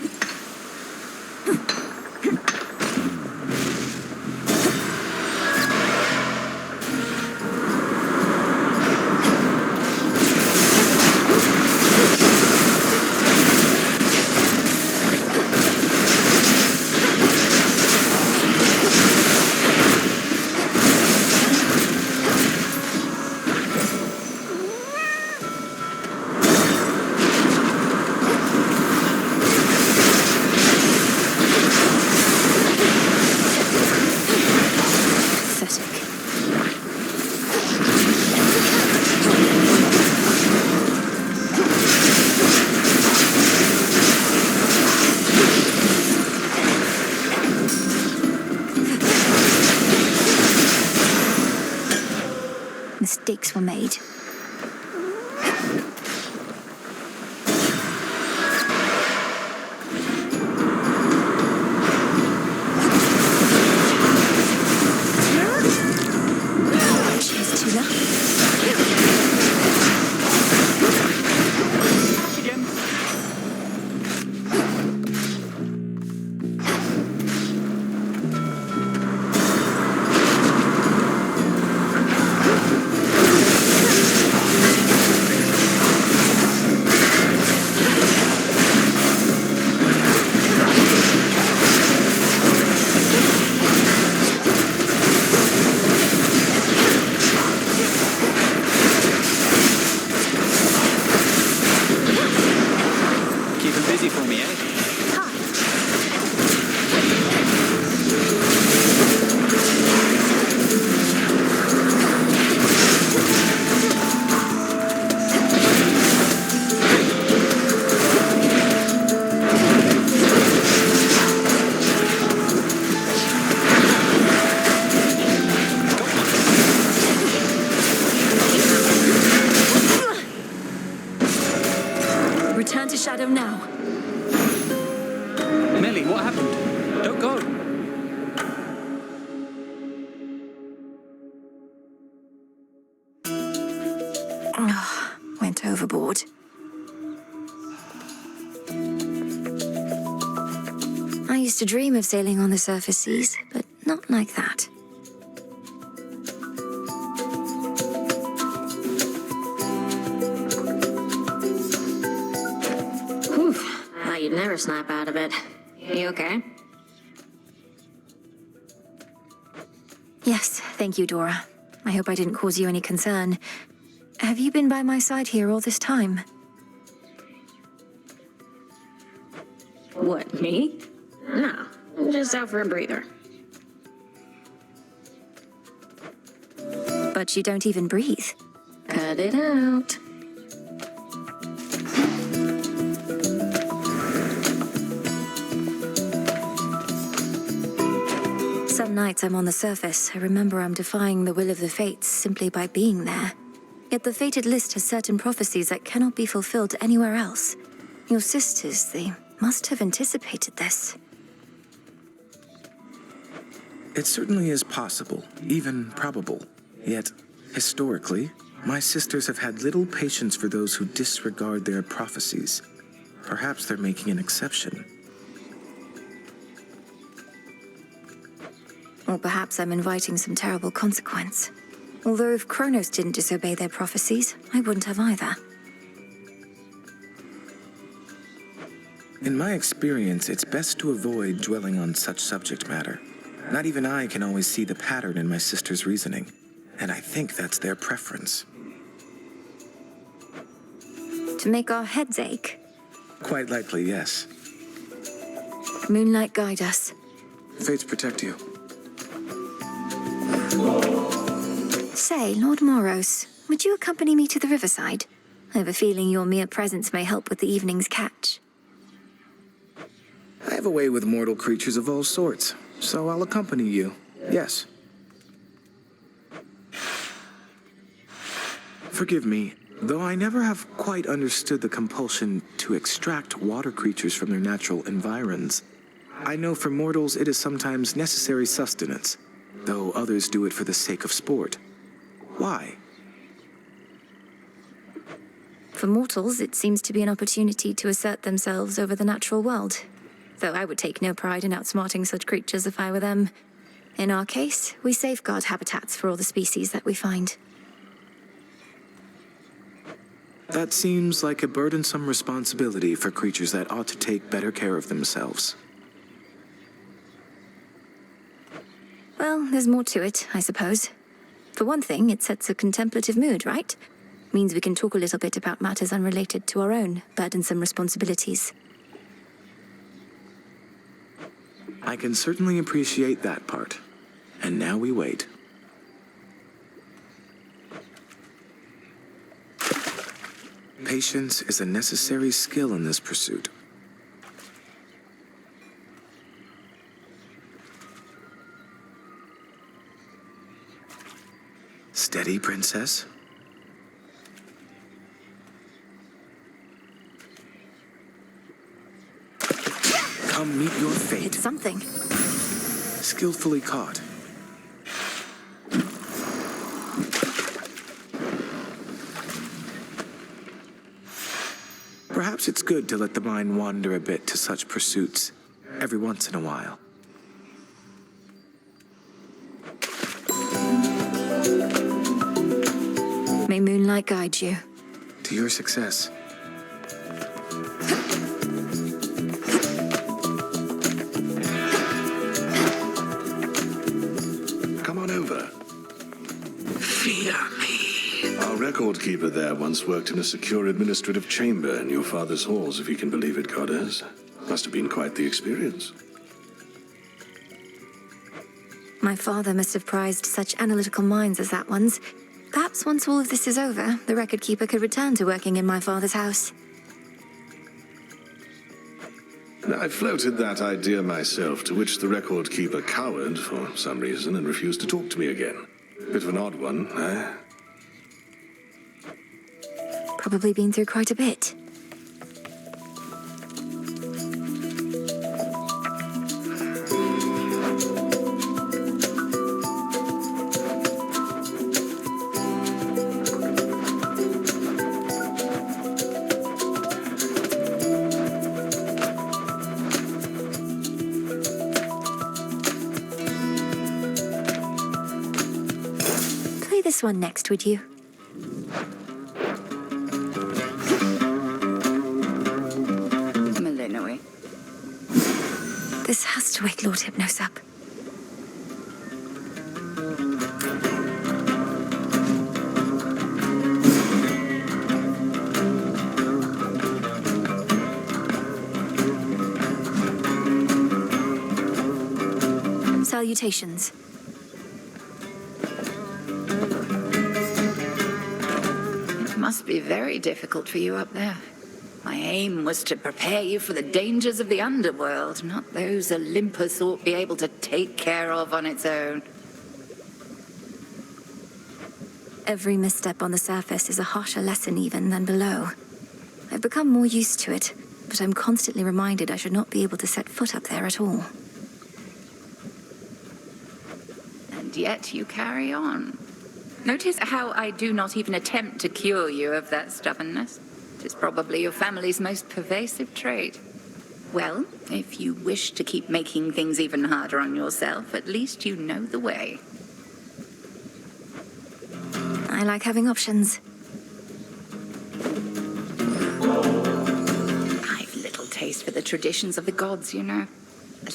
Mistakes were made. Cheers to that. Again. Return to Shadow now. Melly, what happened? Don't go. Oh, went overboard. I used to dream of sailing on the surface seas, but not like that. Whew. Thought you'd never snap out of it. You okay? Yes, thank you, Dora. I hope I didn't cause you any concern. Have you been by my side here all this time? What, me? No, I'm just out for a breather. But you don't even breathe. Cut it out. Some nights I'm on the surface, I remember I'm defying the will of the fates simply by being there. Yet the fated list has certain prophecies that cannot be fulfilled anywhere else. Your sisters, they must have anticipated this. It certainly is possible, even probable. Yet, historically, my sisters have had little patience for those who disregard their prophecies. Perhaps they're making an exception. Or perhaps I'm inviting some terrible consequence. Although if Kronos didn't disobey their prophecies, I wouldn't have either. In my experience, it's best to avoid dwelling on such subject matter. Not even I can always see the pattern in my sister's reasoning, and I think that's their preference. To make our heads ache? Quite likely, yes. Moonlight, guide us. Fates protect you. Say, Lord Moros, would you accompany me to the riverside? I have a feeling your mere presence may help with the evening's catch. I have a way with mortal creatures of all sorts, so I'll accompany you. Yes. Forgive me, though I never have quite understood the compulsion to extract water creatures from their natural environs. I know for mortals it is sometimes necessary sustenance, though others do it for the sake of sport. Why? For mortals, it seems to be an opportunity to assert themselves over the natural world. Though I would take no pride in outsmarting such creatures if I were them. In our case, we safeguard habitats for all the species that we find. That seems like a burdensome responsibility for creatures that ought to take better care of themselves. Well, there's more to it, I suppose. For one thing, it sets a contemplative mood, right? Means we can talk a little bit about matters unrelated to our own burdensome responsibilities. I can certainly appreciate that part. And now we wait. Patience is a necessary skill in this pursuit. Steady, princess. Come meet your fate. It's something. Skillfully caught. Perhaps it's good to let the mind wander a bit to such pursuits, every once in a while. May moonlight guide you. To your success. Come on over. Fear me. Our record keeper there once worked in a secure administrative chamber in your father's halls, if you can believe it, goddess. Must have been quite the experience. My father must have prized such analytical minds as that one's. Perhaps once all of this is over, the record keeper could return to working in my father's house. I floated that idea myself, to which the record keeper cowered for some reason and refused to talk to me again. Bit of an odd one, eh? Probably been through quite a bit. This one next, would you? Malinois. This has to wake Lord Hypnos up. Salutations. Must be very difficult for you up there. My aim was to prepare you for the dangers of the underworld, not those Olympus ought to be able to take care of on its own. Every misstep on the surface is a harsher lesson even than below. I've become more used to it, but I'm constantly reminded I should not be able to set foot up there at all. And yet you carry on. Notice how I do not even attempt to cure you of that stubbornness. It is probably your family's most pervasive trait. Well, if you wish to keep making things even harder on yourself, at least you know the way. I like having options. I've little taste for the traditions of the gods, you know.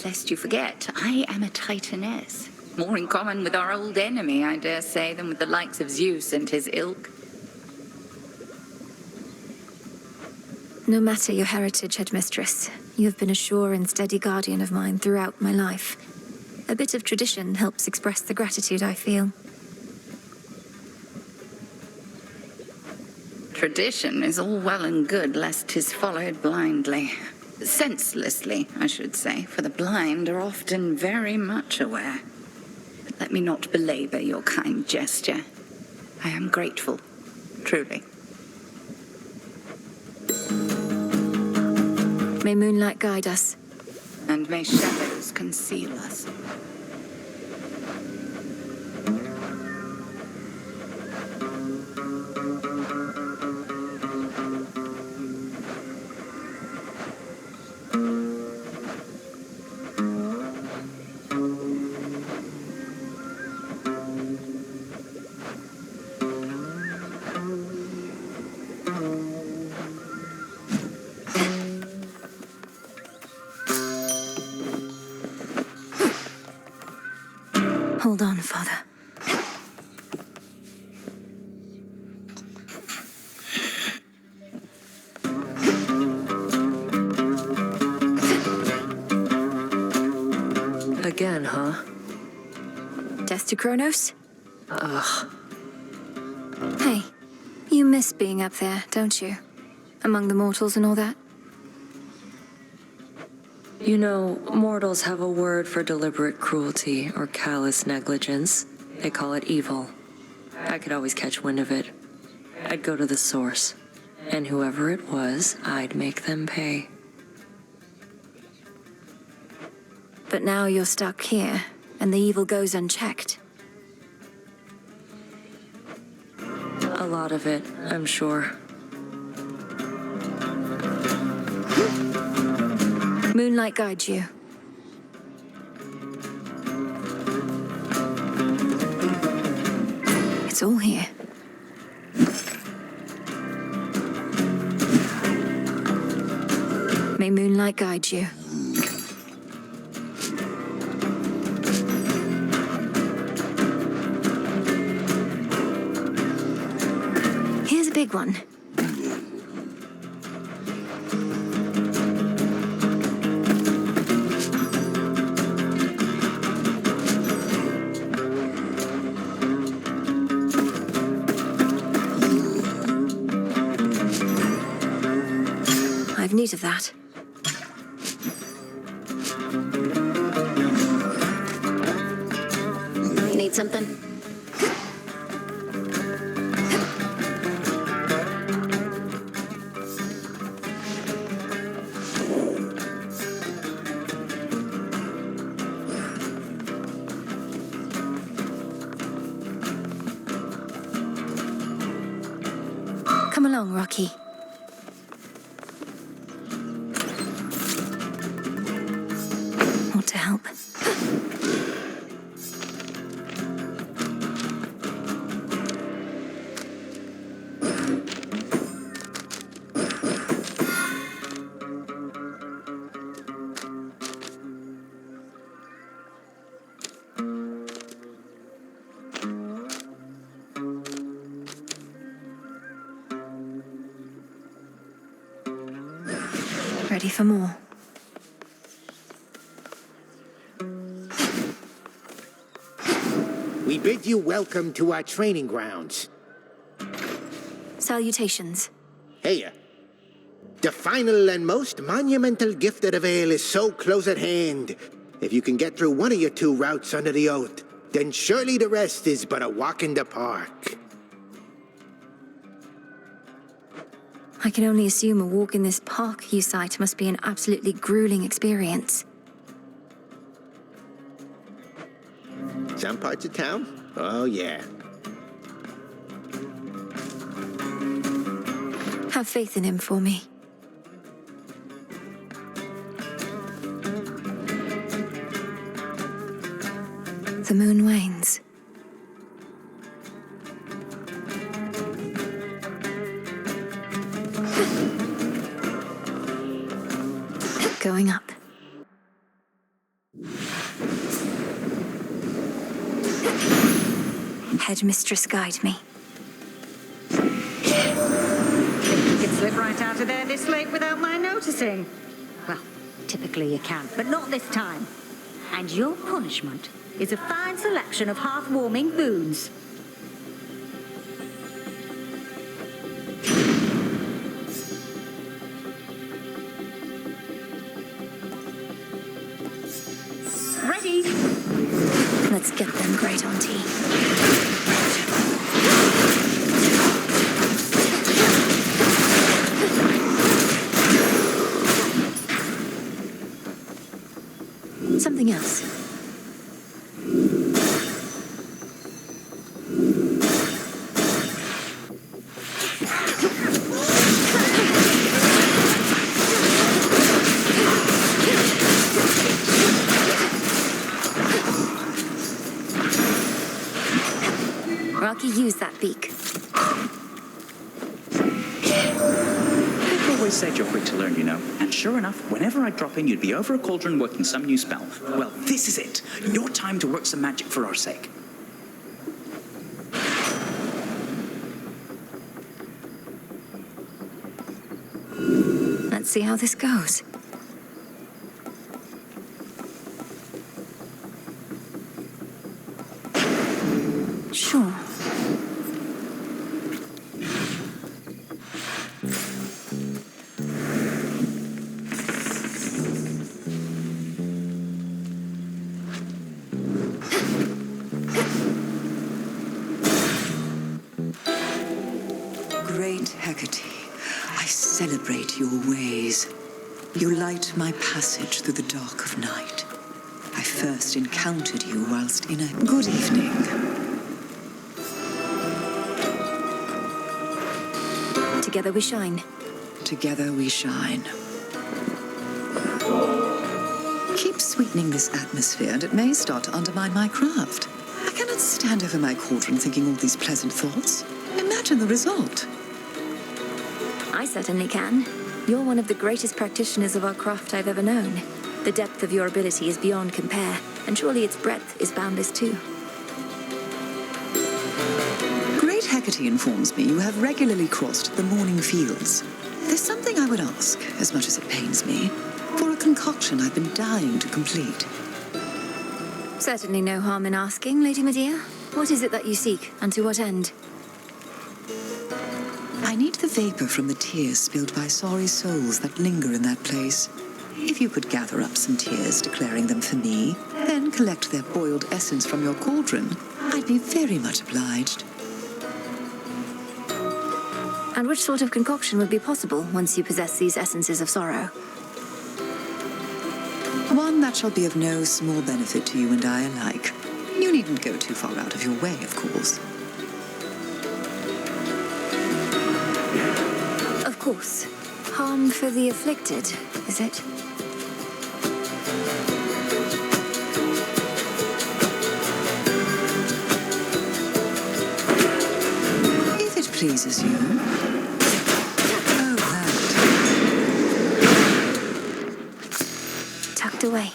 Lest you forget, I am a Titaness. More in common with our old enemy, I dare say, than with the likes of Zeus and his ilk. No matter your heritage, Headmistress, you have been a sure and steady guardian of mine throughout my life. A bit of tradition helps express the gratitude I feel. Tradition is all well and good, lest 'tis followed blindly. Senselessly, I should say, for the blind are often very much aware. But let me not belabor your kind gesture. I am grateful, truly. May moonlight guide us. And may shadows conceal us. Hold on, Father. Again, huh? Death to Kronos? Ugh. Hey, you miss being up there, don't you? Among the mortals and all that? You know, mortals have a word for deliberate cruelty or callous negligence. They call it evil. I could always catch wind of it. I'd go to the source, and whoever it was, I'd make them pay. But now you're stuck here, and the evil goes unchecked. A lot of it, I'm sure. Moonlight guides you. It's all here. May moonlight guide you. Here's a big one. I've need of that. You need something? Come along, Rocky. Want to help? Ready for more? We bid you welcome to our training grounds. Salutations. Hey, the final and most monumental gift of the Vale is so close at hand. If you can get through one of your two routes under the oath, then surely the rest is but a walk in the park. I can only assume a walk in this park you cite must be an absolutely grueling experience. Some parts of town? Oh, yeah. Have faith in him for me. The moon wanes. Going up. Headmistress, guide me. You can slip right out of there this late without my noticing. Well, typically you can, but not this time. And your punishment is a fine selection of hearth-warming boons. Let's get them, great auntie. Something else. Rocky, use that beak. I've always said you're quick to learn, you know. And sure enough, whenever I drop in, you'd be over a cauldron working some new spell. Well, this is it. Your time to work some magic for our sake. Let's see how this goes. Sure. Great Hecate, I celebrate your ways. You light my passage through the dark of night. I first encountered you whilst in a... Good evening. Together we shine. Together we shine. Keep sweetening this atmosphere, and it may start to undermine my craft. I cannot stand over my cauldron thinking all these pleasant thoughts. Imagine the result. I certainly can. You're one of the greatest practitioners of our craft I've ever known. The depth of your ability is beyond compare, and surely its breadth is boundless too. Great Hecate informs me you have regularly crossed the morning fields. There's something I would ask, as much as it pains me, for a concoction I've been dying to complete. Certainly no harm in asking, Lady Medea. What is it that you seek, and to what end? I need the vapor from the tears spilled by sorry souls that linger in that place. If you could gather up some tears declaring them for me, then collect their boiled essence from your cauldron, I'd be very much obliged. And which sort of concoction would be possible once you possess these essences of sorrow? One that shall be of no small benefit to you and I alike. You needn't go too far out of your way, of course. Of course. Harm for the afflicted, is it? If it pleases you. Oh, that. Tucked away.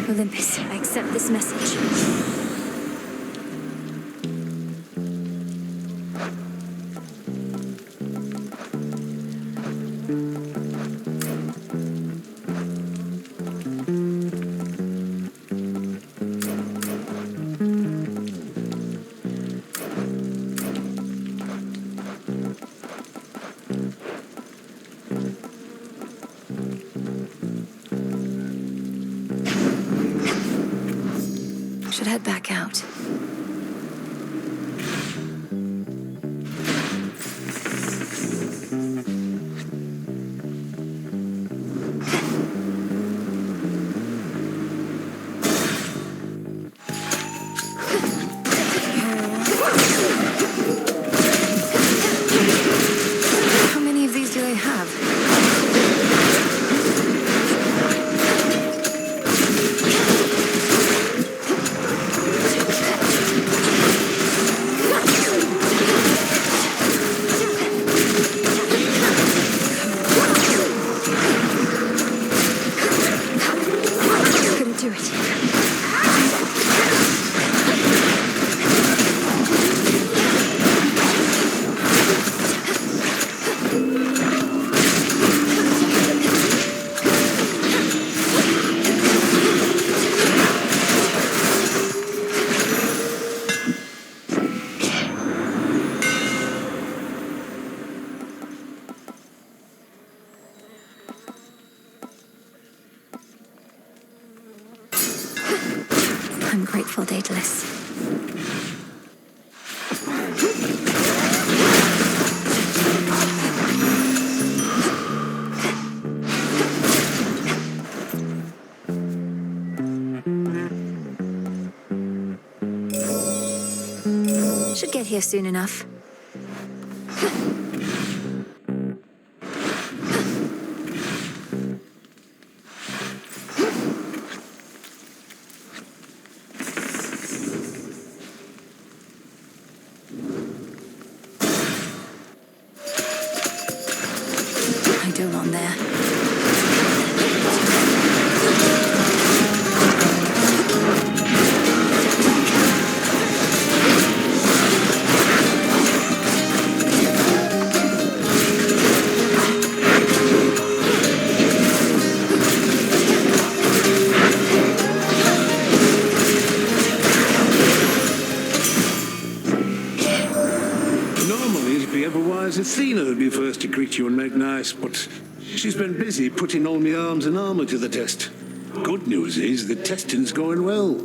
Olympus, I accept this message. Should head back out. How many of these do they have? I'm grateful, Daedalus. Should get here soon enough. Athena would be first to greet you and make nice, but she's been busy putting all my arms and armor to the test. Good news is the testing's going well.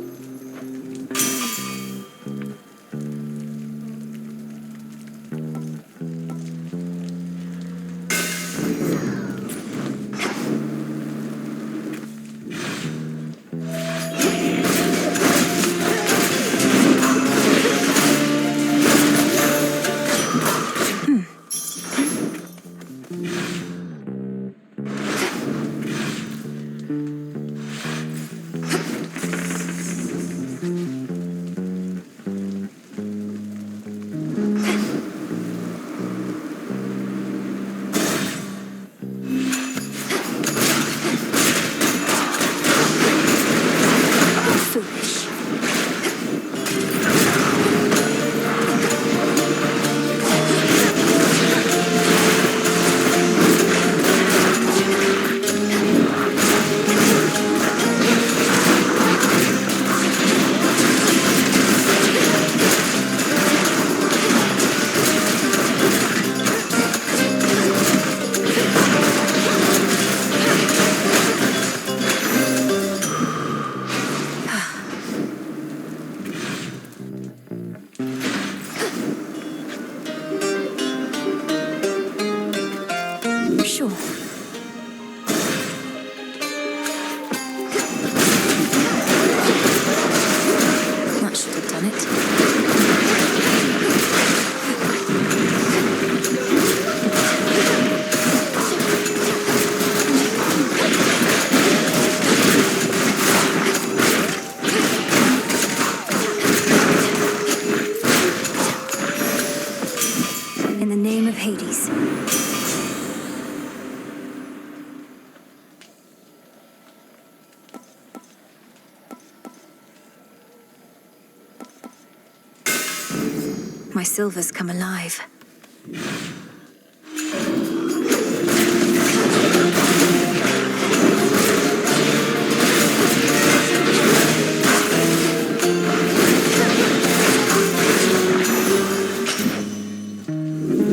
My silver's come alive.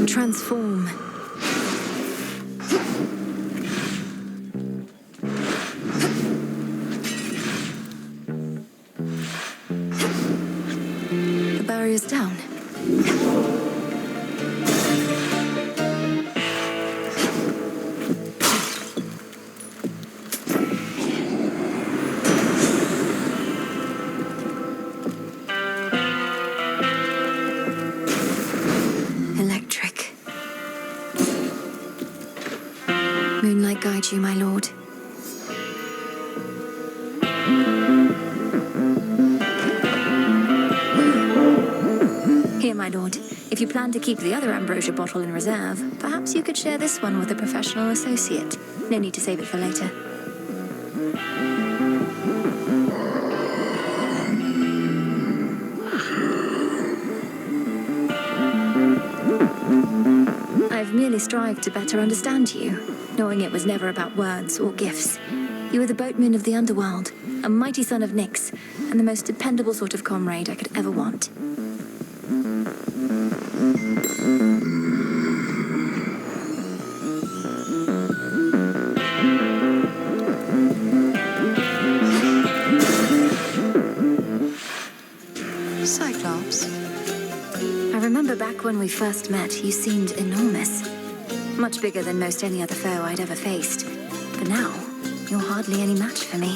Transform. The barrier's down. Electric. Moonlight guide you, my lord. Here, my lord. If you plan to keep the other ambrosia bottle in reserve, perhaps you could share this one with a professional associate. No need to save it for later. I've merely strived to better understand you, knowing it was never about words or gifts. You were the boatman of the Underworld, a mighty son of Nyx, and the most dependable sort of comrade I could ever want. when we first met, you seemed enormous. Much bigger than most any other foe I'd ever faced. But now, you're hardly any match for me.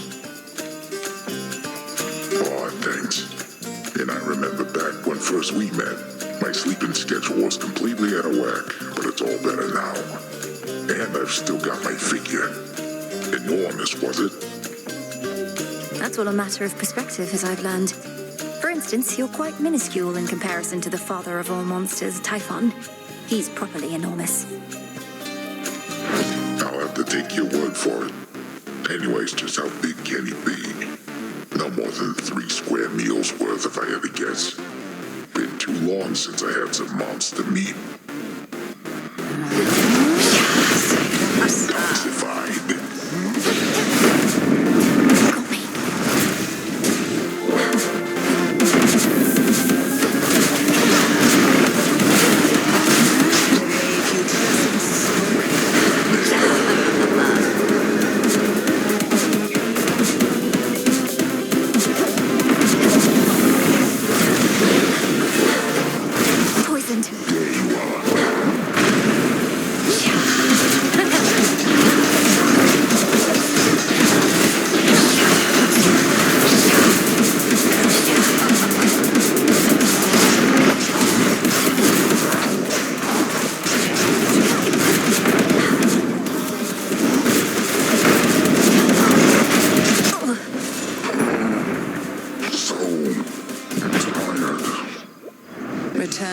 Aw, thanks. And I remember back when first we met, my sleeping schedule was completely out of whack, but it's all better now. And I've still got my figure. Enormous, was it? That's all a matter of perspective, as I've learned. For instance, you're quite minuscule in comparison to the father of all monsters, Typhon. He's properly enormous. I'll have to take your word for it. Anyways, just how big can he be? No more than 3 square meals worth, if I had to guess. Been too long since I had some monster meat.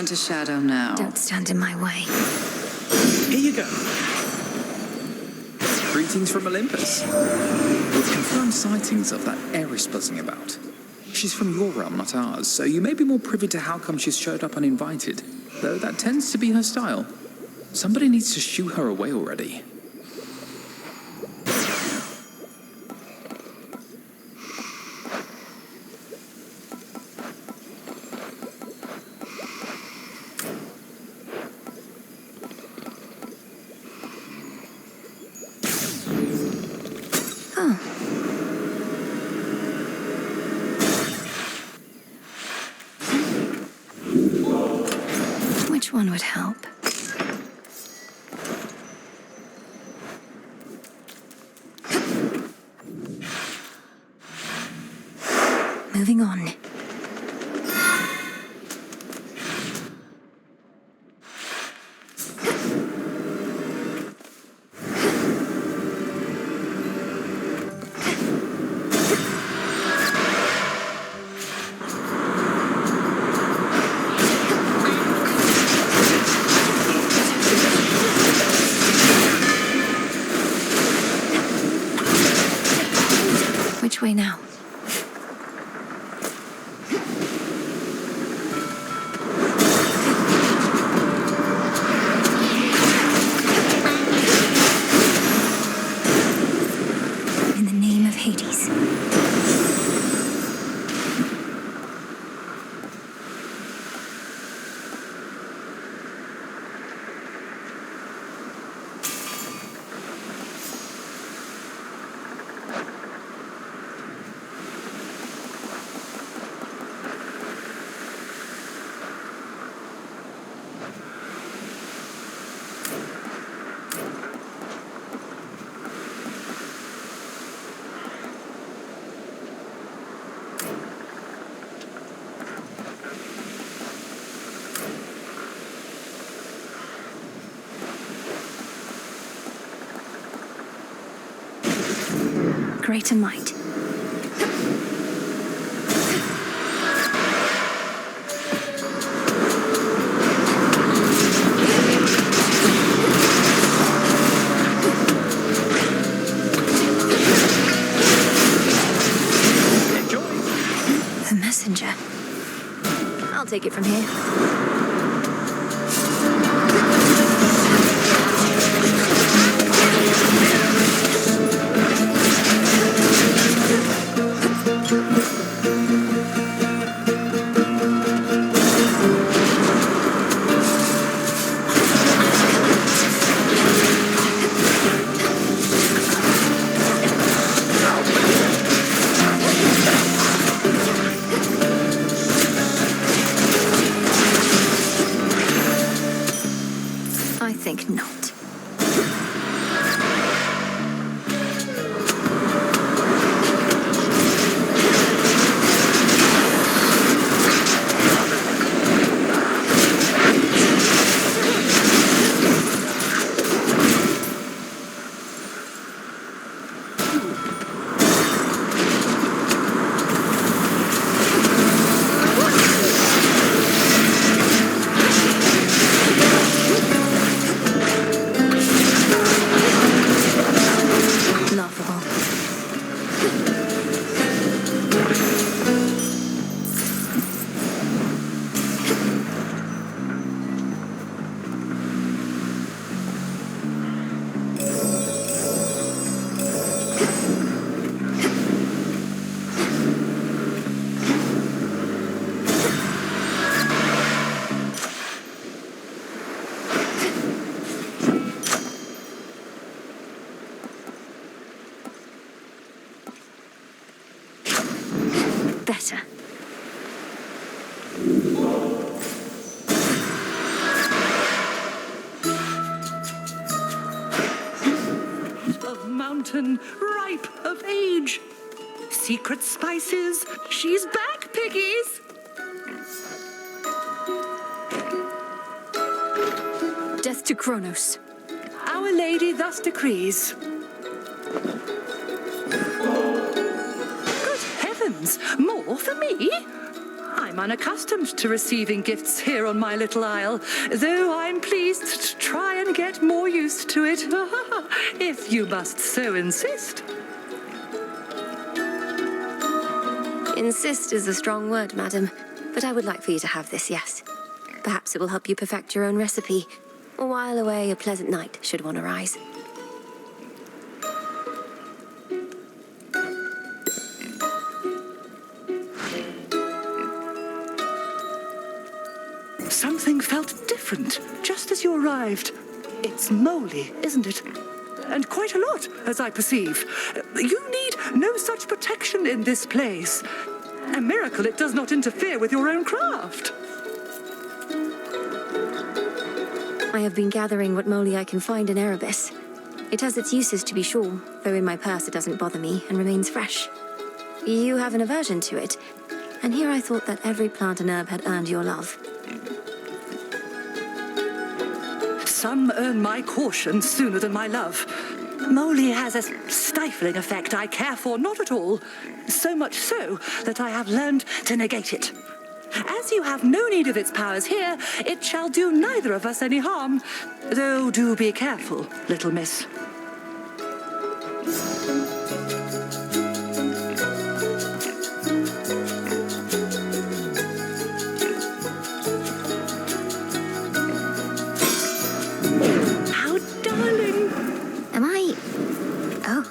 To shadow now. Don't stand in my way. Here you go. Greetings from Olympus. We've confirmed sightings of that heiress buzzing about. She's from your realm, not ours, so you may be more privy to how come she's showed up uninvited, though that tends to be her style. Somebody needs to shoo her away already. Which one would help? Moving on. Which way now? In the name of Hades. Greater might. The messenger. I'll take it from here. Better. Of mountain, ripe of age. Secret spices. She's back, piggies. Death to Kronos. Our Lady thus decrees. Good heavens, more for me? I'm unaccustomed to receiving gifts here on my little isle, though I'm pleased to try and get more used to it, if you must so insist. Insist is a strong word, madam, but I would like for you to have this, yes. Perhaps it will help you perfect your own recipe, or while away a pleasant night should one arise. Something felt different just as you arrived. It's moly, isn't it? And quite a lot, as I perceive. You need no such protection in this place. A miracle it does not interfere with your own craft. I have been gathering what moly I can find in Erebus. It has its uses, to be sure, though in my purse it doesn't bother me and remains fresh. You have an aversion to it, and here I thought that every plant and herb had earned your love. Some earn my caution sooner than my love. Moly has a stifling effect I care for not at all. So much so that I have learned to negate it. As you have no need of its powers here, it shall do neither of us any harm. Though do be careful, little miss. How darling! Am I... Oh.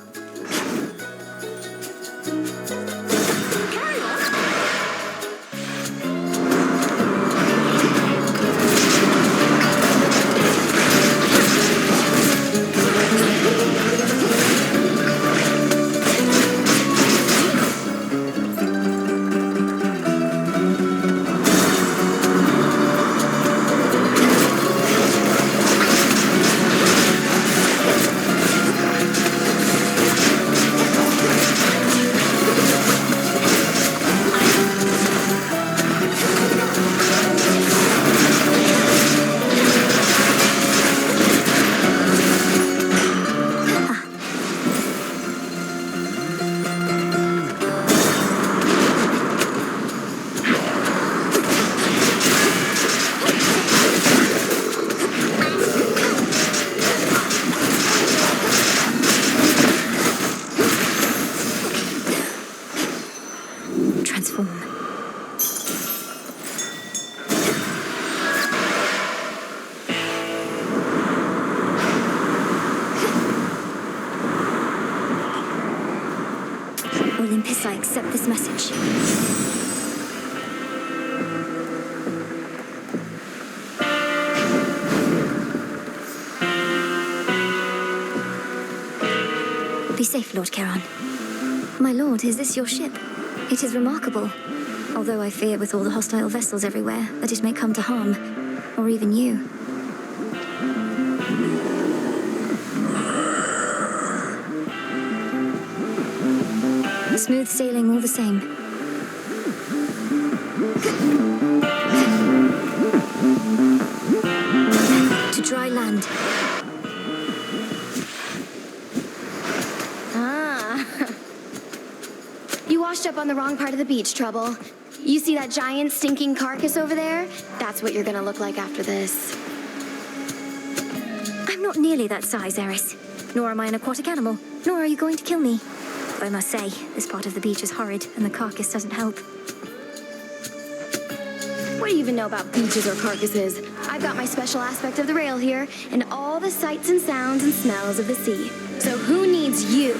Olympus, I accept this message. Be safe, Lord Charon. My lord, is this your ship? It is remarkable. Although I fear with all the hostile vessels everywhere that it may come to harm, or even you. Smooth sailing all the same. To dry land. Ah. washed up on the wrong part of the beach, Trouble. You see that giant stinking carcass over there? That's what you're gonna look like after this. I'm not nearly that size, Eris. Nor am I an aquatic animal. Nor are you going to kill me. But I must say, this part of the beach is horrid, and the carcass doesn't help. What do you even know about beaches or carcasses? I've got my special aspect of the rail here, and all the sights and sounds and smells of the sea. So who needs you?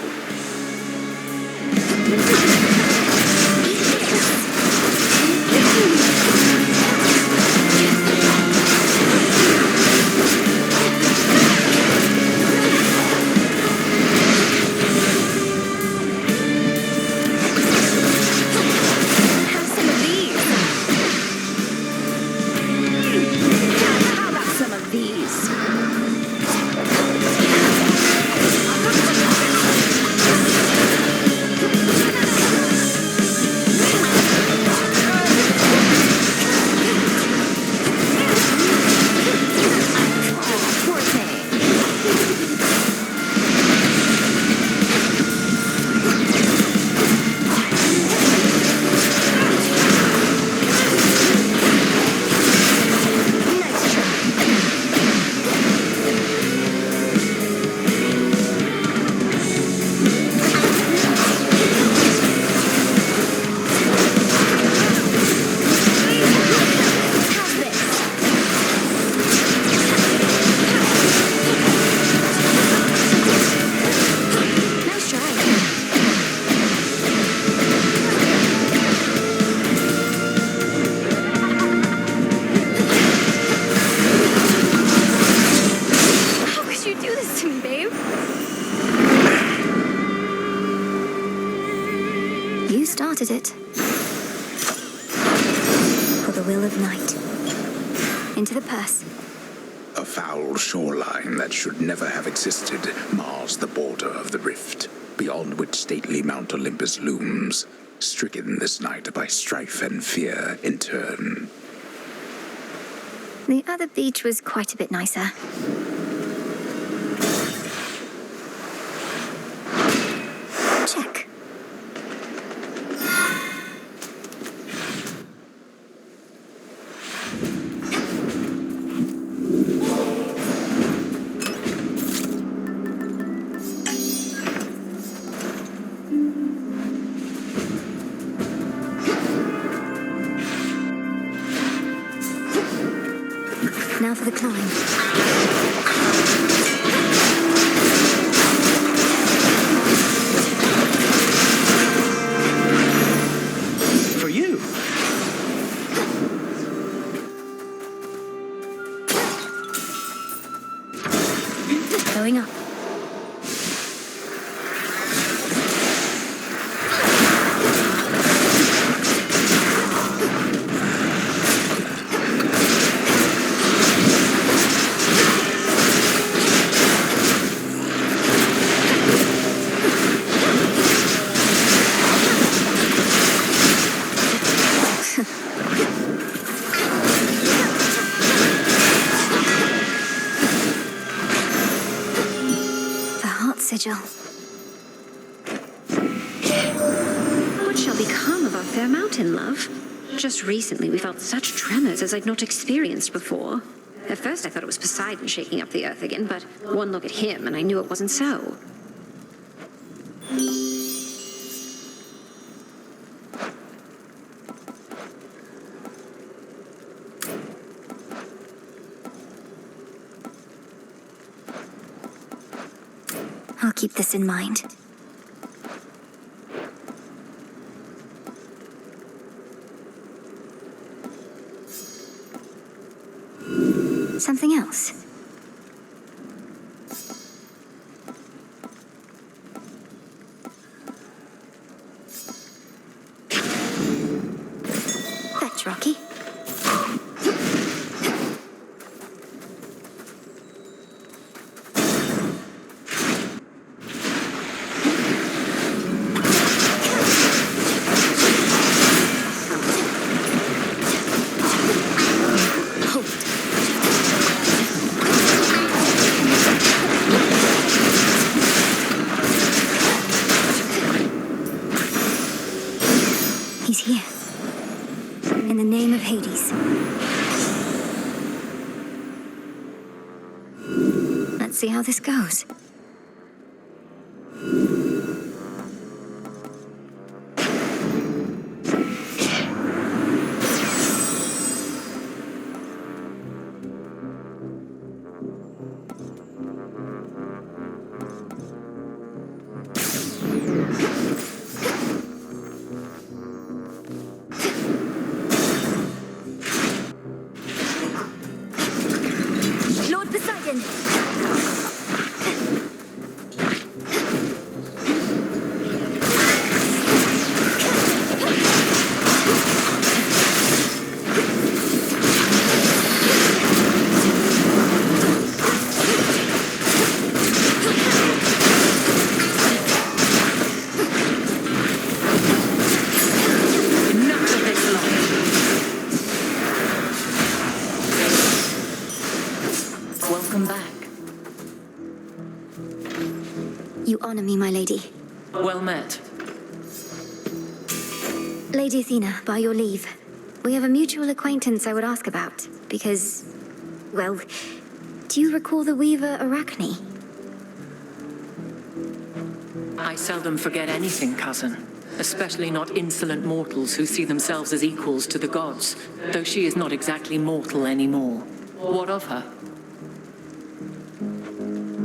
It. For the will of night. Into the purse. A foul shoreline that should never have existed mars the border of the rift, beyond which stately Mount Olympus looms, stricken this night by strife and fear in turn. The other beach was quite a bit nicer. Check. Now for the climb. For you. Going up. Sigil. What shall become of our fair mountain, love? Just recently we felt such tremors as I'd not experienced before. At first I thought it was Poseidon shaking up the earth again, but one look at him and I knew it wasn't so. I'll keep this in mind. Something else? That's Rocky. He's here. In the name of Hades. Let's see how this goes. Lord Poseidon! Welcome back. You honor me, my lady. Well met. Lady Athena, by your leave, we have a mutual acquaintance I would ask about, because, well, do you recall the weaver Arachne? I seldom forget anything, cousin. Especially not insolent mortals who see themselves as equals to the gods, though she is not exactly mortal anymore. What of her?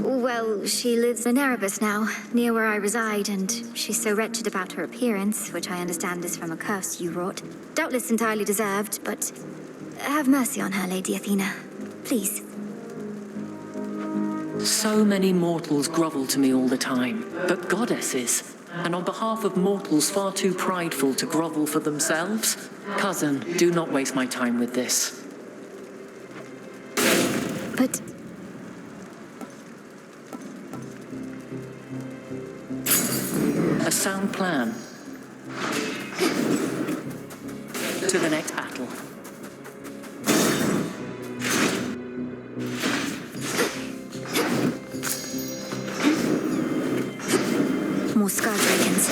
Well, she lives in Erebus now, near where I reside, and she's so wretched about her appearance, which I understand is from a curse you wrought. Doubtless entirely deserved, but have mercy on her, Lady Athena. Please. So many mortals grovel to me all the time, but goddesses, and on behalf of mortals far too prideful to grovel for themselves? Cousin, do not waste my time with this. But... A sound plan. To the next battle. More scar dragons.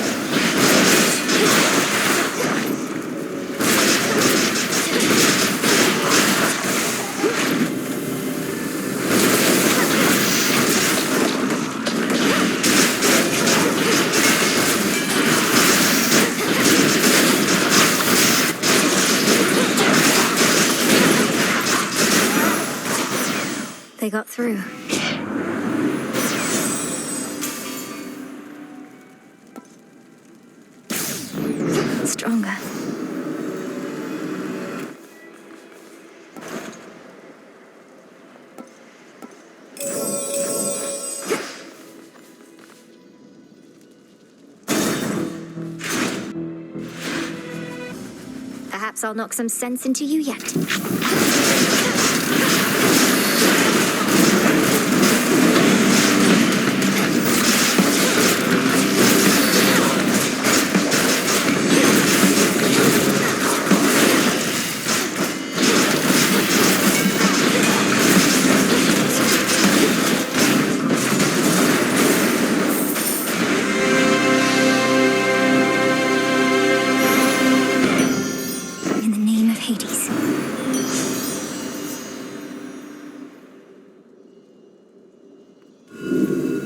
They got through. Stronger. Perhaps I'll knock some sense into you yet.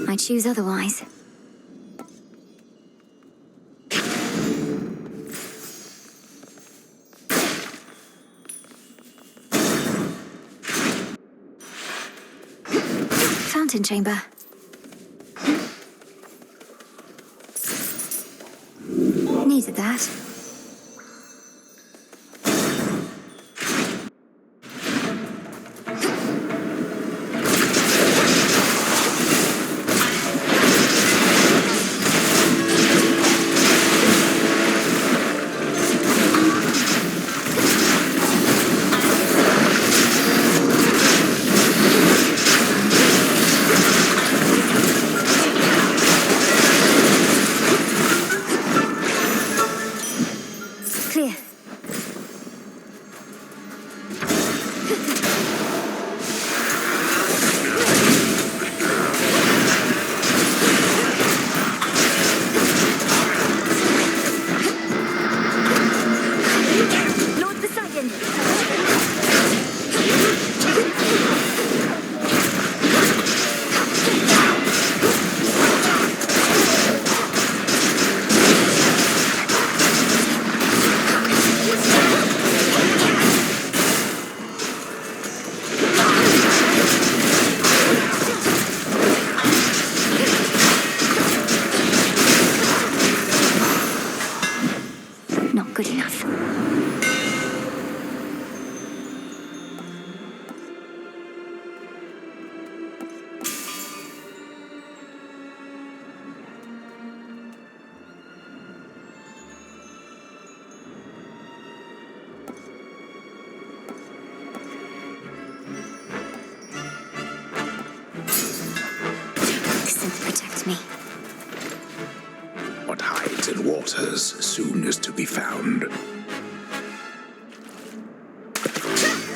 I choose otherwise. Fountain chamber. Needed that. tides and waters soon is to be found.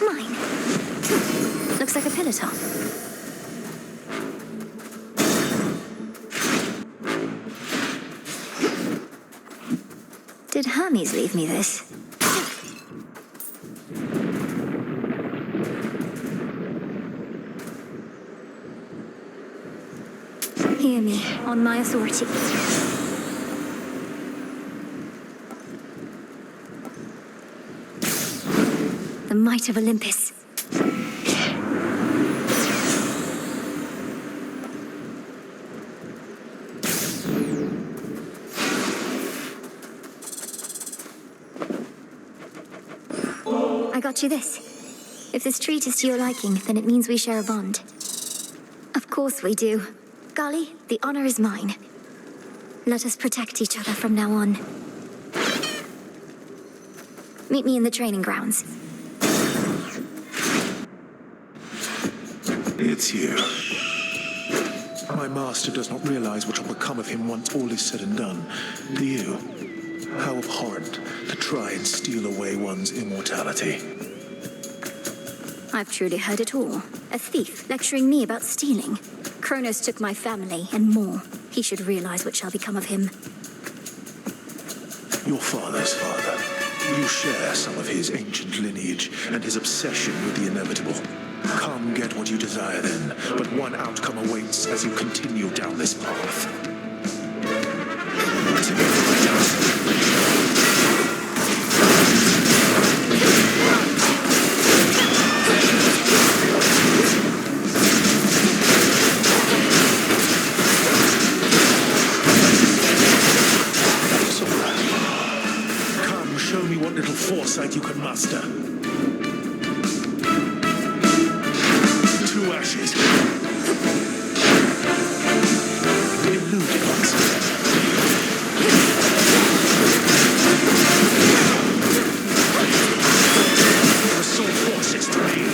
Mine. Looks like a pillar top. Did Hermes leave me this? Hear me, on my authority. The might of Olympus. I got you this. If this treat is to your liking, then it means we share a bond. Of course we do. Golly, the honor is mine. Let us protect each other from now on. Meet me in the training grounds. It's you. My master does not realize what will become of him once all is said and done. Do you? How abhorrent to try and steal away one's immortality. I've truly heard it all. A thief lecturing me about stealing. Kronos took my family and more. He should realize what shall become of him. Your father's father. You share some of his ancient lineage and his obsession with the inevitable. Come get what you desire then, but one outcome awaits as you continue down this path. Come, show me what little foresight you can muster. Two ashes. Eluded ones. The sword forces three.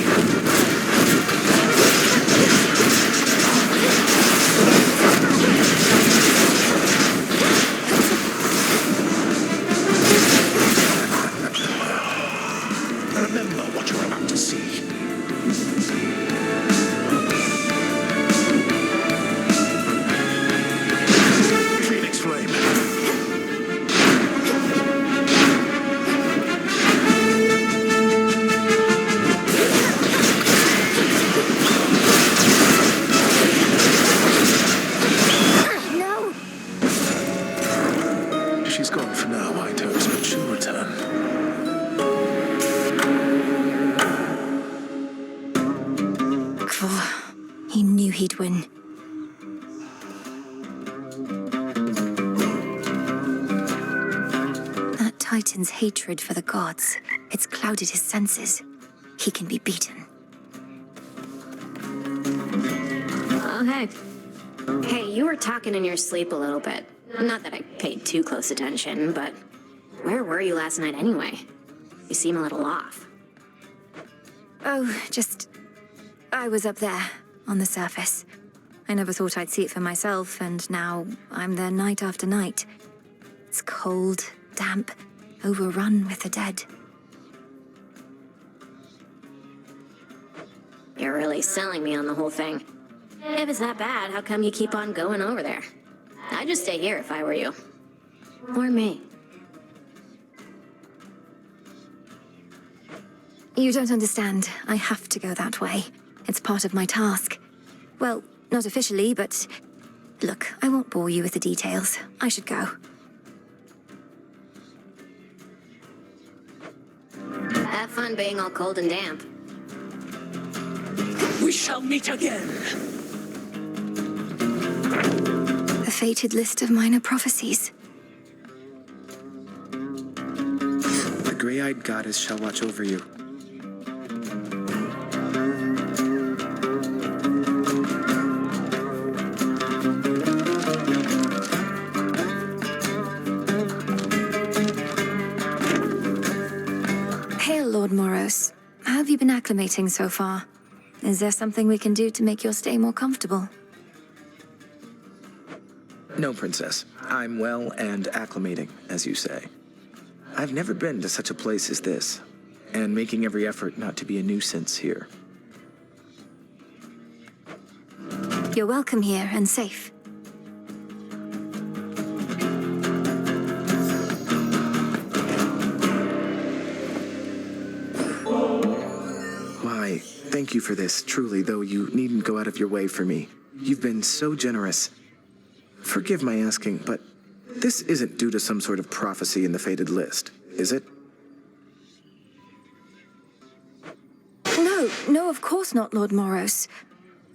Remember what you're about to see. Phoenix Flame. No! She's gone for now, I toast, but she'll return. He knew he'd win. That Titan's hatred for the gods, it's clouded his senses. He can be beaten. Okay. Hey, you were talking in your sleep a little bit. Not that I paid too close attention, but where were you last night anyway? You seem a little off. Oh, I was up there, on the surface. I never thought I'd see it for myself, and now I'm there night after night. It's cold, damp, overrun with the dead. You're really selling me on the whole thing. If it's that bad, how come you keep on going over there? I'd just stay here if I were you. Or me. You don't understand. I have to go that way. It's part of my task. Well, not officially, but... Look, I won't bore you with the details. I should go. Have fun being all cold and damp. We shall meet again. A fated list of minor prophecies. The gray-eyed goddess shall watch over you. Hail, Lord Moros. How have you been acclimating so far? Is there something we can do to make your stay more comfortable? No, Princess. I'm well and acclimating, as you say. I've never been to such a place as this, and making every effort not to be a nuisance here. You're welcome here and safe. Why, thank you for this, truly, though you needn't go out of your way for me. You've been so generous. Forgive my asking, but this isn't due to some sort of prophecy in the fated list, is it? No, of course not, Lord Moros.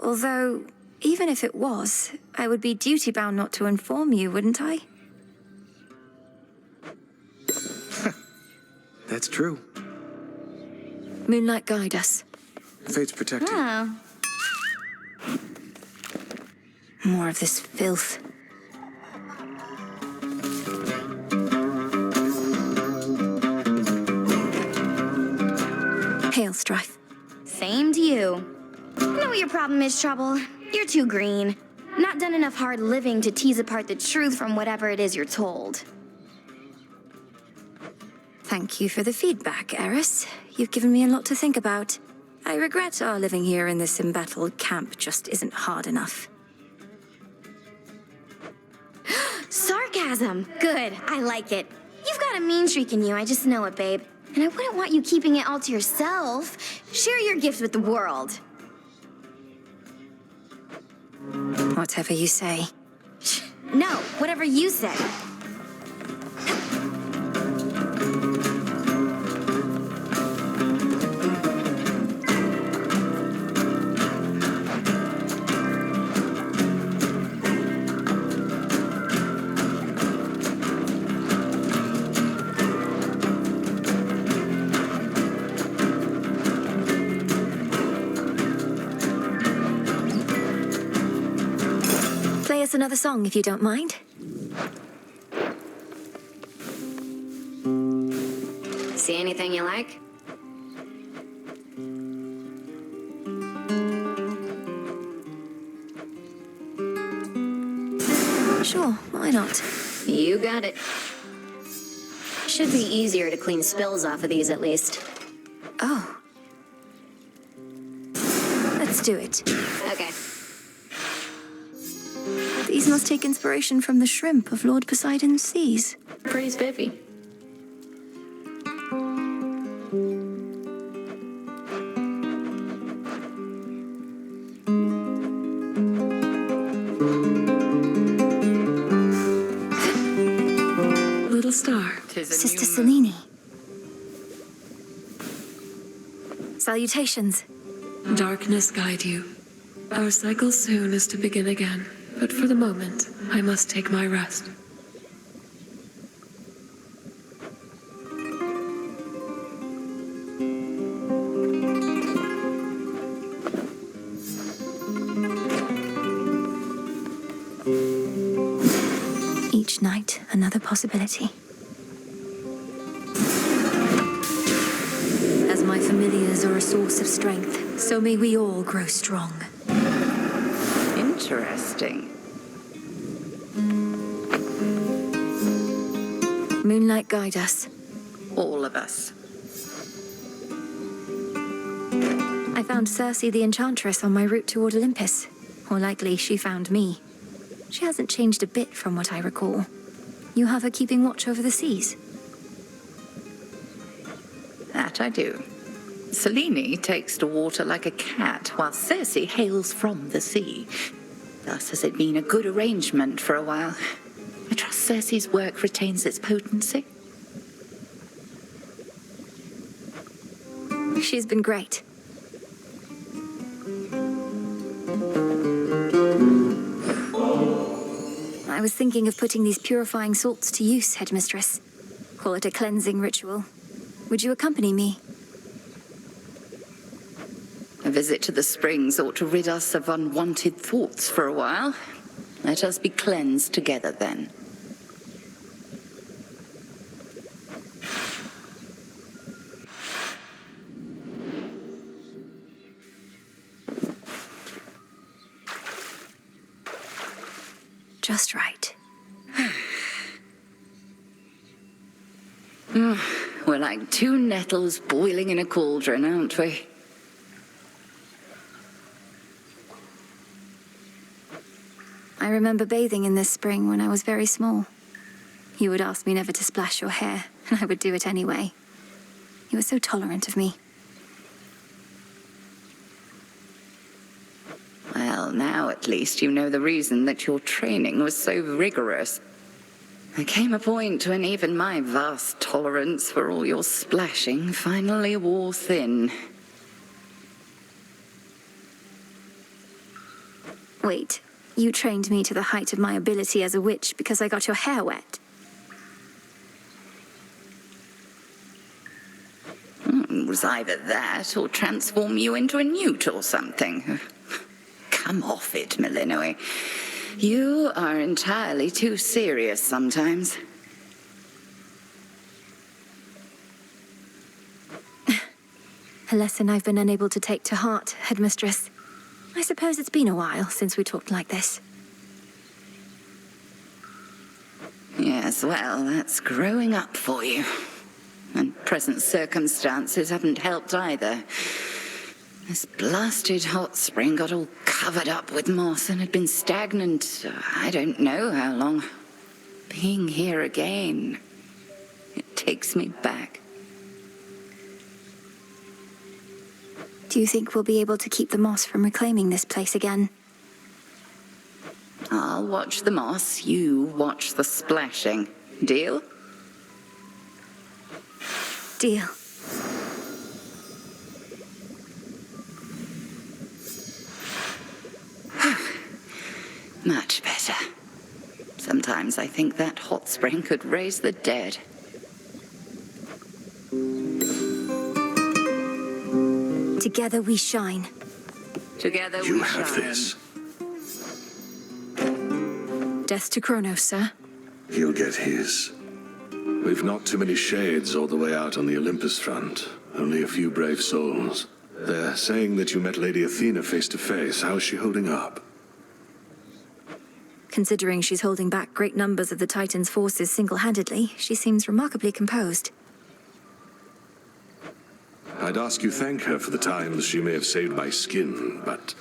Although, even if it was, I would be duty-bound not to inform you, wouldn't I? That's true. Moonlight, guide us. Fate's protecting. Oh. More of this filth. Hail, Strife. Same to you. I know what your problem is, Trouble. You're too green. Not done enough hard living to tease apart the truth from whatever it is you're told. Thank you for the feedback, Eris. You've given me a lot to think about. I regret our living here in this embattled camp just isn't hard enough. Sarcasm! Good, I like it. You've got a mean streak in you, I just know it, babe. And I wouldn't want you keeping it all to yourself. Share your gifts with the world. Whatever you say. No, whatever you say. Play us another song if you don't mind. See anything you like? Sure, why not? You got it. Should be easier to clean spills off of these at least. Oh. Let's do it. Okay. These must take inspiration from the shrimp of Lord Poseidon's seas. Pretty spiffy. Little star. Sister Selene. Salutations. Darkness guide you. Our cycle soon is to begin again, but for the moment, I must take my rest. Each night, another possibility. As my familiars are a source of strength, so may we all grow strong. Interesting. Moonlight, guide us. All of us. I found Circe the Enchantress on my route toward Olympus. Or likely, she found me. She hasn't changed a bit from what I recall. You have her keeping watch over the seas? That I do. Selene takes to water like a cat, while Circe hails from the sea. Thus has it been a good arrangement for a while. I trust Circe's work retains its potency. She's been great. I was thinking of putting these purifying salts to use, Headmistress. Call it a cleansing ritual. Would you accompany me? A visit to the springs ought to rid us of unwanted thoughts for a while. Let us be cleansed together then. just right. We're like two nettles boiling in a cauldron, aren't we? I remember bathing in this spring when I was very small. You would ask me never to splash your hair, and I would do it anyway. You were so tolerant of me. Well, now at least you know the reason that your training was so rigorous. There came a point when even my vast tolerance for all your splashing finally wore thin. Wait, you trained me to the height of my ability as a witch because I got your hair wet? It was either that or transform you into a newt or something. Come off it, Millenoi. You are entirely too serious sometimes. A lesson I've been unable to take to heart, Headmistress. I suppose it's been a while since we talked like this. Yes, well, that's growing up for you. And present circumstances haven't helped either. This blasted hot spring got all covered up with moss and had been stagnant, I don't know how long. Being here again, it takes me back. Do you think we'll be able to keep the moss from reclaiming this place again? I'll watch the moss, you watch the splashing. Deal? Deal. Much better. Sometimes I think that hot spring could raise the dead. Together we shine. Together we shine. You have this. Death to Kronos, sir. He'll get his. We've not too many shades all the way out on the Olympus front. Only a few brave souls. They're saying that you met Lady Athena face to face. How is she holding up? Considering she's holding back great numbers of the Titan's forces single-handedly, she seems remarkably composed. I'd ask you thank her for the times she may have saved my skin, but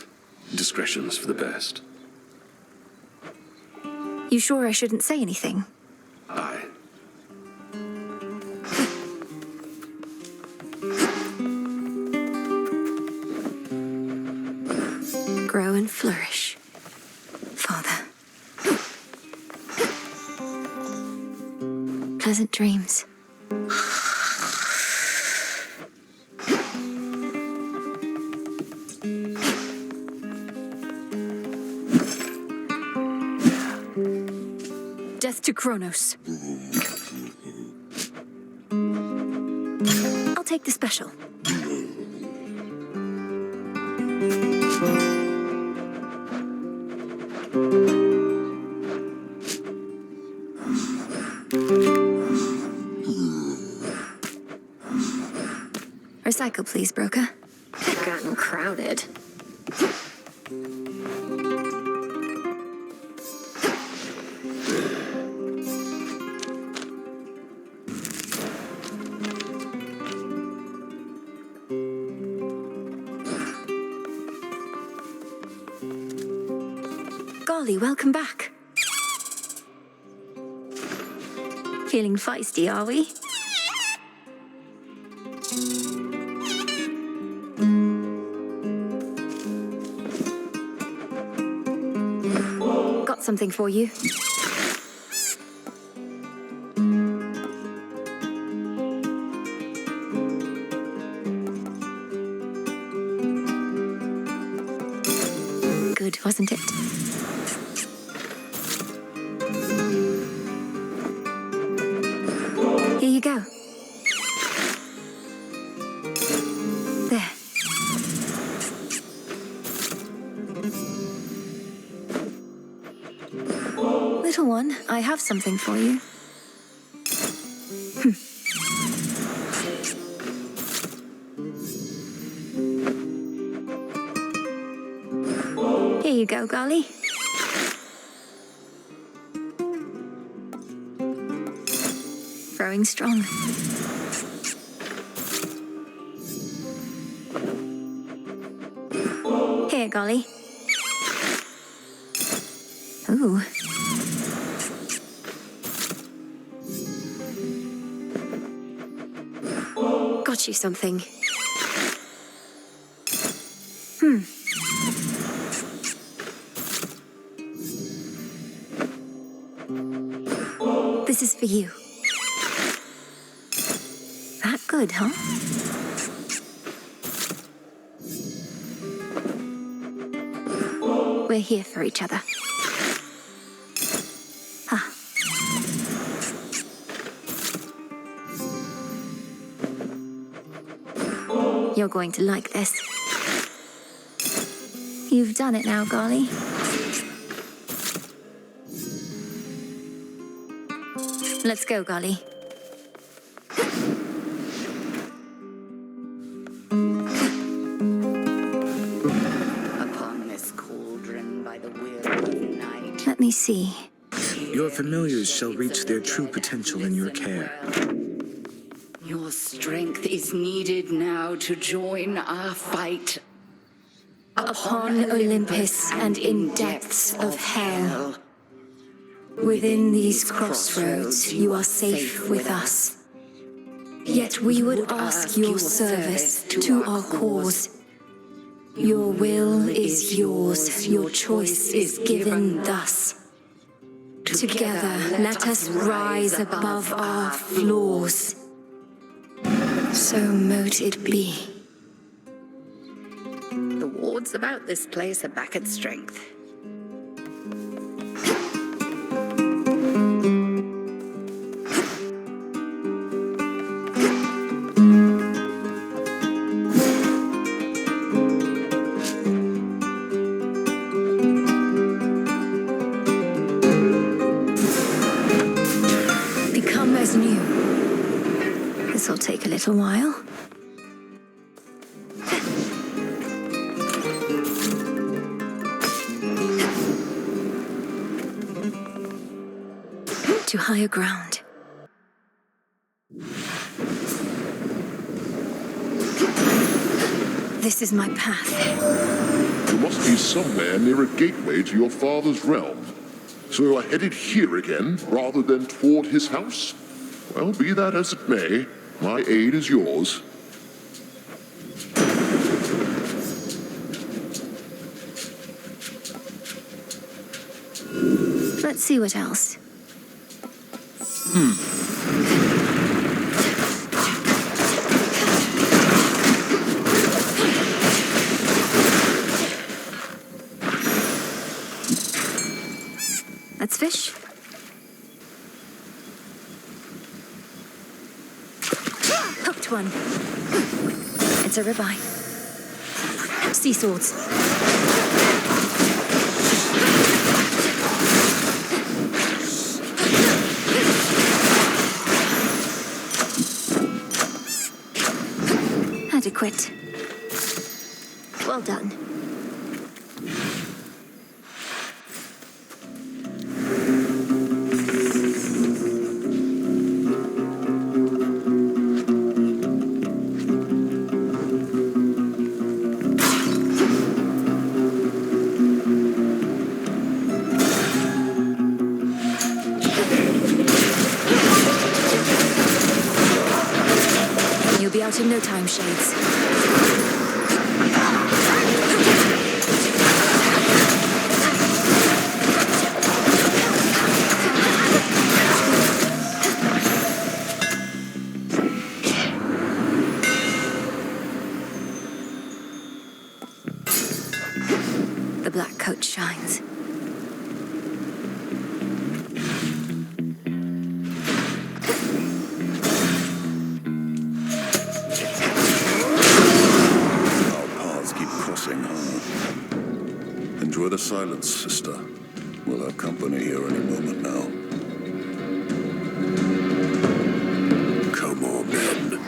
discretion's for the best. You sure I shouldn't say anything? Aye. Grow and flourish, Father. Pleasant dreams. Death to Kronos. I'll take the special. Recycle, please, broker. It's gotten crowded. Golly, welcome back. Feeling feisty, are we? Got something for you. Good, wasn't it? Here you go. There. Little one, I have something for you. Here you go, Golly. growing strong. Here, Golly. Ooh. Got you something. This is for you. That good, huh? We're here for each other. Ah. You're going to like this. You've done it now, Golly. Let's go, Golly. Upon this cauldron by the will of night. Let me see. Your familiars shall reach their true potential in your care. Your strength is needed now to join our fight. Upon Olympus and in depths of hell. Within these crossroads, you are safe with us. Yet we would ask your service to our cause. Your will is yours, your choice is given thus. Together, let us rise above our flaws. So mote it be. The wards about this place are back at strength. Become as new. This'll take a little while. To higher ground. This is my path. You must be somewhere near a gateway to your father's realm. So you are headed here again, rather than toward his house? Well, be that as it may, my aid is yours. Let's see what else. Let's fish. Hooked one. It's a ribeye. Sea swords. Adequate. Well done. You'll be out in no time, Shades. The black coat shines. Enjoy the silence, sister. We'll have company here any moment now. Come on, men.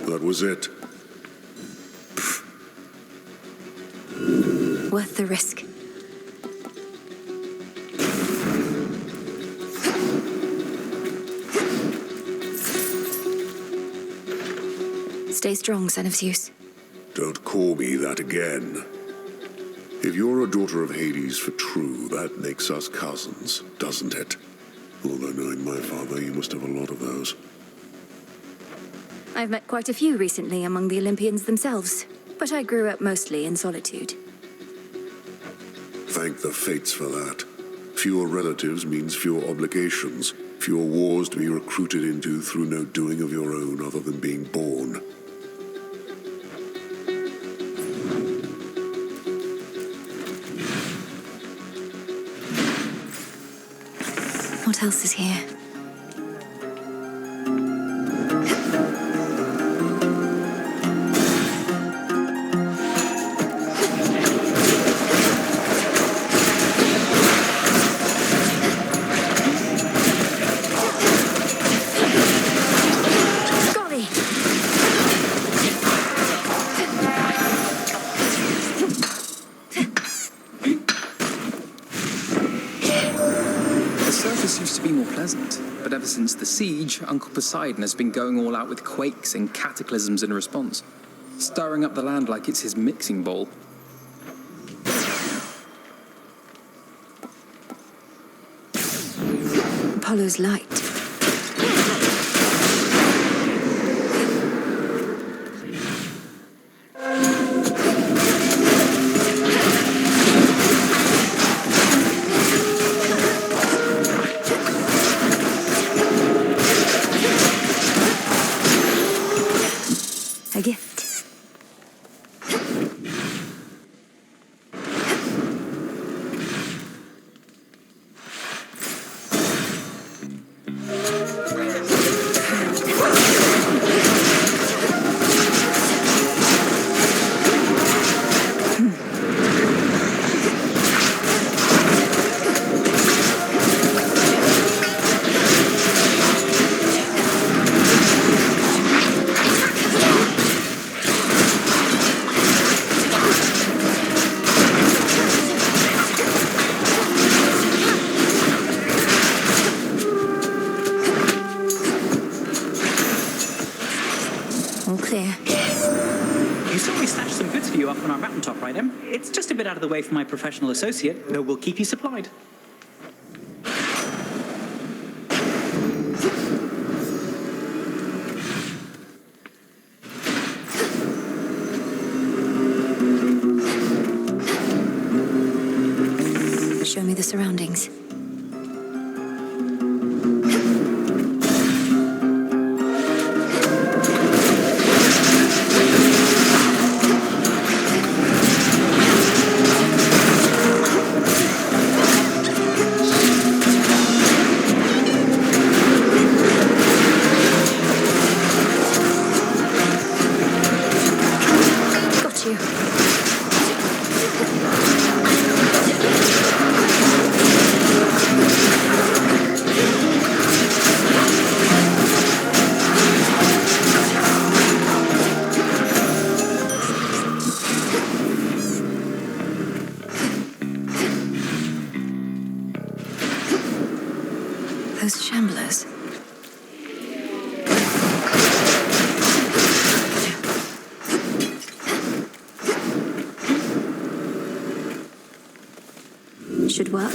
That was it. Worth the risk. Stay strong, son of Zeus. Don't call me that again. If you're a daughter of Hades for true, that makes us cousins, doesn't it? Although knowing my father, you must have a lot of those. I've met quite a few recently among the Olympians themselves, but I grew up mostly in solitude. Thank the fates for that. Fewer relatives means fewer obligations, fewer wars to be recruited into through no doing of your own other than being born. What else is here? But ever since the siege, Uncle Poseidon has been going all out with quakes and cataclysms in response, stirring up the land like it's his mixing bowl. Apollo's light. A gift. All clear. You saw me stash some goods for you up on our mountaintop, right, Em? It's just a bit out of the way for my professional associate, though we'll keep you supplied. Show me the surroundings. Those shamblers. Should work.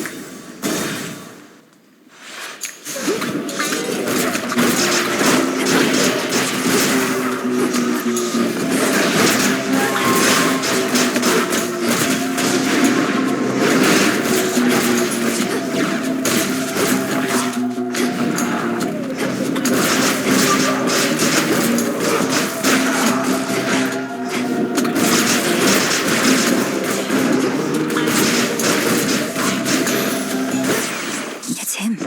It's him.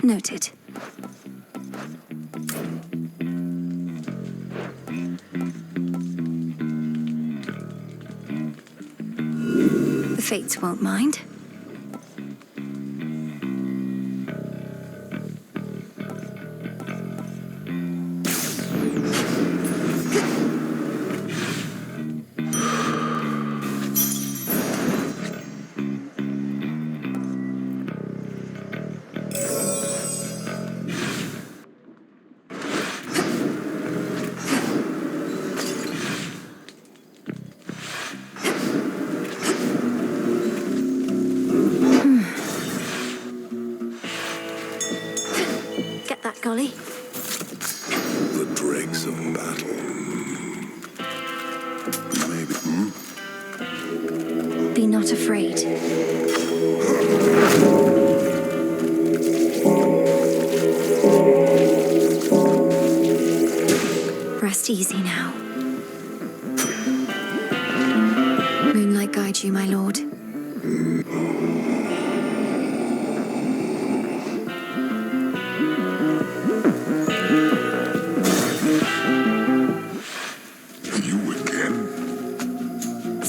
Noted. fates won't mind. Golly. The dregs of battle. Maybe, Be not afraid. Rest easy now. Moonlight guide you, my lord.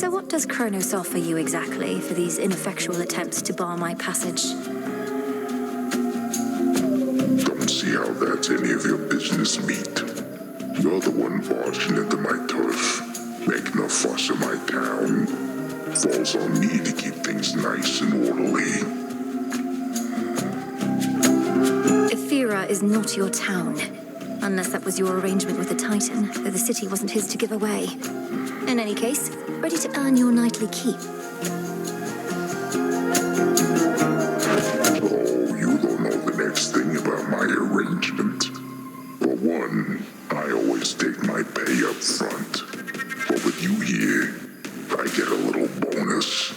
What does Kronos offer you exactly for these ineffectual attempts to bar my passage? Don't see how that's any of your business, meat. You're the one barging into my turf, making a fuss of my town. Falls on me to keep things nice and orderly. Ethera is not your town. Unless that was your arrangement with the Titan, though the city wasn't his to give away. In any case, ready to earn your nightly keep. Oh, you don't know the next thing about my arrangement. For one, I always take my pay up front. But with you here, I get a little bonus.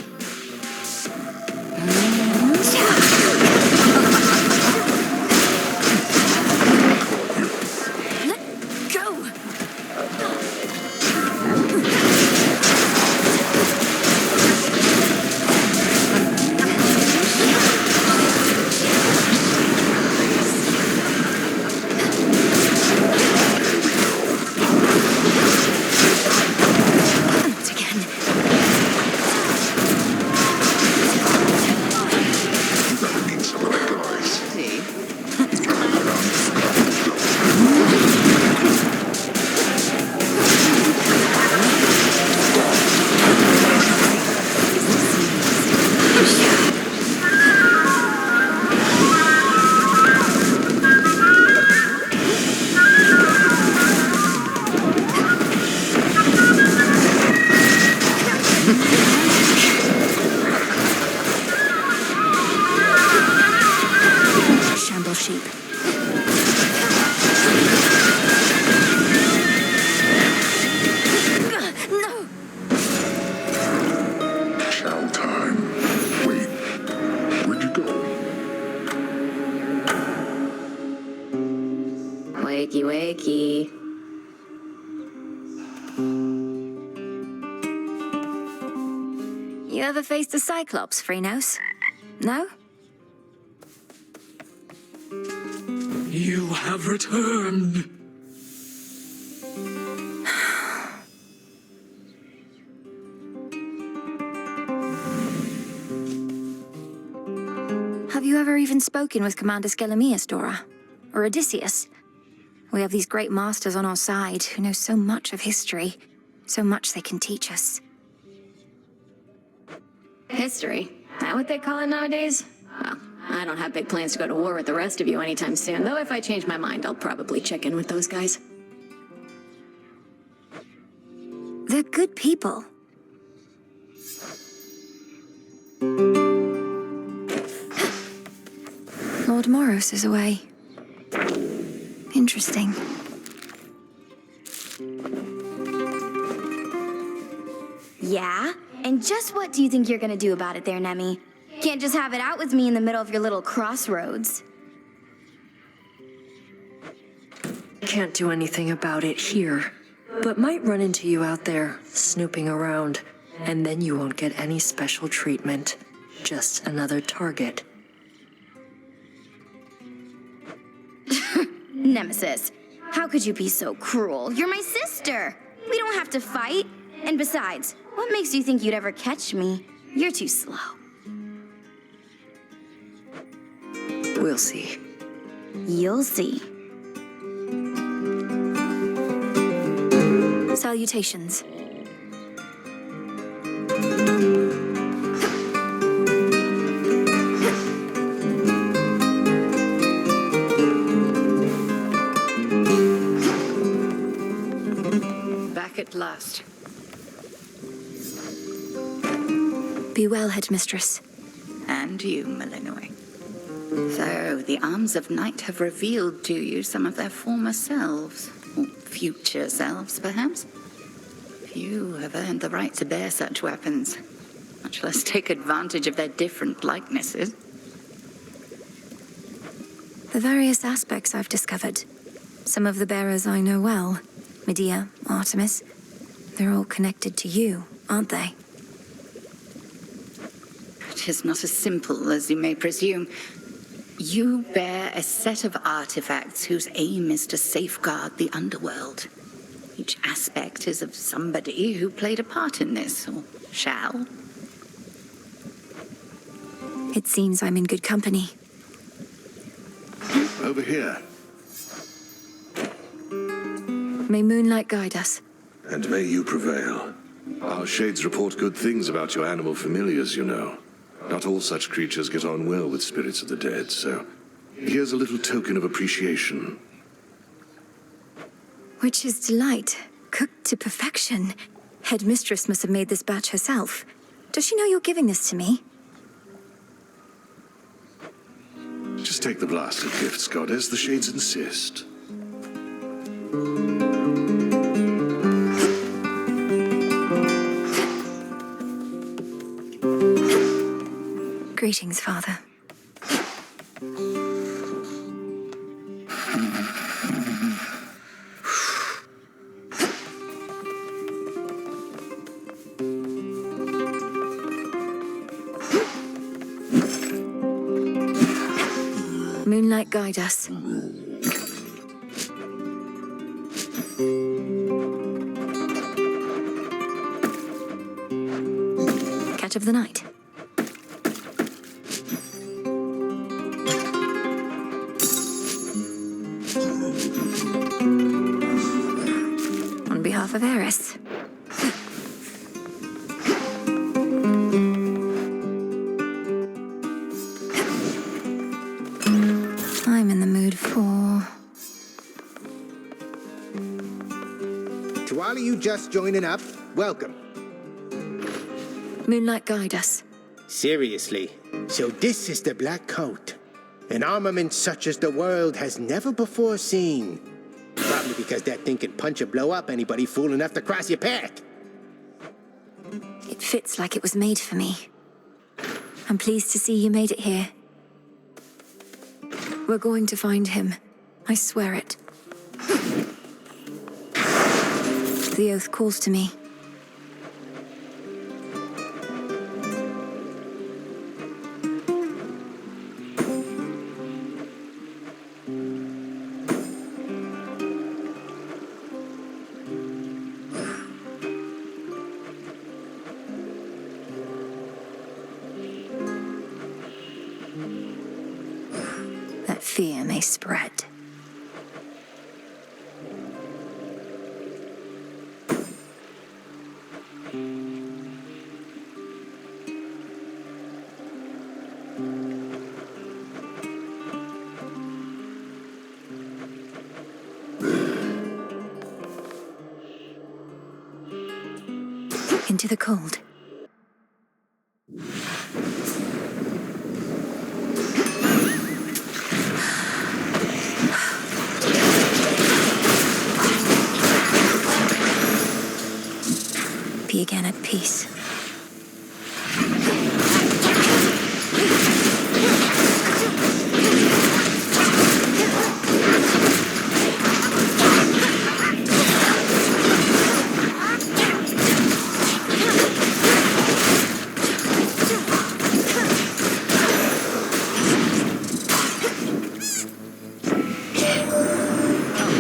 Wakey, wakey. You ever faced a Cyclops, Phrynos? No? You have returned. Have you ever even spoken with Commander Skelemius, Dora? Or Odysseus? We have these great masters on our side who know so much of history, so much they can teach us. History? That what they call it nowadays? Well, I don't have big plans to go to war with the rest of you anytime soon, though if I change my mind, I'll probably check in with those guys. They're good people. Lord Moros is away. Interesting. Yeah? And just what do you think you're gonna do about it there, Nemi? Can't just have it out with me in the middle of your little crossroads. Can't do anything about it here, but might run into you out there, snooping around, and then you won't get any special treatment. Just another target. Nemesis, how could you be so cruel? You're my sister! We don't have to fight. And besides, what makes you think you'd ever catch me? You're too slow. We'll see. You'll see. Salutations. Back at last. Be well, headmistress. And you, Malinois. So, the arms of night have revealed to you some of their former selves. Or future selves, perhaps? Few have earned the right to bear such weapons, much less take advantage of their different likenesses. The various aspects I've discovered. Some of the bearers I know well. Medea, Artemis. They're all connected to you, aren't they? It is not as simple as you may presume. You bear a set of artifacts whose aim is to safeguard the underworld. Each aspect is of somebody who played a part in this, or shall. It seems I'm in good company. Over here. May moonlight guide us. And may you prevail. Our shades report good things about your animal familiars, you know. Not all such creatures get on well with spirits of the dead, so here's a little token of appreciation. Witch's delight, cooked to perfection. Headmistress must have made this batch herself. Does she know you're giving this to me? Just take the blasted gifts, goddess. The shades insist. Greetings, Father. Moonlight guide us. Catch of the night. On behalf of Eris. I'm in the mood for... To all of you just joining up, welcome. Moonlight guide us. Seriously, so this is the Black Coat. An armament such as the world has never before seen. Probably because that thing can punch or blow up anybody fool enough to cross your path. It fits like it was made for me. I'm pleased to see you made it here. We're going to find him. I swear it. The oath calls to me. That fear may spread. Into the cold. Be again at peace.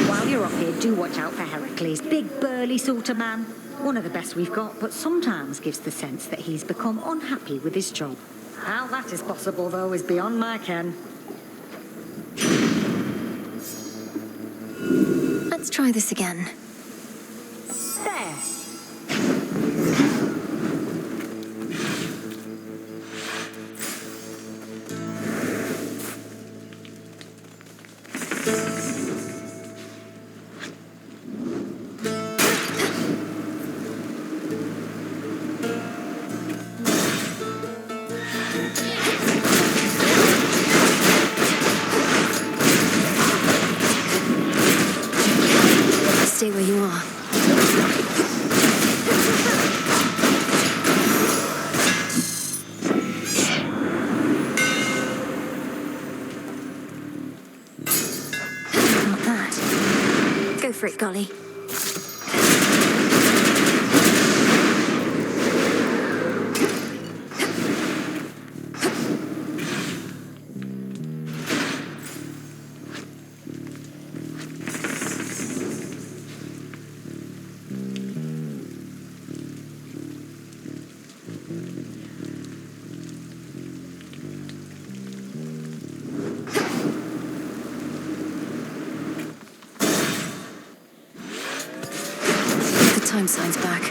While you're up here, do watch out for Heracles. Big, burly sort of man. One of the best we've got, but sometimes gives the sense that he's become unhappy with his job. How that is possible, though, is beyond my ken. Let's try this again. There. Stay where you are. Not that. Go for it, Golly. Time signs back.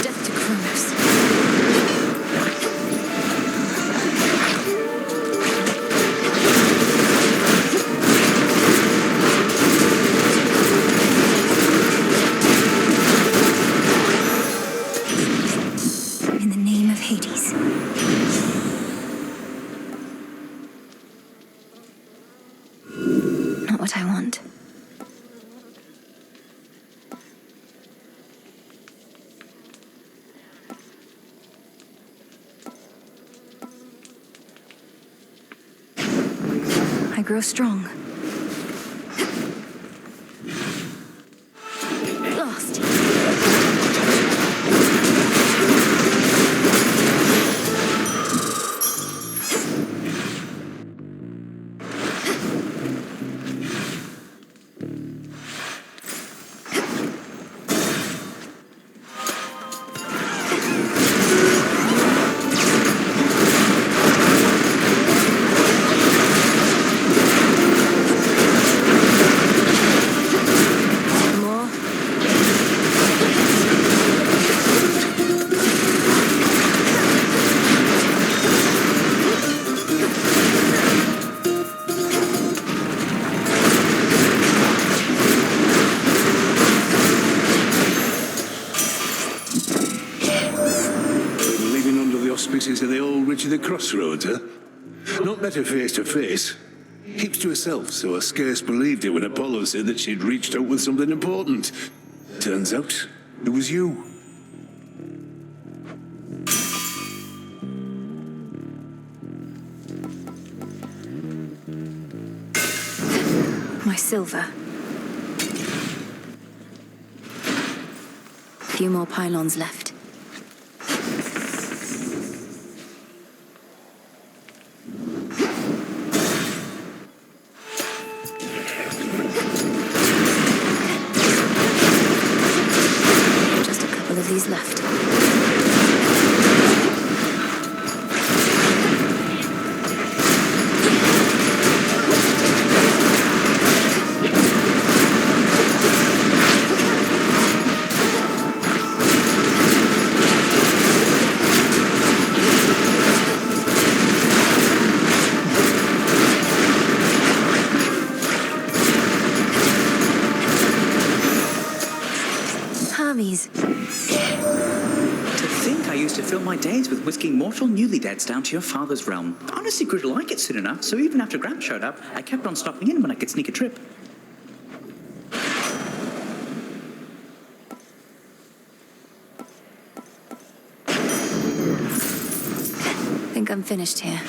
Death to Kronos. In the name of Hades. Not what I want. I grow strong. Lost. Auspices of the old witch of the crossroads, huh? Not better face to face. Keeps to herself, so I scarce believed it when Apollo said that she'd reached out with something important. Turns out, it was you. My silver. A few more pylons left. These left. Hermes. Fill my days with whisking mortal newly-deads down to your father's realm. Honestly grew to like it soon enough, so even after Grant showed up, I kept on stopping in when I could sneak a trip. Think I'm finished here.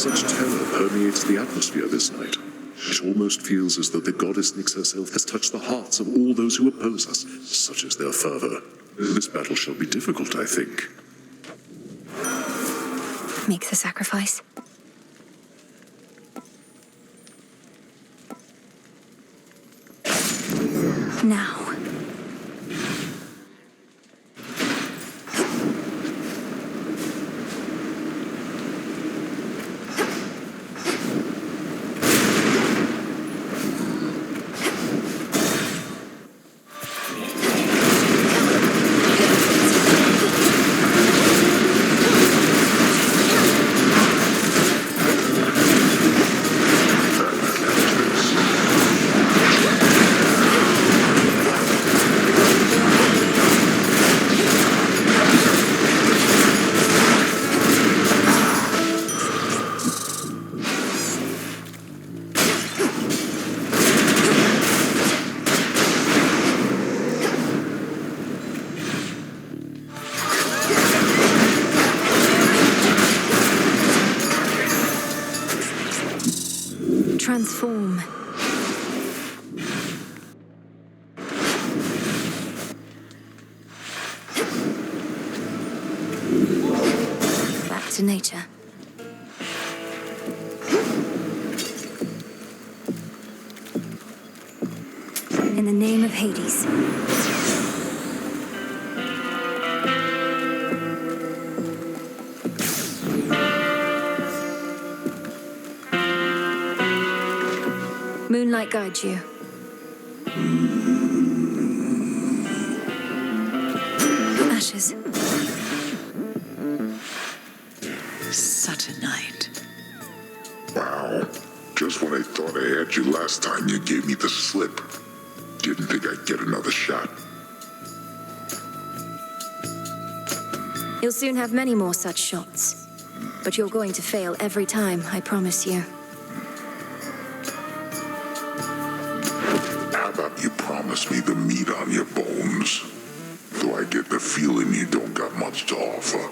Such terror permeates the atmosphere this night. It almost feels as though the goddess Nyx herself has touched the hearts of all those who oppose us, such is their fervor. This battle shall be difficult, I think. Make the sacrifice. Now. Transform. Back to nature. In the name of Hades. Moonlight guides you. Ashes. Such a night. Wow. Just when I thought I had you last time, you gave me the slip. Didn't think I'd get another shot. You'll soon have many more such shots. But you're going to fail every time, I promise you. How about you promise me the meat on your bones? Though I get the feeling you don't got much to offer.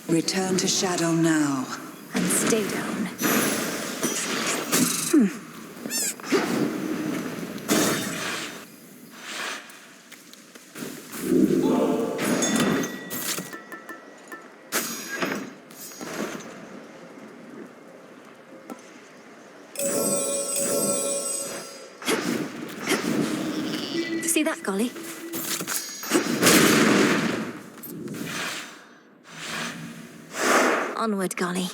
Return to shadow now. And stay down. See that, Golly? Onward, Golly.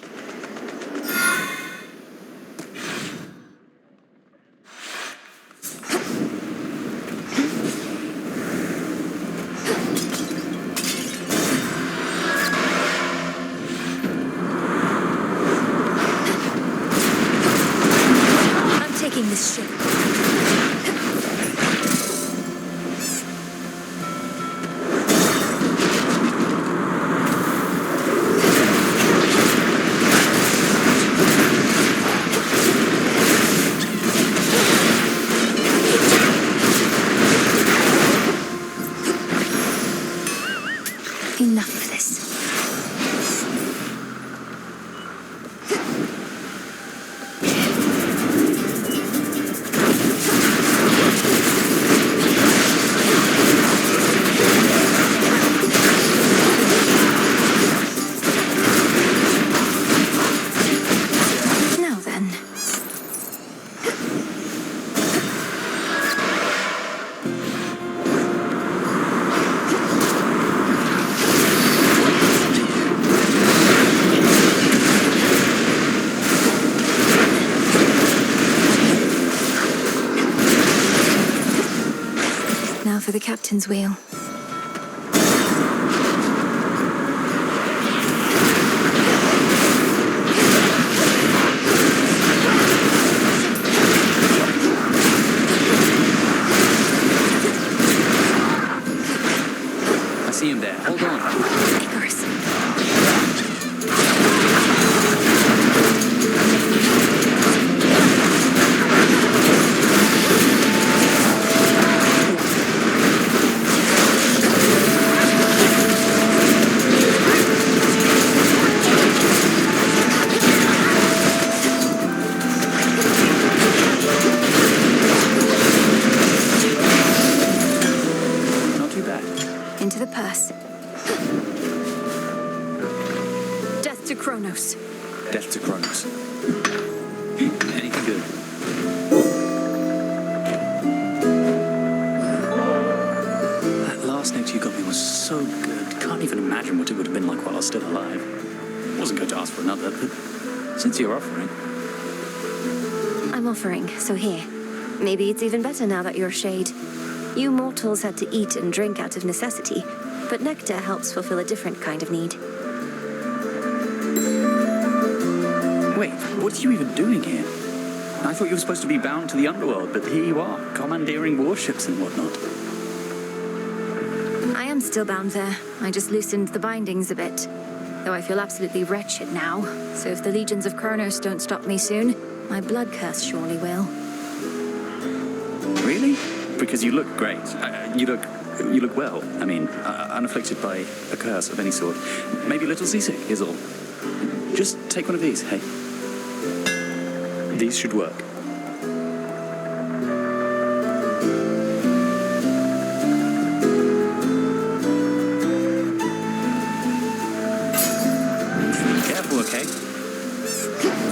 I'm taking this ship. for the captain's wheel. I see him there. Hold on. Icarus. Into the purse. Death to Kronos. Death to Kronos. Anything good? That last note you got me was so good. Can't even imagine what it would have been like while I was still alive. Wasn't going to ask for another, but since you're offering... I'm offering, so here. Maybe it's even better now that you're Shade. You mortals had to eat and drink out of necessity, but nectar helps fulfill a different kind of need. Wait, what are you even doing here? I thought you were supposed to be bound to the Underworld, but here you are, commandeering warships and whatnot. I am still bound there. I just loosened the bindings a bit. Though I feel absolutely wretched now, so if the legions of Kronos don't stop me soon, my blood curse surely will. Really? Because you look great. You look well. I mean, unafflicted by a curse of any sort. Maybe a little seasick is all. Just take one of these, hey. These should work. Careful, okay?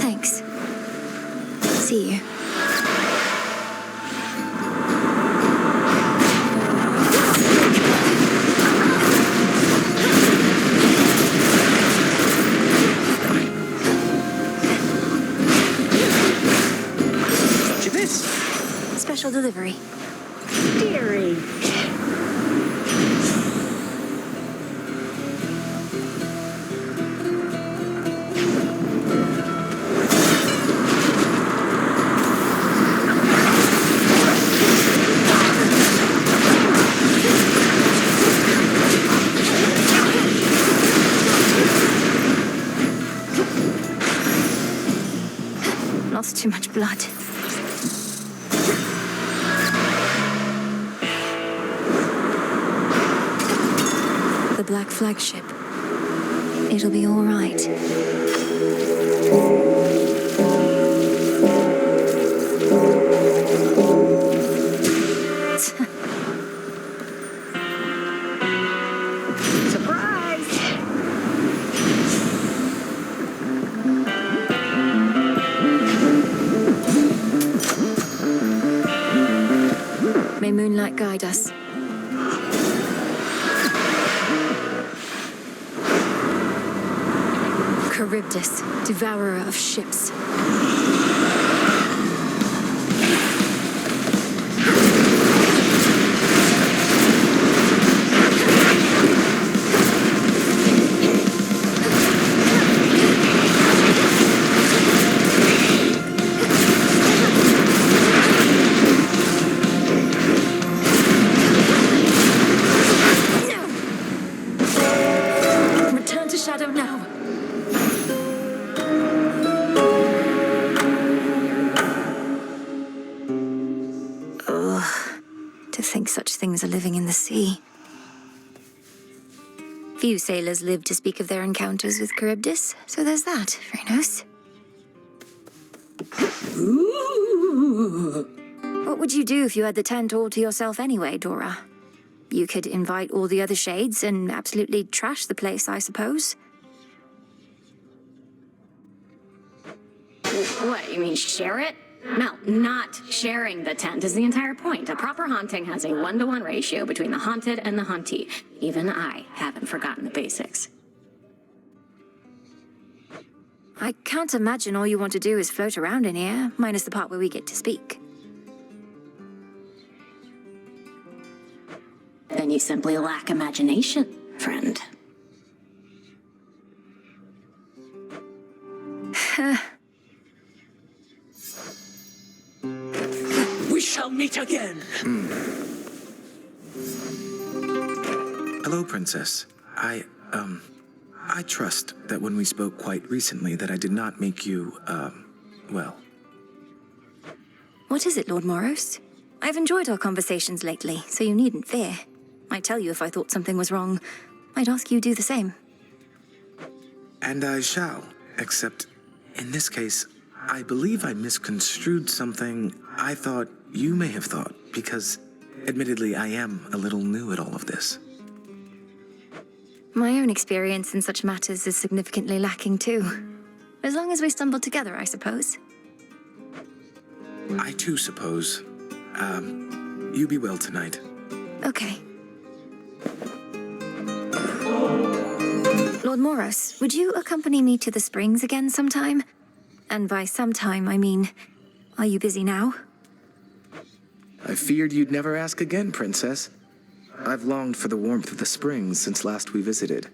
Thanks. See you. Special delivery. Dearie. Lost too much blood. The Black Flagship. It'll be all right. Surprise! May moonlight guide us. Charybdis, devourer of ships. Return to shadow now. To think such things are living in the sea. Few sailors live to speak of their encounters with Charybdis, so there's that, Phrynos. What would you do if you had the tent all to yourself anyway, Dora? You could invite all the other shades and absolutely trash the place, I suppose. What, you mean share it? No, not sharing the tent is the entire point. A proper haunting has a 1-to-1 ratio between the haunted and the hauntee. Even I haven't forgotten the basics. I can't imagine all you want to do is float around in here, minus the part where we get to speak. Then you simply lack imagination, friend. We shall meet again. Hello, Princess. I trust that when we spoke quite recently that I did not make you, well. What is it, Lord Moros? I've enjoyed our conversations lately, so you needn't fear. I'd tell you if I thought something was wrong. I'd ask you do the same. And I shall, except in this case, I believe I misconstrued something I thought you may have thought, because admittedly I am a little new at all of this. My own experience in such matters is significantly lacking too. As long as we stumble together, I suppose. I too suppose. You be well tonight. Okay. Lord Moros, would you accompany me to the springs again sometime? And by sometime, I mean, are you busy now? I feared you'd never ask again, Princess. I've longed for the warmth of the springs since last we visited.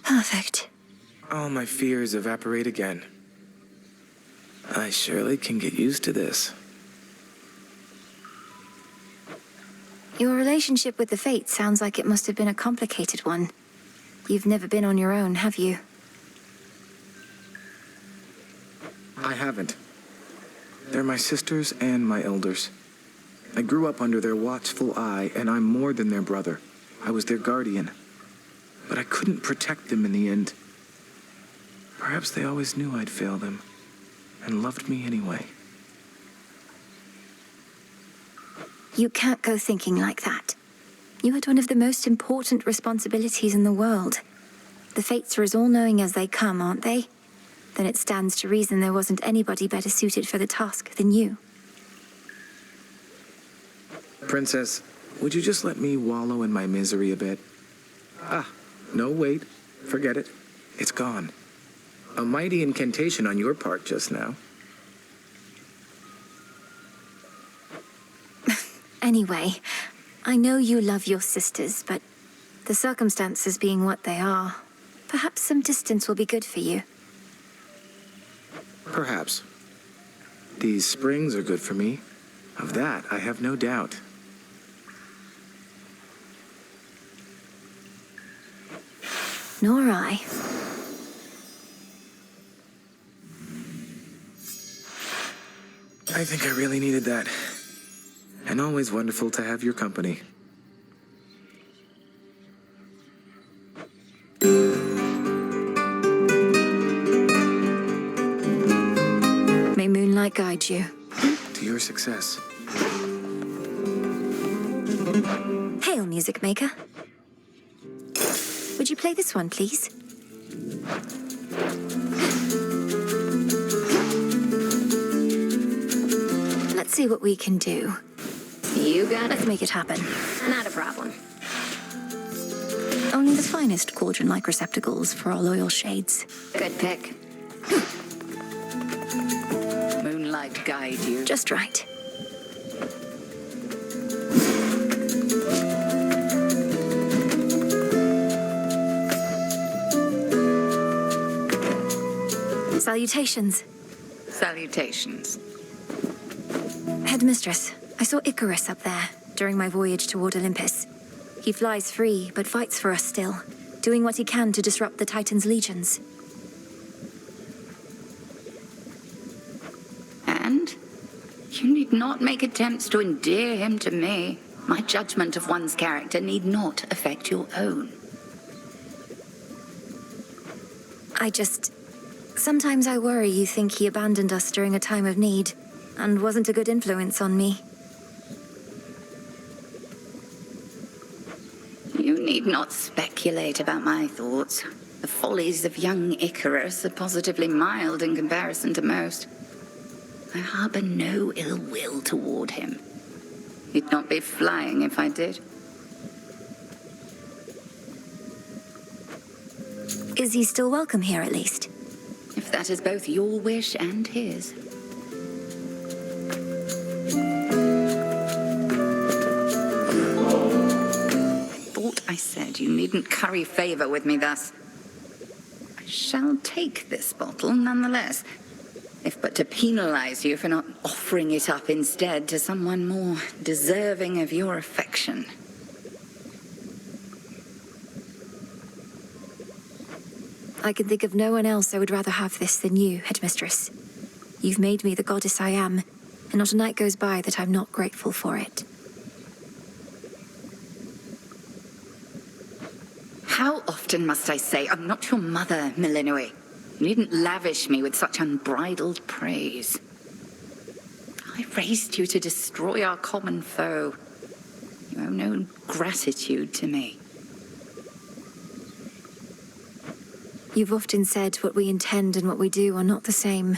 Perfect. All my fears evaporate again. I surely can get used to this. Your relationship with the Fates sounds like it must have been a complicated one. You've never been on your own, have you? I haven't. They're my sisters and my elders. I grew up under their watchful eye, and I'm more than their brother. I was their guardian. But I couldn't protect them in the end. Perhaps they always knew I'd fail them, and loved me anyway. You can't go thinking like that. You had one of the most important responsibilities in the world. The Fates are as all-knowing as they come, aren't they? Then it stands to reason there wasn't anybody better suited for the task than you. Princess, would you just let me wallow in my misery a bit? No, wait. Forget it. It's gone. A mighty incantation on your part just now. Anyway, I know you love your sisters, but the circumstances being what they are, perhaps some distance will be good for you. Perhaps. These springs are good for me. Of that, I have no doubt. Nor I. I think I really needed that. And always wonderful to have your company. May moonlight guide you. To your success. Hail, music maker. Would you play this one, please? Let's see what we can do. You got it. Let's make it happen. Not a problem. Only the finest cauldron-like receptacles for our loyal shades. Good pick. Moonlight guide you. Just right. Salutations. Salutations. Headmistress, I saw Icarus up there during my voyage toward Olympus. He flies free, but fights for us still, doing what he can to disrupt the Titan's legions. And? You need not make attempts to endear him to me. My judgment of one's character need not affect your own. Sometimes I worry you think he abandoned us during a time of need, and wasn't a good influence on me. You need not speculate about my thoughts. The follies of young Icarus are positively mild in comparison to most. I harbor no ill will toward him. He'd not be flying if I did. Is he still welcome here, at least? If that is both your wish and his. I said you needn't curry favor with me thus. I shall take this bottle nonetheless, if but to penalize you for not offering it up instead to someone more deserving of your affection. I can think of no one else I would rather have this than you, Headmistress. You've made me the goddess I am, and not a night goes by that I'm not grateful for it. How often must I say, I'm not your mother, Milinoi? You needn't lavish me with such unbridled praise. I raised you to destroy our common foe. You owe no gratitude to me. You've often said what we intend and what we do are not the same.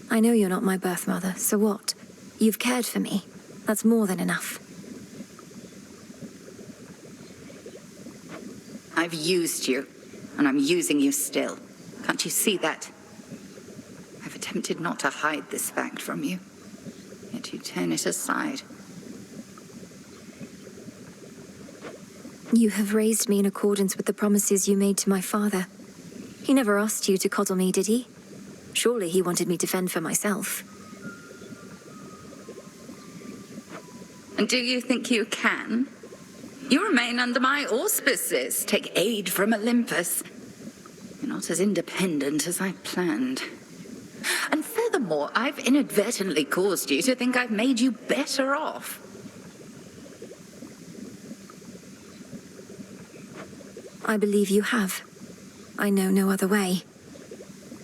I know you're not my birth mother, so what? You've cared for me. That's more than enough. I've used you, and I'm using you still. Can't you see that? I've attempted not to hide this fact from you, yet you turn it aside. You have raised me in accordance with the promises you made to my father. He never asked you to coddle me, did he? Surely he wanted me to fend for myself. And do you think you can? You remain under my auspices, take aid from Olympus. You're not as independent as I planned. And furthermore, I've inadvertently caused you to think I've made you better off. I believe you have. I know no other way.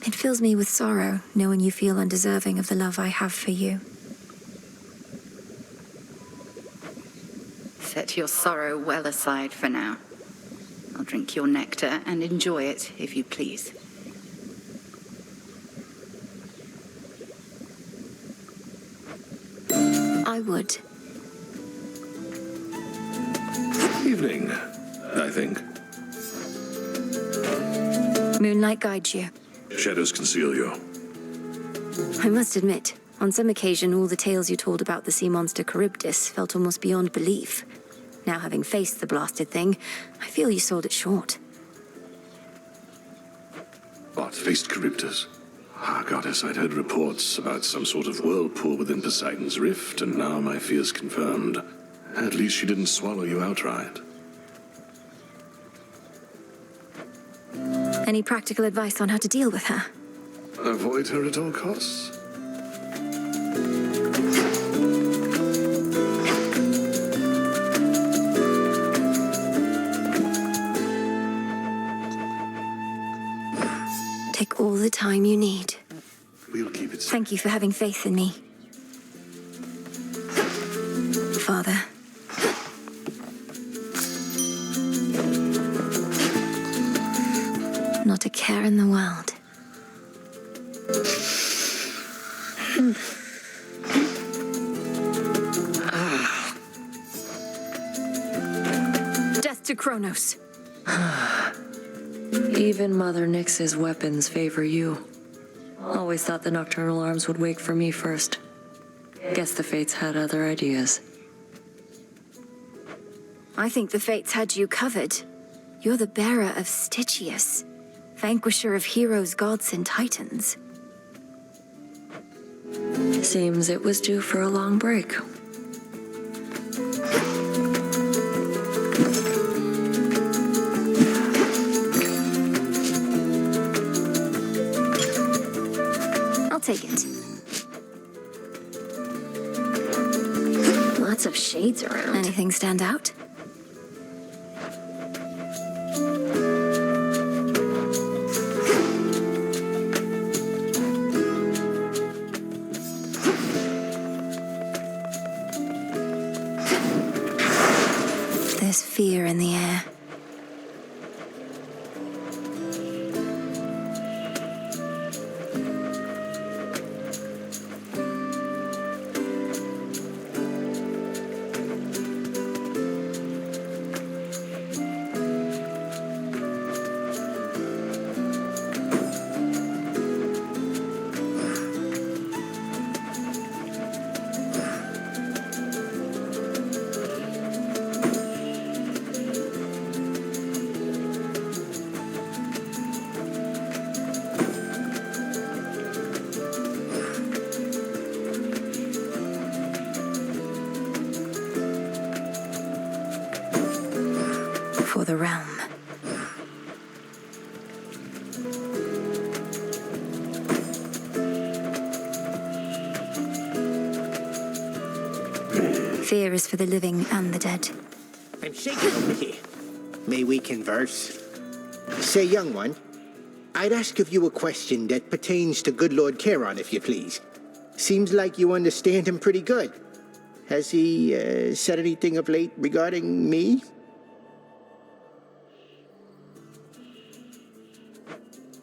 It fills me with sorrow, knowing you feel undeserving of the love I have for you. Set your sorrow well aside for now. I'll drink your nectar and enjoy it, if you please. I would. Evening, I think. Moonlight guides you. Shadows conceal you. I must admit, on some occasion, all the tales you told about the sea monster Charybdis felt almost beyond belief. Now, having faced the blasted thing, I feel you sold it short. What, faced Charybdis? Ah, goddess, I'd heard reports about some sort of whirlpool within Poseidon's rift, and now my fears confirmed. At least she didn't swallow you outright. Any practical advice on how to deal with her? Avoid her at all costs? Take all the time you need. We'll keep it. Thank you for having faith in me. Father. Not a care in the world. Death to Kronos. Even Mother Nyx's weapons favor you. Always thought the nocturnal arms would wake for me first. Guess the Fates had other ideas. I think the Fates had you covered. You're the bearer of Stygius, vanquisher of heroes, gods, and titans. Seems it was due for a long break. I'll take it. Lots of shades around. Anything stand out? There's fear in the air. Fear is for the living and the dead. I'm shaking over here. May we converse? Say, young one, I'd ask of you a question that pertains to good Lord Charon, if you please. Seems like you understand him pretty good. Has he said anything of late regarding me?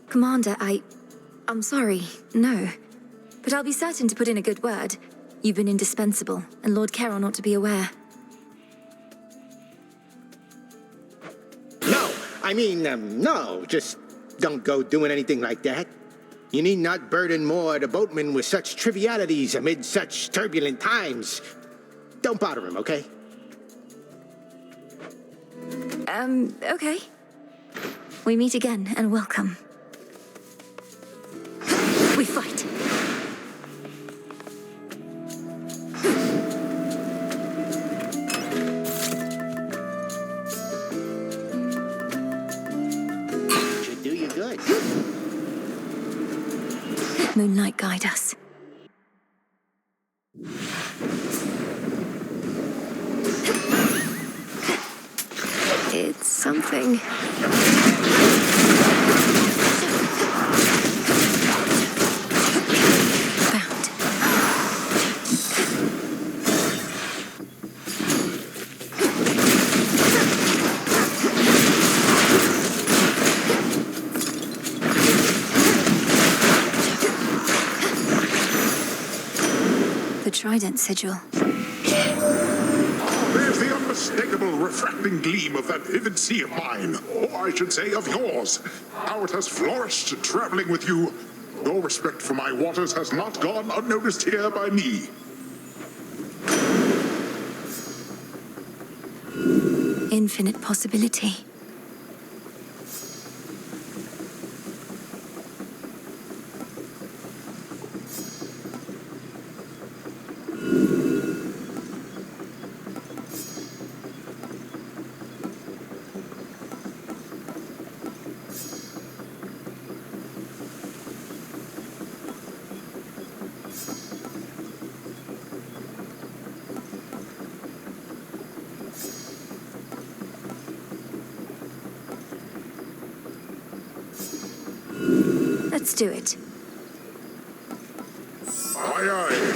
Commander, I'm sorry, no. But I'll be certain to put in a good word. You've been indispensable, and Lord Charon ought to be aware. No, just don't go doing anything like that. You need not burden more the boatman with such trivialities amid such turbulent times. Don't bother him, okay? Okay. We meet again, and welcome. We fight. Should do you good. Moonlight, guide us. It's something. Trident sigil. There's the unmistakable refracting gleam of that vivid sea of mine, or I should say of yours. How it has flourished traveling with you. Your respect for my waters has not gone unnoticed here by me. Infinite possibility. Let's do it. Aye, aye.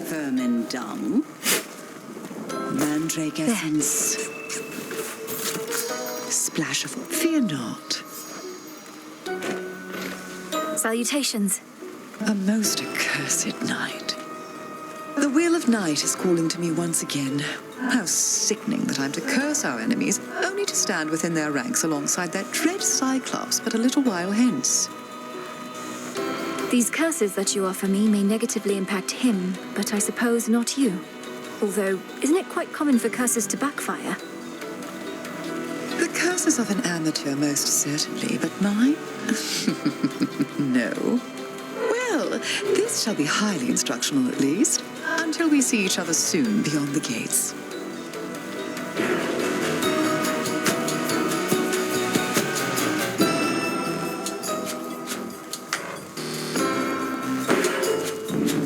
Vermin dung. Mandrake essence. Splash of... Fear not. Salutations. A most accursed night. The Wheel of Night is calling to me once again. How sickening that I'm to curse our enemies, only to stand within their ranks alongside that dread Cyclops but a little while hence. These curses that you offer me may negatively impact him, but I suppose not you. Although, isn't it quite common for curses to backfire? The curses of an amateur, most certainly, but mine? No. Well, this shall be highly instructional at least, until we see each other soon beyond the gates.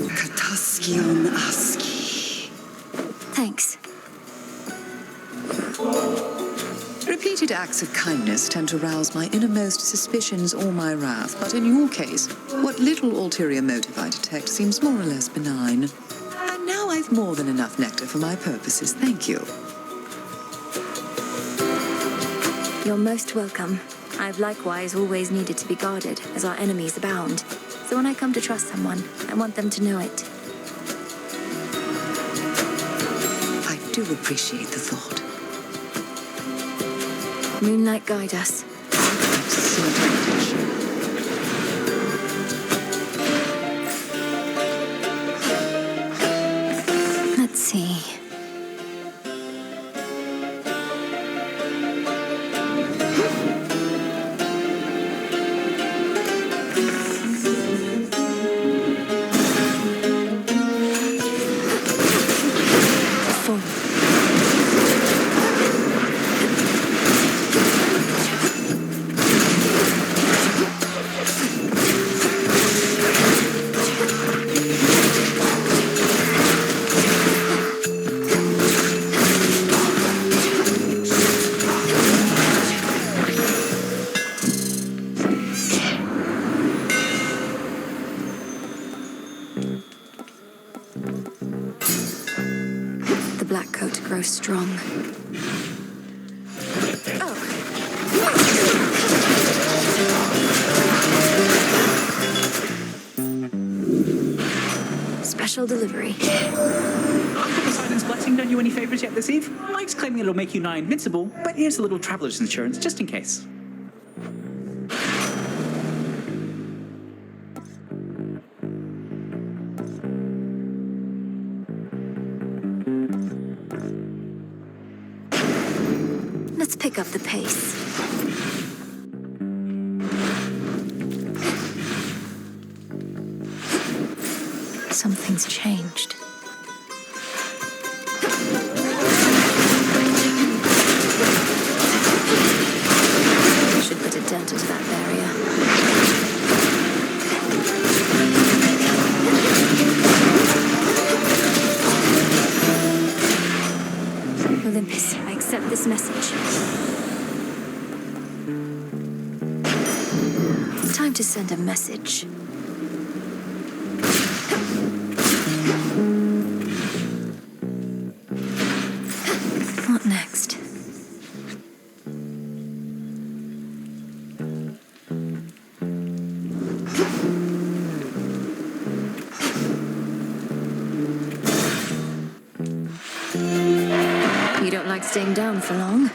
Kataskion Aski. Thanks. Repeated acts of kindness tend to rouse my innermost suspicions or my wrath, but in your case, what little ulterior motive I detect seems more or less benign. And now I've more than enough nectar for my purposes, thank you. You're most welcome. I've likewise always needed to be guarded, as our enemies abound. So when I come to trust someone, I want them to know it. I do appreciate the thought. Moonlight, guide us. Let's see. coat grow strong. Special delivery. Uncle Poseidon's blessing done you any favors yet this eve? Mike's claiming it'll make you nigh invincible, but here's a little traveler's insurance just in case. Let's pick up the pace. Something's changed. Should put a dent into that barrier. Olympus, I accept this message. Time to send a message. What next? You don't like staying down for long?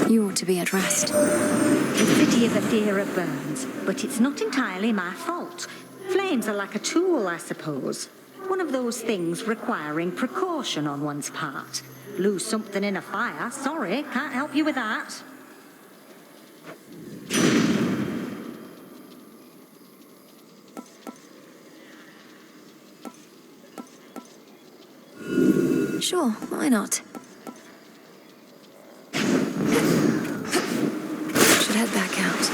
You ought to be at rest. The city is a fear of burns, but it's not entirely my fault. Flames are like a tool, I suppose. One of those things requiring precaution on one's part. Lose something in a fire, sorry, can't help you with that. Sure, why not? Should head back out.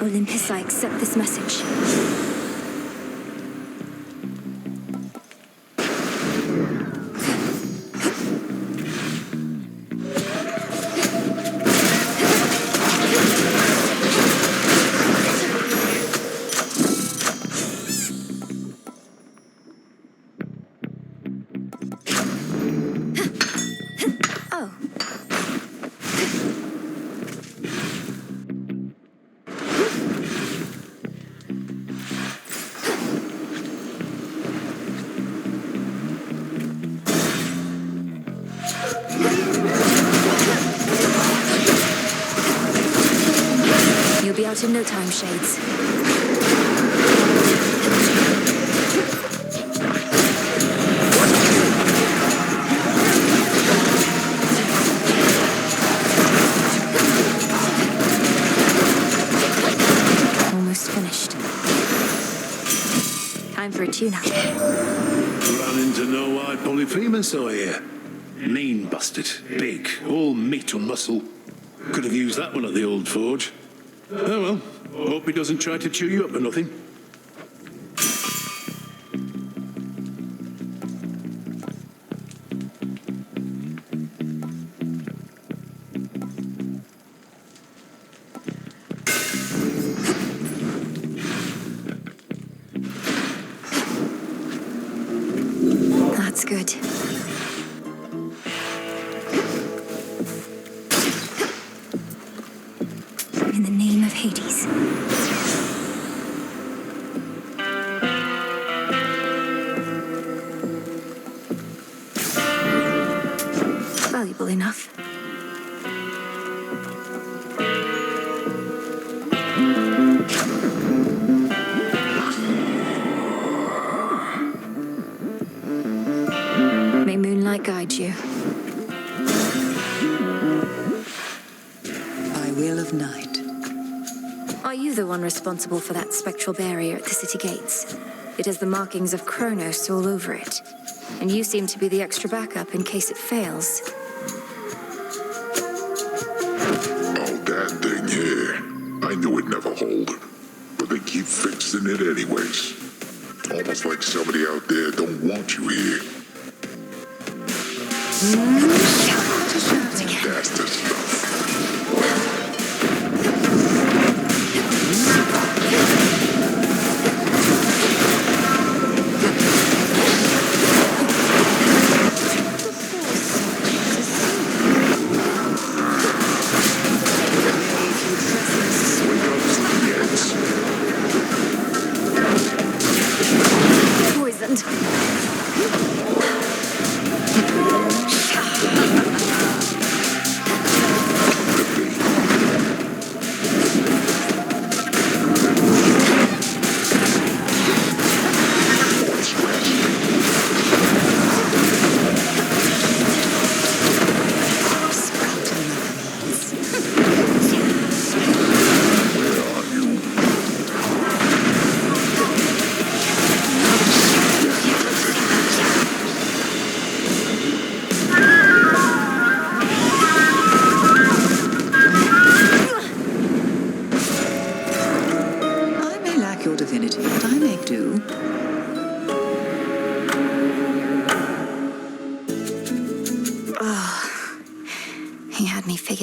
Olympus, I accept this message. You'll be out in no time, Shades. Almost finished. Time for a tune-up. Run into no-eyed Polyphemus, I hear. Mean bastard, big, all meat and muscle. Could have used that one at the old forge. Oh well, hope he doesn't try to chew you up or nothing. That's good. In the name of Hades. Valuable enough. moonlight guide you. By will of night. Are you the one responsible for that spectral barrier at the city gates? It has the markings of Kronos all over it. And you seem to be the extra backup in case it fails. Oh, that thing here. I knew it'd never hold. But they keep fixing it anyways. Almost like somebody out there don't want you here. That's the stuff. Poisoned.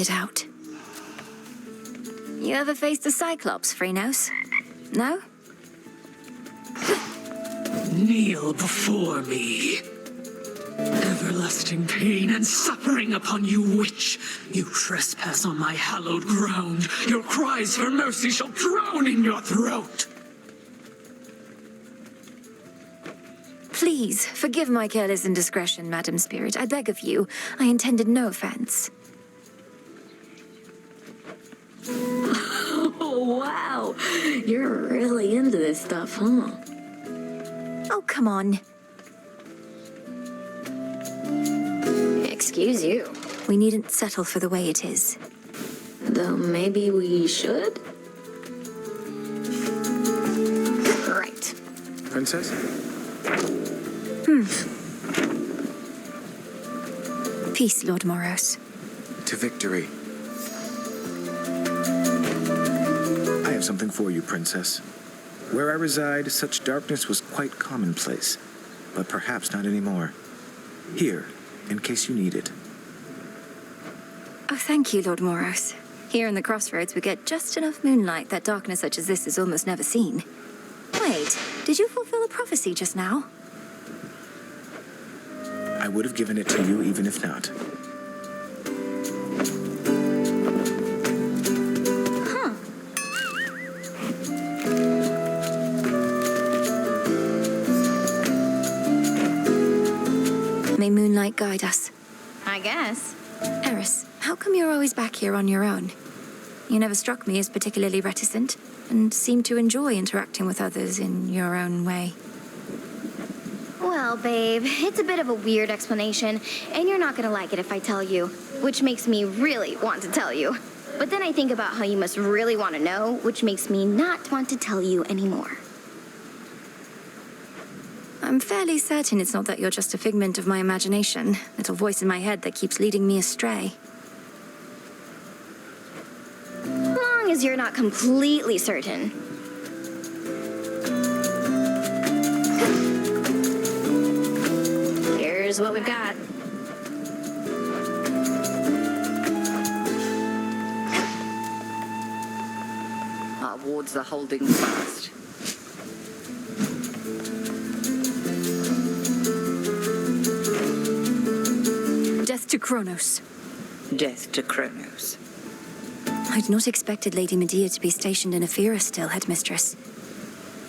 Out. You ever faced a Cyclops, Phrynos? No? Kneel before me. Everlasting pain and suffering upon you, witch. You trespass on my hallowed ground. Your cries for mercy shall drown in your throat. Please, forgive my careless indiscretion, Madam Spirit. I beg of you. I intended no offense. Oh, wow. You're really into this stuff, huh? Oh, come on. Excuse you. We needn't settle for the way it is. Though maybe we should? Right. Princess? Peace, Lord Moros. To victory. I have something for you, Princess. Where I reside, such darkness was quite commonplace, but perhaps not anymore. Here, in case you need it. Oh, thank you, Lord Moros. Here in the crossroads, we get just enough moonlight that darkness such as this is almost never seen. Wait, did you fulfill a prophecy just now? I would have given it to you even if not. May moonlight guide us. I guess. Eris, how come you're always back here on your own? You never struck me as particularly reticent, and seem to enjoy interacting with others in your own way. Well, babe, it's a bit of a weird explanation, and you're not gonna like it if I tell you, which makes me really want to tell you. But then I think about how you must really want to know, which makes me not want to tell you anymore. I'm fairly certain it's not that you're just a figment of my imagination, little voice in my head that keeps leading me astray. Long as you're not completely certain. Here's what we've got. Our wards are holding fast. Death to Kronos. Death to Kronos. I'd not expected Lady Medea to be stationed in Ephira still, Headmistress.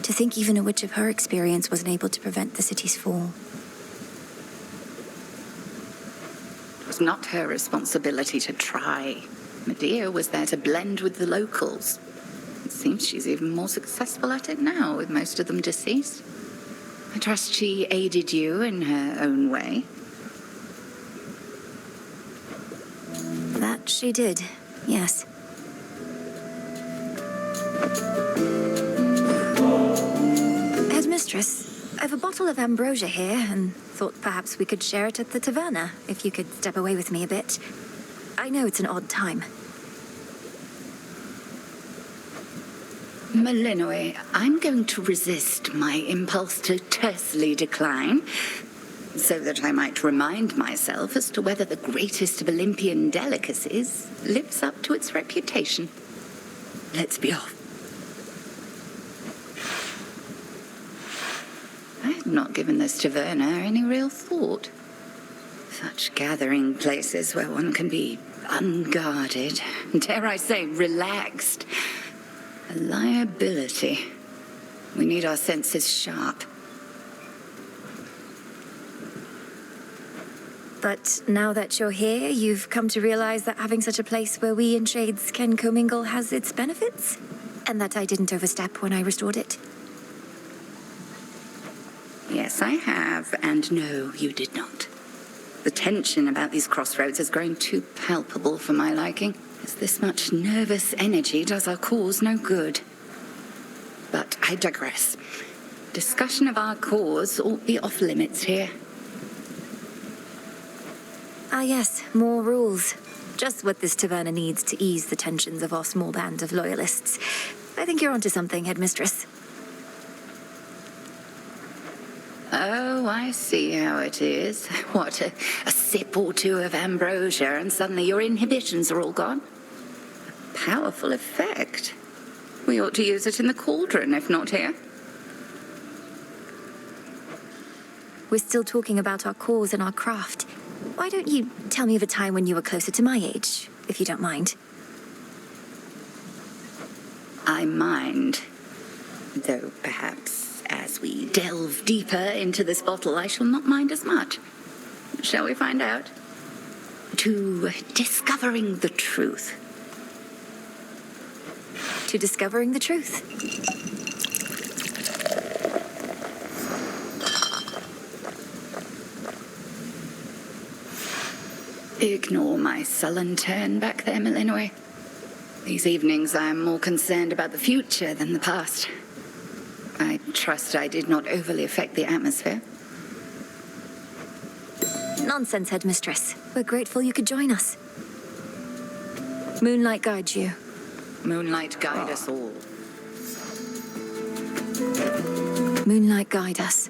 To think even a witch of her experience wasn't able to prevent the city's fall. It was not her responsibility to try. Medea was there to blend with the locals. It seems she's even more successful at it now, with most of them deceased. I trust she aided you in her own way. She did, yes. Headmistress, I have a bottle of ambrosia here, and thought perhaps we could share it at the taverna, if you could step away with me a bit. I know it's an odd time. Malinois, I'm going to resist my impulse to tersely decline, so that I might remind myself as to whether the greatest of Olympian delicacies lives up to its reputation. Let's be off. I had not given this taverna any real thought. Such gathering places where one can be unguarded, dare I say, relaxed. A liability. We need our senses sharp. But now that you're here, you've come to realize that having such a place where we and Shades can commingle has its benefits? And that I didn't overstep when I restored it? Yes, I have, and no, you did not. The tension about these crossroads has grown too palpable for my liking, as this much nervous energy does our cause no good. But I digress. Discussion of our cause ought be off limits here. Ah yes, more rules. Just what this taverna needs to ease the tensions of our small band of loyalists. I think you're onto something, Headmistress. Oh, I see how it is. What, a sip or two of ambrosia and suddenly your inhibitions are all gone? A powerful effect. We ought to use it in the cauldron, if not here. We're still talking about our cause and our craft. Why don't you tell me of a time when you were closer to my age, if you don't mind? I mind. Though perhaps as we delve deeper into this bottle, I shall not mind as much. Shall we find out? To discovering the truth. To discovering the truth. Ignore my sullen turn back there, Malinois. These evenings I am more concerned about the future than the past. I trust I did not overly affect the atmosphere. Nonsense, Headmistress. We're grateful you could join us. Moonlight guide you. Moonlight guide us all. Moonlight guide us.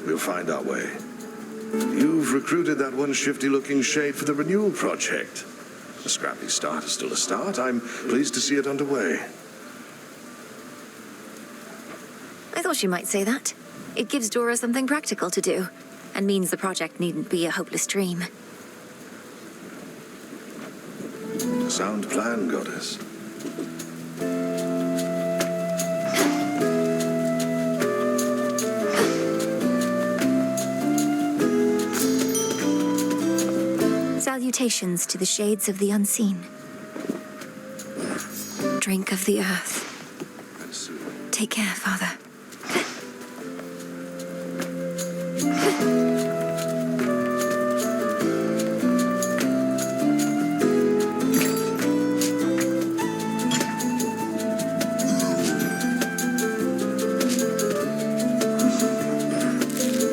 We'll find our way. You've recruited that one shifty-looking shade for the renewal project. A scrappy start is still a start. I'm pleased to see it underway. I thought you might say that. It gives Dora something practical to do, and means the project needn't be a hopeless dream. Sound plan, Goddess. Salutations to the shades of the unseen. Drink of the earth. Take care, Father.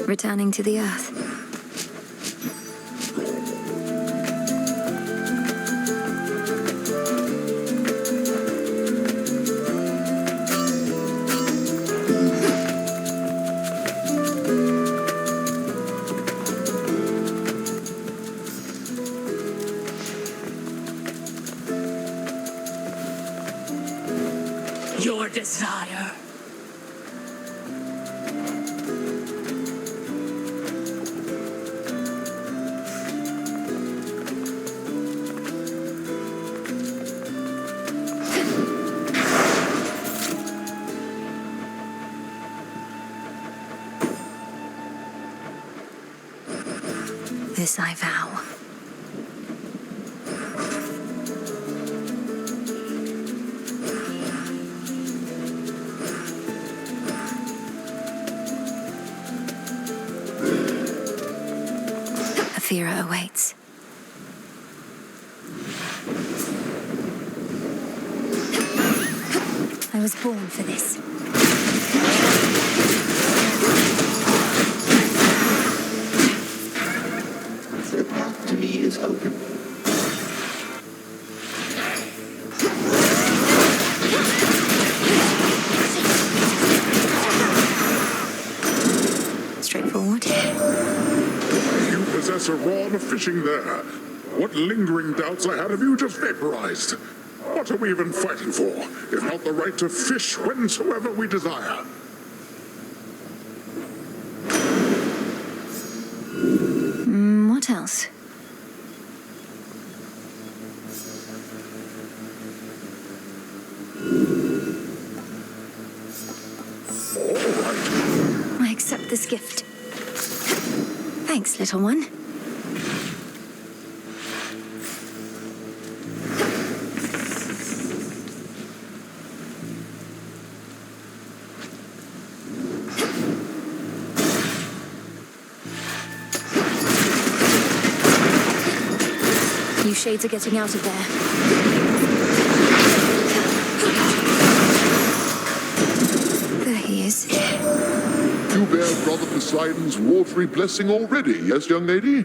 Returning to the earth. Your desire. This I vow. Athera awaits. I was born for this. The path to me is open. Straightforward. You possess a rod of fishing there. What lingering doubts I had of you just vaporized. What are we even fighting for, if not the right to fish whensoever we desire? What else? All right. I accept this gift. Thanks, little one. You shades are getting out of there. There he is. You bear Brother Poseidon's watery blessing already, yes, young lady?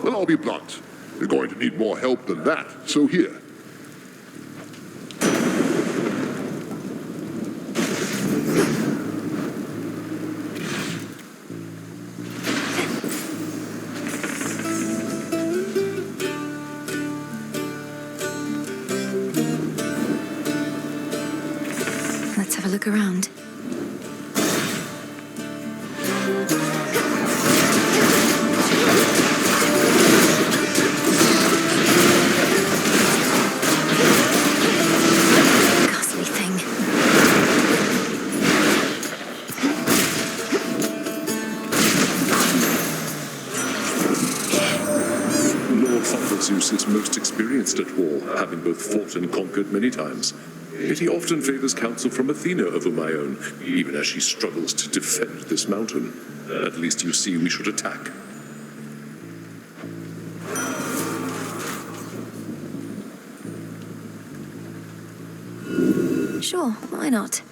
Well, I'll be blunt. You're going to need more help than that, so here. Let's have a look around. Ghastly thing. Lord Father Zeus is most experienced at war, having both fought and conquered many times. Yet he often favors counsel from Athena over my own, even as she struggles to defend this mountain. At least you see we should attack. Sure, why not?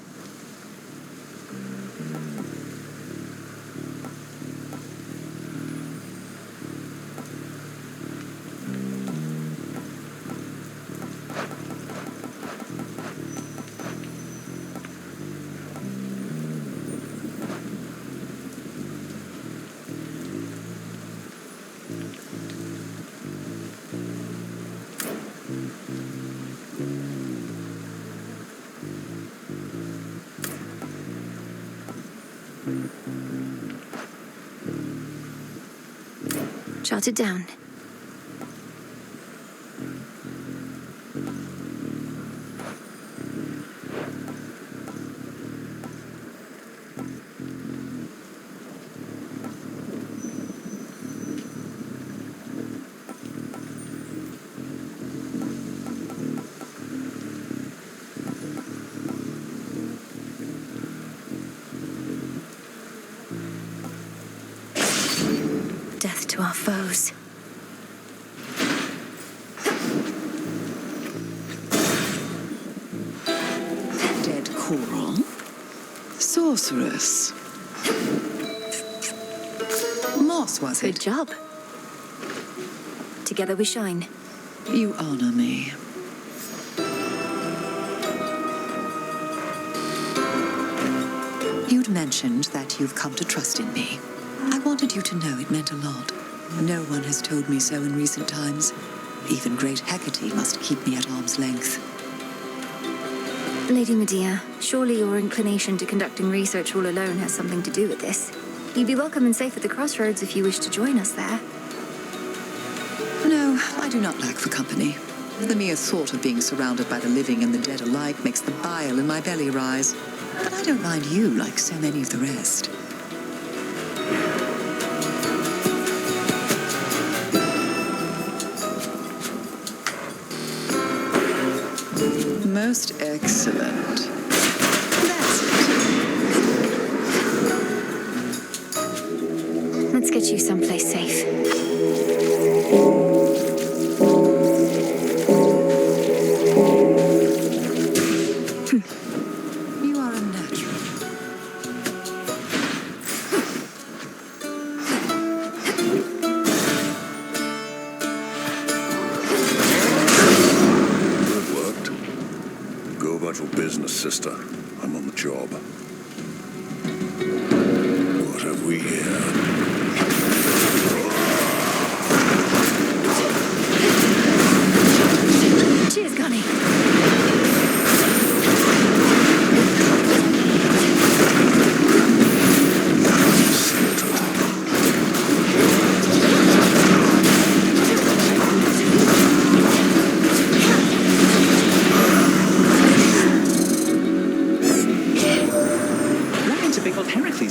Jot it down. Death to our foes. Dead coral. Sorceress. Moss, was it? Good job. Together we shine. You honor me. You'd mentioned that you've come to trust in me. I wanted you to know it meant a lot. No one has told me so in recent times. Even great Hecate must keep me at arm's length. Lady Medea, surely your inclination to conducting research all alone has something to do with this. You'd be welcome and safe at the crossroads if you wish to join us there. No, I do not lack for company. The mere thought of being surrounded by the living and the dead alike makes the bile in my belly rise. But I don't mind you like so many of the rest. Most excellent. That's it. Let's get you someplace safe. casual business, sister. I'm on the job. What have we here? Cheers, Gunny.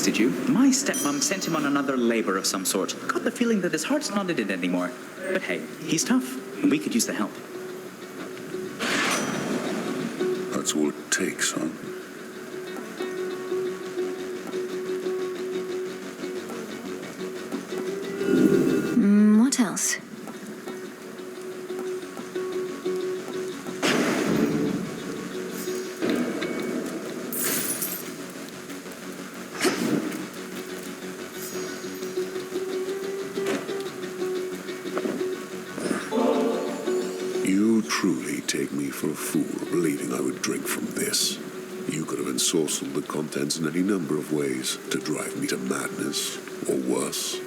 Did you? My stepmom sent him on another labor of some sort. Got the feeling that his heart's not in it anymore. But hey, he's tough, and we could use the help. That's all it takes, huh? What else? Truly take me for a fool, believing I would drink from this. You could have ensorcelled the contents in any number of ways to drive me to madness, or worse.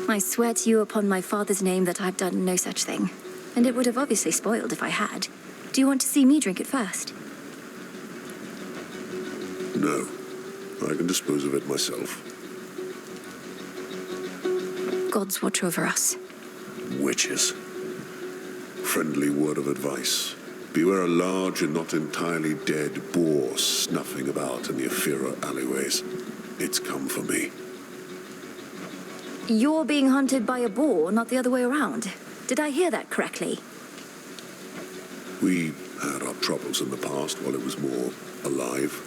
I swear to you upon my father's name that I've done no such thing. And it would have obviously spoiled if I had. Do you want to see me drink it first? No. I can dispose of it myself. Gods watch over us. Witches. Friendly word of advice. Beware a large and not entirely dead boar snuffing about in the Ephira alleyways. It's come for me. You're being hunted by a boar, not the other way around. Did I hear that correctly? We had our troubles in the past while it was more alive.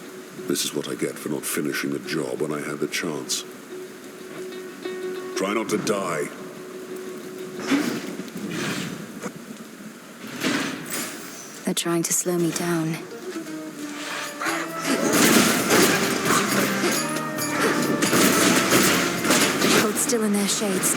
This is what I get for not finishing the job when I had the chance. Try not to die. They're trying to slow me down. Hold still in their shades.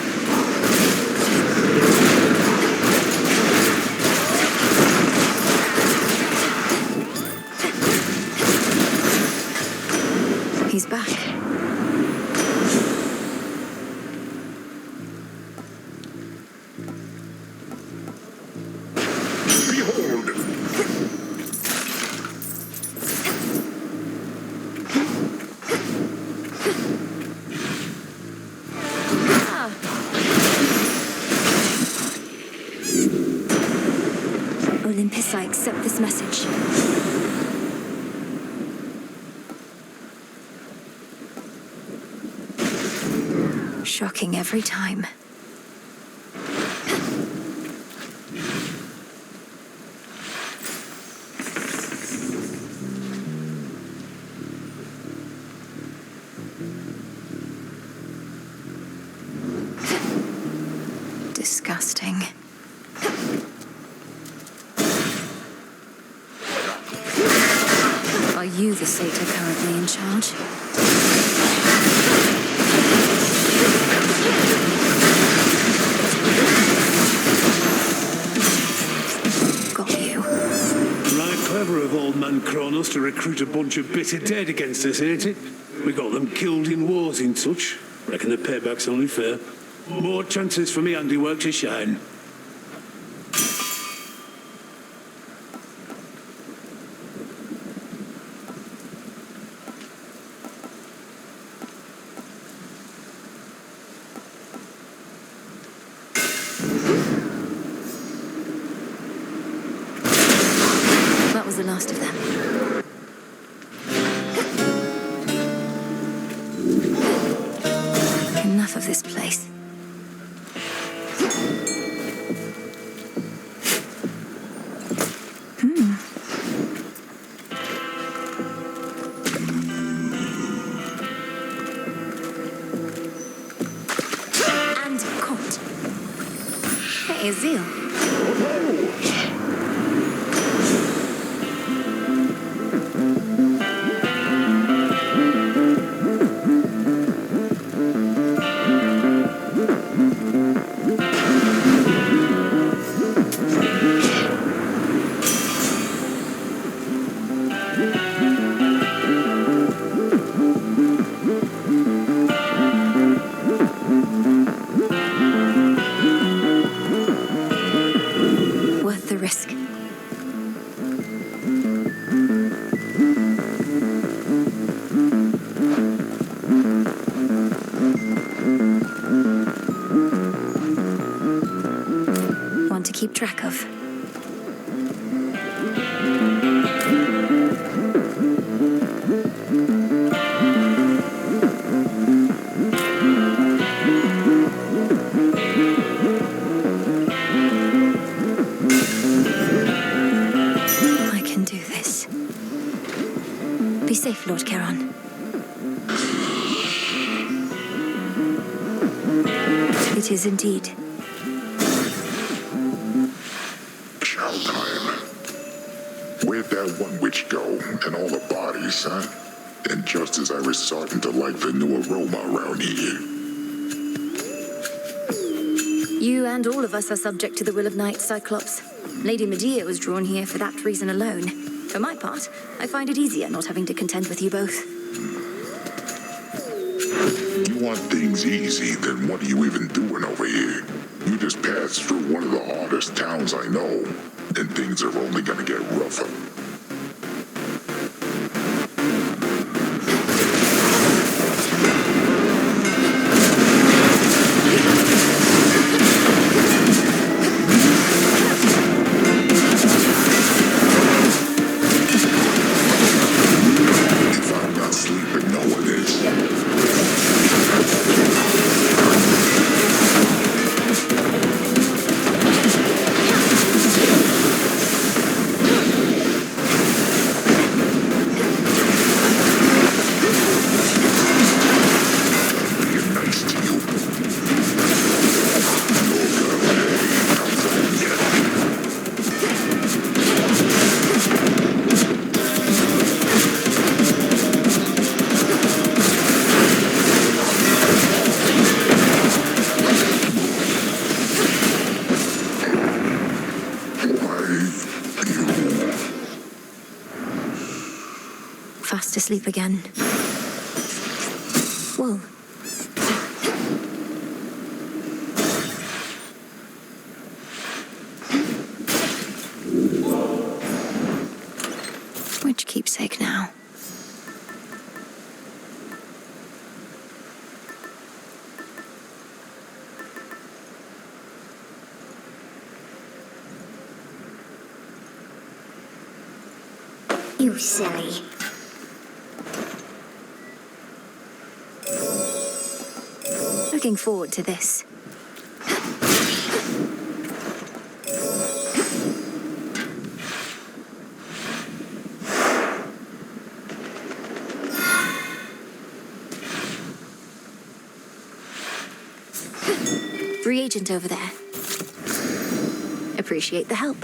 He's back. Olympus, I accept this message. Shocking every time. Disgusting. Are you the satyr currently in charge? Got you. Right clever of old man Kronos to recruit a bunch of bitter dead against us, ain't it? We got them killed in wars in such. Reckon the payback's only fair. More chances for me handiwork to shine. That was the last of them. Enough of this place. And caught. Hey, Zeal. keep track of. I can do this. Be safe, Lord Charon. It is indeed. Showtime. Where'd that one witch go? And all the bodies, huh? And just as I was starting to like the new aroma around here. You and all of us are subject to the will of night, Cyclops. Lady Medea was drawn here for that reason alone. For my part, I find it easier not having to contend with you both. You want things easy, then what are you even doing over here? You just passed through one of the hardest towns I know, and things are only gonna get rougher. Fast asleep again. Whoa. Which keepsake now? You silly. Looking forward to this. 3 agent over there. Appreciate the help.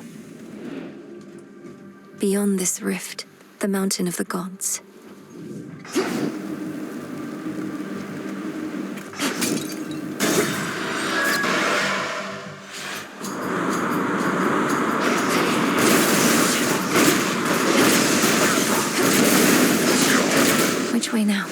Beyond this rift, the mountain of the gods. Which way now?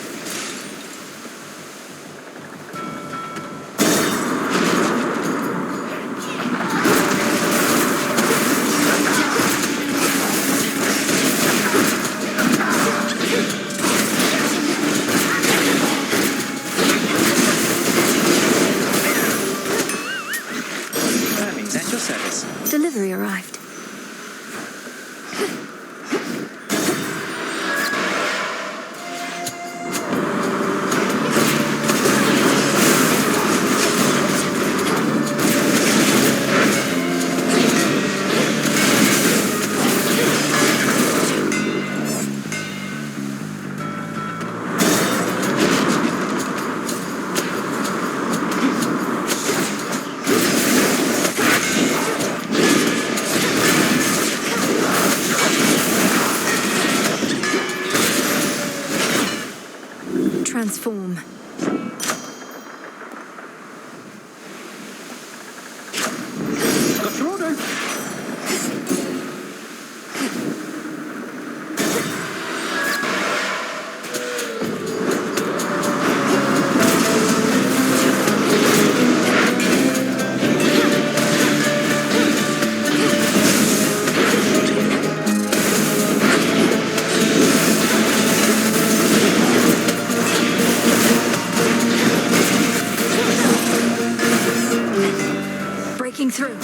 Delivery arrived. Transform. Got your order. Breaking through.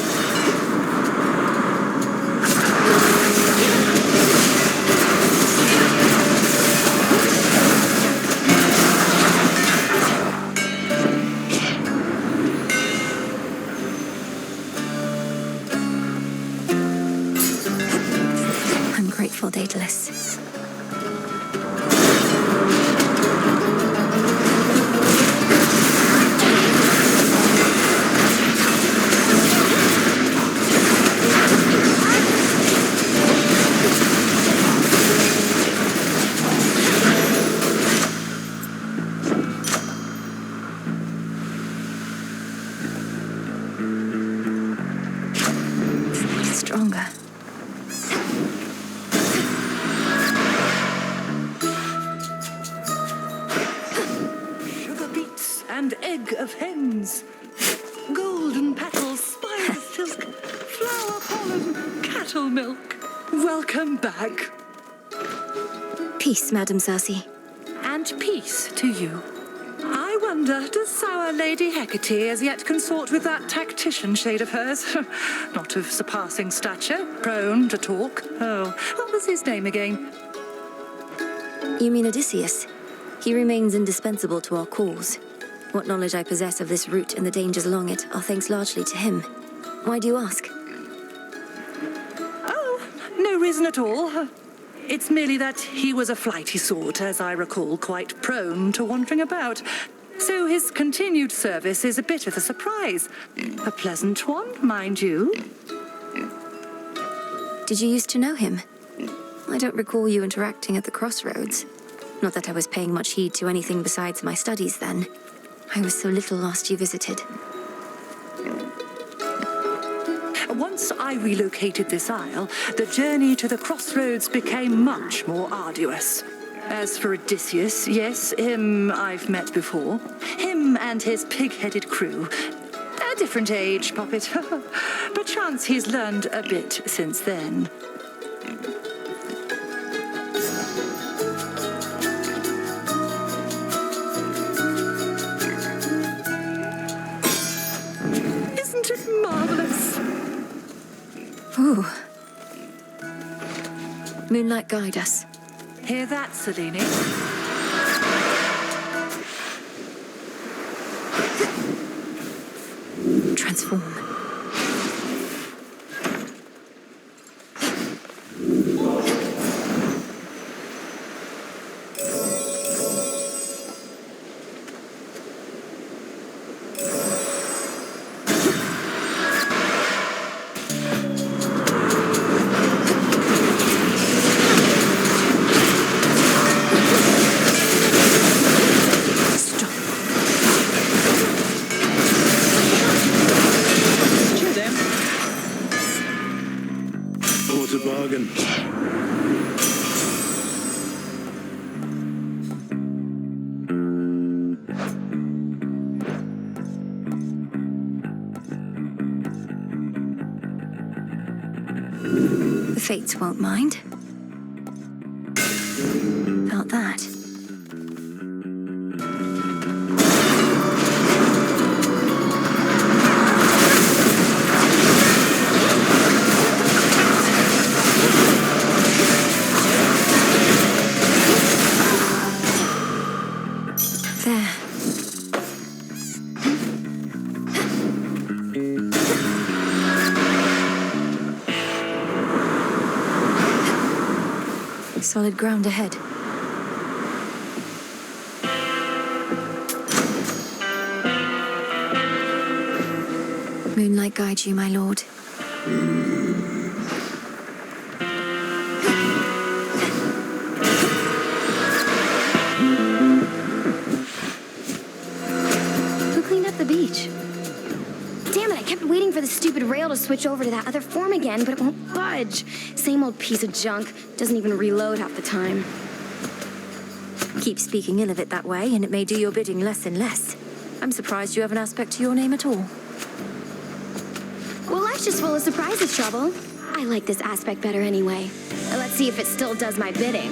Daedalus. Stronger. Sugar beets and egg of hens. Golden petals, spider silk, flower pollen, cattle milk. Welcome back. Peace, Madam Circe. And peace to you. I wonder, does sour Lady Hecate as yet consort with that tactician shade of hers? Not of surpassing stature, prone to talk. Oh, what was his name again? You mean Odysseus? He remains indispensable to our cause. What knowledge I possess of this route and the dangers along it are thanks largely to him. Why do you ask? Oh, no reason at all. It's merely that he was a flighty sort, as I recall, quite prone to wandering about. So his continued service is a bit of a surprise. A pleasant one, mind you. Did you used to know him? I don't recall you interacting at the crossroads. Not that I was paying much heed to anything besides my studies then. I was so little last you visited. Once I relocated this isle, the journey to the crossroads became much more arduous. As for Odysseus, yes, him I've met before. Him and his pig-headed crew. A different age, Puppet. Perchance he's learned a bit since then. Isn't it marvelous? Ooh. Moonlight, guide us. Hear that, Selene? Transform. Bargain. The Fates won't mind. Felt that. Solid ground ahead. Moonlight guide you, my lord. Who cleaned up the beach? Damn it, I kept waiting for the stupid rail to switch over to that other form again, but it won't budge. Same old piece of junk. Doesn't even reload half the time. Keep speaking ill of it that way, and it may do your bidding less and less. I'm surprised you have an aspect to your name at all. Well, life's just full of surprises, Trouble. I like this aspect better anyway. Let's see if it still does my bidding.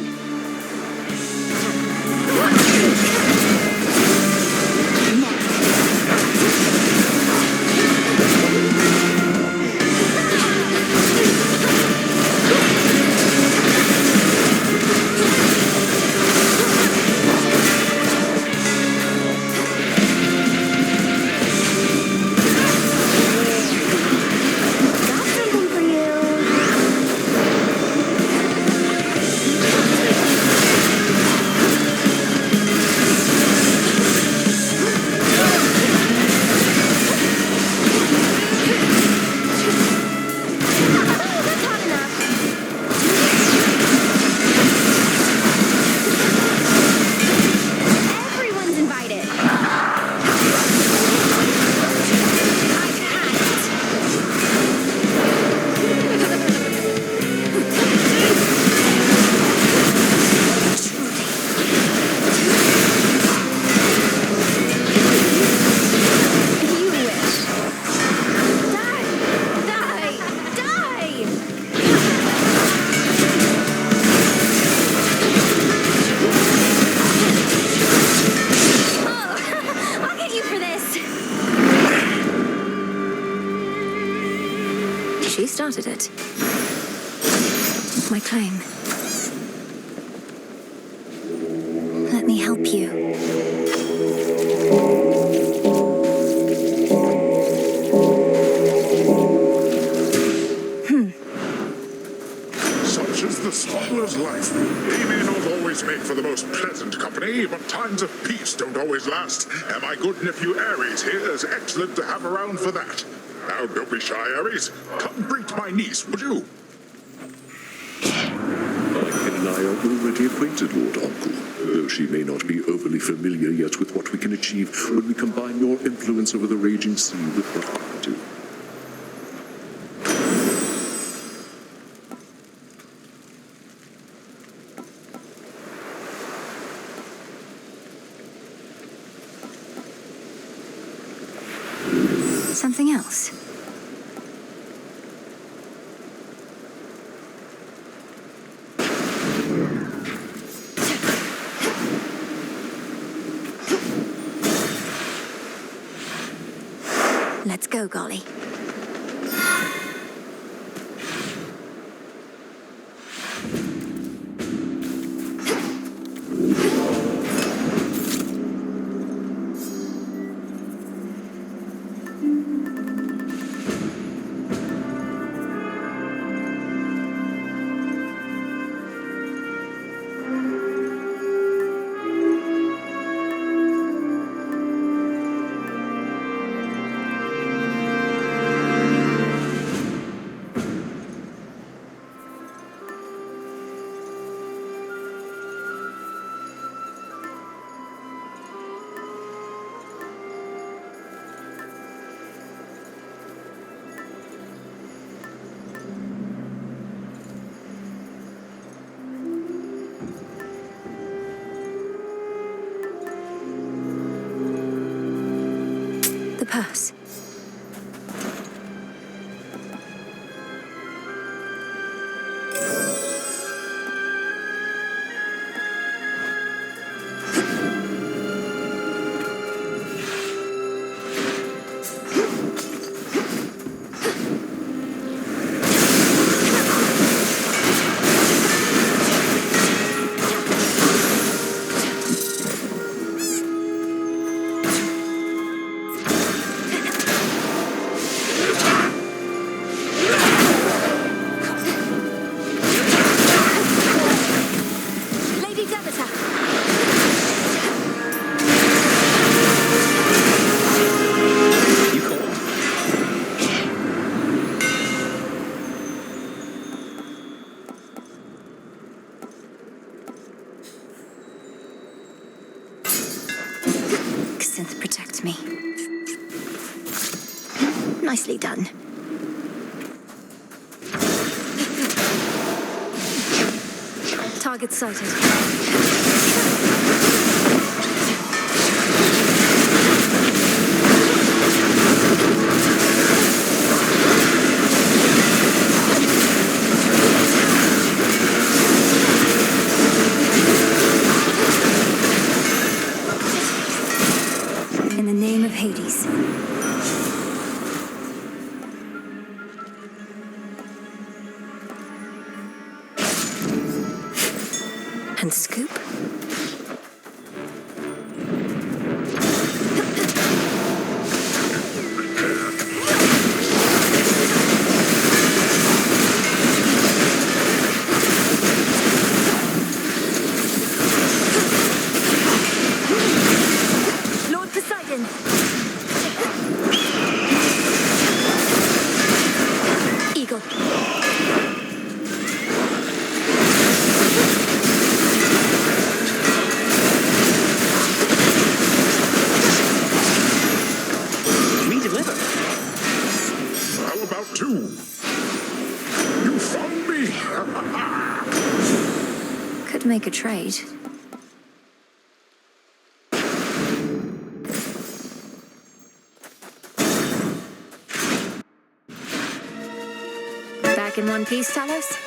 this! She started it. My claim. Let me help you. Such is the smuggler's life. He may not always make for the most pleasant company, but times of peace don't always last. And my good nephew Ares here is excellent to have around for that. Now, don't be shy, Ares. Come greet my niece, would you? Ken and I are already acquainted, Lord Uncle, though she may not be overly familiar yet with what we can achieve when we combine your influence over the raging sea with what I do. Something else? Let's go, Golly. The purse. Synth protects me. Nicely done. Target sighted. In the name of Hades. And scoop. Make a trade. Back in one piece, Talos?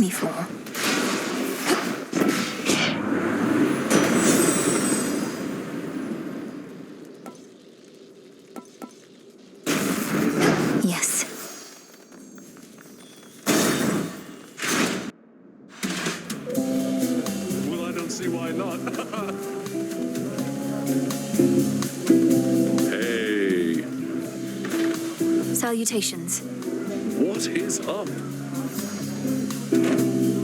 me for. Yes. Well, I don't see why not. Hey. Salutations. What is up?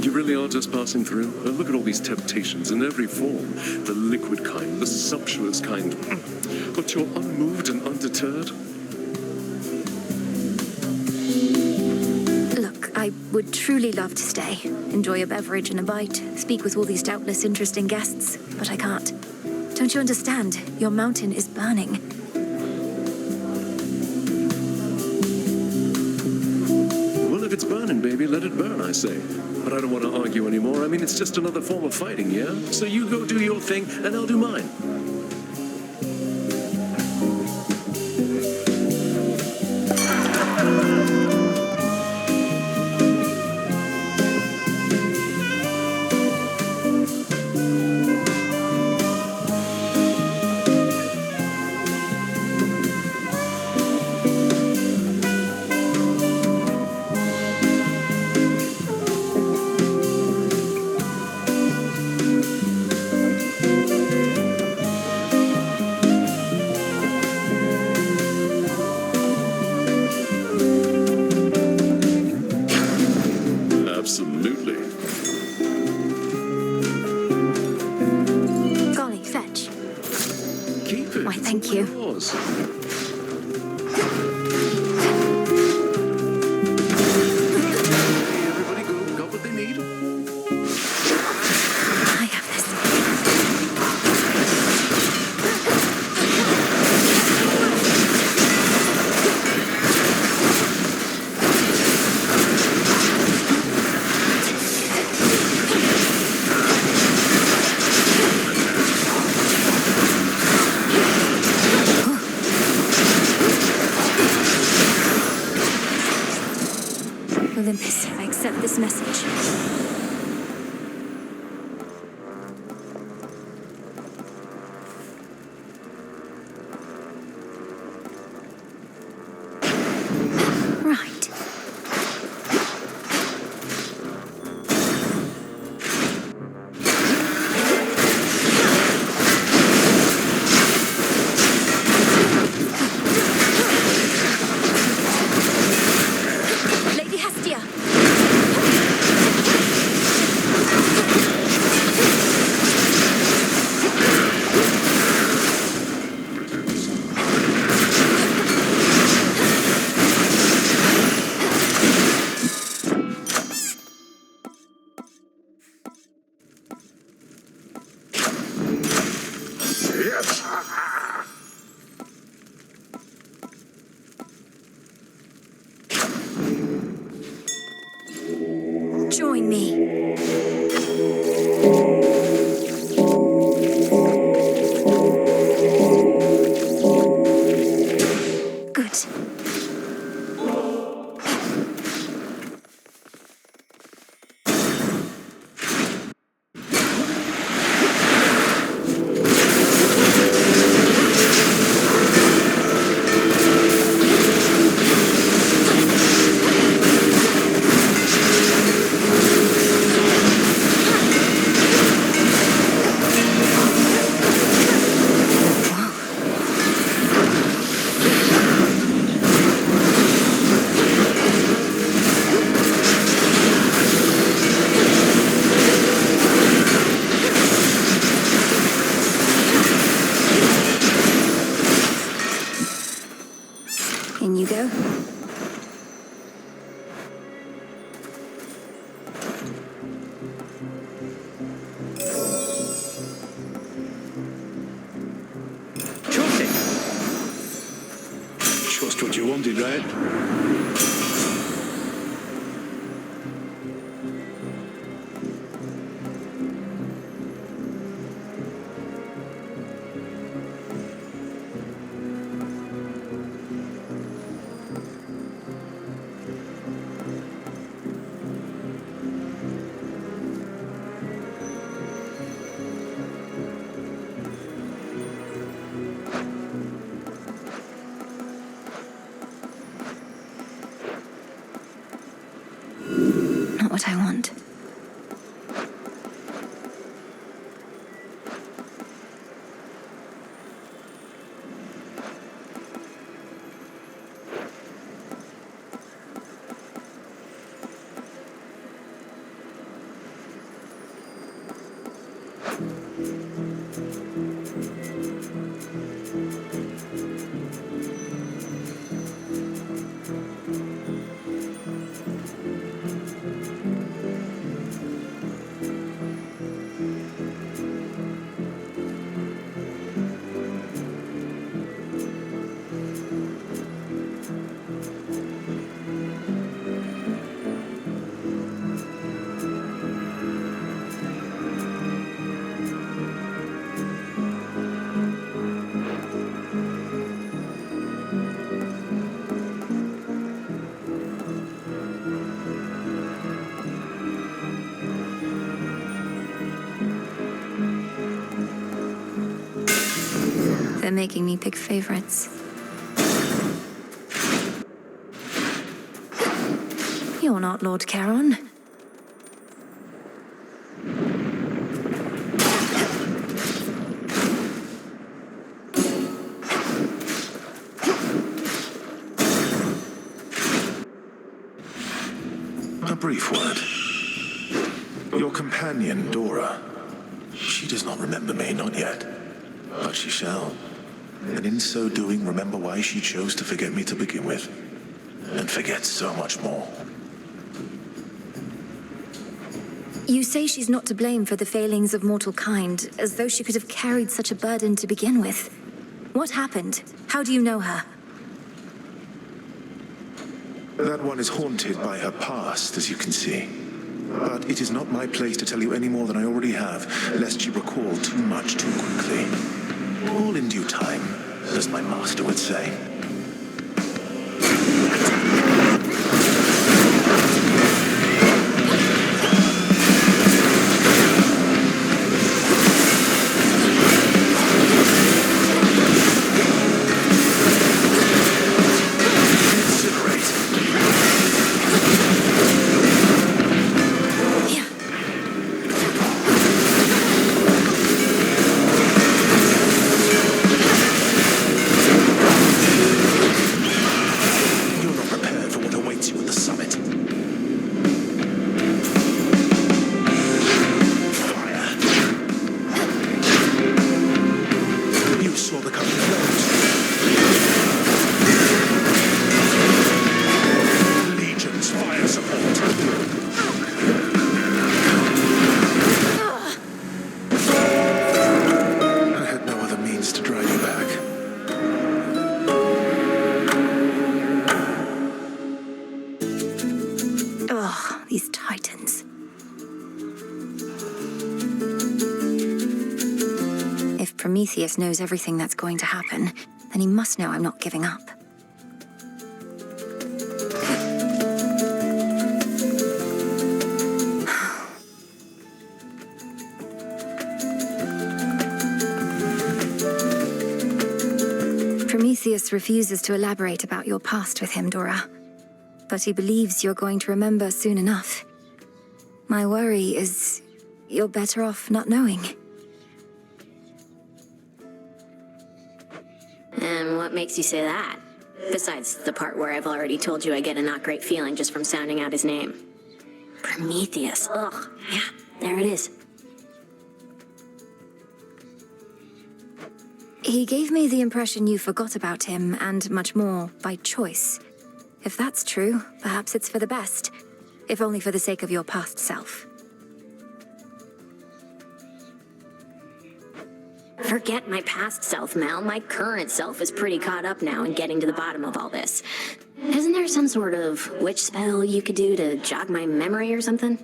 You really are just passing through? Look at all these temptations in every form. The liquid kind, the sumptuous kind. But you're unmoved and undeterred? Look, I would truly love to stay. Enjoy a beverage and a bite. Speak with all these doubtless interesting guests. But I can't. Don't you understand? Your mountain is burning. Well, if it's burning, baby, let it burn, I say. But I don't want to argue anymore. I mean, it's just another form of fighting, yeah? So you go do your thing, and I'll do mine. Absolutely. Golly, fetch. Keep it. Why, thank you. Yours. Everybody go. Got what they need? I have this. Olympus, I accept this message. Right. Lady Hestia! Yes. Join me. Good. In you go. Sure thing. Just what you wanted, right? what I want. They're making me pick favorites. You're not Lord Charon. A brief word. Your companion, Dora. She does not remember me, not yet. But she shall. And in so doing, remember why she chose to forget me to begin with. And forget so much more. You say she's not to blame for the failings of mortal kind, as though she could have carried such a burden to begin with. What happened? How do you know her? That one is haunted by her past, as you can see. But it is not my place to tell you any more than I already have, lest you recall too much too quickly. All in due time, as my master would say. Prometheus knows everything that's going to happen, then he must know I'm not giving up. Prometheus refuses to elaborate about your past with him, Dora. But he believes you're going to remember soon enough. My worry is you're better off not knowing. And what makes you say that? Besides the part where I've already told you I get a not great feeling just from sounding out his name. Prometheus, ugh, yeah, there it is. He gave me the impression you forgot about him, and much more, by choice. If that's true, perhaps it's for the best. If only for the sake of your past self. Forget my past self, Mel. My current self is pretty caught up now in getting to the bottom of all this. Isn't there some sort of witch spell you could do to jog my memory or something?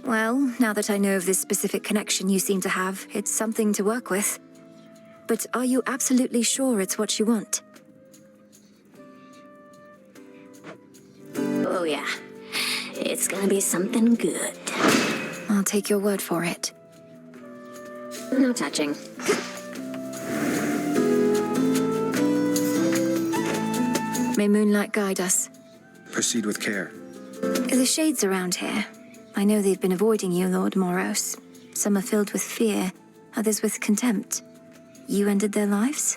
Well, now that I know of this specific connection you seem to have, it's something to work with. But are you absolutely sure it's what you want? Oh yeah. It's gonna be something good. I'll take your word for it. No touching. May moonlight guide us. Proceed with care. The shades around here. I know they've been avoiding you, Lord Moros. Some are filled with fear, others with contempt. You ended their lives?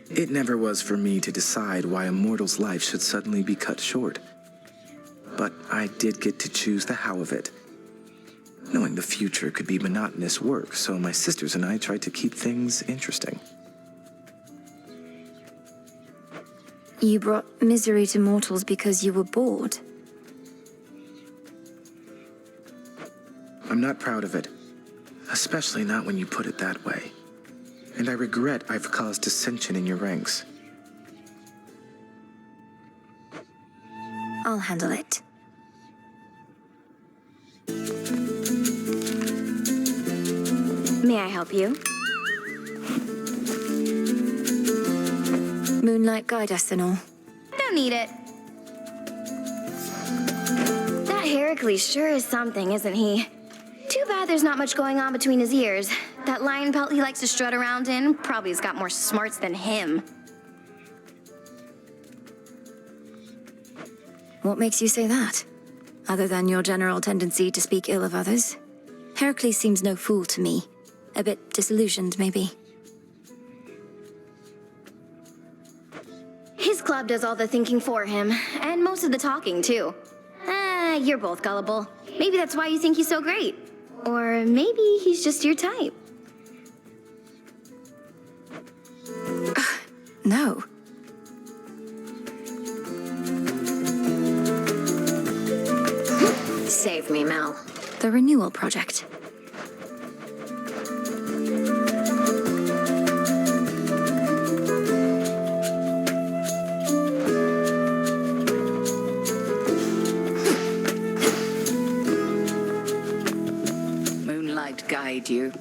It never was for me to decide why a mortal's life should suddenly be cut short. But I did get to choose the how of it. Knowing the future could be monotonous work, so my sisters and I tried to keep things interesting. You brought misery to mortals because you were bored. I'm not proud of it, especially not when you put it that way. And I regret I've caused dissension in your ranks. I'll handle it. May I help you? Moonlight guide us and all. Don't need it. That Heracles sure is something, isn't he? Too bad there's not much going on between his ears. That lion pelt he likes to strut around in probably has got more smarts than him. What makes you say that? Other than your general tendency to speak ill of others? Heracles seems no fool to me. A bit disillusioned, maybe. His club does all the thinking for him, and most of the talking, too. You're both gullible. Maybe that's why you think he's so great. Or maybe he's just your type. No. Save me, Mel. The Renewal Project. Moonlight guide you.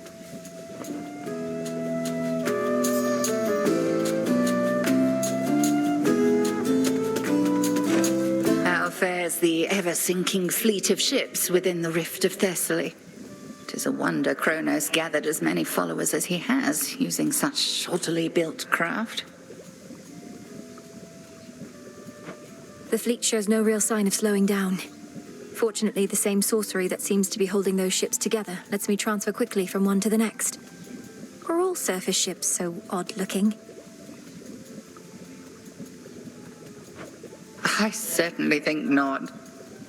How fares the ever-sinking fleet of ships within the Rift of Thessaly? 'Tis a wonder Kronos gathered as many followers as he has, using such shoddily built craft. The fleet shows no real sign of slowing down. Fortunately, the same sorcery that seems to be holding those ships together lets me transfer quickly from one to the next. Are all surface ships so odd-looking? I certainly think not.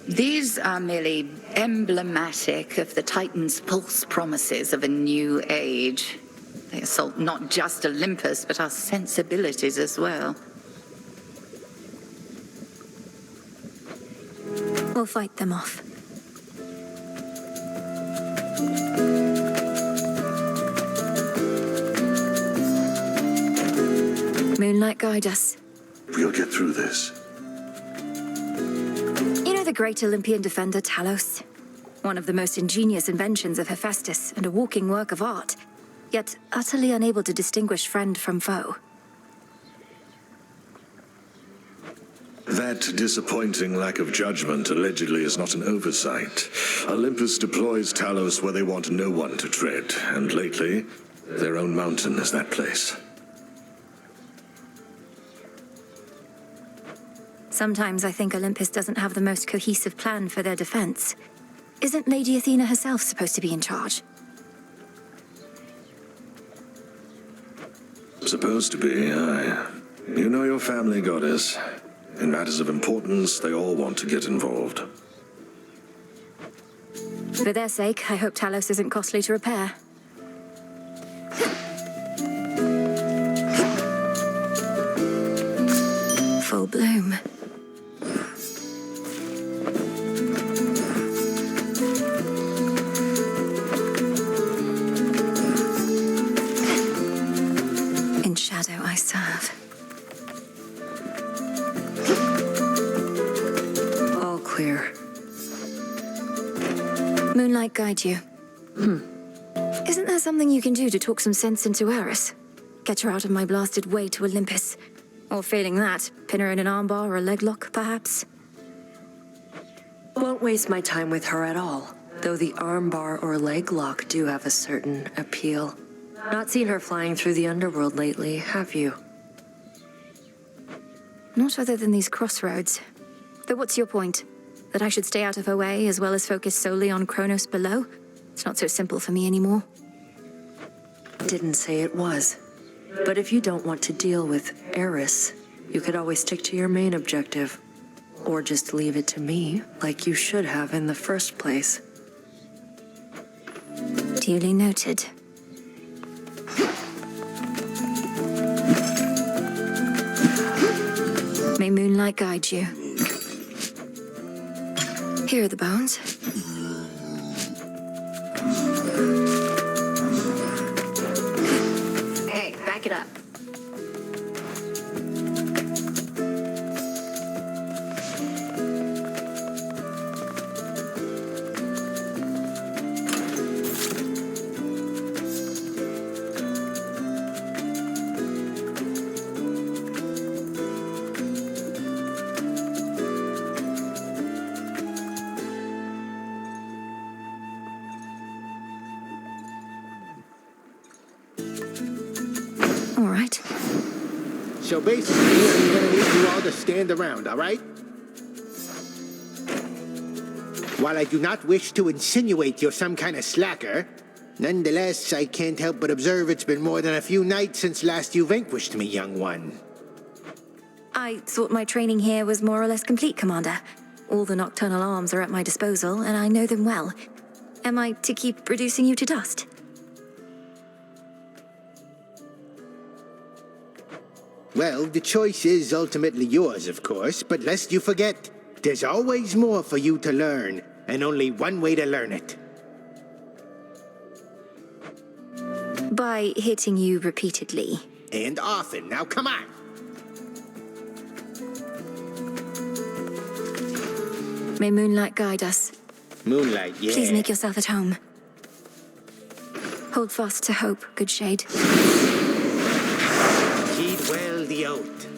These are merely emblematic of the Titan's false promises of a new age. They assault not just Olympus, but our sensibilities as well. We'll fight them off. Moonlight guide us. We'll get through this. You know the great Olympian defender Talos? One of the most ingenious inventions of Hephaestus and a walking work of art, yet utterly unable to distinguish friend from foe. That disappointing lack of judgment allegedly is not an oversight. Olympus deploys Talos where they want no one to tread, and lately, their own mountain is that place. Sometimes I think Olympus doesn't have the most cohesive plan for their defense. Isn't Lady Athena herself supposed to be in charge? Supposed to be, aye. You know your family, goddess. In matters of importance, they all want to get involved. For their sake, I hope Talos isn't costly to repair. Full bloom. In shadow I serve. All clear. Moonlight guide you. Isn't there something you can do to talk some sense into Eris? Get her out of my blasted way to Olympus. Or failing that, pin her in an armbar or a leg lock, perhaps? Won't waste my time with her at all, though the armbar or leg lock do have a certain appeal. Not seen her flying through the underworld lately, have you? Not other than these crossroads. Though what's your point? That I should stay out of her way as well as focus solely on Kronos below? It's not so simple for me anymore. Didn't say it was. But if you don't want to deal with Eris, you could always stick to your main objective. Or just leave it to me, like you should have in the first place. Duly noted. May moonlight guide you. Here are the bones. Hey, back it up. All right. So basically, I'm gonna need you all to stand around, all right? While I do not wish to insinuate you're some kind of slacker, nonetheless, I can't help but observe it's been more than a few nights since last you vanquished me, young one. I thought my training here was more or less complete, Commander. All the nocturnal arms are at my disposal, and I know them well. Am I to keep reducing you to dust? Well, the choice is ultimately yours, of course, but lest you forget, there's always more for you to learn, and only one way to learn it. By hitting you repeatedly. And often. Now, come on! May moonlight guide us. Moonlight, yeah. Please make yourself at home. Hold fast to hope, good shade. Heed well the oath.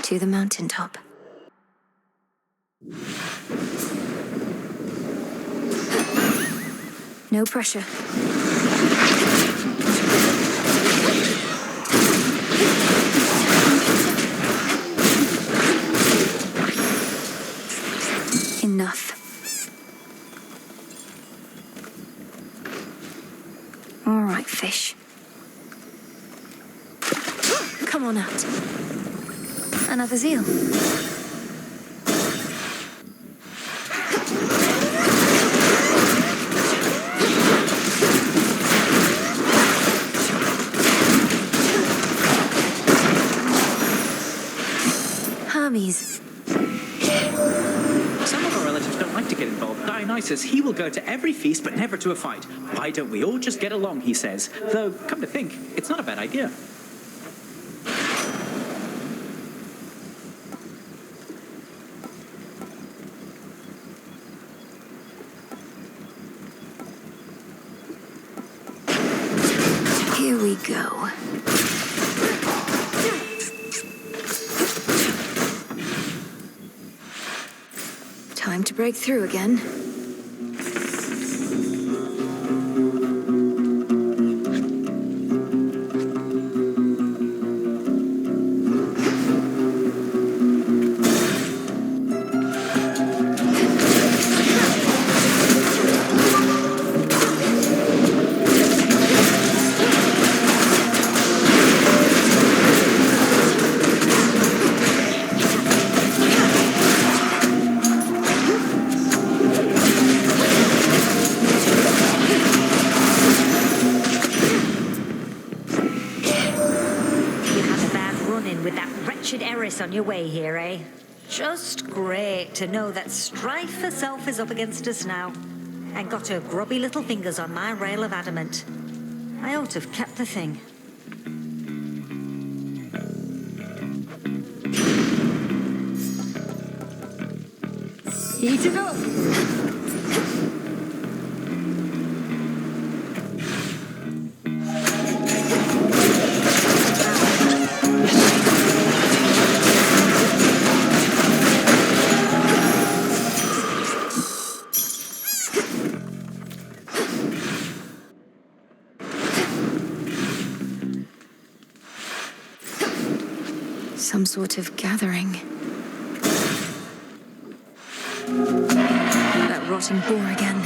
To the mountaintop. No pressure. Enough. All right, fish. Come on out. Another seal. Hermes. Some of our relatives don't like to get involved. Dionysus, he will go to every feast but never to a fight. Why don't we all just get along, he says. Though, come to think, it's not a bad idea. Here we go. Time to break through again. On your way here, eh? Just great to know that strife herself is up against us now, and got her grubby little fingers on my rail of adamant. I ought to have kept the thing. Eat it up! Some sort of gathering. That rotting boar again.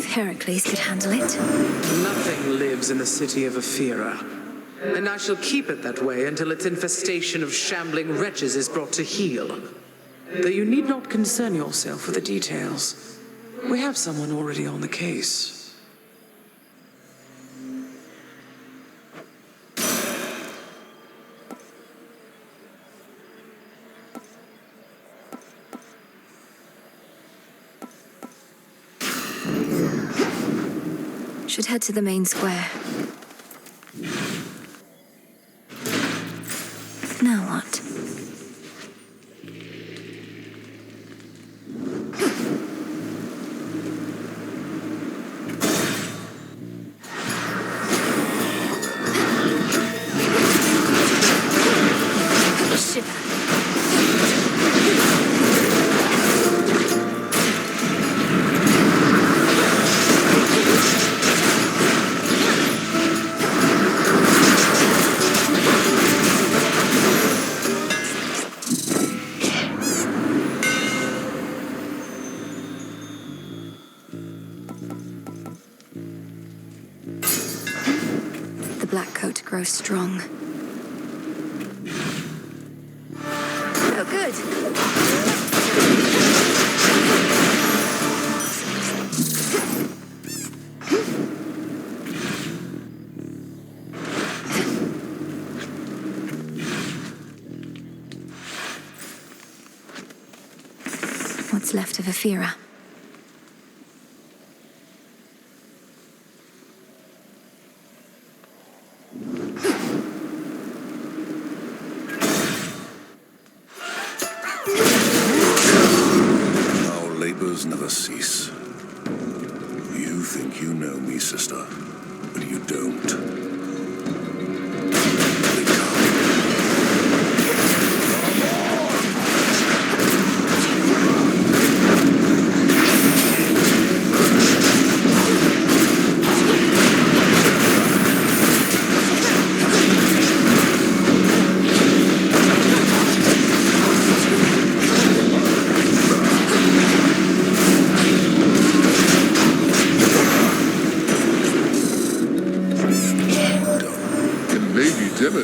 Heracles could handle it. Nothing lives in the city of Ephyra, and I shall keep it that way until its infestation of shambling wretches is brought to heel. Though you need not concern yourself with the details. We have someone already on the case. Should head to the main square. Now what? Grow strong. Oh, good. What's left of Ephyra? Never cease. You think you know me, sister, but you don't.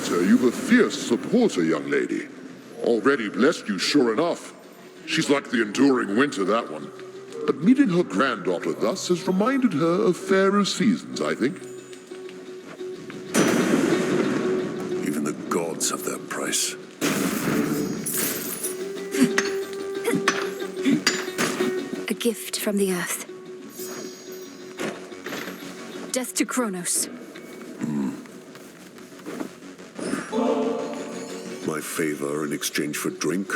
You've a fierce supporter, young lady. Already blessed you, sure enough. She's like the enduring winter, that one. But meeting her granddaughter thus has reminded her of fairer seasons, I think. Even the gods have their price. A gift from the earth. Death to Kronos. My favor in exchange for drink?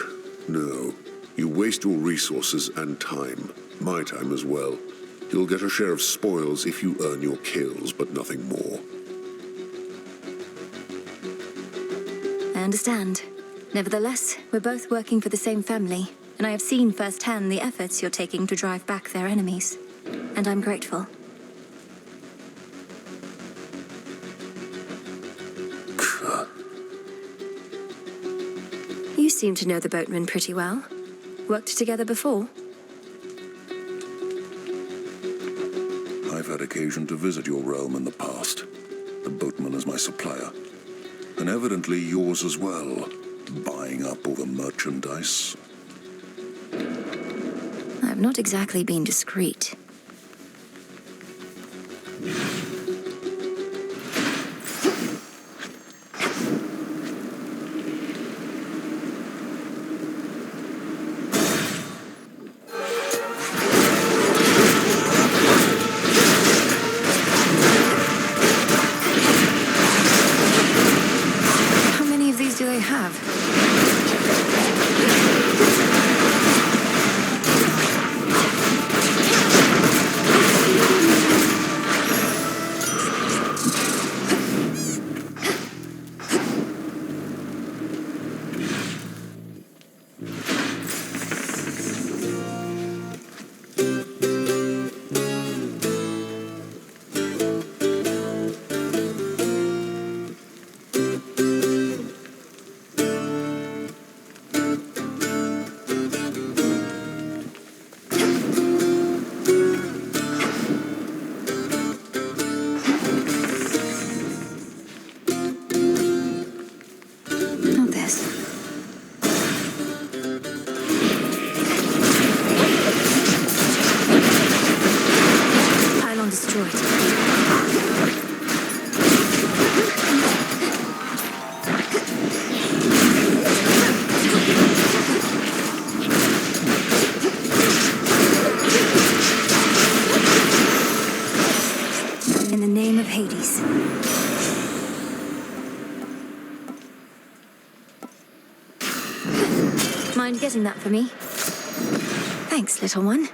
No. You waste your resources and time. My time as well. You'll get a share of spoils if you earn your kills, but nothing more. I understand. Nevertheless, we're both working for the same family, and I have seen firsthand the efforts you're taking to drive back their enemies. And I'm grateful. seem to know the boatman pretty well. Worked together before? I've had occasion to visit your realm in the past. The boatman is my supplier. And evidently yours as well. Buying up all the merchandise. I've not exactly been discreet. How many of these do they have? Not this. Pylon destroyed. In the name of Hades. Mind getting that for me? Thanks, little one.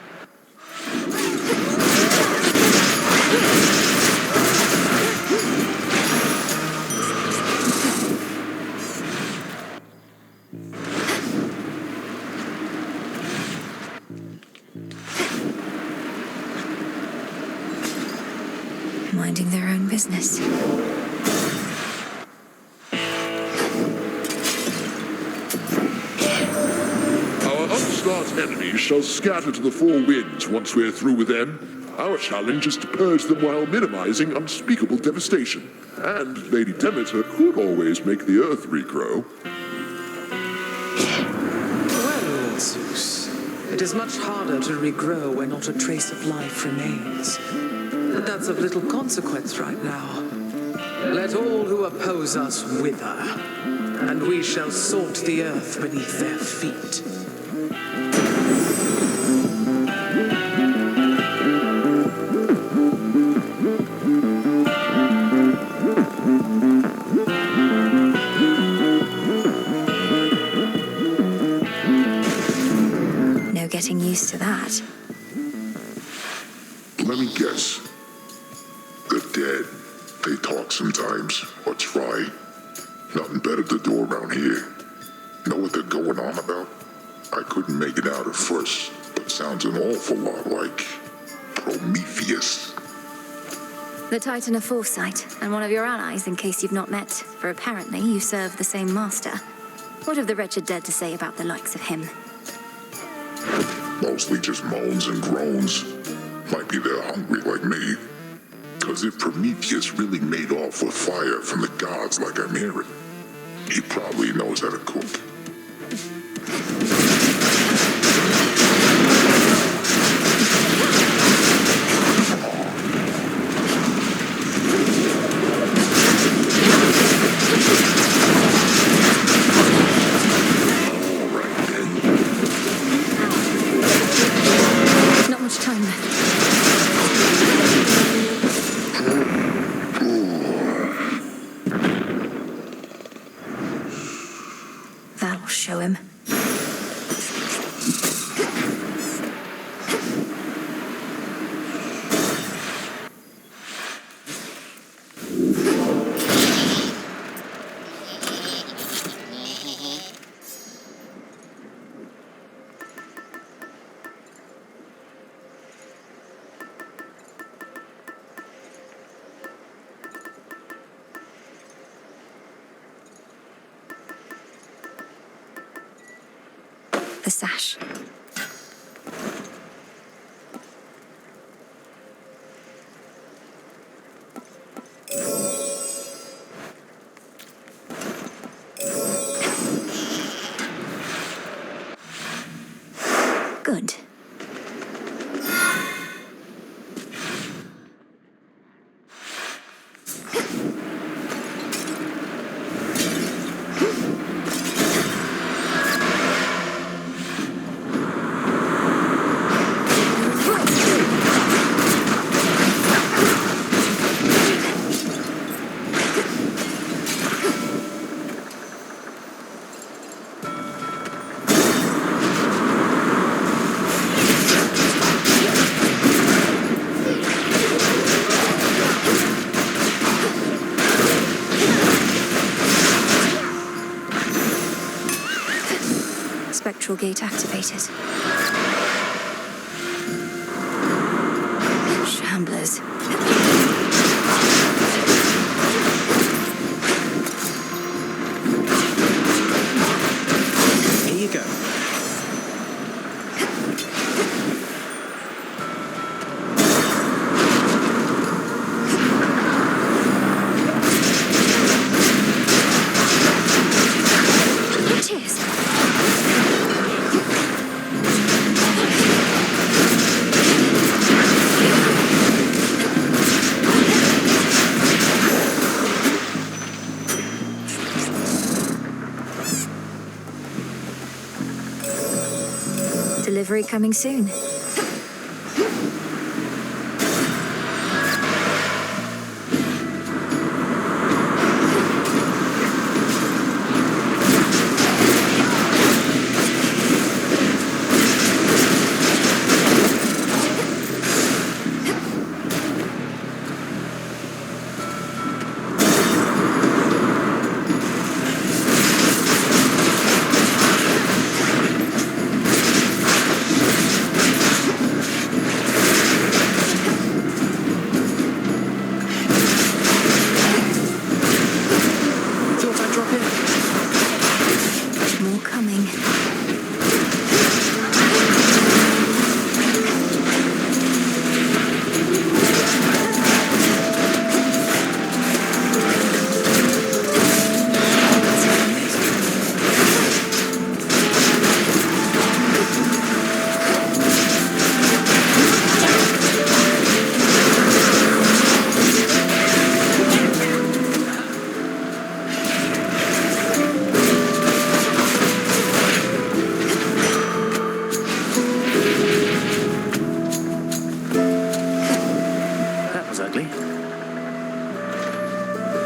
Minding their own business. Our upstart enemies shall scatter to the four winds once we're through with them. Our challenge is to purge them while minimizing unspeakable devastation. And Lady Demeter could always make the earth regrow. Well, Zeus, it is much harder to regrow where not a trace of life remains. But that's of little consequence right now. Let all who oppose us wither, and we shall salt the earth beneath their feet. No getting used to that. Let me guess. The dead. They talk sometimes, or try. Nothing better to do around here. Know what they're going on about? I couldn't make it out at first, but sounds an awful lot like Prometheus. The Titan of Foresight, and one of your allies in case you've not met, for apparently you serve the same master. What have the wretched dead to say about the likes of him? Mostly just moans and groans. Might be they're hungry like me. Because if Prometheus really made off with fire from the gods like I'm hearing, he probably knows how to cook. Not much time left. That'll show him. the sash. Good. Spectral gate activated. Shamblers. Here you go. Delivery coming soon.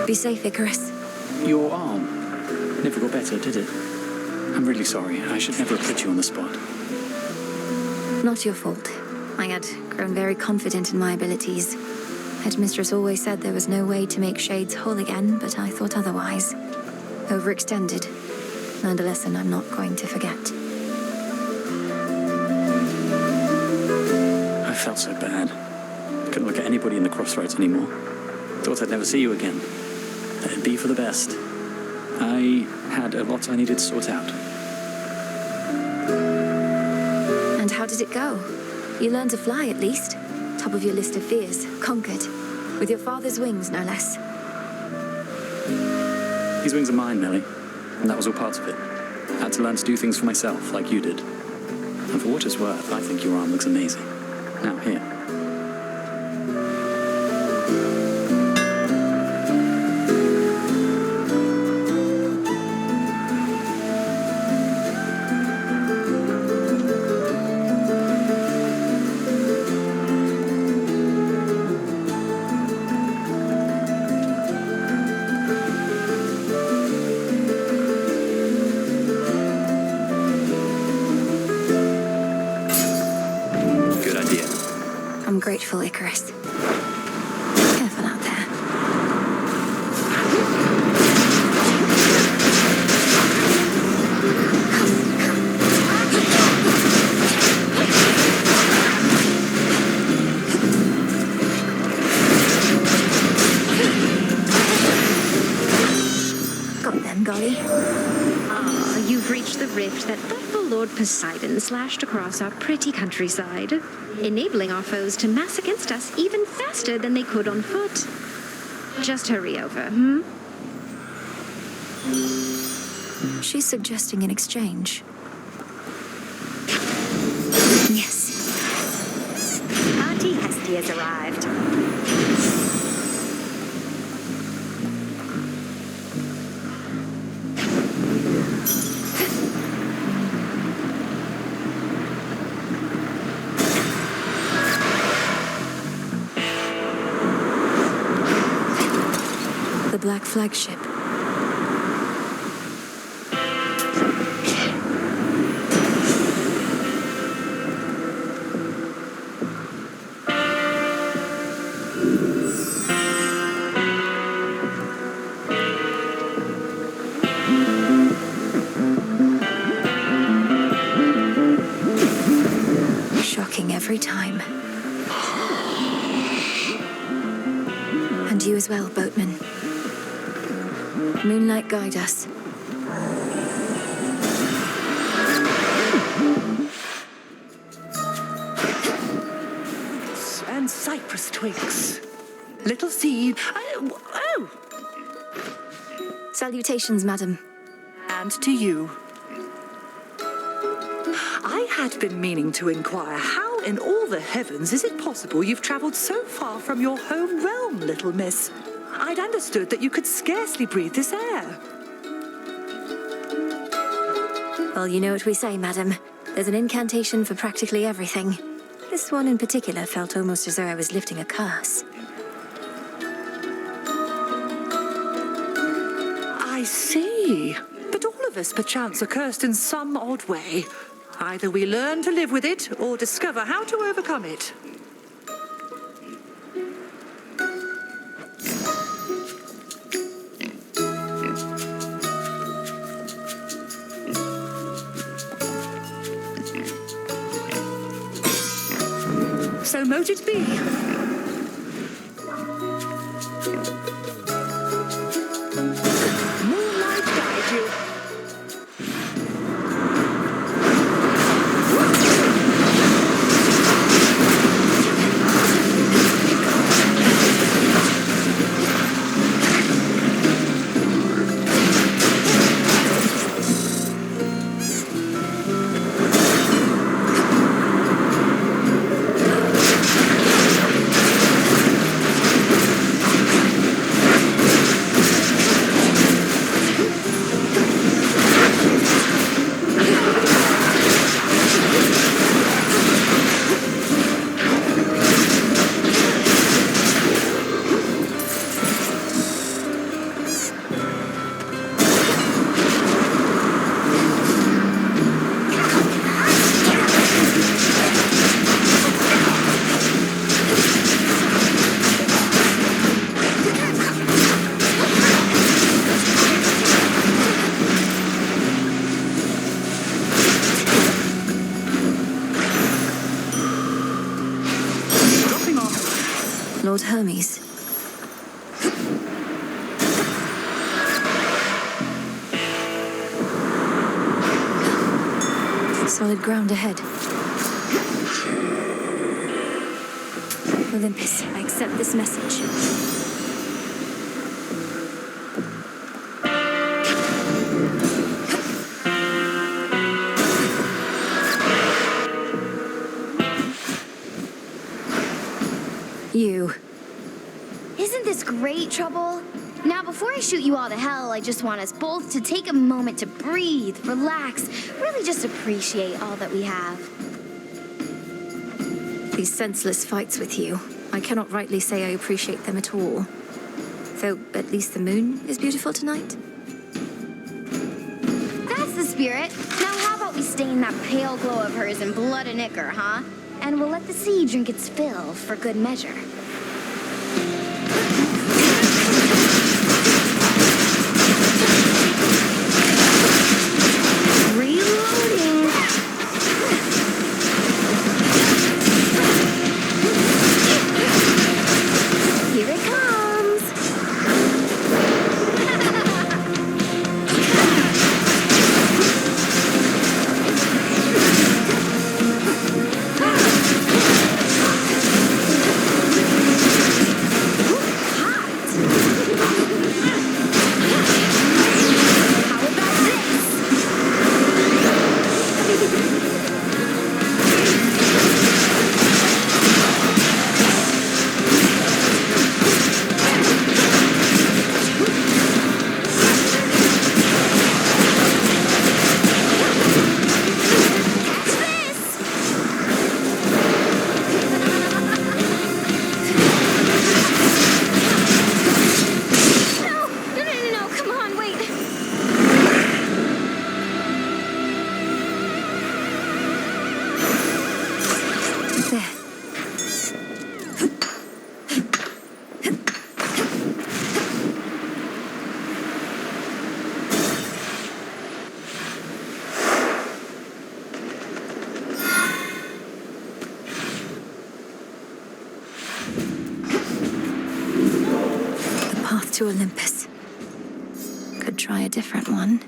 Be safe, Icarus. Your arm never got better, did it? I'm really sorry. I should never have put you on the spot. Not your fault. I had grown very confident in my abilities. Headmistress always said there was no way to make shades whole again, but I thought otherwise. Overextended. Learned a lesson I'm not going to forget. I felt so bad. Couldn't look at anybody in the crossroads anymore. Thought I'd never see you again. It'd be for the best. I had a lot I needed to sort out. And how did it go? You learned to fly, at least. Top of your list of fears. Conquered. With your father's wings, no less. These wings are mine, Nellie. And that was all part of it. I had to learn to do things for myself, like you did. And for what it's worth, I think your arm looks amazing. Now, here. I'm grateful, Icarus. Careful out there. Got them, Golly. Ah, you've reached the rift that thoughtful Lord of Poseidon slashed across our pretty countryside, enabling our foes to mass against us even faster than they could on foot. Just hurry over, She's suggesting an exchange. Yes. Auntie Hesty has arrived. The Black Flagship. Shocking every time. And you as well, boatman. Moonlight, guide us. And cypress twigs. Little seed. Oh! Salutations, madam. And to you. I had been meaning to inquire, how in all the heavens is it possible you've travelled so far from your home realm, little miss? I'd understood that you could scarcely breathe this air. Well, you know what we say, madam. There's an incantation for practically everything. This one in particular felt almost as though I was lifting a curse. I see. But all of us, perchance, are cursed in some odd way. Either we learn to live with it, or discover how to overcome it. So mote it be. Moonlight guide you. Lord Hermes. Solid ground ahead. Olympus, I accept this message. You. Isn't this great, Trouble? Now, before I shoot you all to hell, I just want us both to take a moment to breathe, relax, really just appreciate all that we have. These senseless fights with you, I cannot rightly say I appreciate them at all. Though, at least the moon is beautiful tonight. That's the spirit. Now, how about we stain that pale glow of hers in blood and ichor, huh? And we'll let the sea drink its fill for good measure. Reloading. Here it comes. to Olympus. Could try a different one.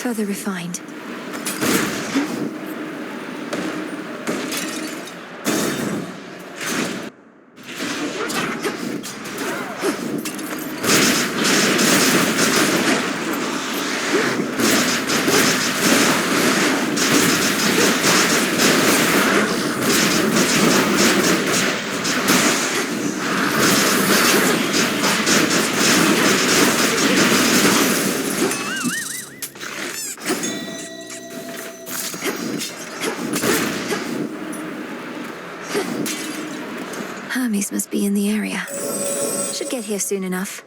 Further refined. Must be in the area. Should get here soon enough.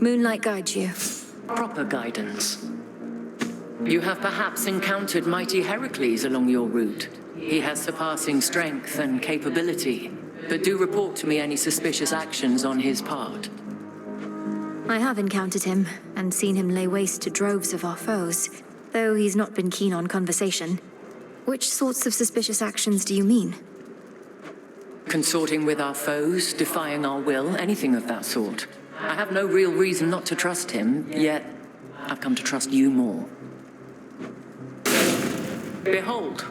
Moonlight guides you. Proper guidance. You have perhaps encountered mighty Heracles along your route. He has surpassing strength and capability, but do report to me any suspicious actions on his part. I have encountered him, and seen him lay waste to droves of our foes, though he's not been keen on conversation. Which sorts of suspicious actions do you mean? Consorting with our foes, defying our will, anything of that sort. I have no real reason not to trust him, yet I've come to trust you more. Behold.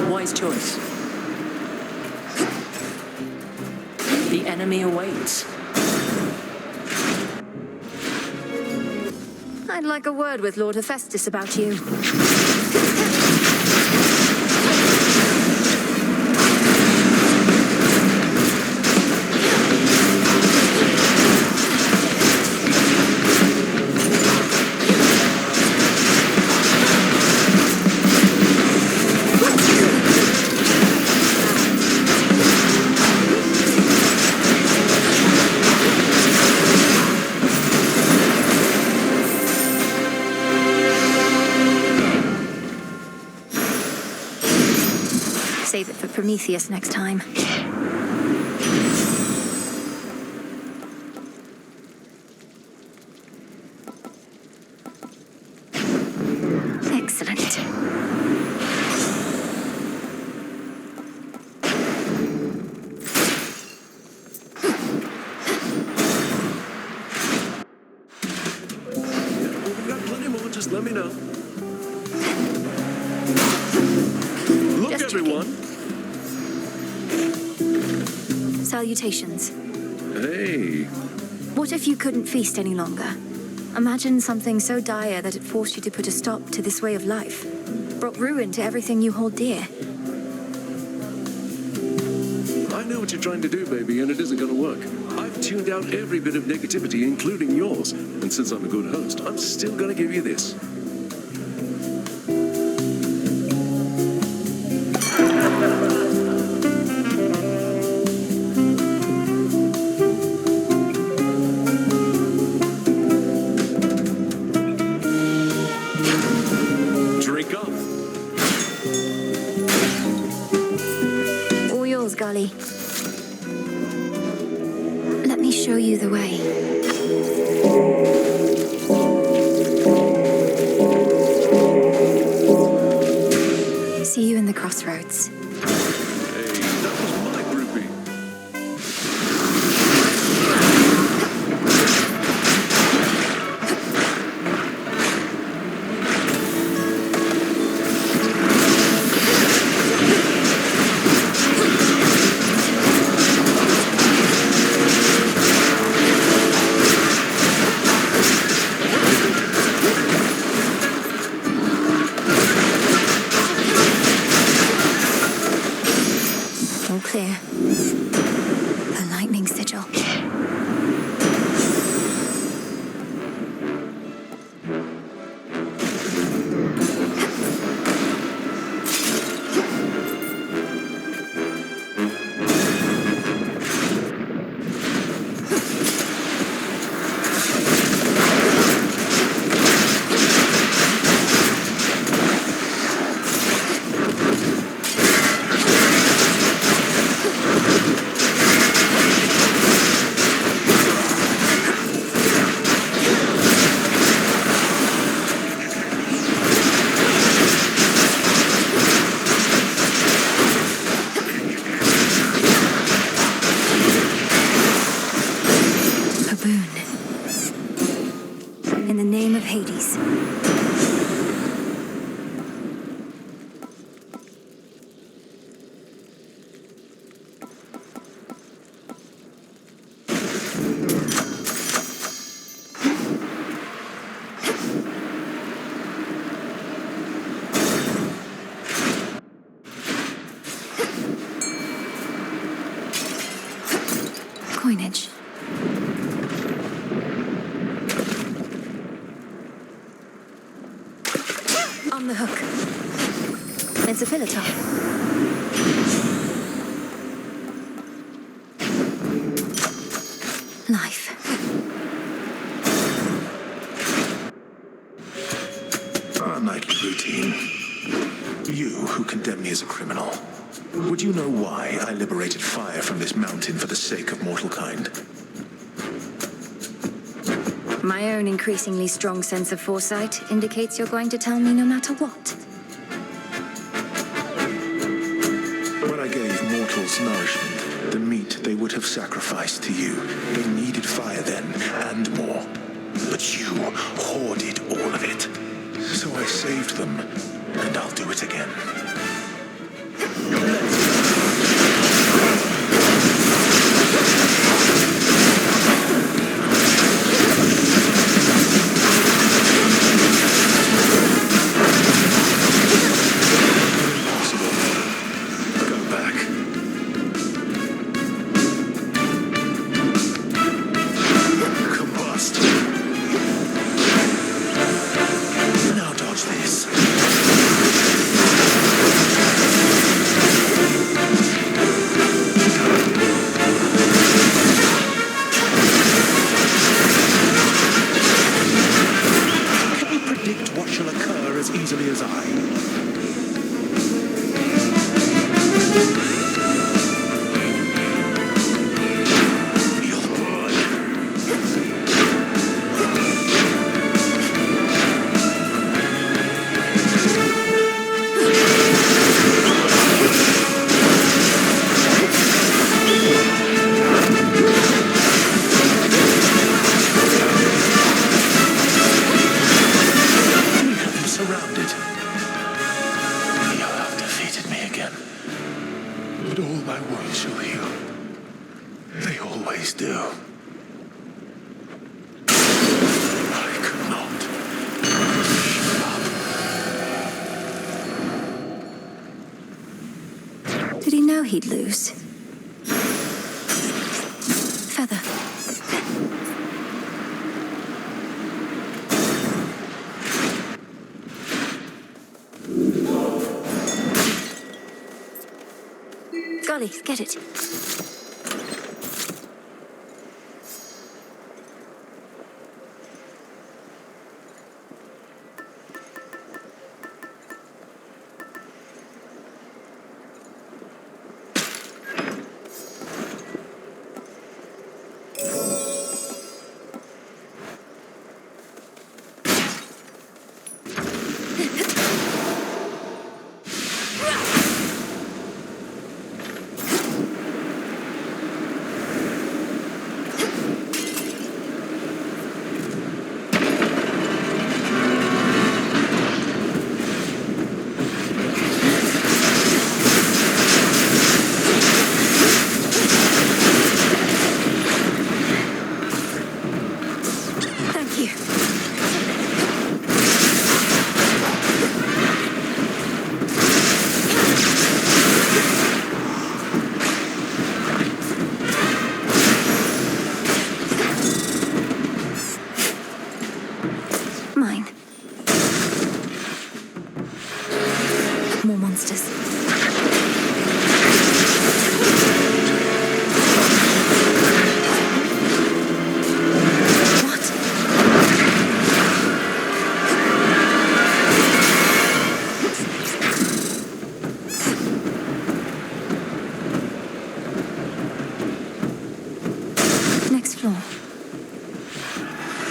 Wise choice. The enemy awaits. I'd like a word with Lord Hephaestus about you. Prometheus next time. Excellent. We've got plenty more, just let me know. Look, Just everyone! Salutations. Hey. What if you couldn't feast any longer? Imagine something so dire that it forced you to put a stop to this way of life. Brought ruin to everything you hold dear. I know what you're trying to do, baby, and it isn't gonna work. I've tuned out every bit of negativity, including yours. And since I'm a good host, I'm still gonna give you this. Drink up. All yours, Gully. Let me show you the way. See you in the crossroads. Hey, that was my groupie. All clear. The lightning sigil. A boon. In the name of Hades. Coinage. On the hook. It's a philter. Life. Our nightly routine. You, who condemn me as a criminal. Would you know why I liberated fire from this mountain for the sake of mortal kind? My own increasingly strong sense of foresight indicates you're going to tell me no matter what. When I gave mortals nourishment, the meat they would have sacrificed to you, they needed fire then, and more. But you hoarded all of it. So I saved them, and I'll do it again. Now dodge this. he'd lose. Feather. Golly, get it.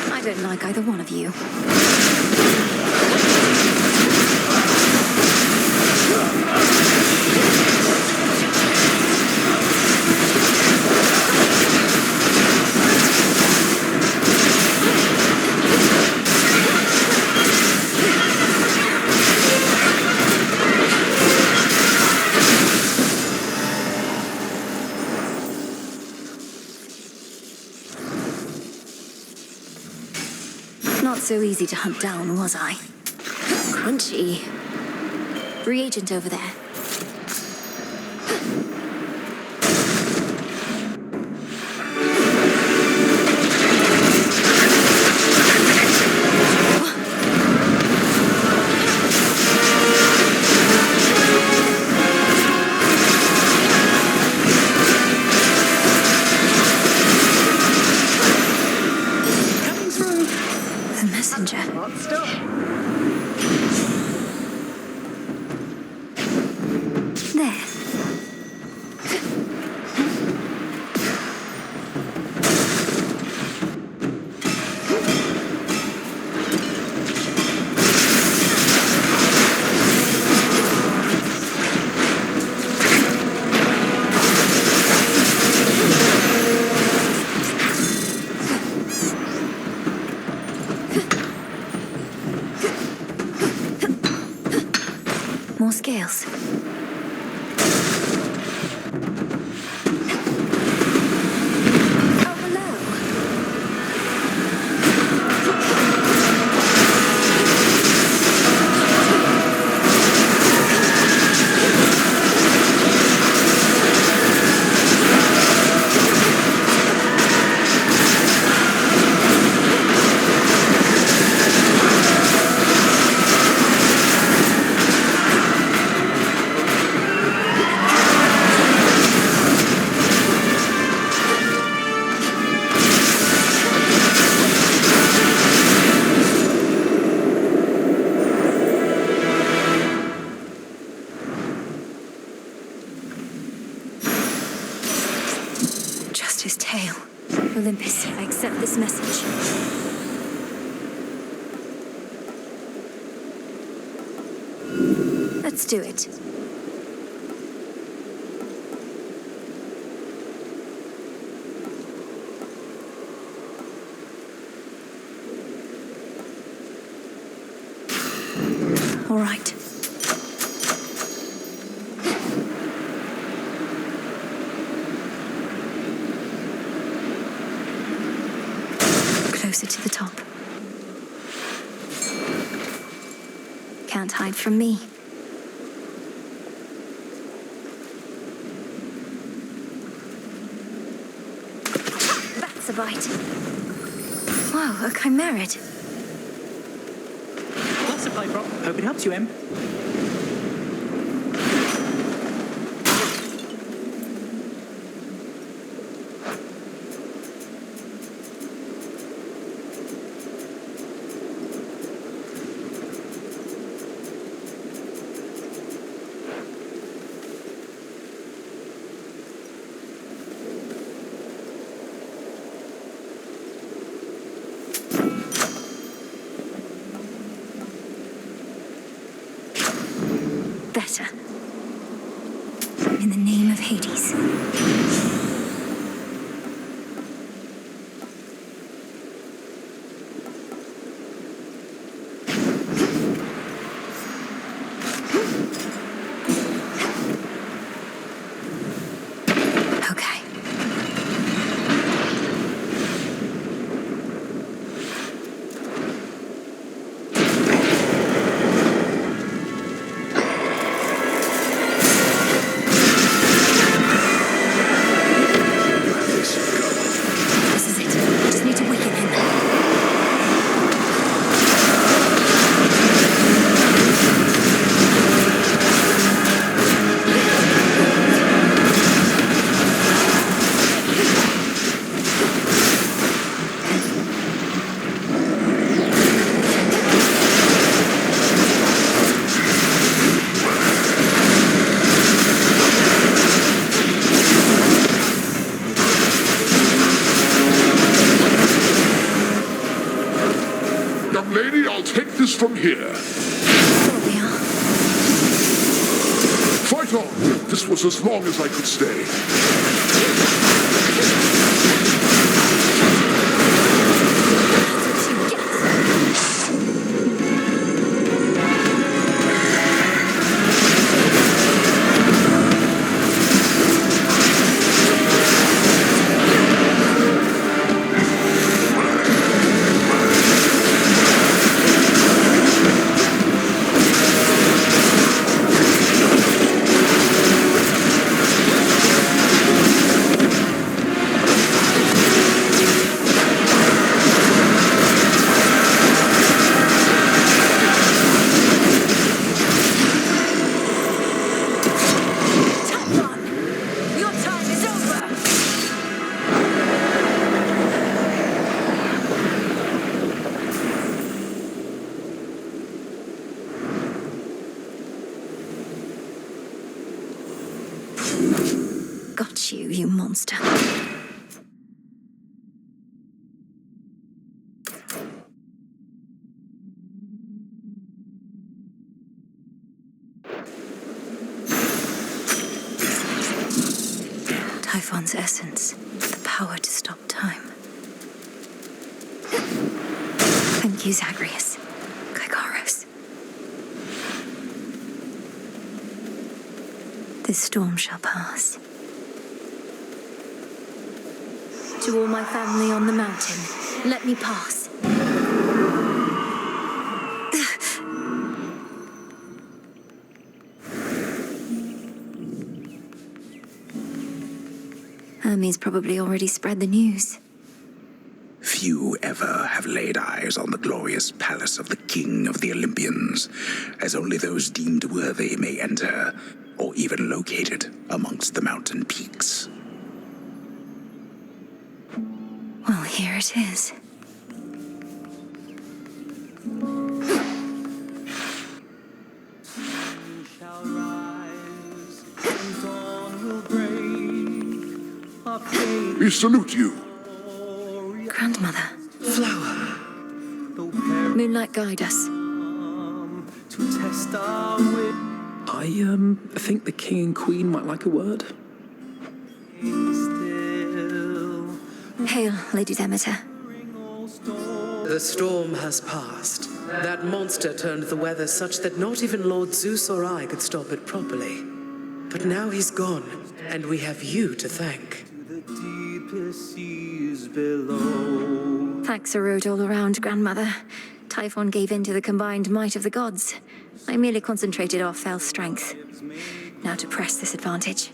I don't like either one of you. Not so easy to hunt down, was I? Crunchy. Reagent over there. More scales. His tail. Olympus, I accept this message. Let's do it. All right. Closer to the top. Can't hide from me. That's a bite. Wow, a chimerid. That's a pipe rock. Hope it helps you, Em. Better. In the name of Hades. Okay. From here. Fight on! This was as long as I could stay. Got you, you monster. Typhon's essence, the power to stop time. Thank you, Zagreus. Kykaros. This storm shall pass. To all my family on the mountain, let me pass. Hermes probably already spread the news. Few ever have laid eyes on the glorious palace of the king of the Olympians, as only those deemed worthy may enter, or even locate it amongst the mountain peaks. Well, here it is. We salute you. Grandmother. Flower. Moonlight, guide us. I think the king and queen might like a word. Hail, Lady Demeter. The storm has passed. That monster turned the weather such that not even Lord Zeus or I could stop it properly. But now he's gone, and we have you to thank. Thanks are owed all around, Grandmother. Typhon gave in to the combined might of the gods. I merely concentrated our fell strength. Now to press this advantage.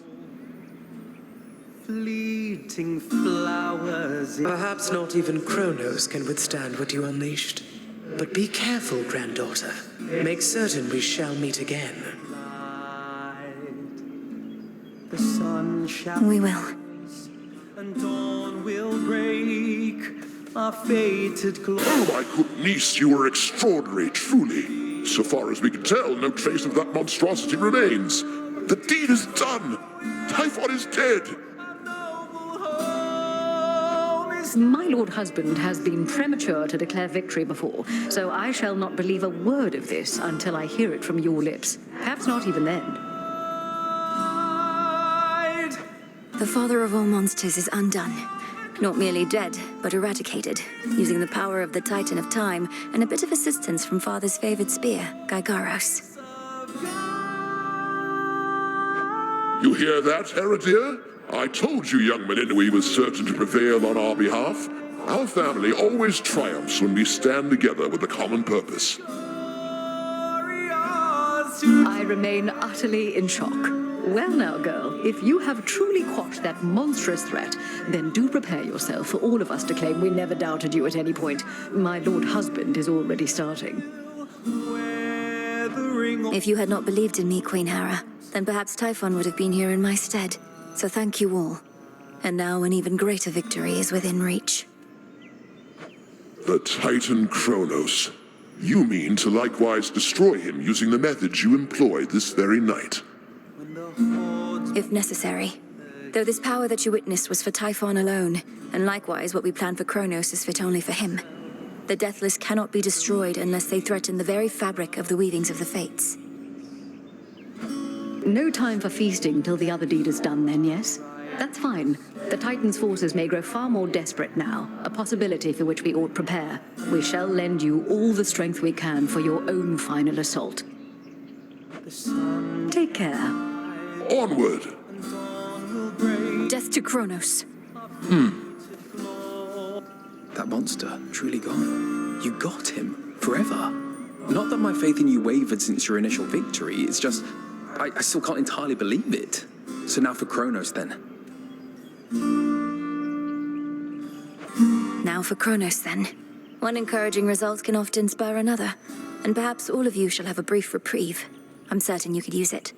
fleeting flowers. Perhaps not even Kronos can withstand what you unleashed. But be careful, granddaughter. Make certain we shall meet again. The sun shall We will. rise, and dawn will break. Our fated glory. Oh, my good niece, you are extraordinary, truly. So far as we can tell, no trace of that monstrosity remains. The deed is done. Typhon is dead. My lord husband has been premature to declare victory before, so I shall not believe a word of this until I hear it from your lips. Perhaps not even then. The father of all monsters is undone. Not merely dead, but eradicated, using the power of the Titan of Time and a bit of assistance from father's favored spear, Gygaros. You hear that, Heredia? I told you young Meninui was certain to prevail on our behalf. Our family always triumphs when we stand together with a common purpose. I remain utterly in shock. Well now, girl, if you have truly quashed that monstrous threat, then do prepare yourself for all of us to claim we never doubted you at any point. My lord husband is already starting. If you had not believed in me, Queen Hera, then perhaps Typhon would have been here in my stead. So thank you all. And now an even greater victory is within reach. The Titan Kronos. You mean to likewise destroy him using the methods you employed this very night? If necessary. Though this power that you witnessed was for Typhon alone, and likewise what we planned for Kronos is fit only for him. The Deathless cannot be destroyed unless they threaten the very fabric of the weavings of the Fates. No time for feasting till the other deed is done then, yes? That's fine. The Titan's forces may grow far more desperate now, a possibility for which we ought prepare. We shall lend you all the strength we can for your own final assault. Take care. Onward! Death to Kronos. That monster, truly gone. You got him, forever. Not that my faith in you wavered since your initial victory, it's just... I still can't entirely believe it. So now for Kronos, then. Now for Kronos, then. One encouraging result can often spur another, and perhaps all of you shall have a brief reprieve. I'm certain you could use it.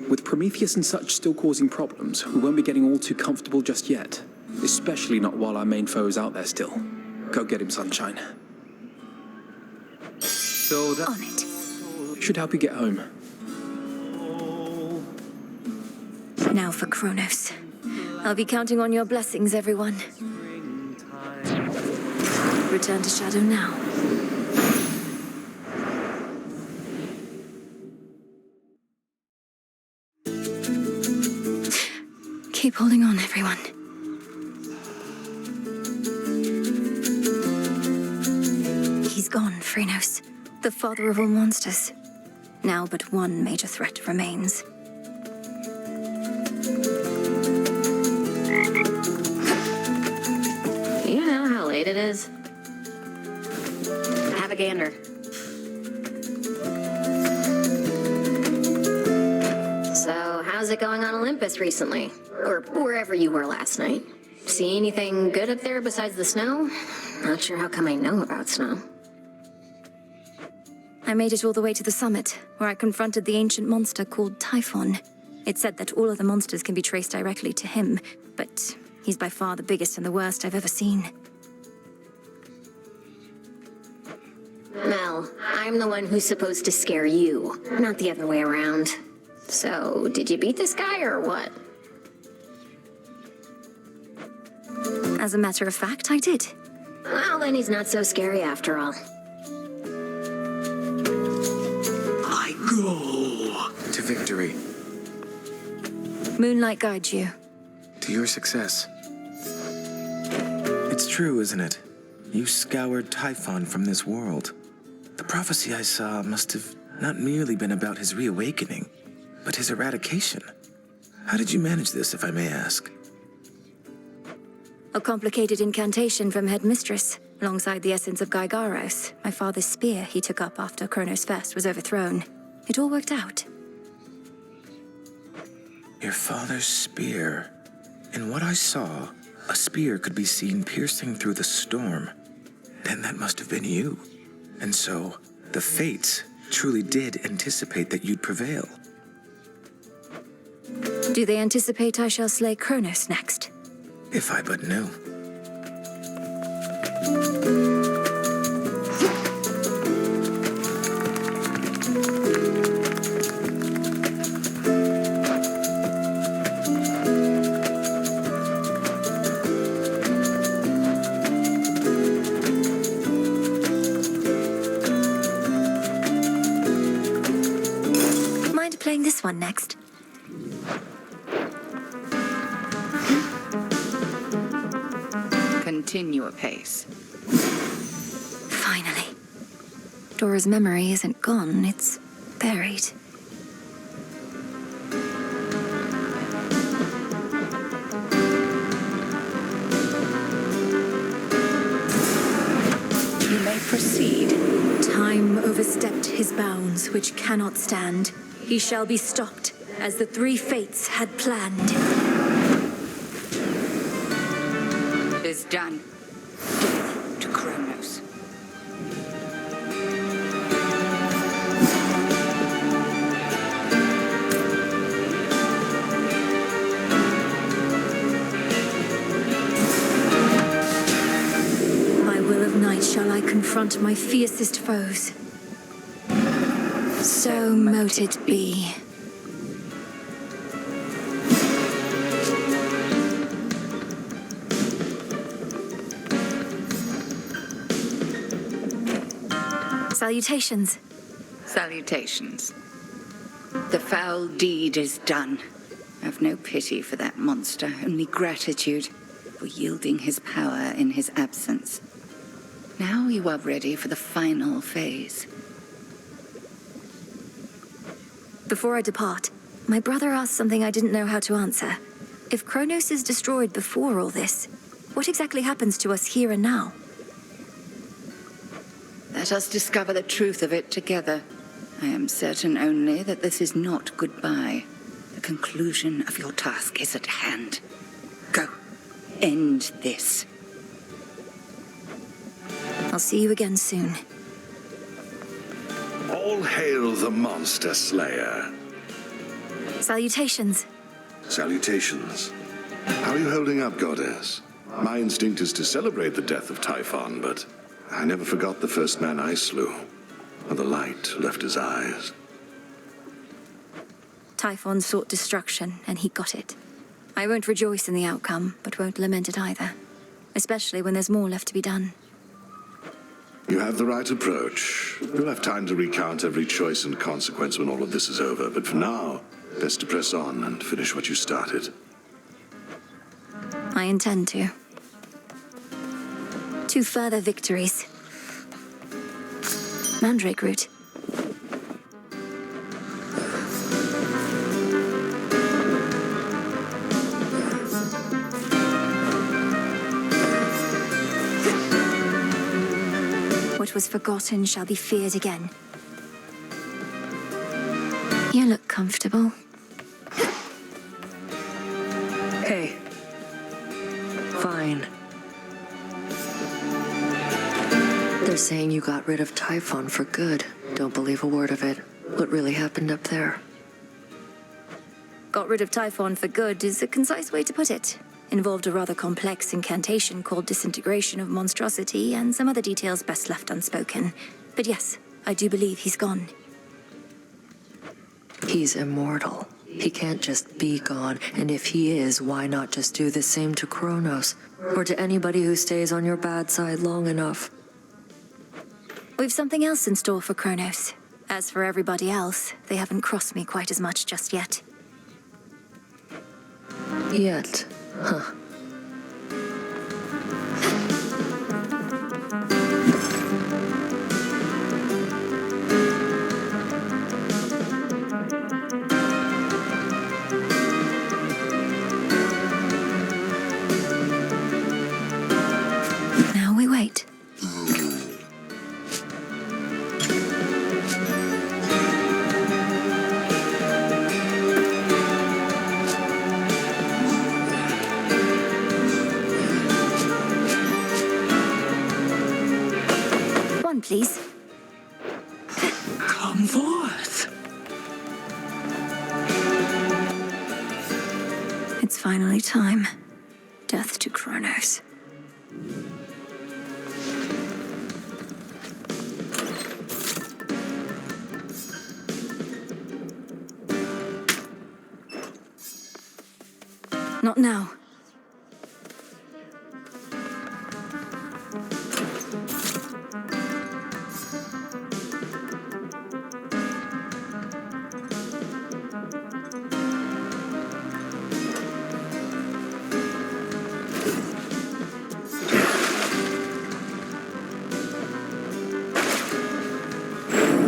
With Prometheus and such still causing problems, we won't be getting all too comfortable just yet. Especially not while our main foe is out there still. Go get him, Sunshine. So that... On it. Should help you get home. Now for Kronos. I'll be counting on your blessings, everyone. Return to Shadow now. Keep holding on, everyone. He's gone, Phrynos, the father of all monsters. Now but one major threat remains. You know how late it is? Have a gander. So, how's it going on Olympus recently? Or wherever you were last night? See anything good up there besides the snow? Not sure how come I know about snow. I made it all the way to the summit, where I confronted the ancient monster called Typhon. It said that all of the monsters can be traced directly to him, but he's by far the biggest and the worst I've ever seen. Mel, I'm the one who's supposed to scare you, not the other way around. So, did you beat this guy or what? As a matter of fact, I did. Well, then he's not so scary after all. I go to victory. Moonlight guides you. To your success. It's true, isn't it? You scoured Typhon from this world. The prophecy I saw must have not merely been about his reawakening, but his eradication. How did you manage this, if I may ask? A complicated incantation from Headmistress, alongside the essence of Gygaros, my father's spear he took up after Kronos First was overthrown. It all worked out. Your father's spear. In what I saw, a spear could be seen piercing through the storm. Then that must have been you. And so, the fates truly did anticipate that you'd prevail. Do they anticipate I shall slay Kronos next? If I but knew. Mind playing this one next? Continue apace. Finally. Dora's memory isn't gone, it's buried. You may proceed. Time overstepped his bounds, which cannot stand. He shall be stopped, as the three fates had planned. Is done. Death to Kronos. By will of night shall I confront my fiercest foes. So mote it be. Salutations. Salutations. The foul deed is done. Have no pity for that monster, only gratitude for yielding his power in his absence. Now you are ready for the final phase. Before I depart, my brother asked something I didn't know how to answer. If Kronos is destroyed before all this, what exactly happens to us here and now? Let us discover the truth of it together. I am certain only that this is not goodbye. The conclusion of your task is at hand. Go. End this. I'll see you again soon. All hail the monster slayer. Salutations. Salutations. How are you holding up, goddess? My instinct is to celebrate the death of Typhon, but I never forgot the first man I slew, when the light left his eyes. Typhon sought destruction, and he got it. I won't rejoice in the outcome, but won't lament it either. Especially when there's more left to be done. You have the right approach. You'll have time to recount every choice and consequence when all of this is over, but for now, best to press on and finish what you started. I intend to. 2 further victories. Mandrake root. What was forgotten shall be feared again. You look comfortable. Hey. Fine. They're saying you got rid of Typhon for good. Don't believe a word of it. What really happened up there? Got rid of Typhon for good is a concise way to put it. Involved a rather complex incantation called Disintegration of Monstrosity and some other details best left unspoken. But yes, I do believe he's gone. He's immortal. He can't just be gone, and if he is, why not just do the same to Kronos? Or to anybody who stays on your bad side long enough? We've something else in store for Kronos. As for everybody else, they haven't crossed me quite as much just yet. Yet, huh? Now we wait. please. Come forth. It's finally time. Death to Kronos. Not now.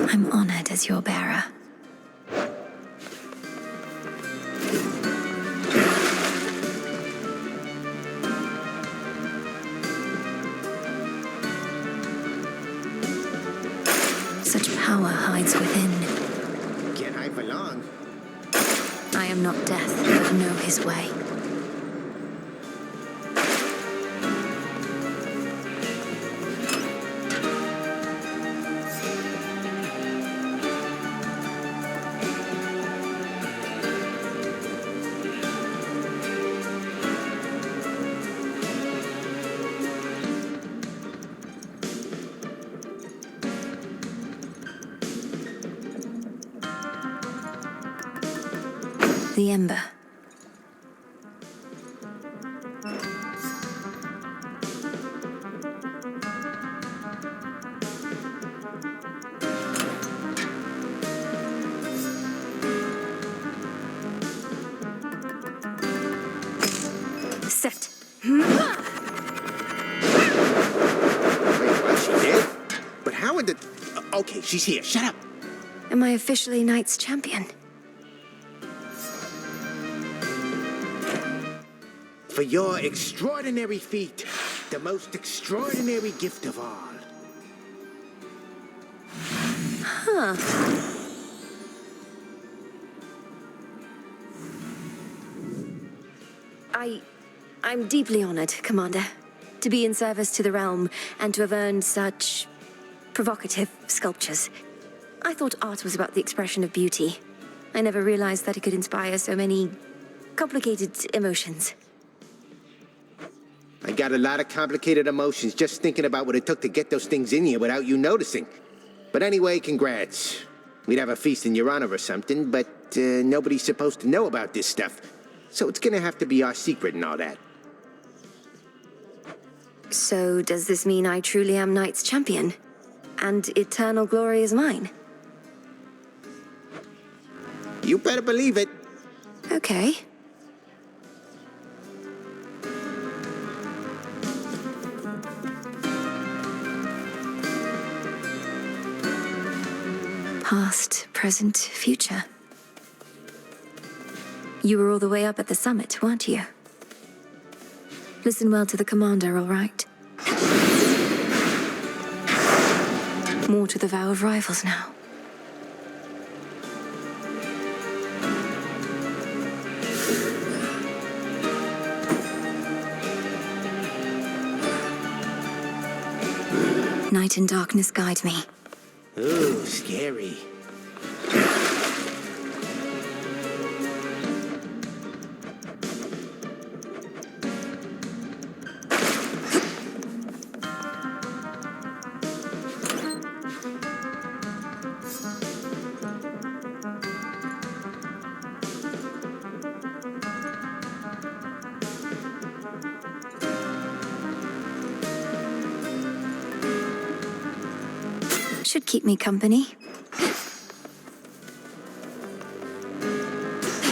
I'm honored as your bearer. Such power hides within. Can't hide for long. I am not death, but know his way. The Ember. Set. Wait, what? She did? But how would the... Okay, she's here. Shut up. Am I officially Knight's champion? For your extraordinary feat, the most extraordinary gift of all. Huh. I'm deeply honored, Commander, to be in service to the realm and to have earned such provocative sculptures. I thought art was about the expression of beauty. I never realized that it could inspire so many complicated emotions. I got a lot of complicated emotions just thinking about what it took to get those things in here without you noticing. But anyway, congrats. We'd have a feast in your honor or something, but nobody's supposed to know about this stuff. So it's gonna have to be our secret and all that. So does this mean I truly am Knight's champion? And eternal glory is mine? You better believe it. Okay. Past, present, future. You were all the way up at the summit, weren't you? Listen well to the commander, all right? More to the vow of rivals now. Night and darkness guide me. Ooh, scary. Should keep me company.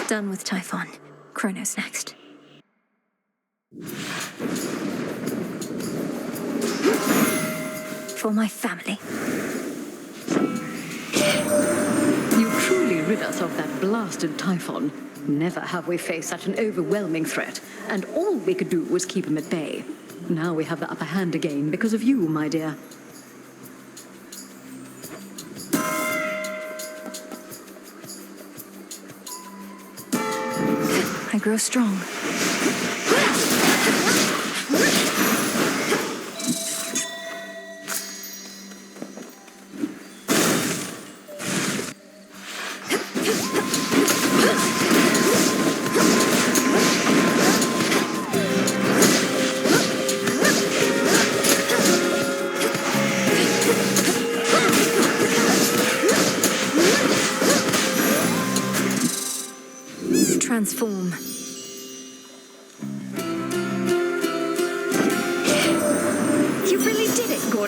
Done with Typhon. Kronos next. For my family. You truly rid us of that blasted Typhon. Never have we faced such an overwhelming threat, and all we could do was keep him at bay. Now we have the upper hand again because of you, my dear. I grow strong.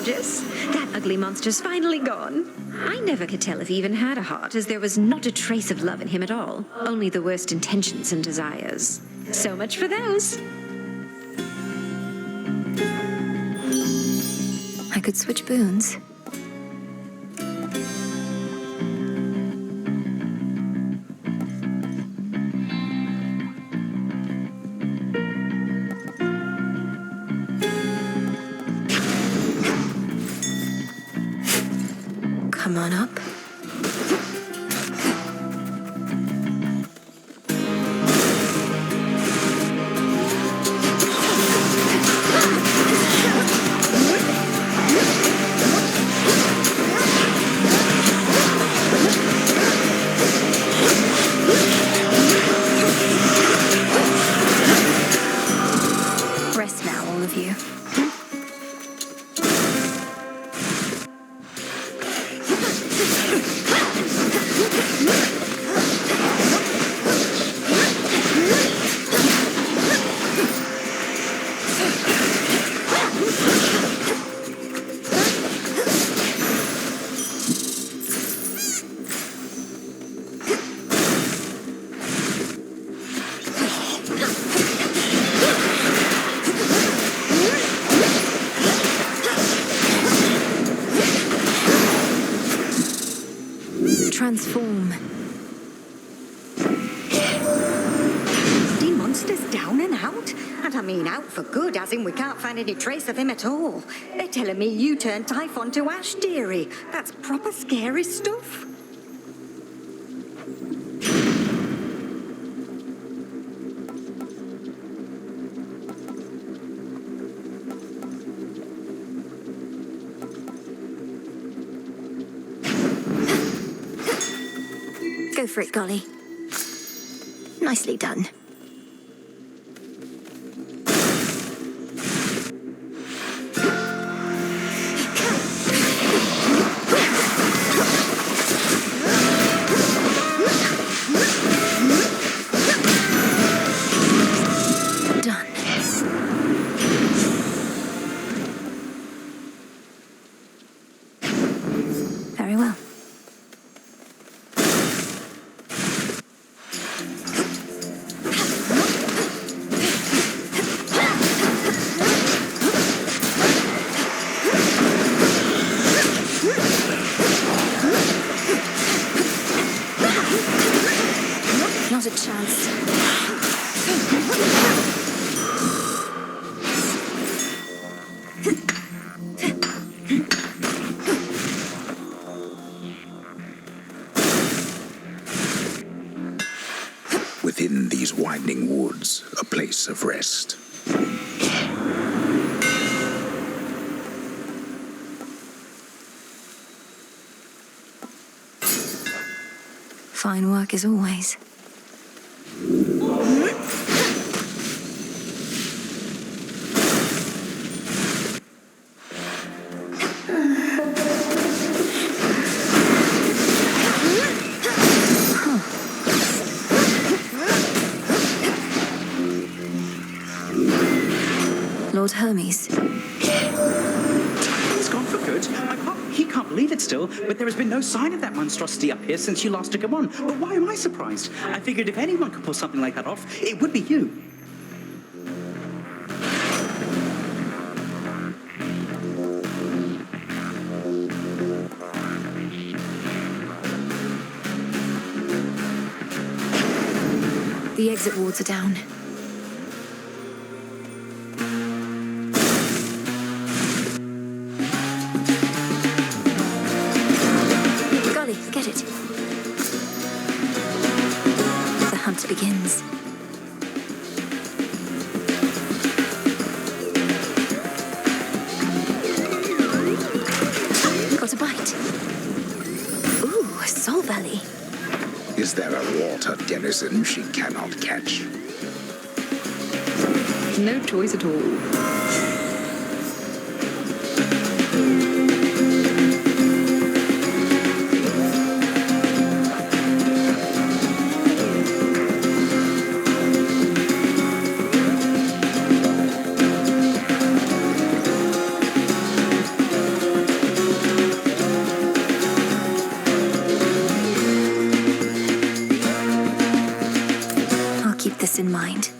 gorgeous. That ugly monster's finally gone. I never could tell if he even had a heart, as there was not a trace of love in him at all. Only the worst intentions and desires. So much for those. I could switch boons. Come on up. Rest now, all of you. Transform. The monster's down and out? And I mean out for good, as in we can't find any trace of him at all. They're telling me you turned Typhon to ash, dearie. That's proper scary stuff. Go for it, Golly. Nicely done. Done. Very well. Not a chance. Within these winding woods, a place of rest. Fine work as always. Lord Hermes. He's gone for good. He can't believe it still, but there has been no sign of that monstrosity up here since you last took him on. But why am I surprised? I figured if anyone could pull something like that off, it would be you. The exit wards are down. Golly, get it. The hunt begins. Got a bite. Ooh, a soul belly. Is there a water denizen she cannot catch? No choice at all. this in mind.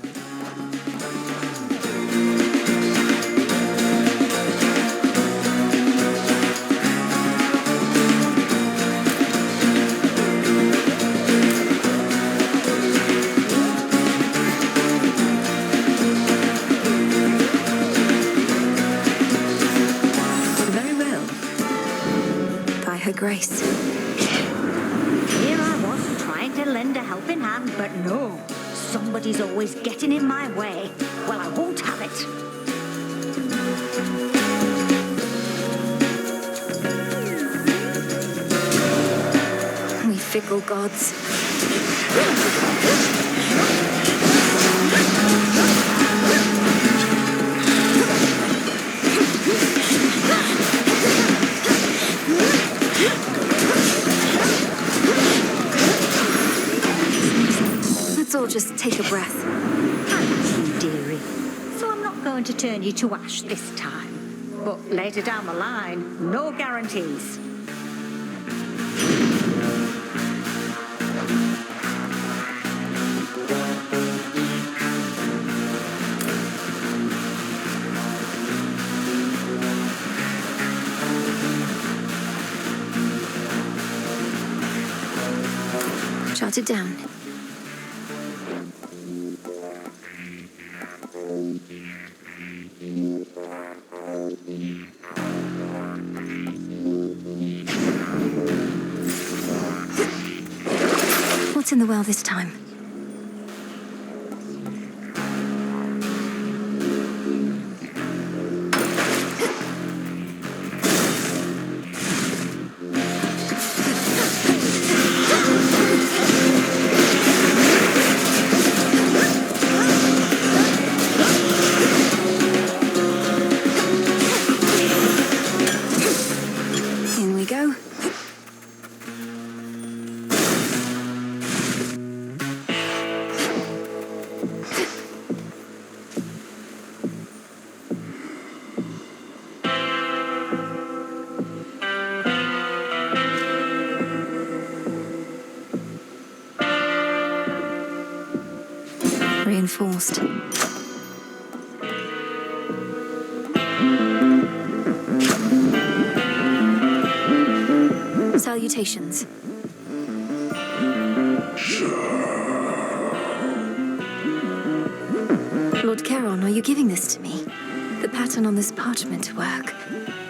Her grace. Here I was trying to lend a helping hand, but no. Somebody's always getting in my way. Well, I won't have it. We fickle gods. Let's all just take a breath. Thank you, dearie. So I'm not going to turn you to ash this time. But later down the line, no guarantees. Jot it down. What's in the well this time? In we go. Reinforced. Salutations. Lord Charon, are you giving this to me? The pattern on this parchment work.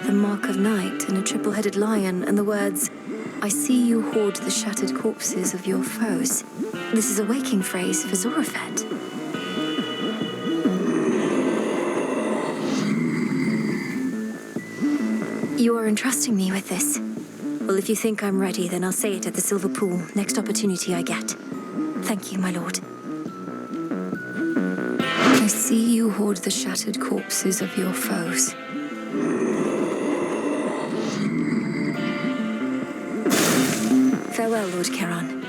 The mark of night and a triple-headed lion and the words, I see you hoard the shattered corpses of your foes. This is a waking phrase for Zorafet. You are entrusting me with this. Well, if you think I'm ready, then I'll say it at the Silver Pool, next opportunity I get. Thank you, my lord. I see you hoard the shattered corpses of your foes. Farewell, Lord Charon.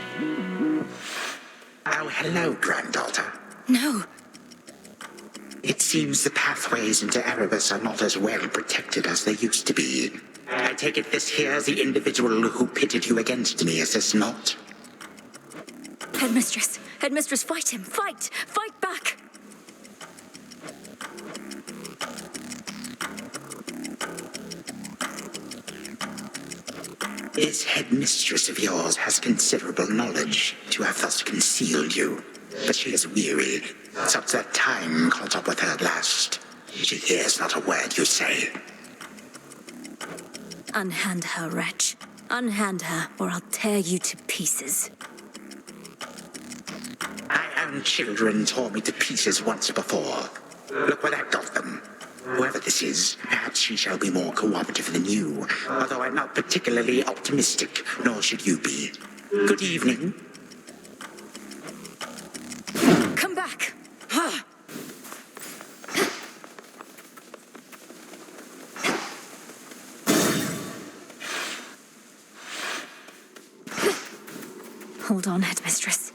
Oh, hello, granddaughter. No. It seems the pathways into Erebus are not as well protected as they used to be. I take it this here's the individual who pitted you against me, is this not? Headmistress! Headmistress, fight him! Fight! Fight back! This headmistress of yours has considerable knowledge to have thus concealed you. But she is weary, such that time caught up with her at last. She hears not a word you say. Unhand her, wretch. Unhand her, or I'll tear you to pieces. My own children tore me to pieces once before. Look where that got them. Whoever this is, perhaps she shall be more cooperative than you, although I'm not particularly optimistic, nor should you be. Good evening. Come back! Hold on, headmistress.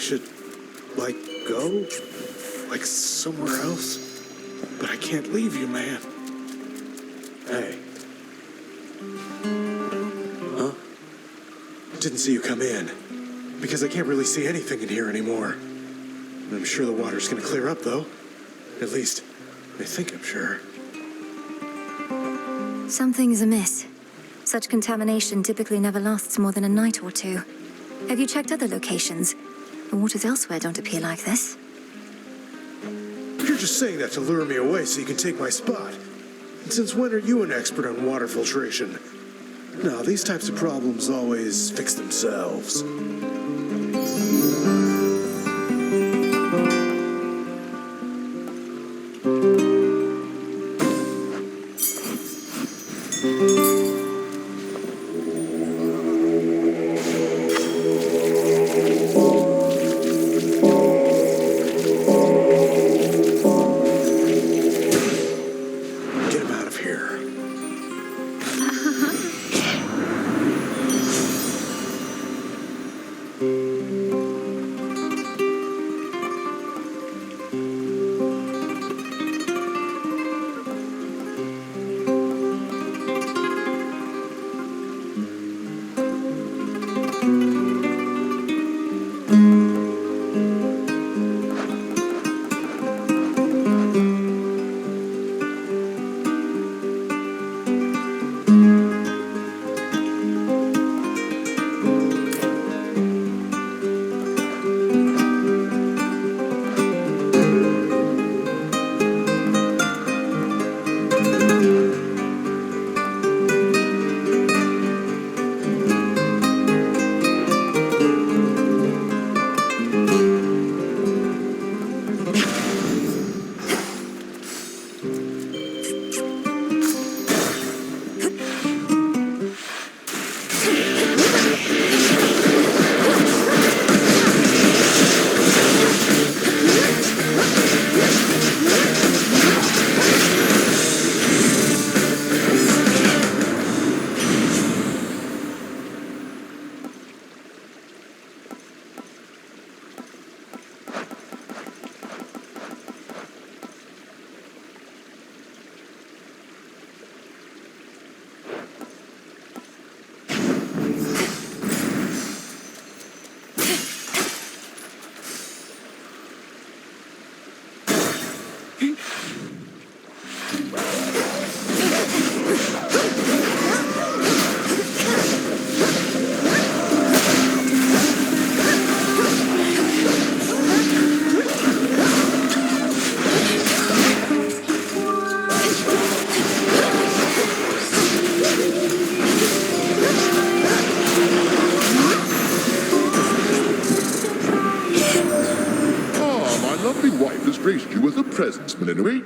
should, like, go? Like somewhere else? But I can't leave you, man. Hey. Huh? Didn't see you come in. Because I can't really see anything in here anymore. I'm sure the water's gonna clear up, though. At least, I think I'm sure. Something's amiss. Such contamination typically never lasts more than a night or two. Have you checked other locations? The waters elsewhere don't appear like this. You're just saying that to lure me away so you can take my spot. And since when are you an expert on water filtration? No, these types of problems always fix themselves. graced you with her presence, Melinoi.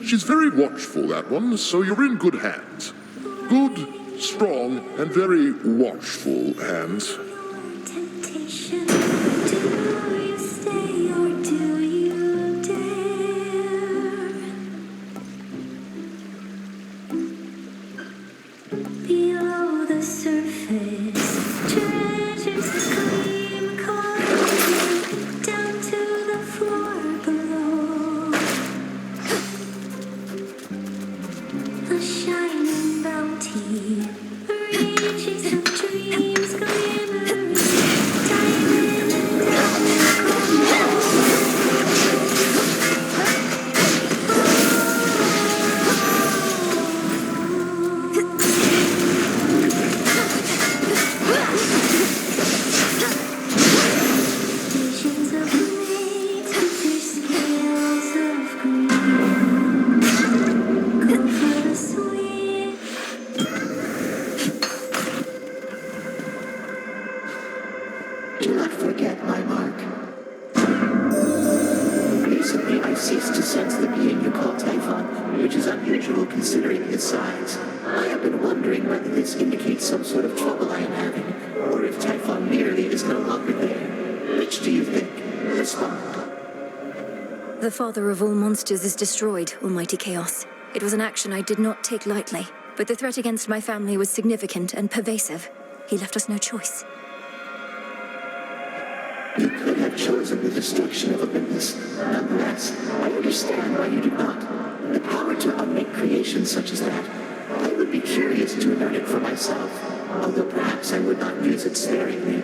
She's very watchful, that one, so you're in good hands. Good, strong, and very watchful hands. Below the surface, treasures gleam cold, down to the floor below. A shining bounty, reaches of dreams glimmering, diamond visions of blades with their scales of green. Go for the swing. Do not forget my mark. Recently, I've ceased to sense the being you call Typhon, which is unusual considering his size. I have been wondering whether this indicates some sort of trouble I am having, or if Typhon merely is no longer there. Which do you think? Respond. The father of all monsters is destroyed, Almighty Chaos. It was an action I did not take lightly, but the threat against my family was significant and pervasive. He left us no choice. You could have have chosen the destruction of Olympus. Nonetheless, I understand why you do not. The power to unmake creations such as that. I would be curious to learn it for myself, although perhaps I would not use it sparingly.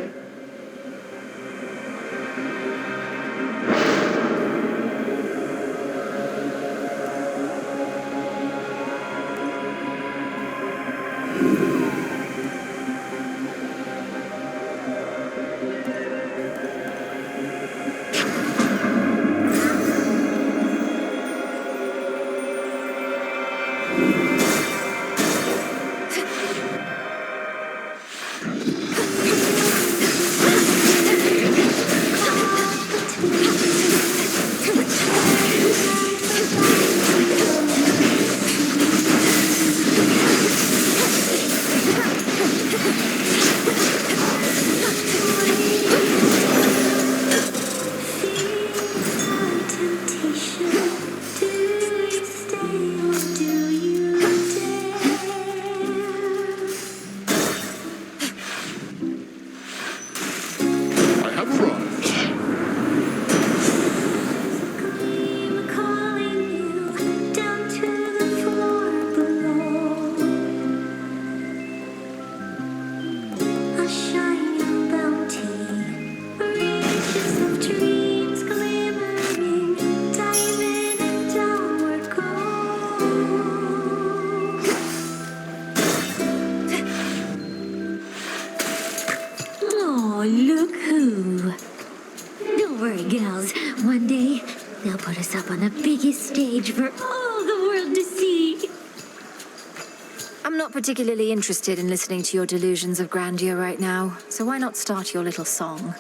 Particularly interested in listening to your delusions of grandeur right now, so why not start your little song?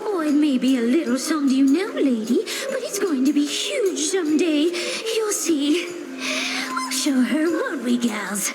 Oh, it may be a little song to you now, lady, but it's going to be huge someday. You'll see. We'll show her, won't we, gals?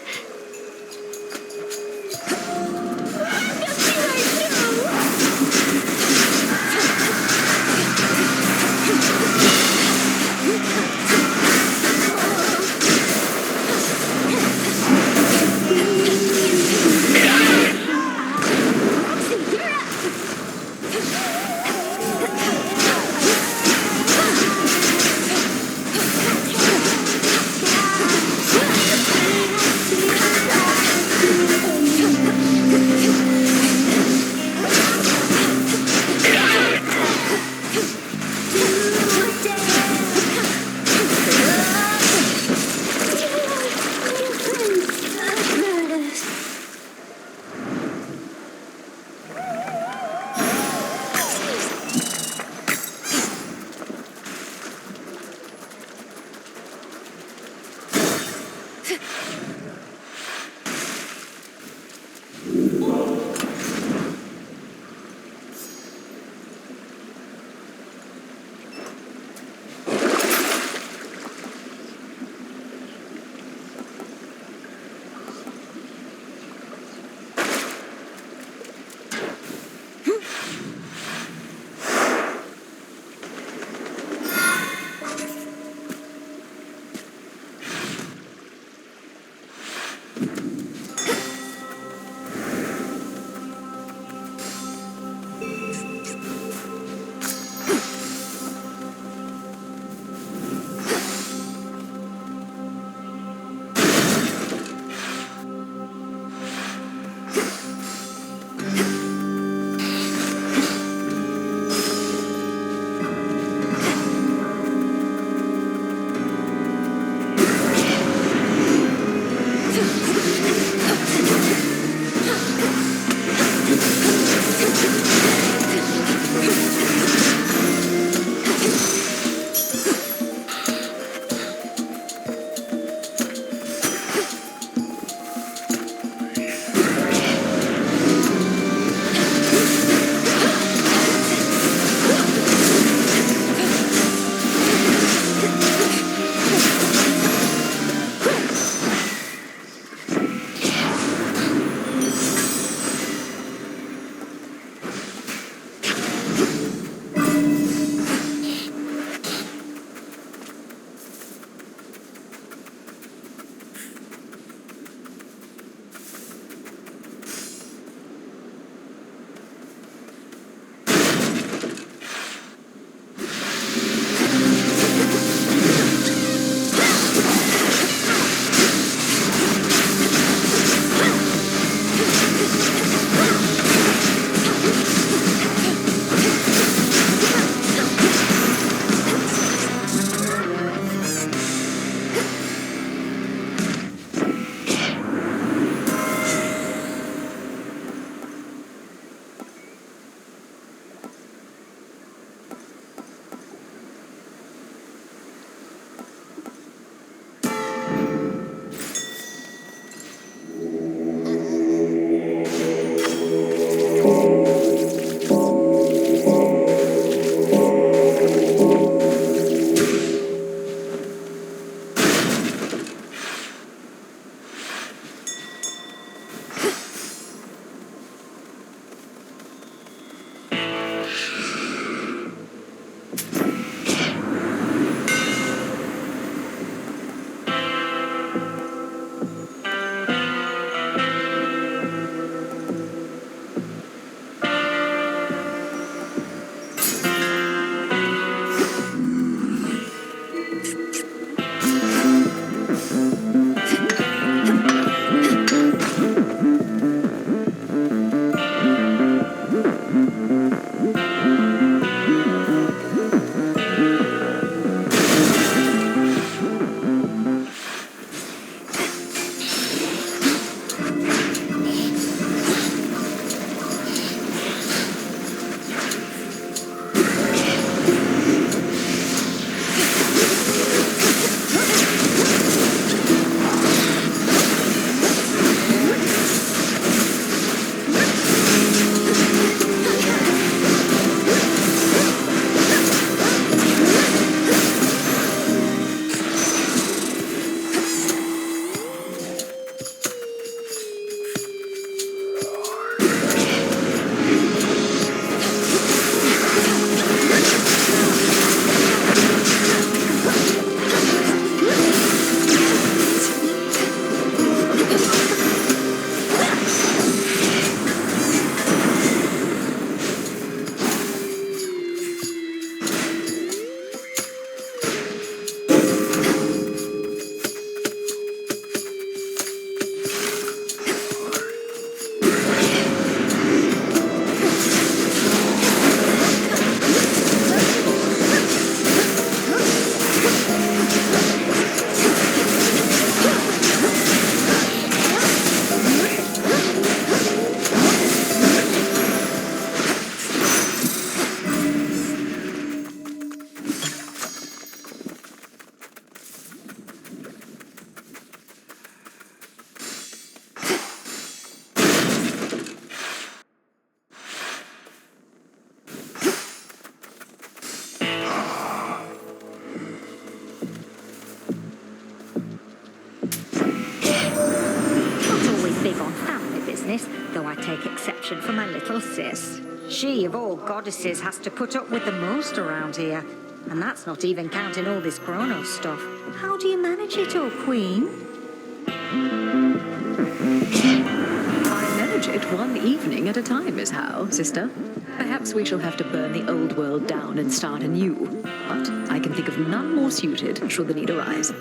this, though I take exception for my little sis. She, of all goddesses, has to put up with the most around here. And that's not even counting all this Chronos stuff. How do you manage it, oh queen? I manage it one evening at a time is how, sister. Perhaps we shall have to burn the old world down and start anew. But I can think of none more suited should the need arise.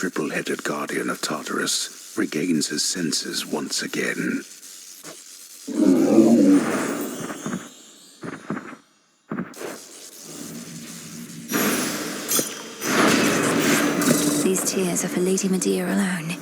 triple-headed guardian of Tartarus regains his senses once again. These tears are for Lady Medea alone.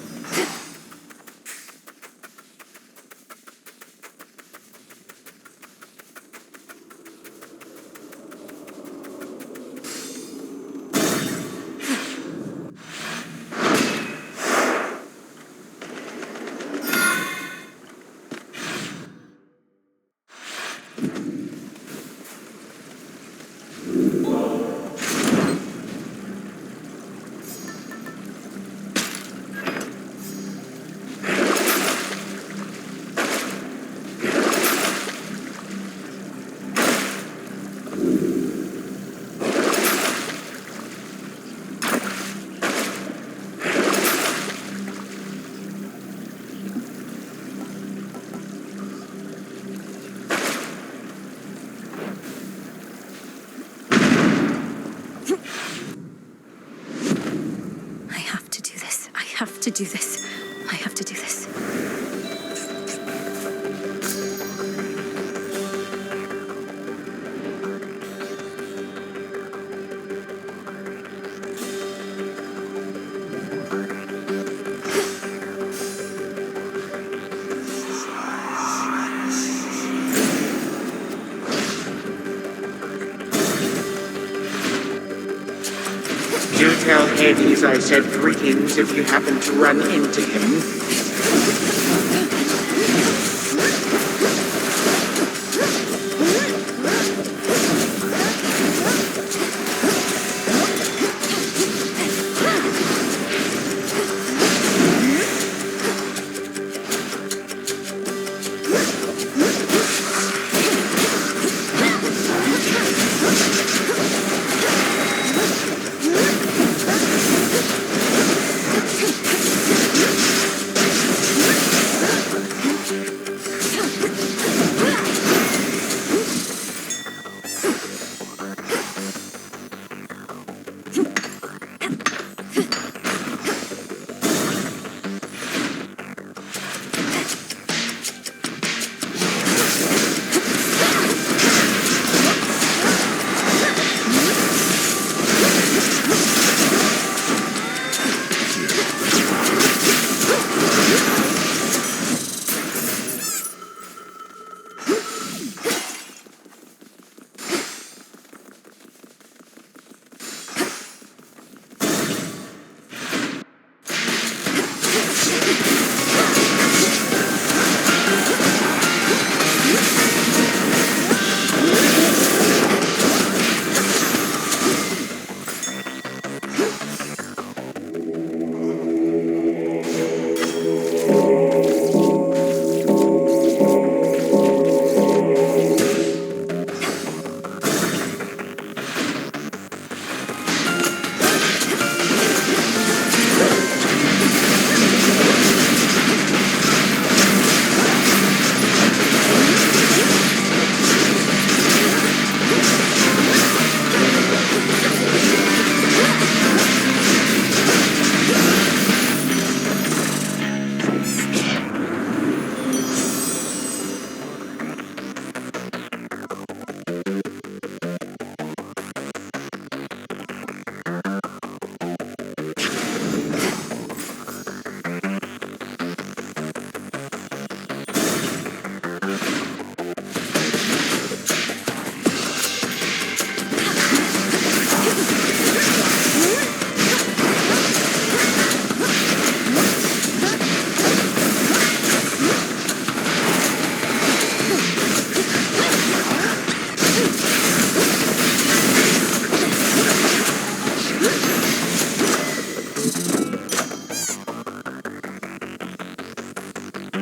To do this. I have to do this. Do tell Hades I said greetings if you happen to run into him.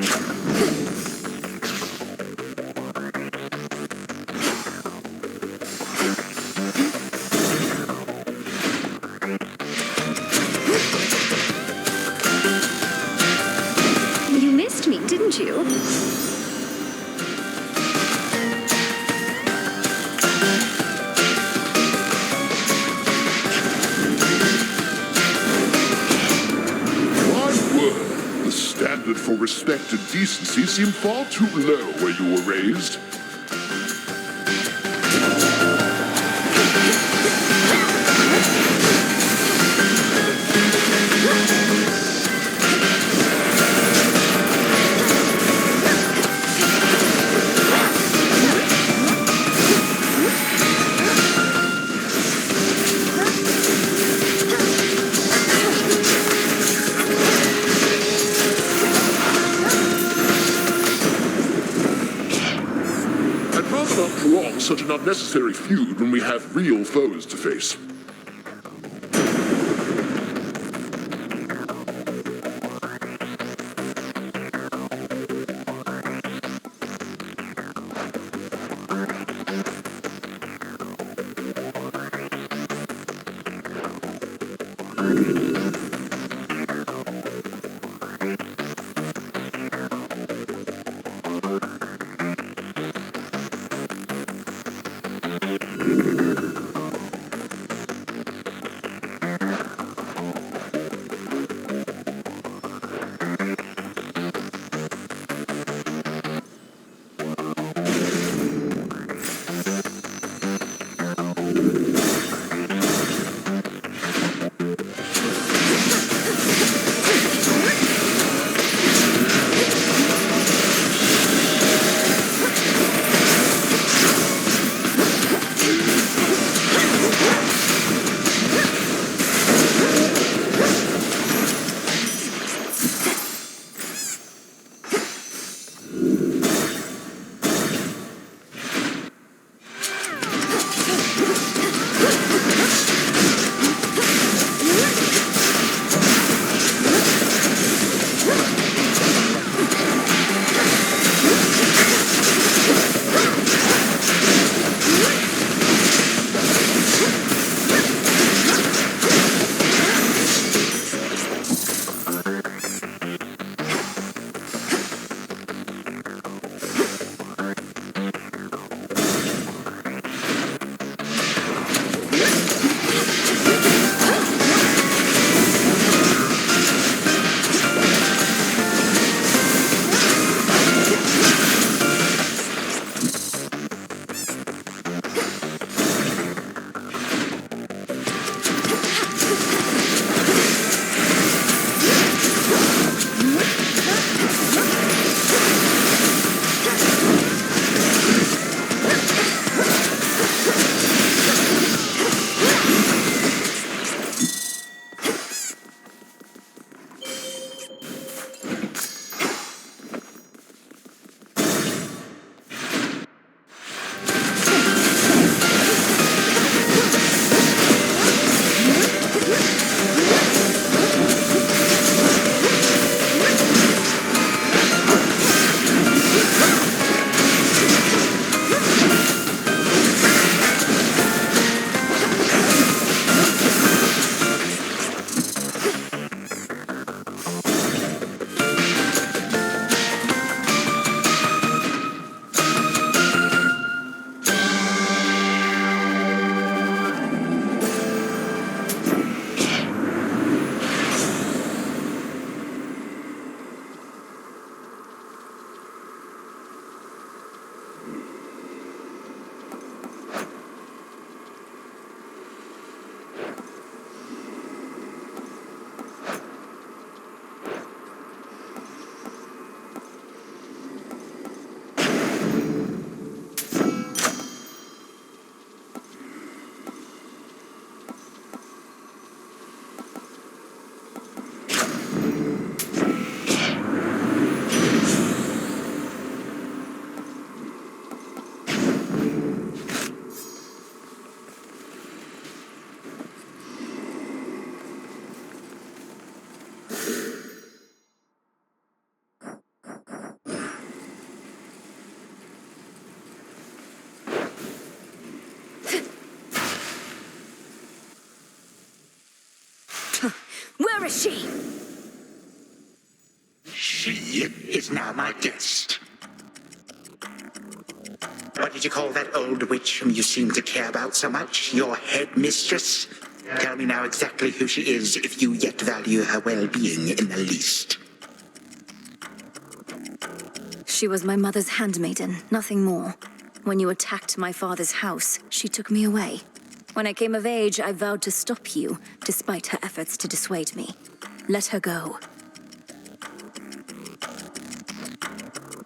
You missed me, didn't you? The standard for respect and decency seem far too low where you were raised. Such an unnecessary feud when we have real foes to face. Where is she? She is now my guest. What did you call that old witch whom you seem to care about so much? Your headmistress? Tell me now exactly who she is, if you yet value her well-being in the least. She was my mother's handmaiden, nothing more. When you attacked my father's house, she took me away. When I came of age, I vowed to stop you, despite her efforts to dissuade me. Let her go.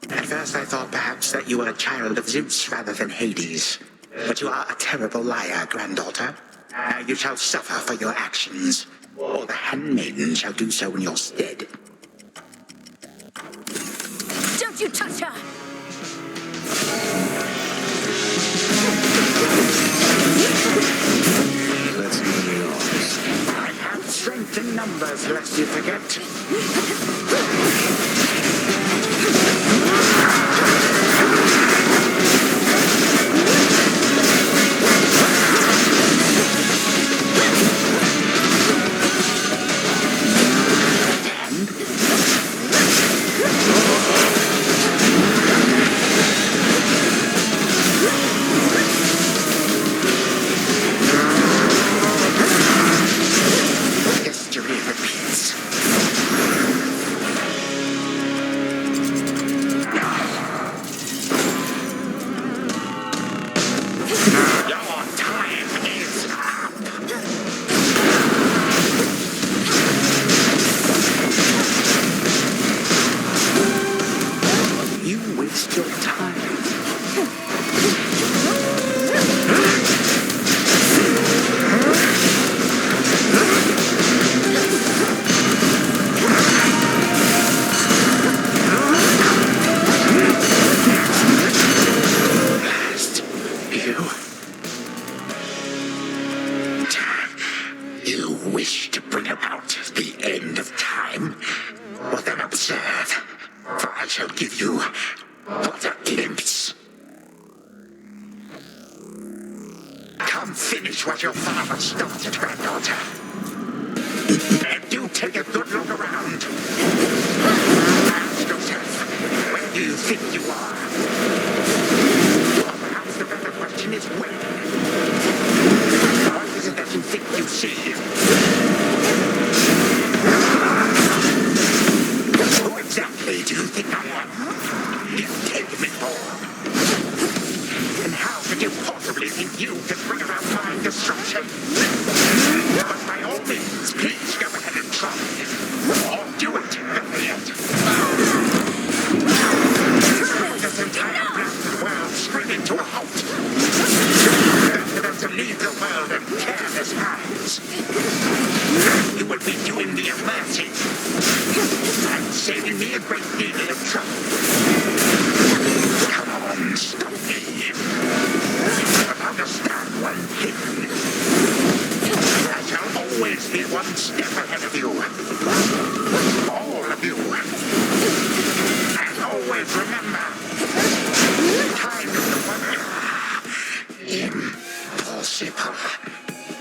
At first I thought perhaps that you were a child of Zeus rather than Hades. But you are a terrible liar, granddaughter. Now you shall suffer for your actions, or the handmaiden shall do so in your stead. Don't you touch her! Let's move it on. I have strength in numbers, lest you forget.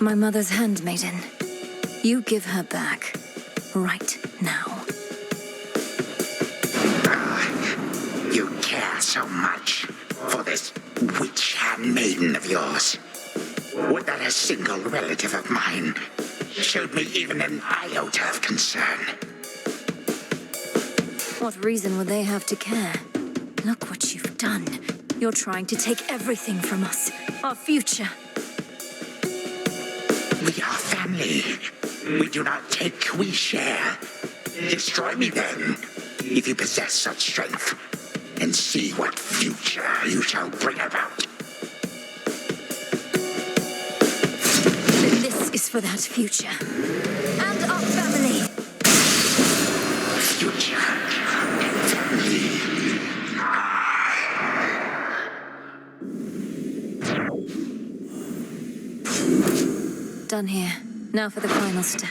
My mother's handmaiden. You give her back. Right now. You care so much for this witch handmaiden of yours. Would that a single relative of mine showed me even an iota of concern? What reason would they have to care? Look what you've done. You're trying to take everything from us. Our future. We are family. We do not take, we share. Destroy me then, if you possess such strength, and see what future you shall bring about. This is for that future. And our family. Future. Family. Done here. Now for the final step.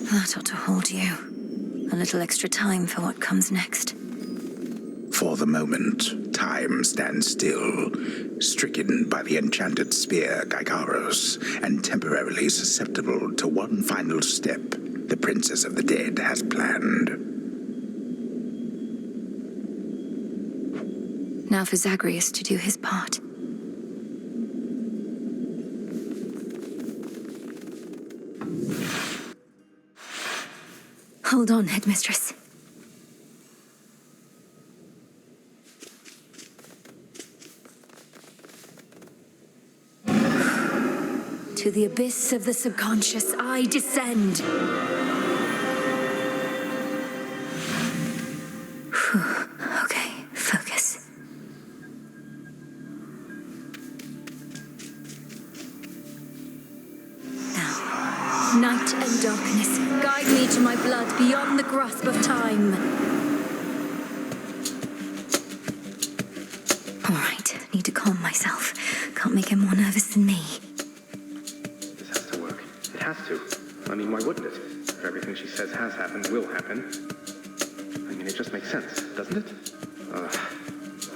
That ought to hold you. A little extra time for what comes next. For the moment, time stands still, stricken by the enchanted spear Gygaros, and temporarily susceptible to one final step the Princess of the Dead has planned. Now for Zagreus to do his part. Hold on, Headmistress. To the abyss of the subconscious, I descend. Okay, focus. Now, night and darkness, guide me to my blood beyond the grasp of time. All right, need to calm myself. Can't make him more nervous than me. It has to. I mean, why wouldn't it? If everything she says has happened, will happen. I mean, it just makes sense, doesn't it?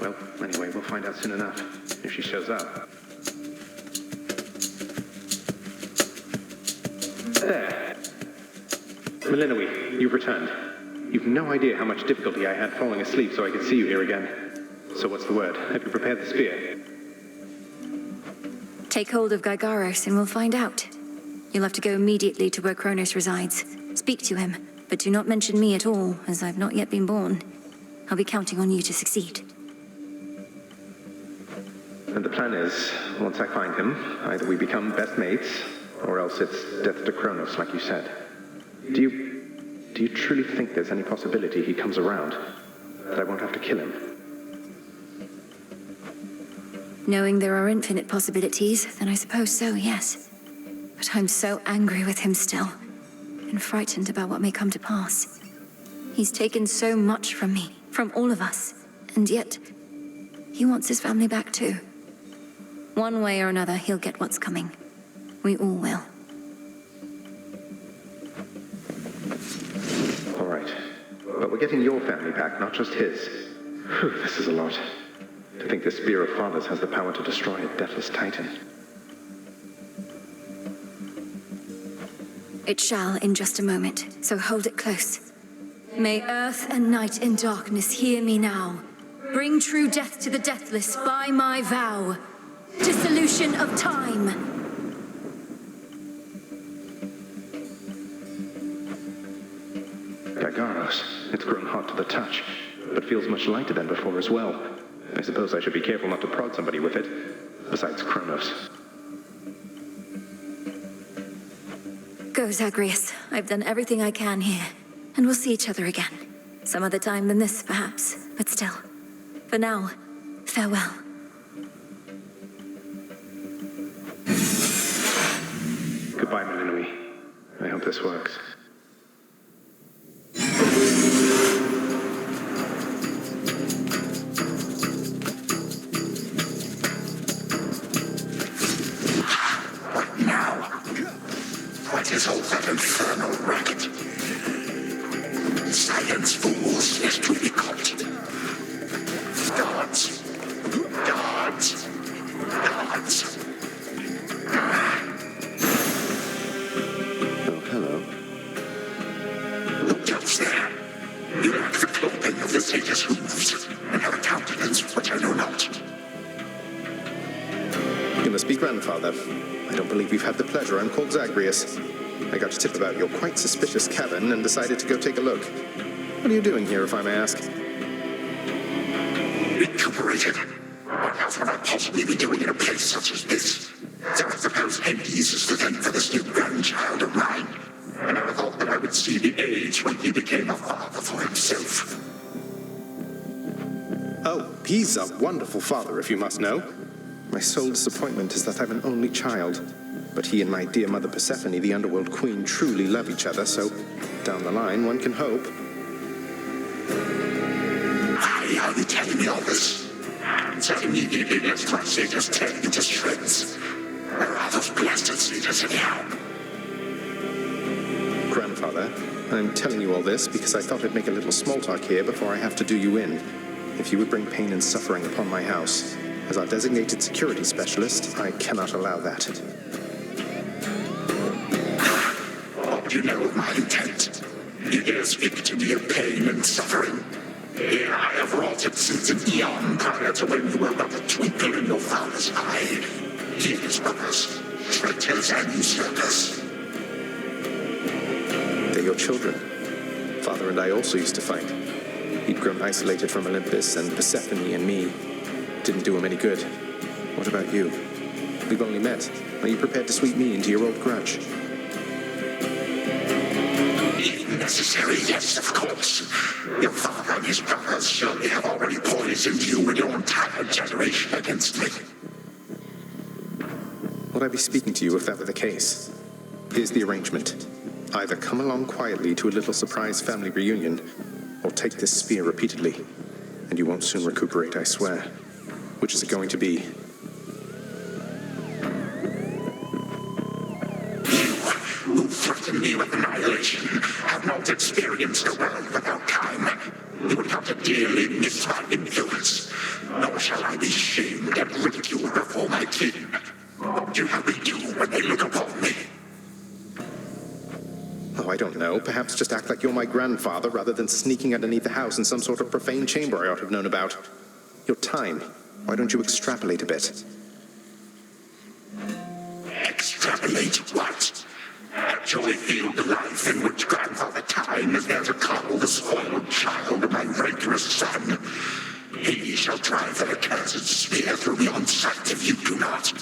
Well, anyway, we'll find out soon enough, if she shows up. There. Melinoe, you've returned. You've no idea how much difficulty I had falling asleep so I could see you here again. So what's the word? Have you prepared the spear? Take hold of Gygaros and we'll find out. You'll have to go immediately to where Kronos resides. Speak to him, but do not mention me at all, as I've not yet been born. I'll be counting on you to succeed. And the plan is, once I find him, either we become best mates, or else it's death to Kronos, like you said. Do you truly think there's any possibility he comes around? That I won't have to kill him? Knowing there are infinite possibilities, then I suppose so, yes. But I'm so angry with him still, and frightened about what may come to pass. He's taken so much from me, from all of us, and yet he wants his family back too. One way or another, he'll get what's coming. We all will. All right. But we're getting your family back, not just his. Whew, this is a lot. To think this spear of Father's has the power to destroy a deathless titan. It shall in just a moment, so hold it close. May earth and night and darkness hear me now. Bring true death to the deathless by my vow. Dissolution of time. Gygaros, it's grown hot to the touch, but feels much lighter than before as well. I suppose I should be careful not to prod somebody with it, besides Kronos. Go, Zagreus. I've done everything I can here, and we'll see each other again. Some other time than this, perhaps, but still. For now, farewell. Goodbye, Melinoe. I hope this works. What is all that infernal racket? Silence, fools, lest we be caught. Guards! Guards! Guards! Oh, hello. Who goes there? You lack the clothing of the satyrs' hooves, and have a countenance which I know not. You must be grandfather. I don't believe we've had the pleasure. I'm called Zagreus. I got a tip about your quite suspicious cabin and decided to go take a look. What are you doing here, if I may ask? Recuperated. What else would I possibly be doing in a place such as this? So I suppose Hades is to thank for this new grandchild of mine. And I thought that I would see the age when he became a father for himself. Oh, he's a wonderful father, if you must know. My sole disappointment is that I'm an only child. But he and my dear mother Persephone, the Underworld Queen, truly love each other, so down the line, one can hope. Why are you telling me all this? So immediately left my satyrs tear into shreds. Where are those blasted satyrs anyhow? Grandfather, I'm telling you all this because I thought I'd make a little small talk here before I have to do you in. If you would bring pain and suffering upon my house, as our designated security specialist, I cannot allow that. What do you know of my intent? You dare speak to me of pain and suffering? Here I have wrought it since an eon prior to when you were but a twinkle in your father's eye. He and his brothers, traitors and usurpers. They're your children. Father and I also used to fight. He'd grown isolated from Olympus, and Persephone and me didn't do him any good. What about you? We've only met. Are you prepared to sweep me into your old grudge? If necessary, yes, of course. Your father and his brothers surely have already poisoned you and your entire generation against me. Would I be speaking to you if that were the case? Here's the arrangement. Either come along quietly to a little surprise family reunion, or take this spear repeatedly, and you won't soon recuperate, I swear. Which is it going to be? You, who threaten me with annihilation, have not experienced a world without time. You would have to dearly miss my influence, nor shall I be shamed and ridiculed before my kin. What do you have me do when they look upon me? Oh, I don't know. Perhaps just act like you're my grandfather rather than sneaking underneath the house in some sort of profane chamber I ought to have known about. Your time. Why don't you extrapolate a bit? Extrapolate what? Actually feel the life in which Grandfather Time is there to coddle the spoiled child of my rancorous son. He shall drive that accursed spear through me on sight if you do not.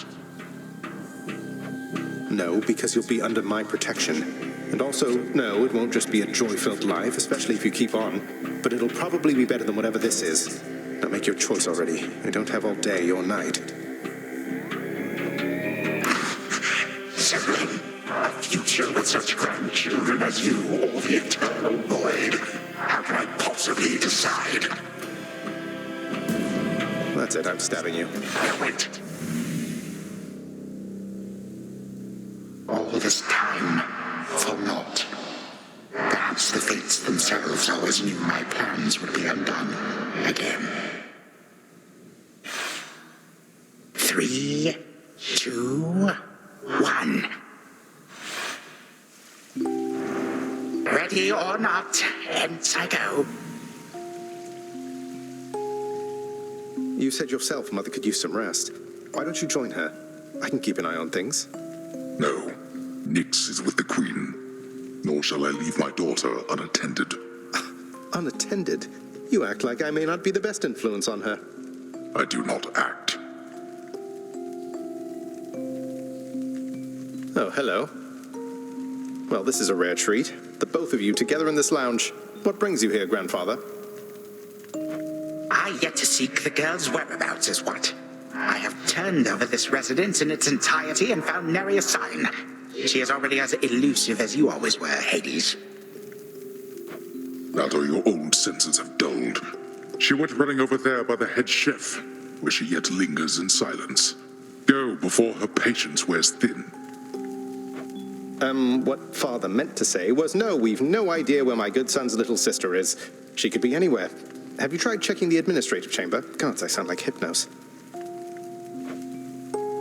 No, because you'll be under my protection. And also, no, it won't just be a joy-filled life, especially if you keep on. But it'll probably be better than whatever this is. Now make your choice already. I don't have all day or night. Severin, a future with such grandchildren as you or the eternal void. How can I possibly decide? That's it, I'm stabbing you. Wait. All this time, for naught. Perhaps the fates themselves always knew my plans would be undone again. 3, 2, 1. Ready or not, hence I go. You said yourself Mother could use some rest. Why don't you join her? I can keep an eye on things. No. Nyx is with the Queen. Nor shall I leave my daughter unattended. Unattended? You act like I may not be the best influence on her. I do not act. Oh, hello. Well, this is a rare treat. The both of you together in this lounge. What brings you here, Grandfather? I yet to seek the girl's whereabouts is what. I have turned over this residence in its entirety and found nary a sign. She is already as elusive as you always were, Hades. Not all your old senses have dulled. She went running over there by the head chef, where she yet lingers in silence. Go before her patience wears thin. What Father meant to say was, no, we've no idea where my good son's little sister is. She could be anywhere. Have you tried checking the administrative chamber? Gods, I sound like Hypnos.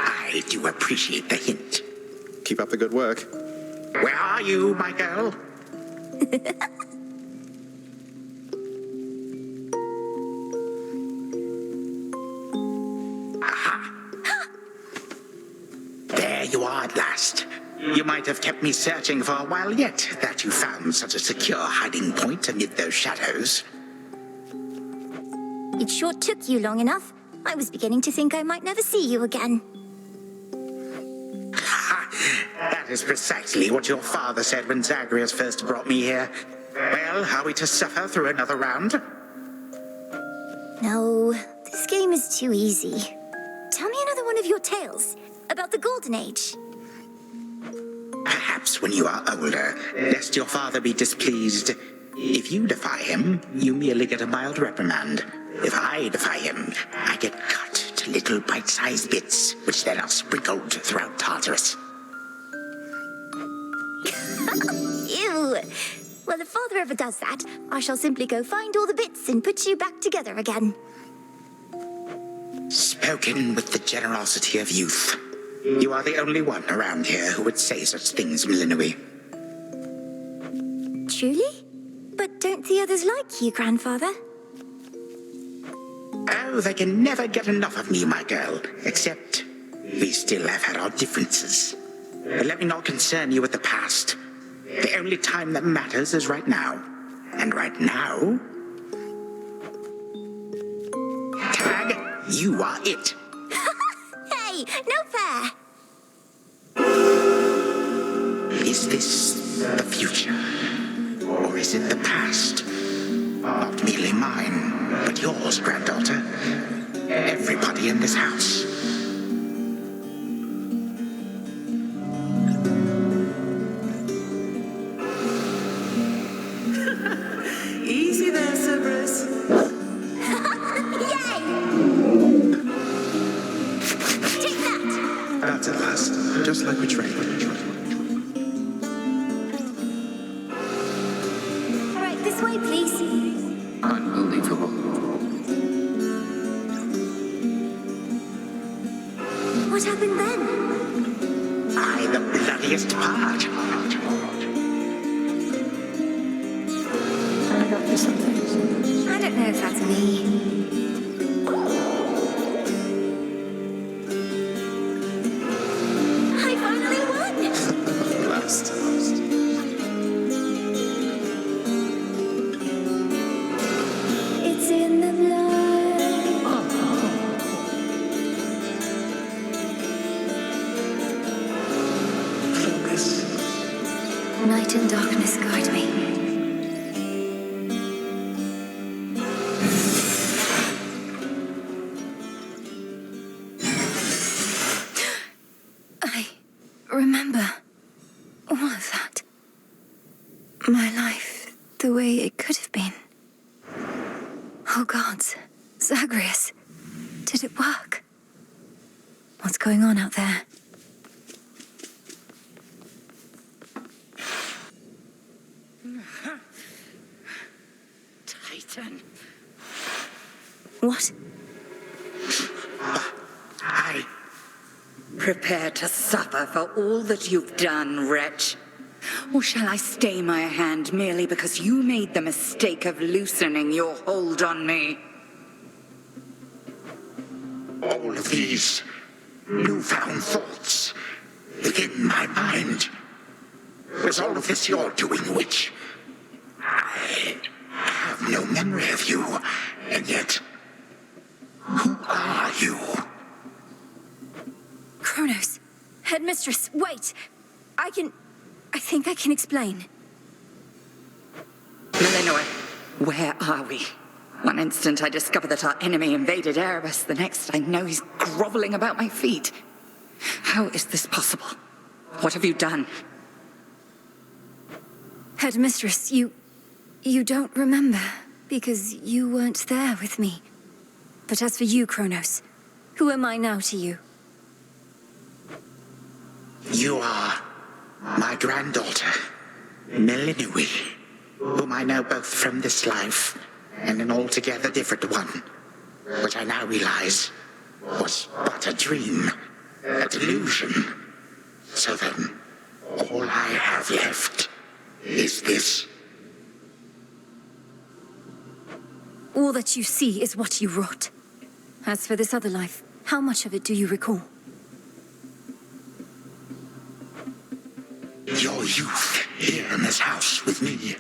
I do appreciate the hint. Keep up the good work. Where are you, my girl? Aha! There you are at last. You might have kept me searching for a while yet, that you found such a secure hiding point amid those shadows. It sure took you long enough. I was beginning to think I might never see you again. That is precisely what your father said when Zagreus first brought me here. Well, are we to suffer through another round? No, this game is too easy. Tell me another one of your tales about the Golden Age. Perhaps when you are older, lest your father be displeased. If you defy him, you merely get a mild reprimand. If I defy him, I get cut to little bite-sized bits, which then are sprinkled throughout Tartarus. Ew! Well, if Father ever does that, I shall simply go find all the bits and put you back together again. Spoken with the generosity of youth. You are the only one around here who would say such things, Millennium. Truly? But don't the others like you, Grandfather? Oh, they can never get enough of me, my girl. Except, we still have had our differences. But let me not concern you with the past. The only time that matters is right now. And right now... Tag, you are it. Hey, no fair! Is this the future? Or is it the past? Not merely mine, but yours, granddaughter. Everybody in this house. Easy there, Cerberus. That's at last, just like we trained. All right, this way, please. Unbelievable. What happened then? I, the bloodiest part. I got you something. I don't know if that's me. I finally won! Last. It's in the blood. Focus. Night and darkness guide me. I remember all of that. My life, the way it could have been. Oh gods, Zagreus, did it work? What's going on out there? Titan. What? Prepare to suffer for all that you've done, wretch. Or shall I stay my hand merely because you made the mistake of loosening your hold on me? All of these newfound thoughts within my mind. Was all of this your doing, witch? I have no memory of you, and yet, who are you? Kronos, headmistress, wait! I think I can explain. Millennium, where are we? One instant I discover that our enemy invaded Erebus, the next I know he's groveling about my feet. How is this possible? What have you done? Headmistress, you don't remember, because you weren't there with me. But as for you, Kronos, who am I now to you? You are my granddaughter, Millennium, whom I know both from this life and an altogether different one, which I now realize was but a dream, a delusion. So then, all I have left is this. All that you see is what you wrought. As for this other life, how much of it do you recall? Your youth here in this house with me.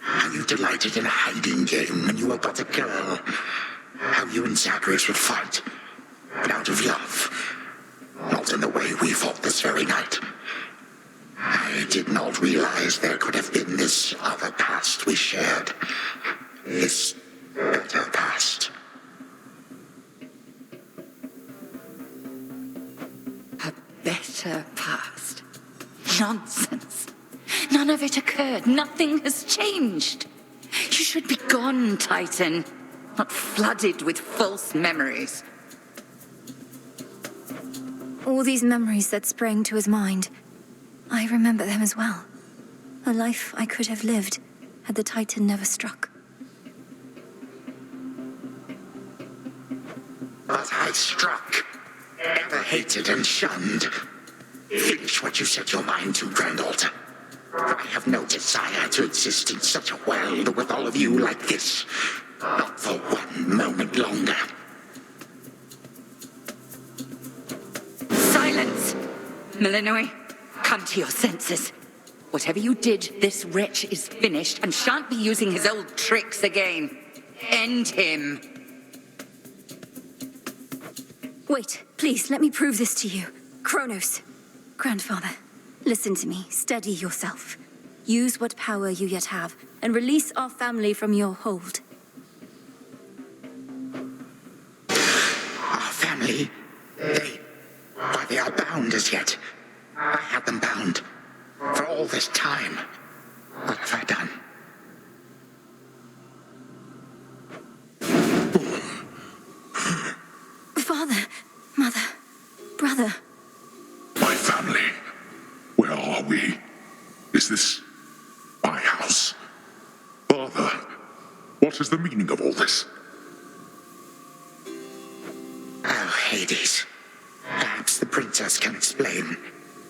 How you delighted in a hiding game when you were but a girl. How you and Zagreus would fight, but out of love. Not in the way we fought this very night. I did not realize there could have been this other past we shared. This better past. A better past? Nonsense. None of it occurred. Nothing has changed. You should be gone, Titan. Not flooded with false memories. All these memories that sprang to his mind, I remember them as well. A life I could have lived, had the Titan never struck. But I struck, ever hated and shunned. Finish what you set your mind to, Granddaughter. I have no desire to exist in such a world with all of you like this. Not for one moment longer. Silence! Malinois, come to your senses. Whatever you did, this wretch is finished and shan't be using his old tricks again. End him. Wait, please, let me prove this to you. Kronos. Grandfather, listen to me. Steady yourself. Use what power you yet have, and release our family from your hold. Our family? They are bound as yet. I had them bound. For all this time. What have I done? Father, Mother, Brother. My family. Where are we? Is this my house? Father, what is the meaning of all this? Oh, Hades. Perhaps the princess can explain.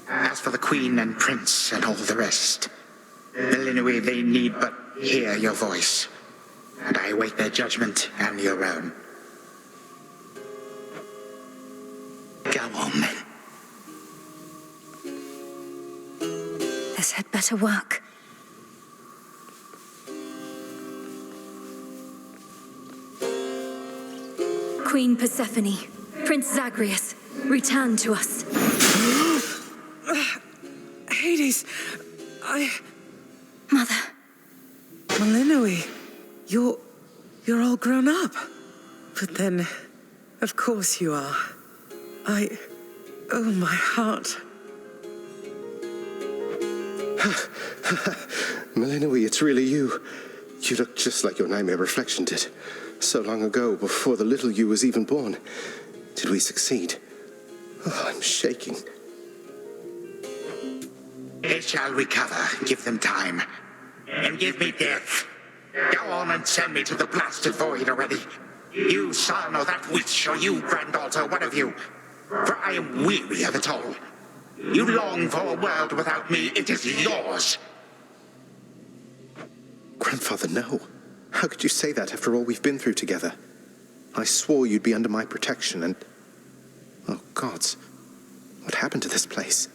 As for the queen and prince and all the rest, Malinois, they need but hear your voice. And I await their judgment and your own. Go on, then. This had better work. Queen Persephone, Prince Zagreus, return to us. Hades, Mother. Malinois, you're all grown up. But then, of course you are. Oh, my heart. Malinois, it's really you. You look just like your nightmare reflection did. So long ago, before the little you was even born. Did we succeed? Oh, I'm shaking. They shall recover. Give them time. And give me death. Go on and send me to the blasted void already. You son or that witch, or you granddaughter, one of you. For I am weary of it all. You long for a world without me. It is yours. Grandfather, no. How could you say that after all we've been through together? I swore you'd be under my protection and... Oh, gods. What happened to this place?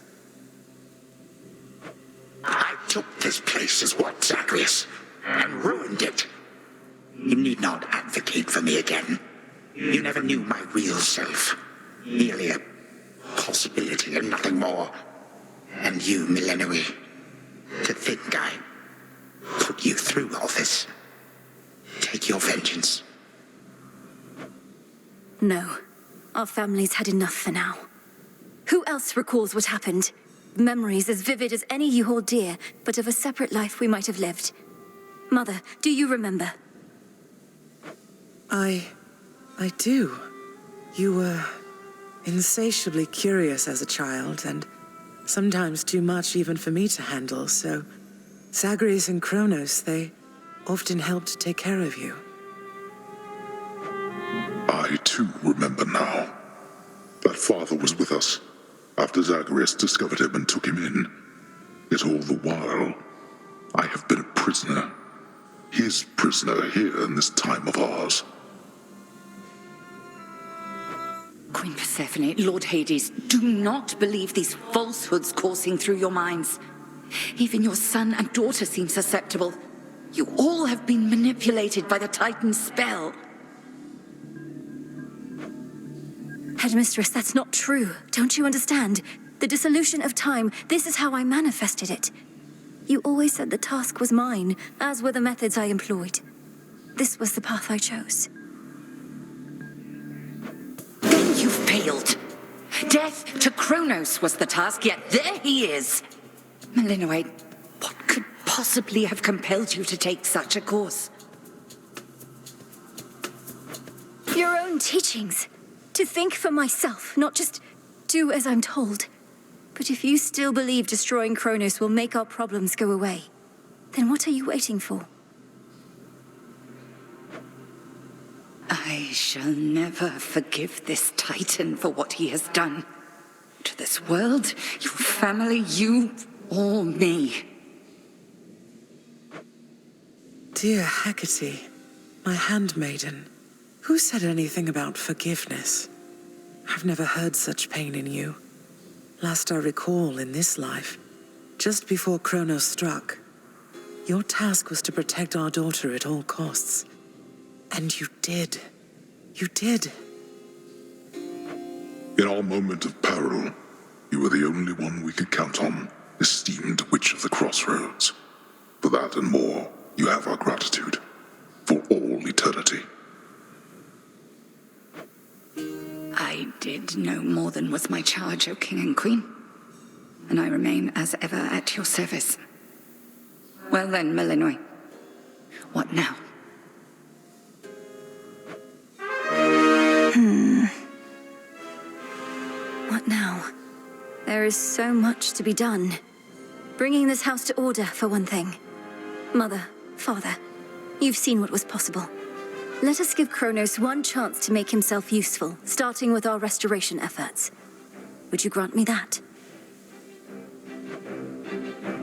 I took this place as what, Zagreus? And ruined it. You need not advocate for me again. You never knew my real self. Merely a possibility and nothing more. And you, Malinois, to think I put you through all this. Take your vengeance. No. Our family's had enough for now. Who else recalls what happened? Memories as vivid as any you hold dear, but of a separate life we might have lived. Mother, do you remember? I do. You were insatiably curious as a child, and sometimes too much even for me to handle, so Zagreus and Kronos, they often helped to take care of you. I too remember now. That father was with us after Zagreus discovered him and took him in. Yet all the while, I have been a prisoner. His prisoner here in this time of ours. Queen Persephone, Lord Hades, do not believe these falsehoods coursing through your minds. Even your son and daughter seem susceptible. You all have been manipulated by the Titan's spell. Headmistress, that's not true. Don't you understand? The dissolution of time, this is how I manifested it. You always said the task was mine, as were the methods I employed. This was the path I chose. Then you failed. Death to Kronos was the task, yet there he is. Malinois, what could possibly have compelled you to take such a course? Your own teachings. To think for myself, not just do as I'm told. But if you still believe destroying Kronos will make our problems go away, Then what are you waiting for? I shall never forgive this Titan for what he has done. To this world, your family, you, or me. Dear Hecate, my handmaiden, who said anything about forgiveness? I've never heard such pain in you. Last I recall in this life, just before Kronos struck, your task was to protect our daughter at all costs. And you did. You did. In our moment of peril, you were the only one we could count on, esteemed Witch of the Crossroads. For that and more, you have our gratitude. For all eternity. I did no more than was my charge, O King and Queen. And I remain as ever at your service. Well then, Malinois. What now? What now? There is so much to be done. Bringing this house to order, for one thing. Mother, Father, you've seen what was possible. Let us give Kronos one chance to make himself useful, starting with our restoration efforts. Would you grant me that?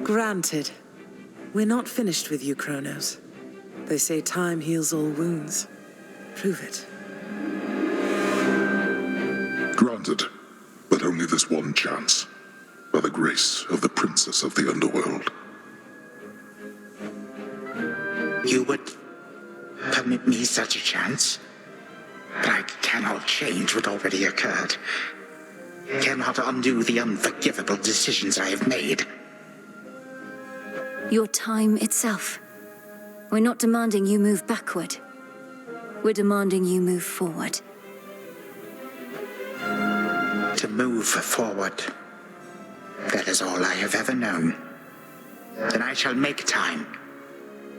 Granted. We're not finished with you, Kronos. They say time heals all wounds. Prove it. Granted, but only this one chance. By the grace of the Princess of the Underworld. You would permit me such a chance? But I cannot change what already occurred. Cannot undo the unforgivable decisions I have made. Your time itself. We're not demanding you move backward. We're demanding you move forward. To move forward. That is all I have ever known. Then I shall make time.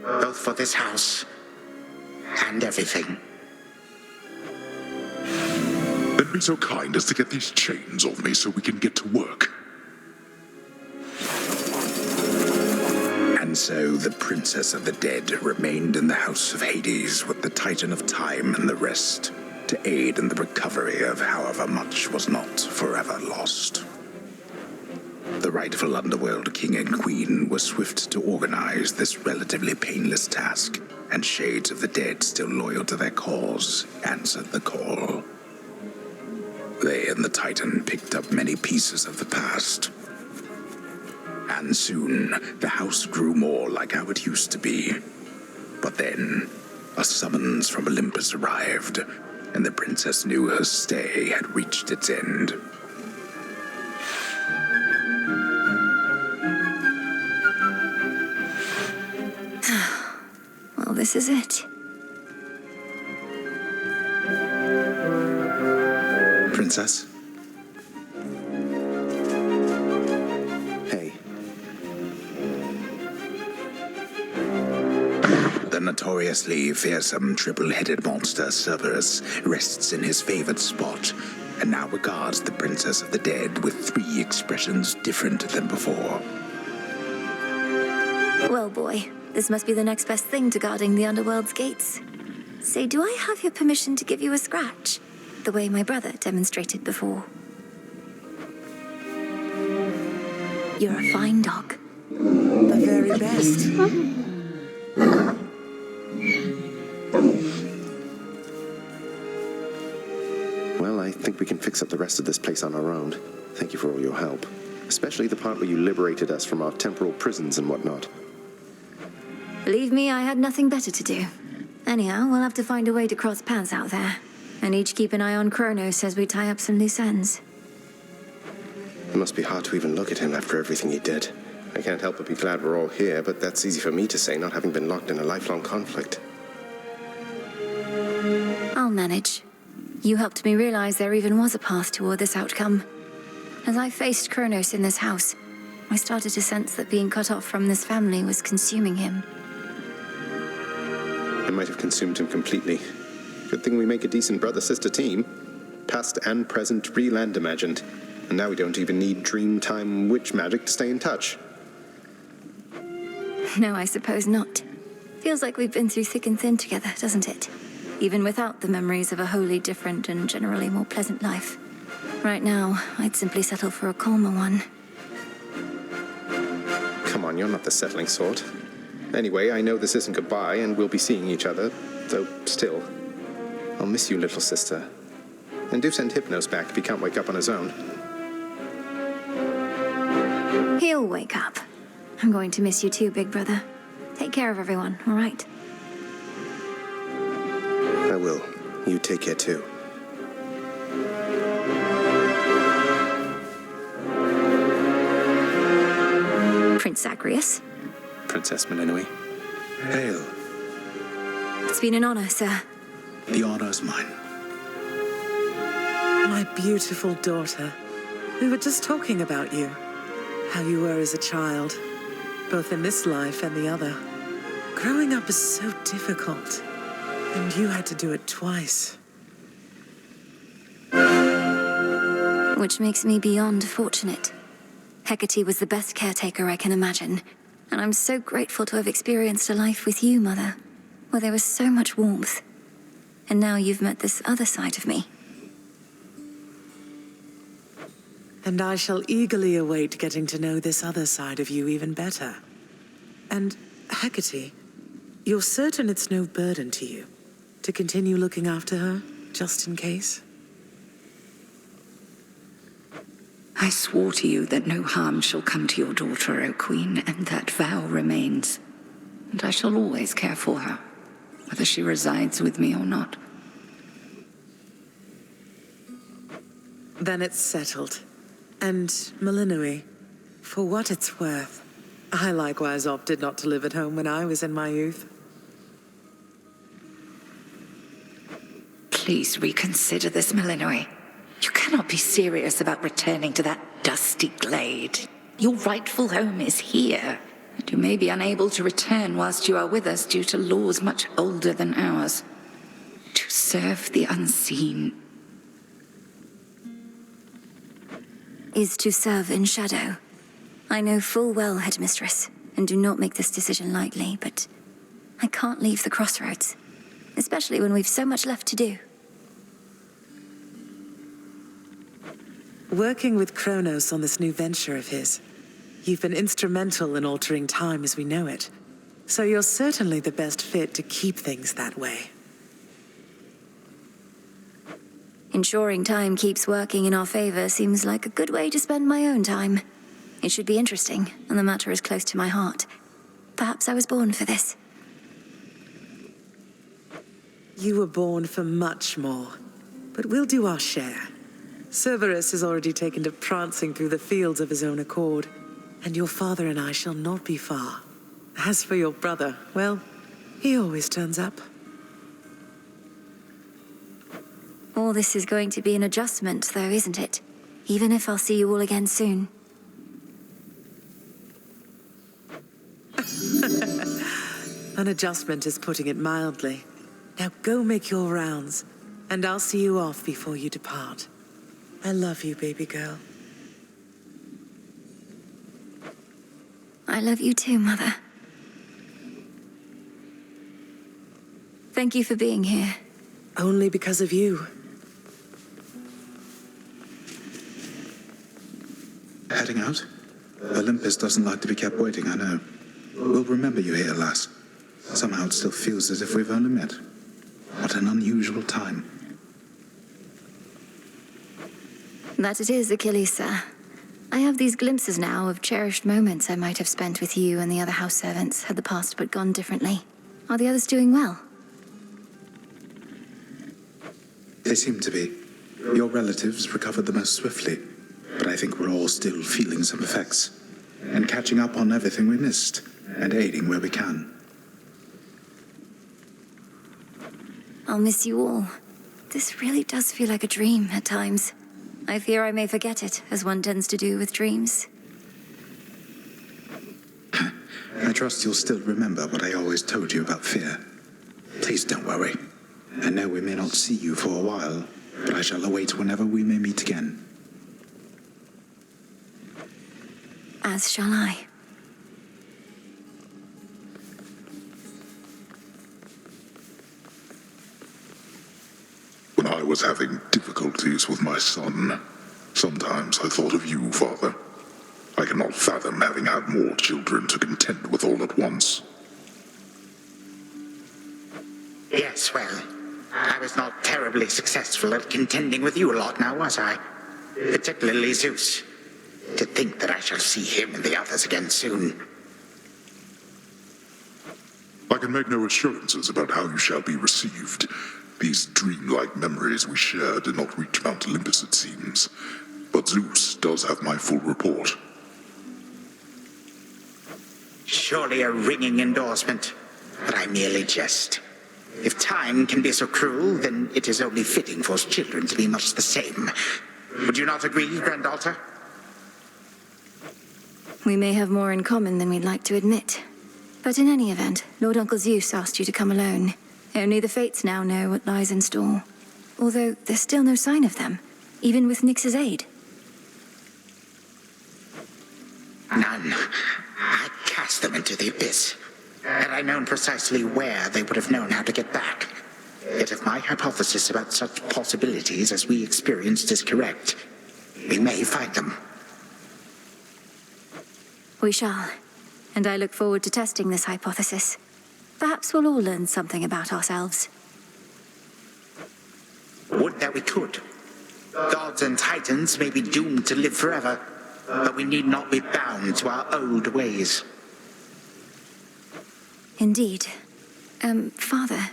Both for this house and everything. Then be so kind as to get these chains off me so we can get to work. And so the Princess of the Dead remained in the House of Hades with the Titan of Time and the rest, to aid in the recovery of however much was not forever lost. The rightful Underworld King and Queen were swift to organize this relatively painless task, and shades of the dead still loyal to their cause answered the call. They and the Titan picked up many pieces of the past. And soon, the house grew more like how it used to be. But then, a summons from Olympus arrived, and the princess knew her stay had reached its end. Well, this is it. Princess? Hey. The notoriously fearsome triple-headed monster Cerberus rests in his favored spot, and now regards the Princess of the Dead with 3 expressions different than before. Well, boy, this must be the next best thing to guarding the Underworld's gates. Say, do I have your permission to give you a scratch? The way my brother demonstrated before. You're a fine dog. The very best. Well, I think we can fix up the rest of this place on our own. Thank you for all your help. Especially the part where you liberated us from our temporal prisons and whatnot. Believe me, I had nothing better to do. Anyhow, we'll have to find a way to cross paths out there. And each keep an eye on Kronos as we tie up some loose ends. It must be hard to even look at him after everything he did. I can't help but be glad we're all here, but that's easy for me to say, not having been locked in a lifelong conflict. I'll manage. You helped me realize there even was a path toward this outcome. As I faced Kronos in this house, I started to sense that being cut off from this family was consuming him. It might have consumed him completely. Good thing we make a decent brother-sister team. Past and present, real and imagined. And now we don't even need Dreamtime witch magic to stay in touch. No, I suppose not. Feels like we've been through thick and thin together, doesn't it? Even without the memories of a wholly different and generally more pleasant life. Right now, I'd simply settle for a calmer one. Come on, you're not the settling sort. Anyway, I know this isn't goodbye, and we'll be seeing each other, though still. I'll miss you, little sister. And do send Hypnos back if he can't wake up on his own. He'll wake up. I'm going to miss you too, big brother. Take care of everyone, all right? I will. You take care too. Prince Zagreus. Princess Melinoi. Hail. It's been an honor, sir. The honor's mine. My beautiful daughter. We were just talking about you. How you were as a child, both in this life and the other. Growing up is so difficult, and you had to do it twice. Which makes me beyond fortunate. Hecate was the best caretaker I can imagine, and I'm so grateful to have experienced a life with you, Mother, where there was so much warmth. And now you've met this other side of me. And I shall eagerly await getting to know this other side of you even better. And, Hecate, you're certain it's no burden to you to continue looking after her, just in case? I swore to you that no harm shall come to your daughter, O Queen, and that vow remains. And I shall always care for her, whether she resides with me or not. Then it's settled. And, Melinoi, for what it's worth, I likewise opted not to live at home when I was in my youth. Please reconsider this, Melinoi. You cannot be serious about returning to that dusty glade. Your rightful home is here, and you may be unable to return whilst you are with us due to laws much older than ours. To serve the unseen is to serve in shadow. I know full well, Headmistress, and do not make this decision lightly, but I can't leave the crossroads, especially when we've so much left to do. Working with Kronos on this new venture of his, you've been instrumental in altering time as we know it, so you're certainly the best fit to keep things that way. Ensuring time keeps working in our favor seems like a good way to spend my own time. It should be interesting, and the matter is close to my heart. Perhaps I was born for this. You were born for much more, but we'll do our share. Cerberus has already taken to prancing through the fields of his own accord, and your father and I shall not be far. As for your brother, well, he always turns up. All this is going to be an adjustment, though, isn't it? Even if I'll see you all again soon. An adjustment is putting it mildly. Now go make your rounds, and I'll see you off before you depart. I love you, baby girl. I love you too, Mother. Thank you for being here. Only because of you. Heading out? Olympus doesn't like to be kept waiting, I know. We'll remember you here, lass. Somehow it still feels as if we've only met. What an unusual time. That it is, Achilles, sir. I have these glimpses now of cherished moments I might have spent with you and the other house servants had the past but gone differently. Are the others doing well? They seem to be. Your relatives recovered the most swiftly, but I think we're all still feeling some effects, and catching up on everything we missed, and aiding where we can. I'll miss you all. This really does feel like a dream at times. I fear I may forget it, as one tends to do with dreams. I trust you'll still remember what I always told you about fear. Please don't worry. I know we may not see you for a while, but I shall await whenever we may meet again. As shall I. having difficulties with my son. Sometimes I thought of you, Father. I cannot fathom having had more children to contend with all at once. Yes, well, I was not terribly successful at contending with you a lot now, was I? Particularly Zeus. To think that I shall see him and the others again soon. I can make no assurances about how you shall be received. These dreamlike memories we share did not reach Mount Olympus, it seems. But Zeus does have my full report. Surely a ringing endorsement, but I merely jest. If time can be so cruel, then it is only fitting for children to be much the same. Would you not agree, Granddaughter? We may have more in common than we'd like to admit. But in any event, Lord Uncle Zeus asked you to come alone. Only the Fates now know what lies in store. Although there's still no sign of them, even with Nyx's aid. None. I cast them into the abyss. Had I known precisely where, they would have known how to get back. Yet if my hypothesis about such possibilities as we experienced is correct, we may find them. We shall. And I look forward to testing this hypothesis. Perhaps we'll all learn something about ourselves. Would that we could. Gods and titans may be doomed to live forever, but we need not be bound to our old ways. Indeed. Father,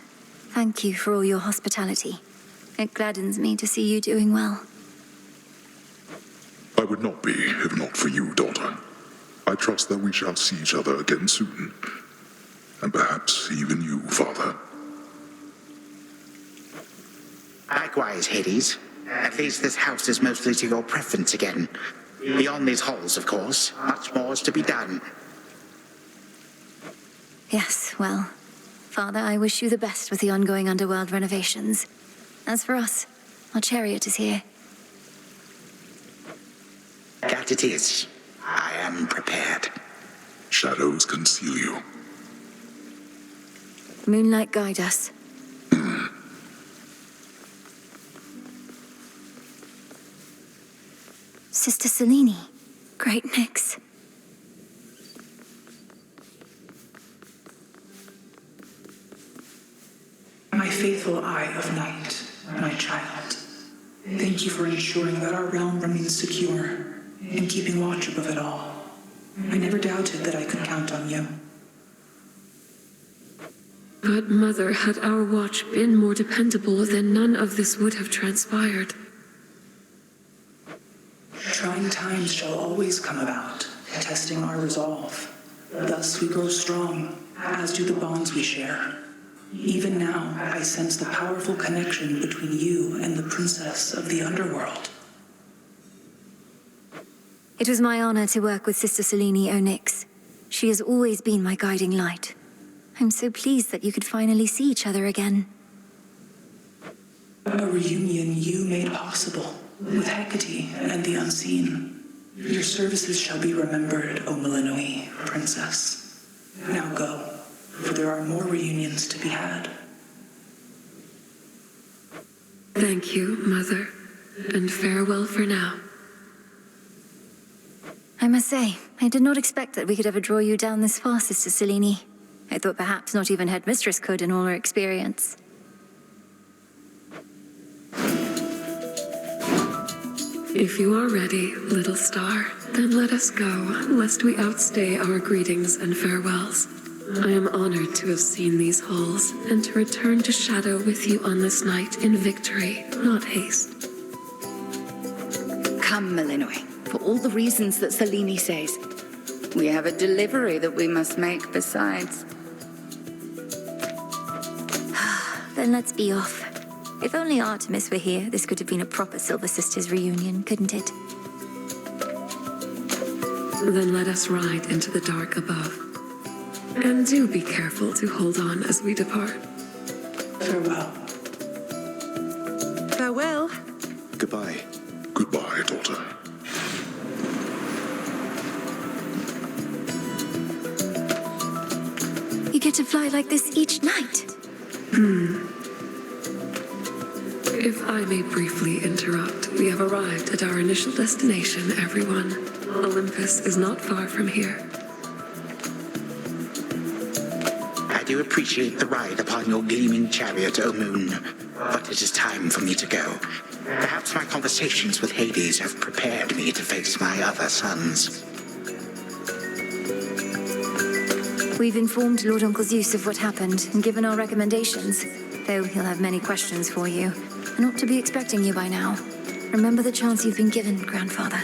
thank you for all your hospitality. It gladdens me to see you doing well. I would not be, if not for you, daughter. I trust that we shall see each other again soon. And perhaps even you, Father. Likewise, Hades. At least this house is mostly to your preference again. Beyond these halls, of course, much more is to be done. Yes, well, Father, I wish you the best with the ongoing Underworld renovations. As for us, our chariot is here. That it is. I am prepared. Shadows conceal you. Moonlight guide us. Sister Selene. Great Nyx. My faithful Eye of Night, my child. Thank you for ensuring that our realm remains secure and keeping watch above it all. I never doubted that I could count on you. But, Mother, had our watch been more dependable, then none of this would have transpired. Trying times shall always come about, testing our resolve. Thus we grow strong, as do the bonds we share. Even now, I sense the powerful connection between you and the princess of the Underworld. It was my honor to work with Sister Selene Onyx. She has always been my guiding light. I'm so pleased that you could finally see each other again. A reunion you made possible, with Hecate and the Unseen. Your services shall be remembered, O Melinoi, Princess. Now go, for there are more reunions to be had. Thank you, Mother, and farewell for now. I must say, I did not expect that we could ever draw you down this far, Sister Selene. I thought perhaps not even Headmistress could in all her experience. If you are ready, little star, then let us go, lest we outstay our greetings and farewells. I am honored to have seen these halls, and to return to Shadow with you on this night in victory, not haste. Come, Melinoi, for all the reasons that Selene says. We have a delivery that we must make besides. Then let's be off. If only Artemis were here, this could have been a proper Silver Sisters reunion, couldn't it? Then let us ride into the dark above. And do be careful to hold on as we depart. Farewell. Farewell. Goodbye. Goodbye, daughter. You get to fly like this each night. If I may briefly interrupt, we have arrived at our initial destination, everyone. Olympus is not far from here. I do appreciate the ride upon your gleaming chariot, O Moon, but it is time for me to go. Perhaps my conversations with Hades have prepared me to face my other sons. We've informed Lord Uncle Zeus of what happened and given our recommendations, though he'll have many questions for you, and ought to be expecting you by now. Remember the chance you've been given, Grandfather.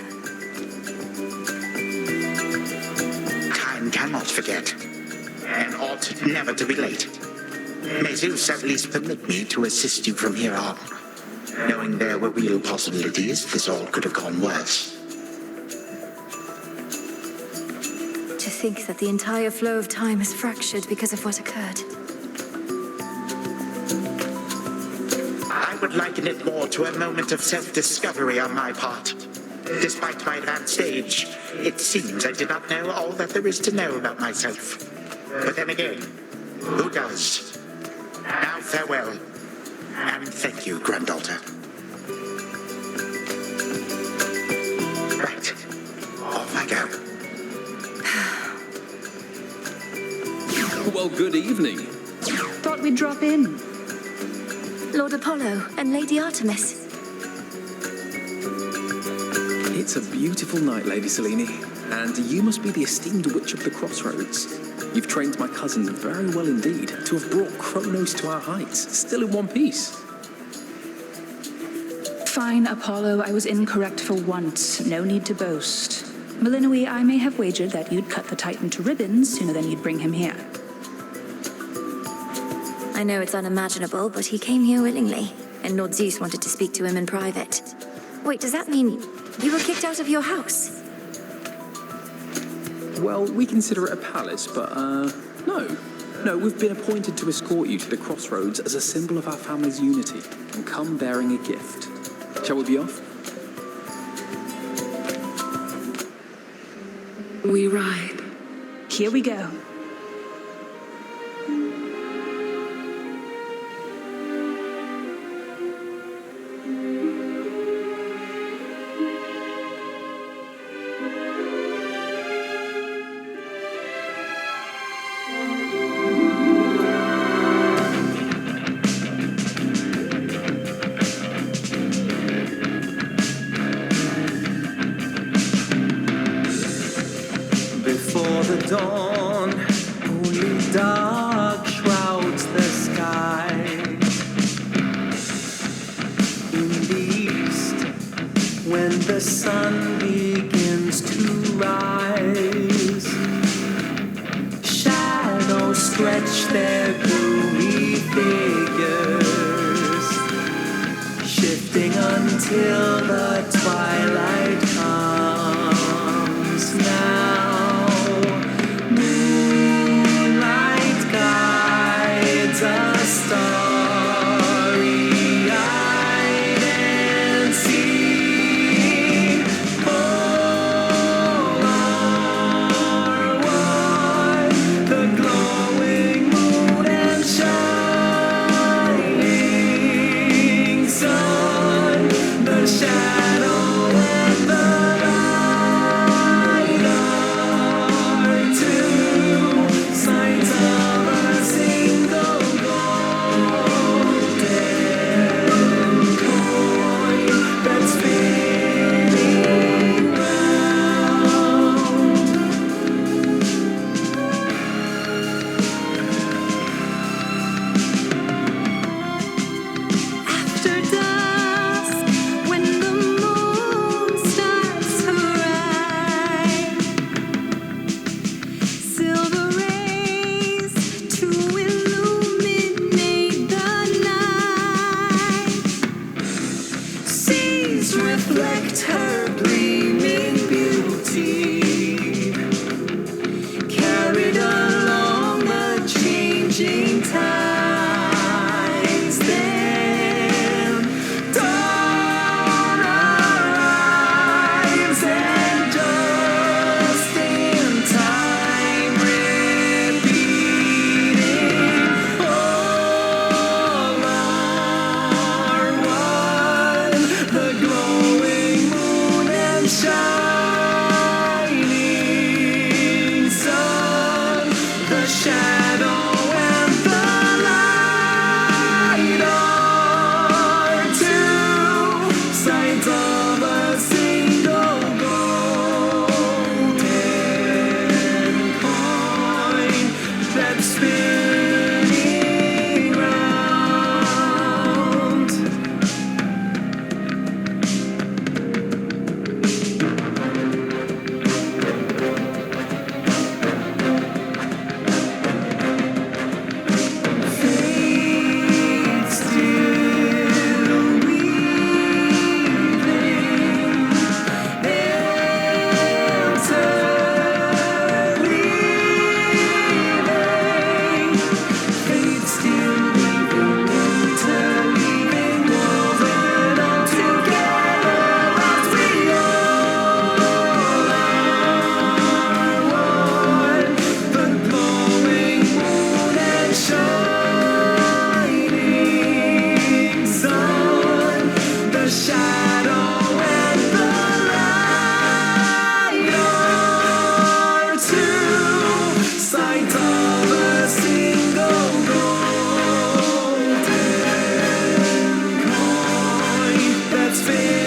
Time cannot forget, and ought never to be late. May Zeus at least permit me to assist you from here on. Knowing there were real possibilities, this all could have gone worse. To think that the entire flow of time is fractured because of what occurred. I would liken it more to a moment of self-discovery on my part. Despite my advanced age, it seems I did not know all that there is to know about myself. But then again, who does? Now farewell, and thank you, granddaughter. Right, off I go. Well, good evening. Thought we'd drop in. Lord Apollo and Lady Artemis. It's a beautiful night, Lady Selene, and you must be the esteemed witch of the crossroads. You've trained my cousins very well indeed to have brought Kronos to our heights, still in one piece. Fine, Apollo, I was incorrect for once. No need to boast. Melinoe, I may have wagered that you'd cut the Titan to ribbons sooner than you'd bring him here. I know it's unimaginable, but he came here willingly, and Lord Zeus wanted to speak to him in private. Wait, does that mean you were kicked out of your house? Well, we consider it a palace, but, no. No, we've been appointed to escort you to the crossroads as a symbol of our family's unity, and come bearing a gift. Shall we be off? We ride. Here we go. Dawn, only dark shrouds the skies. In the east, when the sun begins to rise, shadows stretch their gloomy figures, shifting until the twilight comes now. A starry-eyed and seen, all are one, the glowing moon and shining sun, the shadow shining sun, the shadow and the light are two sides of a single golden coin that's spinning round. Fate still weaving, interleaving. Fate still weaving, interleaving, woven all together as we all are one. The glowing moon and shining sun, the shadow and the light are two sides of a single golden coin that's spinning.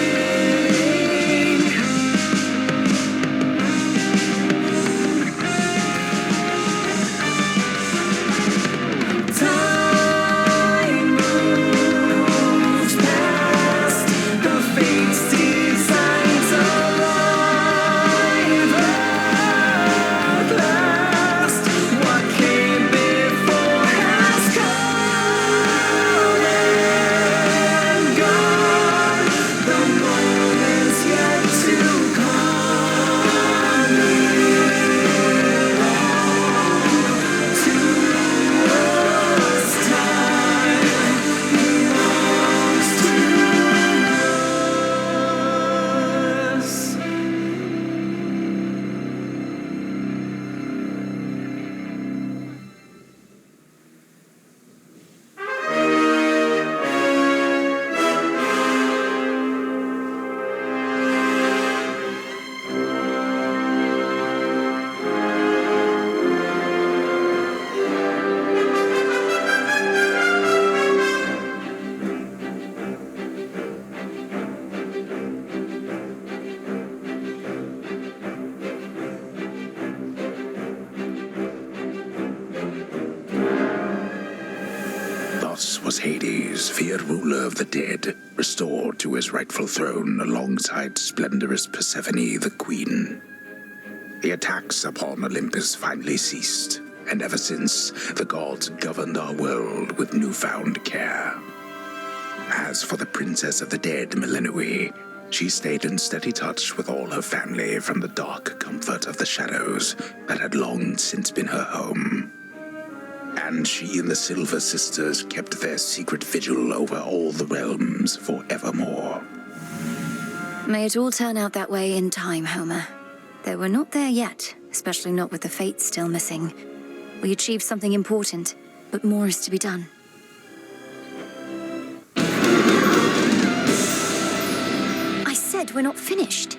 Time moves past the fate's designs alive at last. What came before has come and gone. The moment's yet to come. To us, time belongs to us. Thus was Hades, feared ruler of the dead, restored to his rightful throne alongside splendorous Persephone, the queen. The attacks upon Olympus finally ceased, and ever since, the gods governed our world with newfound care. As for the princess of the dead, Melenoi, she stayed in steady touch with all her family from the dark comfort of the shadows that had long since been her home. And she and the Silver Sisters kept their secret vigil over all the realms forevermore. May it all turn out that way in time, Homer. Though we're not there yet, especially not with the Fates still missing. We achieved something important, but more is to be done. I said we're not finished.